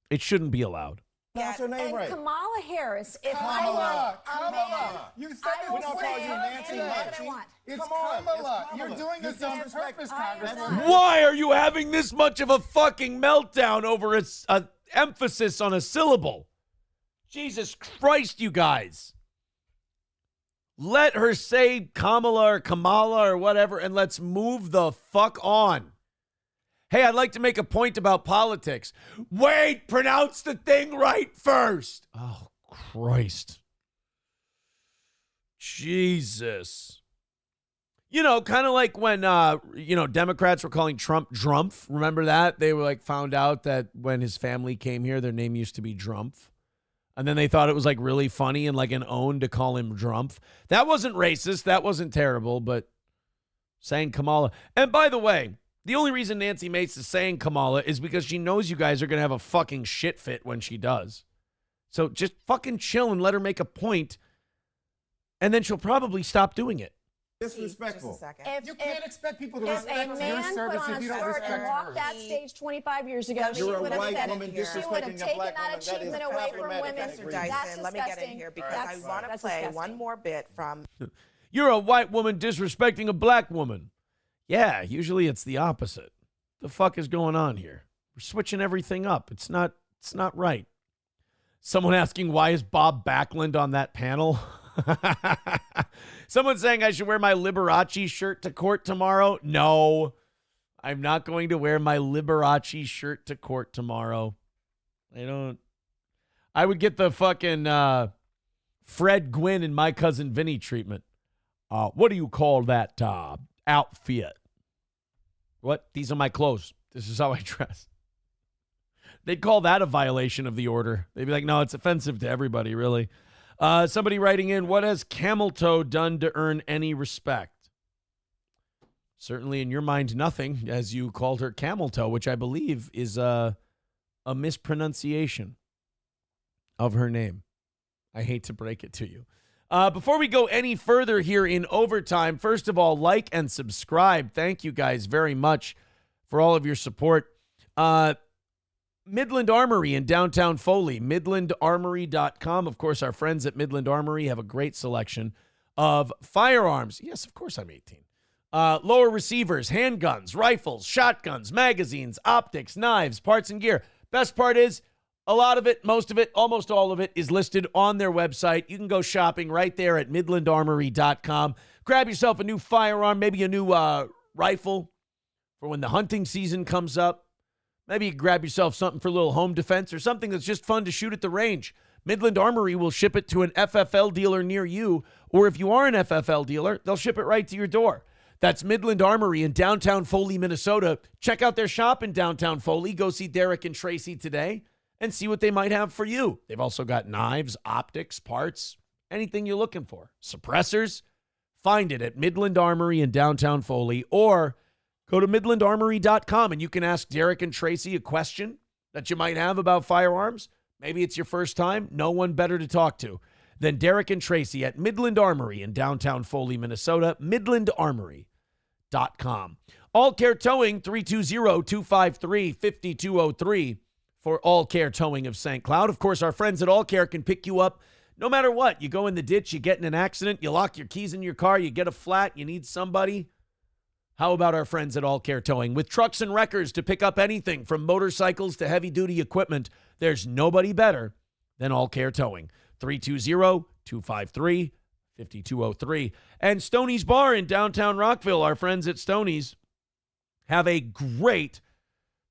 C: It shouldn't be allowed.
L: Pronounce her name
K: And
L: right.
K: Kamala Harris, if
M: Kamala,
K: I were a man,
M: You said
K: I
M: this
K: will
L: We don't
K: say
L: call you Nancy
K: anything I
L: Nancy.
K: want.
M: It's
L: Come on,
M: Kamala.
L: it's Kamala.
M: You're doing this
L: You
M: on
L: disrespect-
M: purpose,
K: I am
M: Congressman.
K: not.
C: Why are you having this much of a fucking meltdown over a emphasis on a syllable? Jesus Christ, you guys. Let her say Kamala or Kamala or whatever, and let's move the fuck on. Hey, I'd like to make a point about politics. Wait, pronounce the thing right first. Oh, Christ. Jesus. You know, kind of like when, Democrats were calling Trump Drumpf. Remember that? They were like found out that when his family came here, their name used to be Drumpf. And then they thought it was like really funny and like an own to call him Drumpf. That wasn't racist. That wasn't terrible, but saying Kamala. And by the way, the only reason Nancy Mace is saying Kamala is because she knows you guys are going to have a fucking shit fit when she does. So just fucking chill and let her make a point, and then she'll probably stop doing it.
L: Disrespectful.
N: Just a second.
K: If,
M: You can't expect people to
K: if
M: respect
K: a
M: your
K: man
M: service
K: put on
M: if
K: a
M: you don't
K: skirt
M: respect
K: and walked
M: hers.
K: that stage 25 years ago, she
L: You're a
K: would have
L: white
K: said
L: woman
K: it. She would have
L: disrespecting a
K: taken
L: black
K: that
L: woman. That is
K: achievement away from
L: problematic.
K: women.
N: Mr.
K: That's
N: Dyson, let me get in
K: disgusting.
N: here because
K: That's-
N: I want to
K: that's
N: play
K: disgusting.
N: one more bit from
C: You're a white woman disrespecting a black woman. Yeah, usually it's the opposite. The fuck is going on here? We're switching everything up. It's not right. Someone asking, why is Bob Backlund on that panel? Someone saying I should wear my Liberace shirt to court tomorrow. No, I'm not going to wear my Liberace shirt to court tomorrow. I would get the fucking Fred Gwynn and My Cousin Vinny treatment. What do you call that outfit? What? These are my clothes. This is how I dress. They'd call that a violation of the order. They'd be like, no, it's offensive to everybody, really. Somebody writing in, what has Camel Toe done to earn any respect? Certainly in your mind, nothing, as you called her Camel Toe, which I believe is a mispronunciation of her name. I hate to break it to you. Before we go any further here in overtime, first of all, like and subscribe. Thank you guys very much for all of your support. Midland Armory in downtown Foley, midlandarmory.com. Of course, our friends at Midland Armory have a great selection of firearms. Yes, of course I'm 18. Lower receivers, handguns, rifles, shotguns, magazines, optics, knives, parts and gear. Best part is a lot of it, most of it, almost all of it is listed on their website. You can go shopping right there at midlandarmory.com. Grab yourself a new firearm, maybe a new rifle for when the hunting season comes up. Maybe you grab yourself something for a little home defense or something that's just fun to shoot at the range. Midland Armory will ship it to an FFL dealer near you, or if you are an FFL dealer, they'll ship it right to your door. That's Midland Armory in downtown Foley, Minnesota. Check out their shop in downtown Foley. Go see Derek and Tracy today and see what they might have for you. They've also got knives, optics, parts, anything you're looking for. Suppressors, find it at Midland Armory in downtown Foley, or go to midlandarmory.com and you can ask Derek and Tracy a question that you might have about firearms. Maybe it's your first time. No one better to talk to than Derek and Tracy at Midland Armory in downtown Foley, Minnesota. midlandarmory.com. All Care Towing, 320-253-5203 for All Care Towing of St. Cloud. Of course, our friends at All Care can pick you up no matter what. You go in the ditch, you get in an accident, you lock your keys in your car, you get a flat, you need somebody. How about our friends at All Care Towing? With trucks and wreckers to pick up anything from motorcycles to heavy-duty equipment, there's nobody better than All Care Towing. 320-253-5203. And Stoney's Bar in downtown Rockville, our friends at Stoney's have a great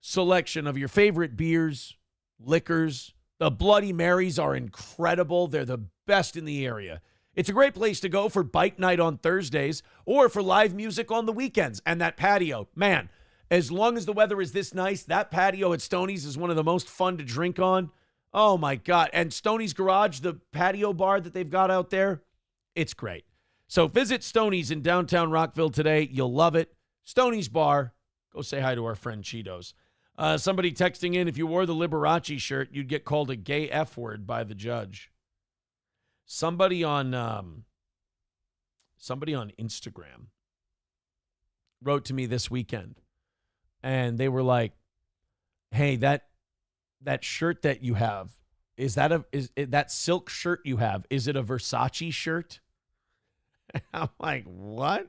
C: selection of your favorite beers, liquors. The Bloody Marys are incredible. They're the best in the area. It's a great place to go for bike night on Thursdays or for live music on the weekends. And that patio, man, As long as the weather is this nice, that patio at Stoney's is one of the most fun to drink on. Oh, my God. And Stoney's Garage, the patio bar that they've got out there, it's great. So visit Stoney's in downtown Rockville today. You'll love it. Stoney's Bar. Go say hi to our friend Cheetos. Somebody texting in, if you wore the Liberace shirt, you'd get called a gay F word by the judge. Somebody on Instagram wrote to me this weekend, and they were like, "Hey, that shirt that you have, is that silk shirt you have, is it a Versace shirt?" I'm like, "What?"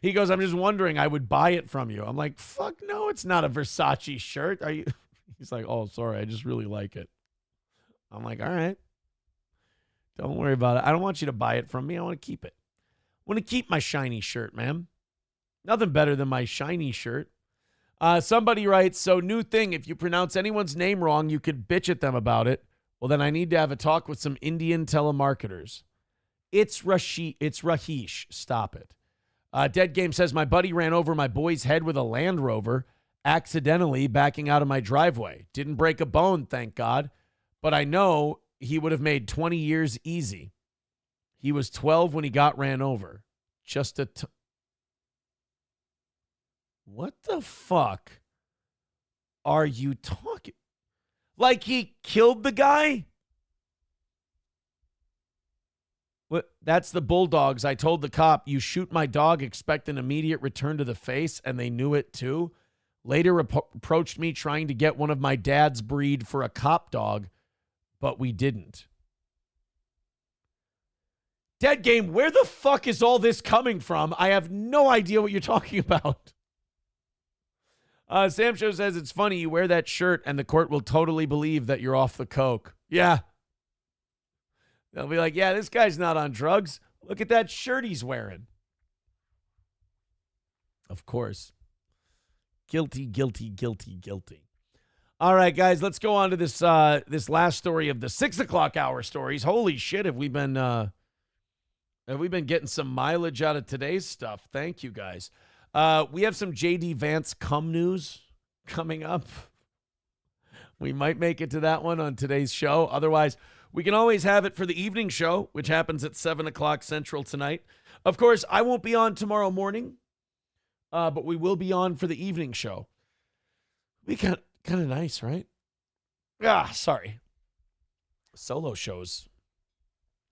C: He goes, "I'm just wondering, I would buy it from you." I'm like, "Fuck no, it's not a Versace shirt. Are you?" He's like, "Oh, sorry, I just really like it." I'm like, "All right. Don't worry about it. I don't want you to buy it from me. I want to keep it. I want to keep my shiny shirt, man. Nothing better than my shiny shirt." Somebody writes, "So new thing, if you pronounce anyone's name wrong, you could bitch at them about it. Well, then I need to have a talk with some Indian telemarketers." It's Rahish. Stop it. Dead Game says, "My buddy ran over my boy's head with a Land Rover, accidentally backing out of my driveway. Didn't break a bone, thank God. But I know he would have made 20 years easy. He was 12 when he got ran over. What the fuck are you talking? Like he killed the guy?" What? That's the Bulldogs. "I told the cop, you shoot my dog, expect an immediate return to the face, and they knew it too. Later approached me trying to get one of my dad's breed for a cop dog, but we didn't." Dead Game, where the fuck is all this coming from? I have no idea what you're talking about. Sam Show says, "It's funny, you wear that shirt and the court will totally believe that you're off the coke." Yeah. They'll be like, "Yeah, this guy's not on drugs. Look at that shirt he's wearing." Of course. Guilty, guilty, guilty, guilty. All right, guys, let's go on to this last story of the 6 o'clock hour stories. Holy shit, have we been getting some mileage out of today's stuff? Thank you, guys. We have some JD Vance cum news coming up. We might make it to that one on today's show. Otherwise, we can always have it for the evening show, which happens at 7 o'clock Central tonight. Of course, I won't be on tomorrow morning, but we will be on for the evening show. Be kind of nice, right? Sorry. Solo shows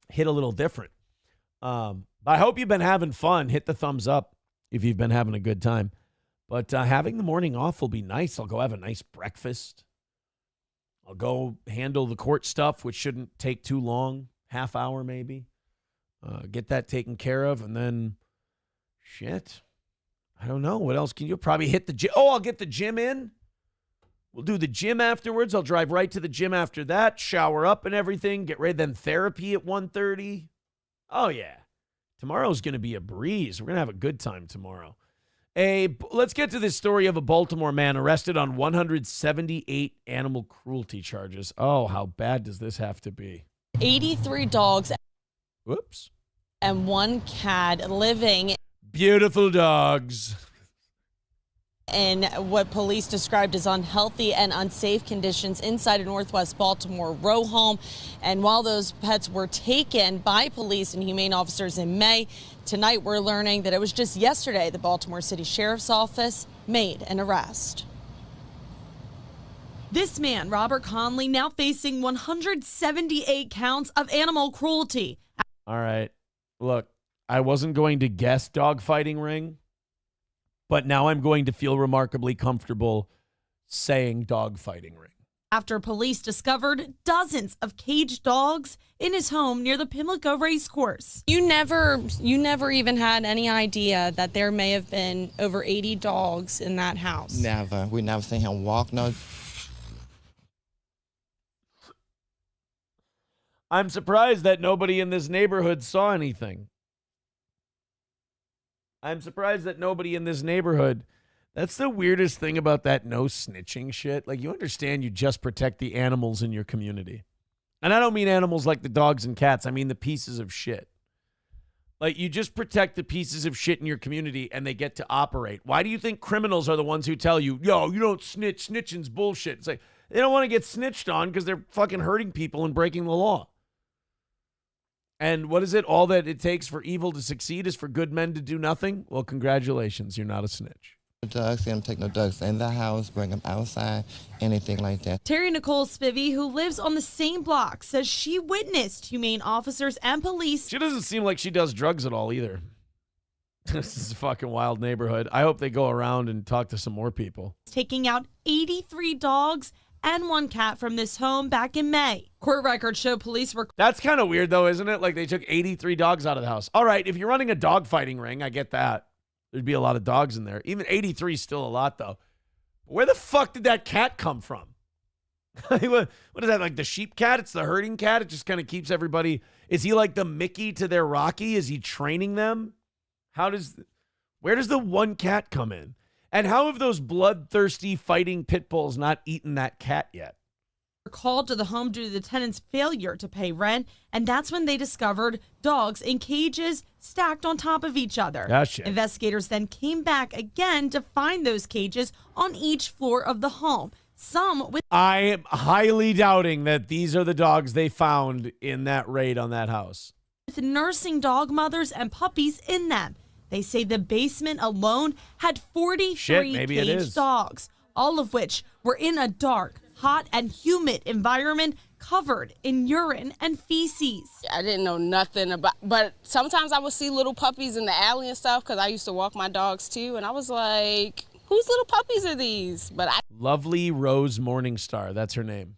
C: hit a little different. But I hope you've been having fun. Hit the thumbs up if you've been having a good time. But having the morning off will be nice. I'll go have a nice breakfast. I'll go handle the court stuff, which shouldn't take too long, half hour maybe. Get that taken care of, and then, shit, I don't know. What else can you probably hit the gym? Oh, I'll get the gym in. We'll do the gym afterwards. I'll drive right to the gym after that, shower up and everything, get ready, then therapy at 1:30. Oh, yeah. Tomorrow's going to be a breeze. We're going to have a good time tomorrow. Let's get to this story of a Baltimore man arrested on 178 animal cruelty charges. Oh, how bad does this have to be?
N: 83 dogs.
C: Whoops.
N: And one cat living.
C: Beautiful dogs.
N: In what police described as unhealthy and unsafe conditions inside a Northwest Baltimore row home. And while those pets were taken by police and humane officers in May, tonight we're learning that it was just yesterday the Baltimore City Sheriff's Office made an arrest. This man, Robert Conley, now facing 178 counts of animal cruelty.
C: All right. Look, I wasn't going to guess dogfighting ring, but now I'm going to feel remarkably comfortable saying dogfighting ring.
N: After police discovered dozens of caged dogs in his home near the Pimlico Racecourse. You never even had any idea that there may have been over 80 dogs in that house?
O: Never. We never seen him walk, no.
C: I'm surprised that nobody in this neighborhood saw anything. That's the weirdest thing about that no snitching shit. Like, you understand you just protect the animals in your community. And I don't mean animals like the dogs and cats. I mean the pieces of shit. Like, you just protect the pieces of shit in your community and they get to operate. Why do you think criminals are the ones who tell you, yo, you don't snitch, snitching's bullshit? It's like, they don't want to get snitched on because they're fucking hurting people and breaking the law. And what is it? All that it takes for evil to succeed is for good men to do nothing? Well, congratulations, you're not a snitch.
O: Drugs, they don't take no drugs in the house, bring them outside, anything like that.
P: Terry Nicole Spivey, who lives on the same block, says she witnessed humane officers and police.
C: She doesn't seem like she does drugs at all either. This is a fucking wild neighborhood. I hope they go around and talk to some more people.
P: Taking out 83 dogs and 1 cat from this home back in May. Court records show police were...
C: That's kind of weird though, isn't it? Like, they took 83 dogs out of the house. All right, if you're running a dog fighting ring, I get that. There'd be a lot of dogs in there. Even 83 is still a lot, though. Where the fuck did that cat come from? What is that, like the sheep cat? It's the herding cat? It just kind of keeps everybody... Is he like the Mickey to their Rocky? Is he training them? Where does the 1 cat come in? And how have those bloodthirsty fighting pit bulls not eaten that cat yet?
P: Called to the home due to the tenant's failure to pay rent, and that's when they discovered dogs in cages stacked on top of each other.
C: Gotcha.
P: Investigators then came back again to find those cages on each floor of the home. Some with...
C: I am highly doubting that these are the dogs they found in that raid on that house.
P: With nursing dog mothers and puppies in them. They say the basement alone had 43 caged dogs, all of which were in a dark, hot, and humid environment covered in urine and feces.
Q: I didn't know nothing about, but sometimes I would see little puppies in the alley and stuff because I used to walk my dogs too, and I was like, whose little puppies are these?
C: Lovely Rose Morningstar, that's her name.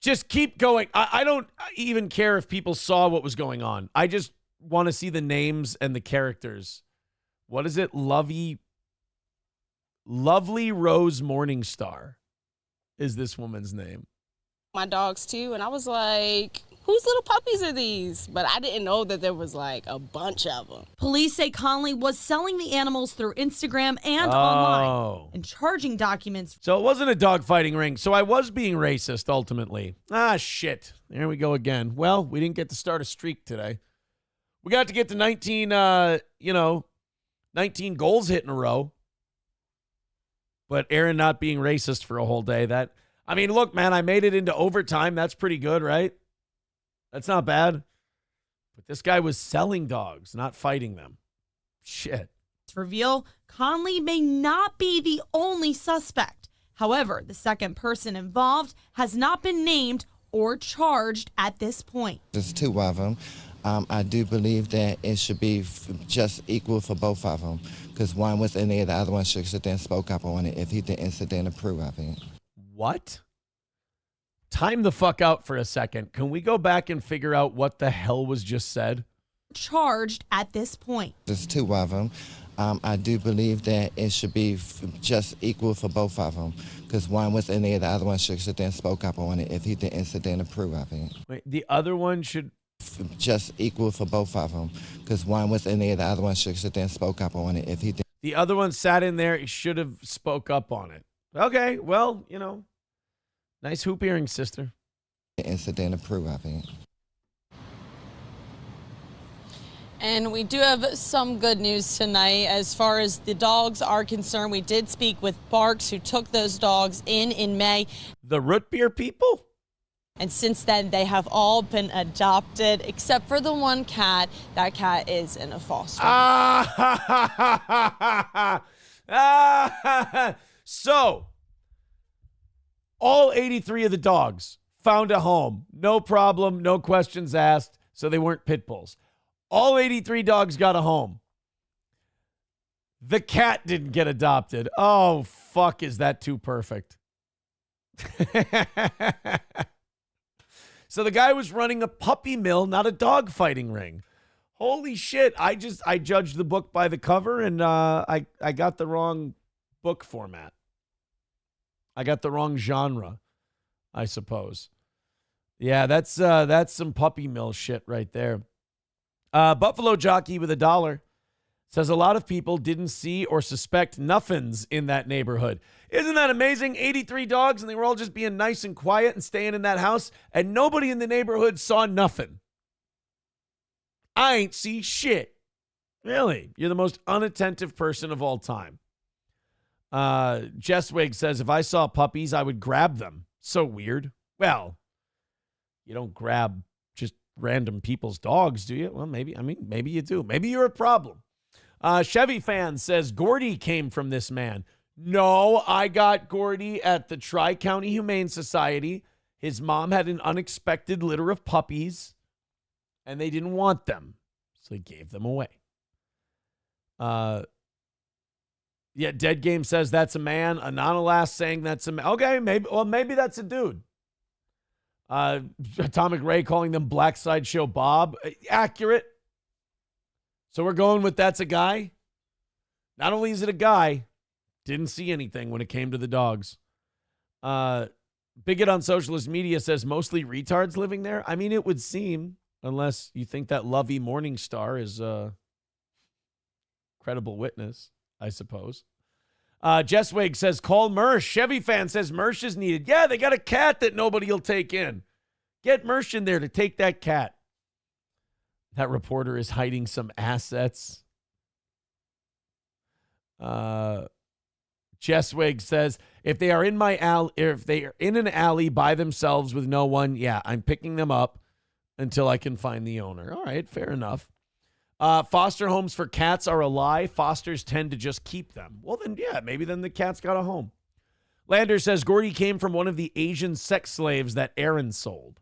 C: Just keep going. I don't even care if people saw what was going on. I just want to see the names and the characters. What is it? Lovely Rose Morningstar is this woman's name.
Q: My dogs too, and I was like, whose little puppies are these? But I didn't know that there was like a bunch of them.
P: Police say Conley was selling the animals through Instagram and online and charging documents.
C: So it wasn't a dog fighting ring. So I was being racist ultimately. Ah, shit. There we go again. Well, we didn't get to start a streak today. We got to get to 19 goals hit in a row. But Aaron not being racist for a whole day, look, man, I made it into overtime. That's pretty good, right? That's not bad. But this guy was selling dogs, not fighting them. Shit.
P: Reveal Conley may not be the only suspect. However, the second person involved has not been named or charged at this point.
O: There's 2 of them. I do believe that it should be just equal for both of them, because one was in there, the other one should sit there and spoke up on it if he didn't sit there and approve of it.
C: What? Time the fuck out for a second. Can we go back and figure out what the hell was just said?
P: Charged at this point.
O: There's 2 of them. I do believe that it should be just equal for both of them, because one was in there, the other one should sit there and spoke up on it if he didn't sit there and approve of it.
C: Wait, the other one should...
O: Just equal for both of them, because one was in there, the other one should sit there and spoke up on it if he did.
C: The other one sat in there, he should have spoke up on it. Okay, well, nice hoop earring, sister.
O: And sit there and approve of it.
N: And we do have some good news tonight as far as the dogs are concerned. We did speak with Barks, who took those dogs in May.
C: The root beer people?
N: And since then, they have all been adopted, except for the 1 cat. That cat is in a foster.
C: So, all 83 of the dogs found a home. No problem, no questions asked, so they weren't pit bulls. All 83 dogs got a home. The cat didn't get adopted. Oh, fuck, is that too perfect? So the guy was running a puppy mill, not a dog fighting ring. Holy shit. I judged the book by the cover, and I got the wrong book format. I got the wrong genre, I suppose. Yeah, that's some puppy mill shit right there. Buffalo Jockey with $1 says a lot of people didn't see or suspect nothings in that neighborhood. Isn't that amazing? 83 dogs, and they were all just being nice and quiet and staying in that house, and nobody in the neighborhood saw nothing. I ain't see shit. Really? You're the most unattentive person of all time. Jesswig says, if I saw puppies, I would grab them. So weird. Well, you don't grab just random people's dogs, do you? Well, maybe. I mean, maybe you do. Maybe you're a problem. Chevy fan says, Gordy came from this man. No, I got Gordy at the Tri-County Humane Society. His mom had an unexpected litter of puppies, and they didn't want them, so he gave them away. Dead Game says that's a man. Anonylast saying that's a man. Okay, maybe that's a dude. Atomic Ray calling them Black Sideshow Bob. Accurate. So we're going with that's a guy. Not only is it a guy, didn't see anything when it came to the dogs. Bigot on socialist media says mostly retards living there. I mean, it would seem, unless you think that Lovey Morningstar is a credible witness, I suppose. Jesswig says, call Mersh. Chevy fan says Mersh is needed. Yeah, they got a cat that nobody will take in. Get Mersh in there to take that cat. That reporter is hiding some assets. Jesswig says, if they are in my alley, if they are in an alley by themselves with no one, yeah, I'm picking them up until I can find the owner. All right, fair enough. Foster homes for cats are a lie. Fosters tend to just keep them. Well, then, yeah, maybe then the cat's got a home. Lander says Gordy came from one of the Asian sex slaves that Aaron sold.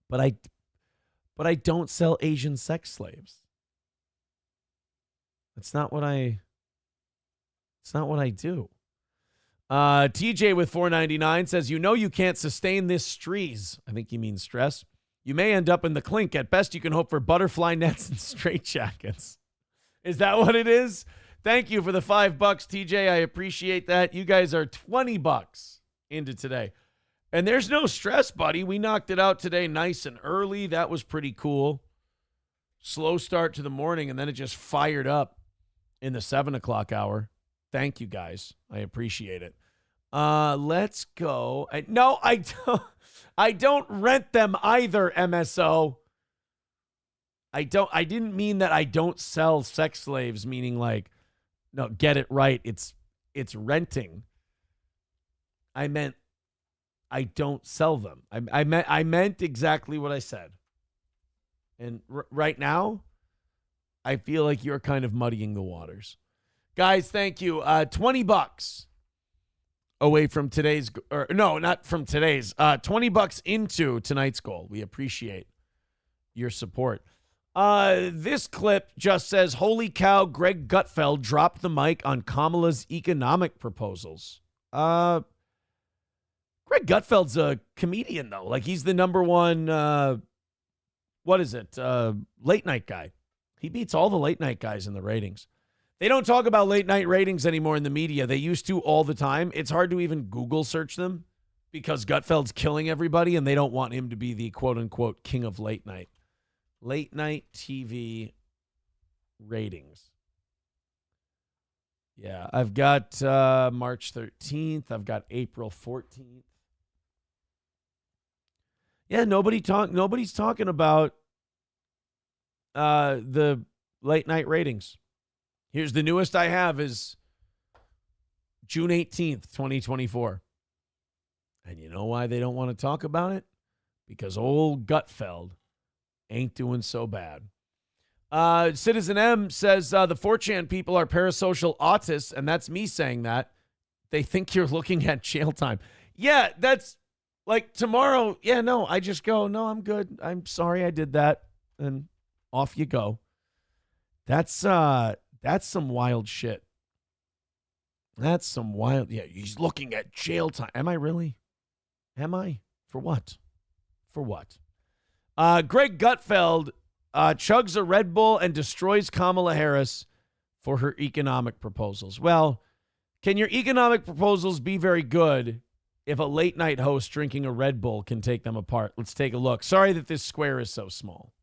C: But I don't sell Asian sex slaves. That's not what I do. TJ with $4.99 says, you can't sustain this streeze. I think he means stress. You may end up in the clink. At best, you can hope for butterfly nets and straitjackets. Is that what it is? Thank you for the $5, TJ. I appreciate that. You guys are $20 into today. And there's no stress, buddy. We knocked it out today nice and early. That was pretty cool. Slow start to the morning, and then it just fired up in the 7 o'clock hour. Thank you, guys. I appreciate it. Let's go. No, I don't rent them either, MSO. I didn't mean that I don't sell sex slaves, meaning like, no, get it right. It's renting. I meant I don't sell them. I meant exactly what I said. And right now, I feel like you're kind of muddying the waters. Guys, thank you. $20 away from today's, or no, not from today's, $20 into tonight's goal. We appreciate your support. This clip just says, holy cow, Greg Gutfeld dropped the mic on Kamala's economic proposals. Greg Gutfeld's a comedian, though. Like, he's the number one, late night guy. He beats all the late night guys in the ratings. They don't talk about late night ratings anymore in the media. They used to all the time. It's hard to even Google search them because Gutfeld's killing everybody and they don't want him to be the quote unquote king of late night. Late night TV ratings. Yeah, I've got March 13th. I've got April 14th. Yeah, nobody's talking about the late night ratings. Here's the newest I have is June 18th, 2024. And you know why they don't want to talk about it? Because old Gutfeld ain't doing so bad. Citizen M says the 4chan people are parasocial autists, and that's me saying that. They think you're looking at jail time. Yeah, that's like tomorrow. Yeah, no, I just go, no, I'm good. I'm sorry I did that. And off you go. That's some wild shit. That's some wild. Yeah, he's looking at jail time. Am I really? Am I? For what? For what? Greg Gutfeld chugs a Red Bull and destroys Kamala Harris for her economic proposals. Well, can your economic proposals be very good if a late night host drinking a Red Bull can take them apart? Let's take a look. Sorry that this square is so small.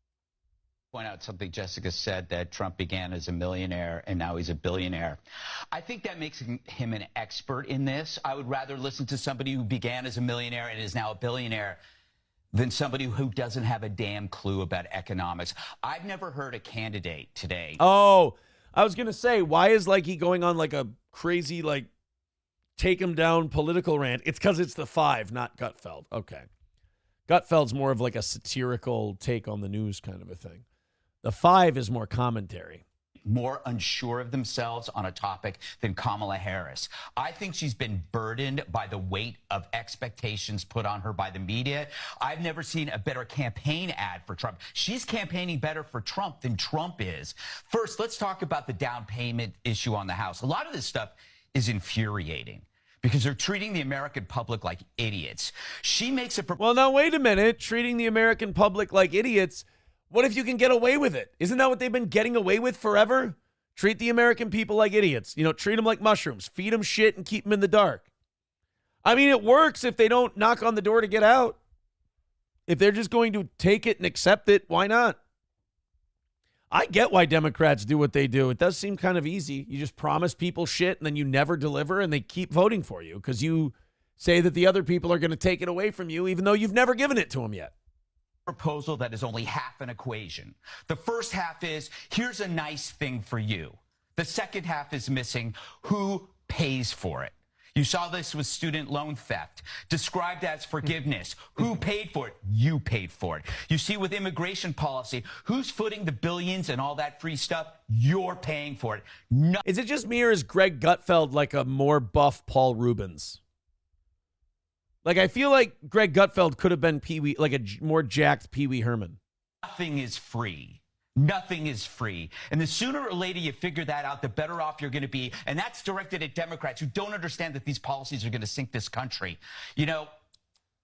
R: Point out something Jessica said, that Trump began as a millionaire and now he's a billionaire. I think that makes him an expert in this. I would rather listen to somebody who began as a millionaire and is now a billionaire. than somebody who doesn't have a damn clue about economics. I've never heard a candidate today.
C: Oh, I was going to say, why is like he going on like a crazy, like, take him down political rant? It's because it's the 5, not Gutfeld. Okay. Gutfeld's more of like a satirical take on the news kind of a thing. The 5 is more commentary.
R: More unsure of themselves on a topic than Kamala Harris. I think she's been burdened by the weight of expectations put on her by the media. I've never seen a better campaign ad for Trump. She's campaigning better for Trump than Trump is. First, let's talk about the down payment issue on the House. A lot of this stuff is infuriating because they're treating the American public like idiots. She makes a...
C: Well, now, wait a minute. Treating the American public like idiots... What if you can get away with it? Isn't that what they've been getting away with forever? Treat the American people like idiots. You know, treat them like mushrooms. Feed them shit and keep them in the dark. I mean, it works if they don't knock on the door to get out. If they're just going to take it and accept it, why not? I get why Democrats do what they do. It does seem kind of easy. You just promise people shit and then you never deliver and they keep voting for you because you say that the other people are going to take it away from you even though you've never given it to them yet.
R: Proposal that is only half an equation. The first half is, here's a nice thing for you. The second half is missing, who pays for it? You saw this with student loan theft, described as forgiveness. Who paid for it? You paid for it. You see with immigration policy, who's footing the billions and all that free stuff? You're paying for it. No.
C: Is it just me or is Greg Gutfeld like a more buff Paul Rubens? Like, I feel like Greg Gutfeld could have been Pee Wee, like a more jacked Pee Wee Herman.
R: Nothing is free. Nothing is free. And the sooner or later you figure that out, the better off you're going to be. And that's directed at Democrats who don't understand that these policies are going to sink this country. You know,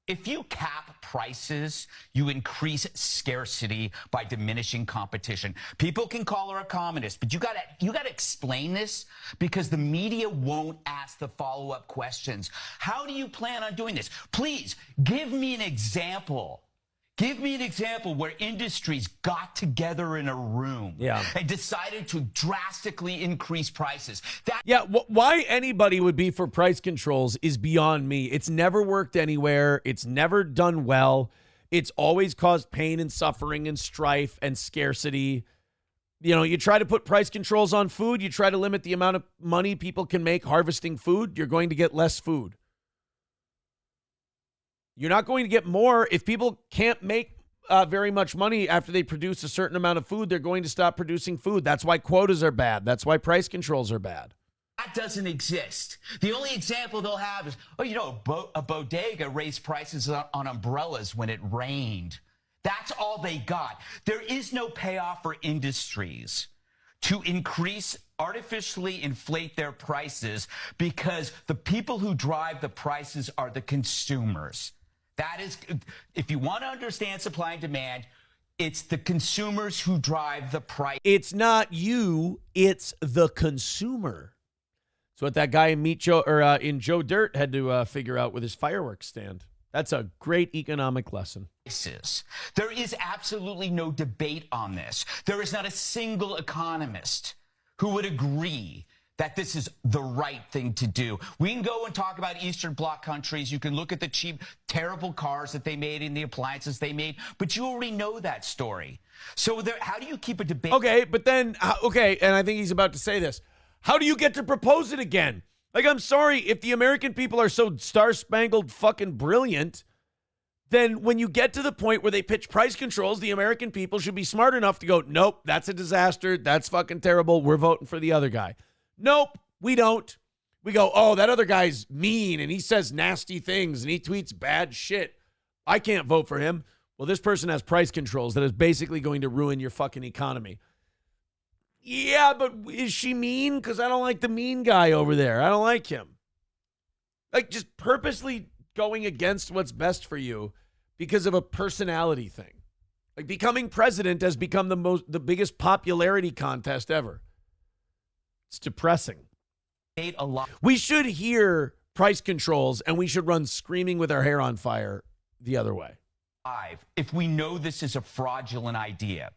R: if you cap prices, you increase scarcity by diminishing competition. People can call her a communist, but you gotta explain this because the media won't ask the follow-up questions. How do you plan on doing this? Please give me an example. Give me an example where industries got together in a room and decided to drastically increase prices.
C: Why anybody would be for price controls is beyond me. It's never worked anywhere. It's never done well. It's always caused pain and suffering and strife and scarcity. You know, you try to put price controls on food. You try to limit the amount of money people can make harvesting food. You're going to get less food. You're not going to get more. If people can't make very much money after they produce a certain amount of food, they're going to stop producing food. That's why quotas are bad. That's why price controls are bad.
R: That doesn't exist. The only example they'll have is, oh, you know, a bodega raised prices on umbrellas when it rained. That's all they got. There is no payoff for industries to artificially inflate their prices because the people who drive the prices are the consumers. That is, if you want to understand supply and demand, it's the consumers who drive the price.
C: It's not you, it's the consumer. It's what that guy in in Joe Dirt had to figure out with his fireworks stand. That's a great economic lesson.
R: There is absolutely no debate on this. There is not a single economist who would agree that this is the right thing to do. We can go and talk about Eastern Bloc countries. You can look at the cheap, terrible cars that they made and the appliances they made, but you already know that story. So how do you keep a debate?
C: Okay, but then, and I think he's about to say this. How do you get to propose it again? Like, I'm sorry, if the American people are so star-spangled fucking brilliant, then when you get to the point where they pitch price controls, the American people should be smart enough to go, nope, that's a disaster. That's fucking terrible. We're voting for the other guy. Nope, we don't. We go, oh, that other guy's mean and he says nasty things and he tweets bad shit. I can't vote for him. Well, this person has price controls that is basically going to ruin your fucking economy. Yeah, but is she mean? Because I don't like the mean guy over there. I don't like him. Like, just purposely going against what's best for you because of a personality thing. Like, becoming president has become the biggest popularity contest ever. It's depressing. We should hear price controls and we should run screaming with our hair on fire the other way.
R: If we know this is a fraudulent idea,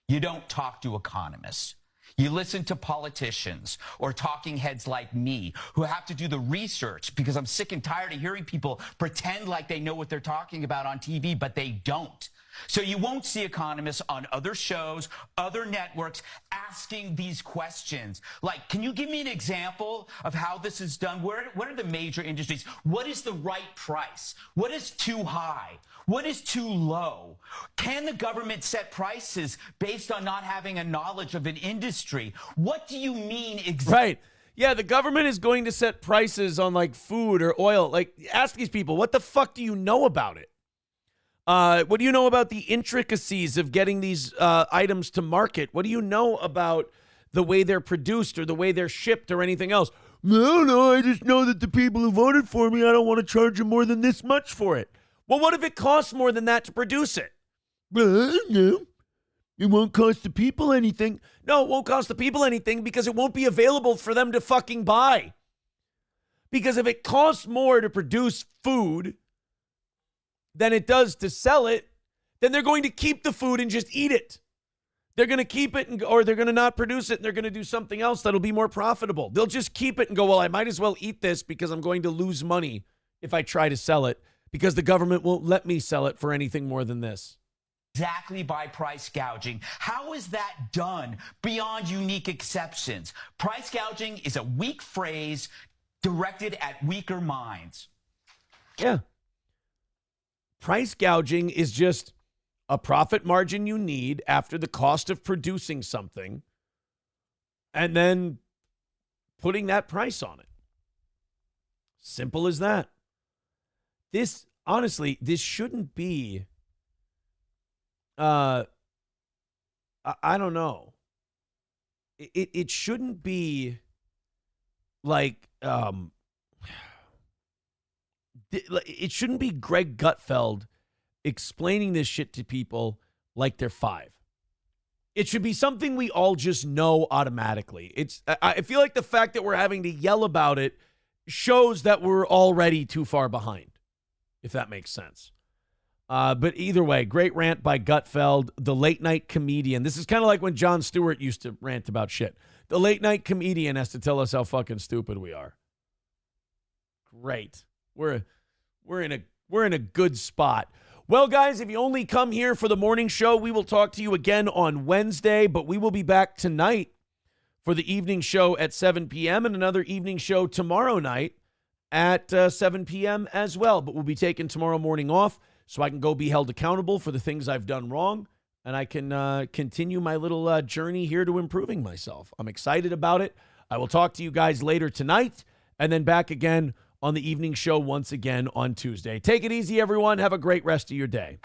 R: you don't talk to economists. You listen to politicians or talking heads like me who have to do the research because I'm sick and tired of hearing people pretend like they know what they're talking about on TV, but they don't. So you won't see economists on other shows, other networks asking these questions. Like, can you give me an example of how this is done? What are the major industries? What is the right price? What is too high? What is too low? Can the government set prices based on not having a knowledge of an industry? What do you mean exactly?
C: Right. Yeah, the government is going to set prices on like food or oil. Like, ask these people, what the fuck do you know about it? What do you know about the intricacies of getting these items to market? What do you know about the way they're produced or the way they're shipped or anything else? No, I just know that the people who voted for me, I don't want to charge them more than this much for it. Well, what if it costs more than that to produce it? No, it won't cost the people anything. No, it won't cost the people anything because it won't be available for them to fucking buy. Because if it costs more to produce food than it does to sell it, then they're going to keep the food and just eat it. They're going to keep it or they're going to not produce it and they're going to do something else that'll be more profitable. They'll just keep it and go, well, I might as well eat this because I'm going to lose money if I try to sell it because the government won't let me sell it for anything more than this.
R: Exactly by price gouging. How is that done beyond unique exceptions? Price gouging is a weak phrase directed at weaker minds.
C: Yeah. Price gouging is just a profit margin you need after the cost of producing something and then putting that price on it. Simple as that. This, honestly, this shouldn't be, I don't know. It shouldn't be like, it shouldn't be Greg Gutfeld explaining this shit to people like they're 5. It should be something we all just know automatically. I feel like the fact that we're having to yell about it shows that we're already too far behind, if that makes sense. But either way, great rant by Gutfeld, the late night comedian. This is kind of like when Jon Stewart used to rant about shit. The late night comedian has to tell us how fucking stupid we are. Great. We're in a good spot. Well, guys, if you only come here for the morning show, we will talk to you again on Wednesday, but we will be back tonight for the evening show at 7 p.m. and another evening show tomorrow night at 7 p.m. as well. But we'll be taking tomorrow morning off so I can go be held accountable for the things I've done wrong, and I can continue my little journey here to improving myself. I'm excited about it. I will talk to you guys later tonight and then back again on the evening show once again on Tuesday. Take it easy, everyone. Have a great rest of your day.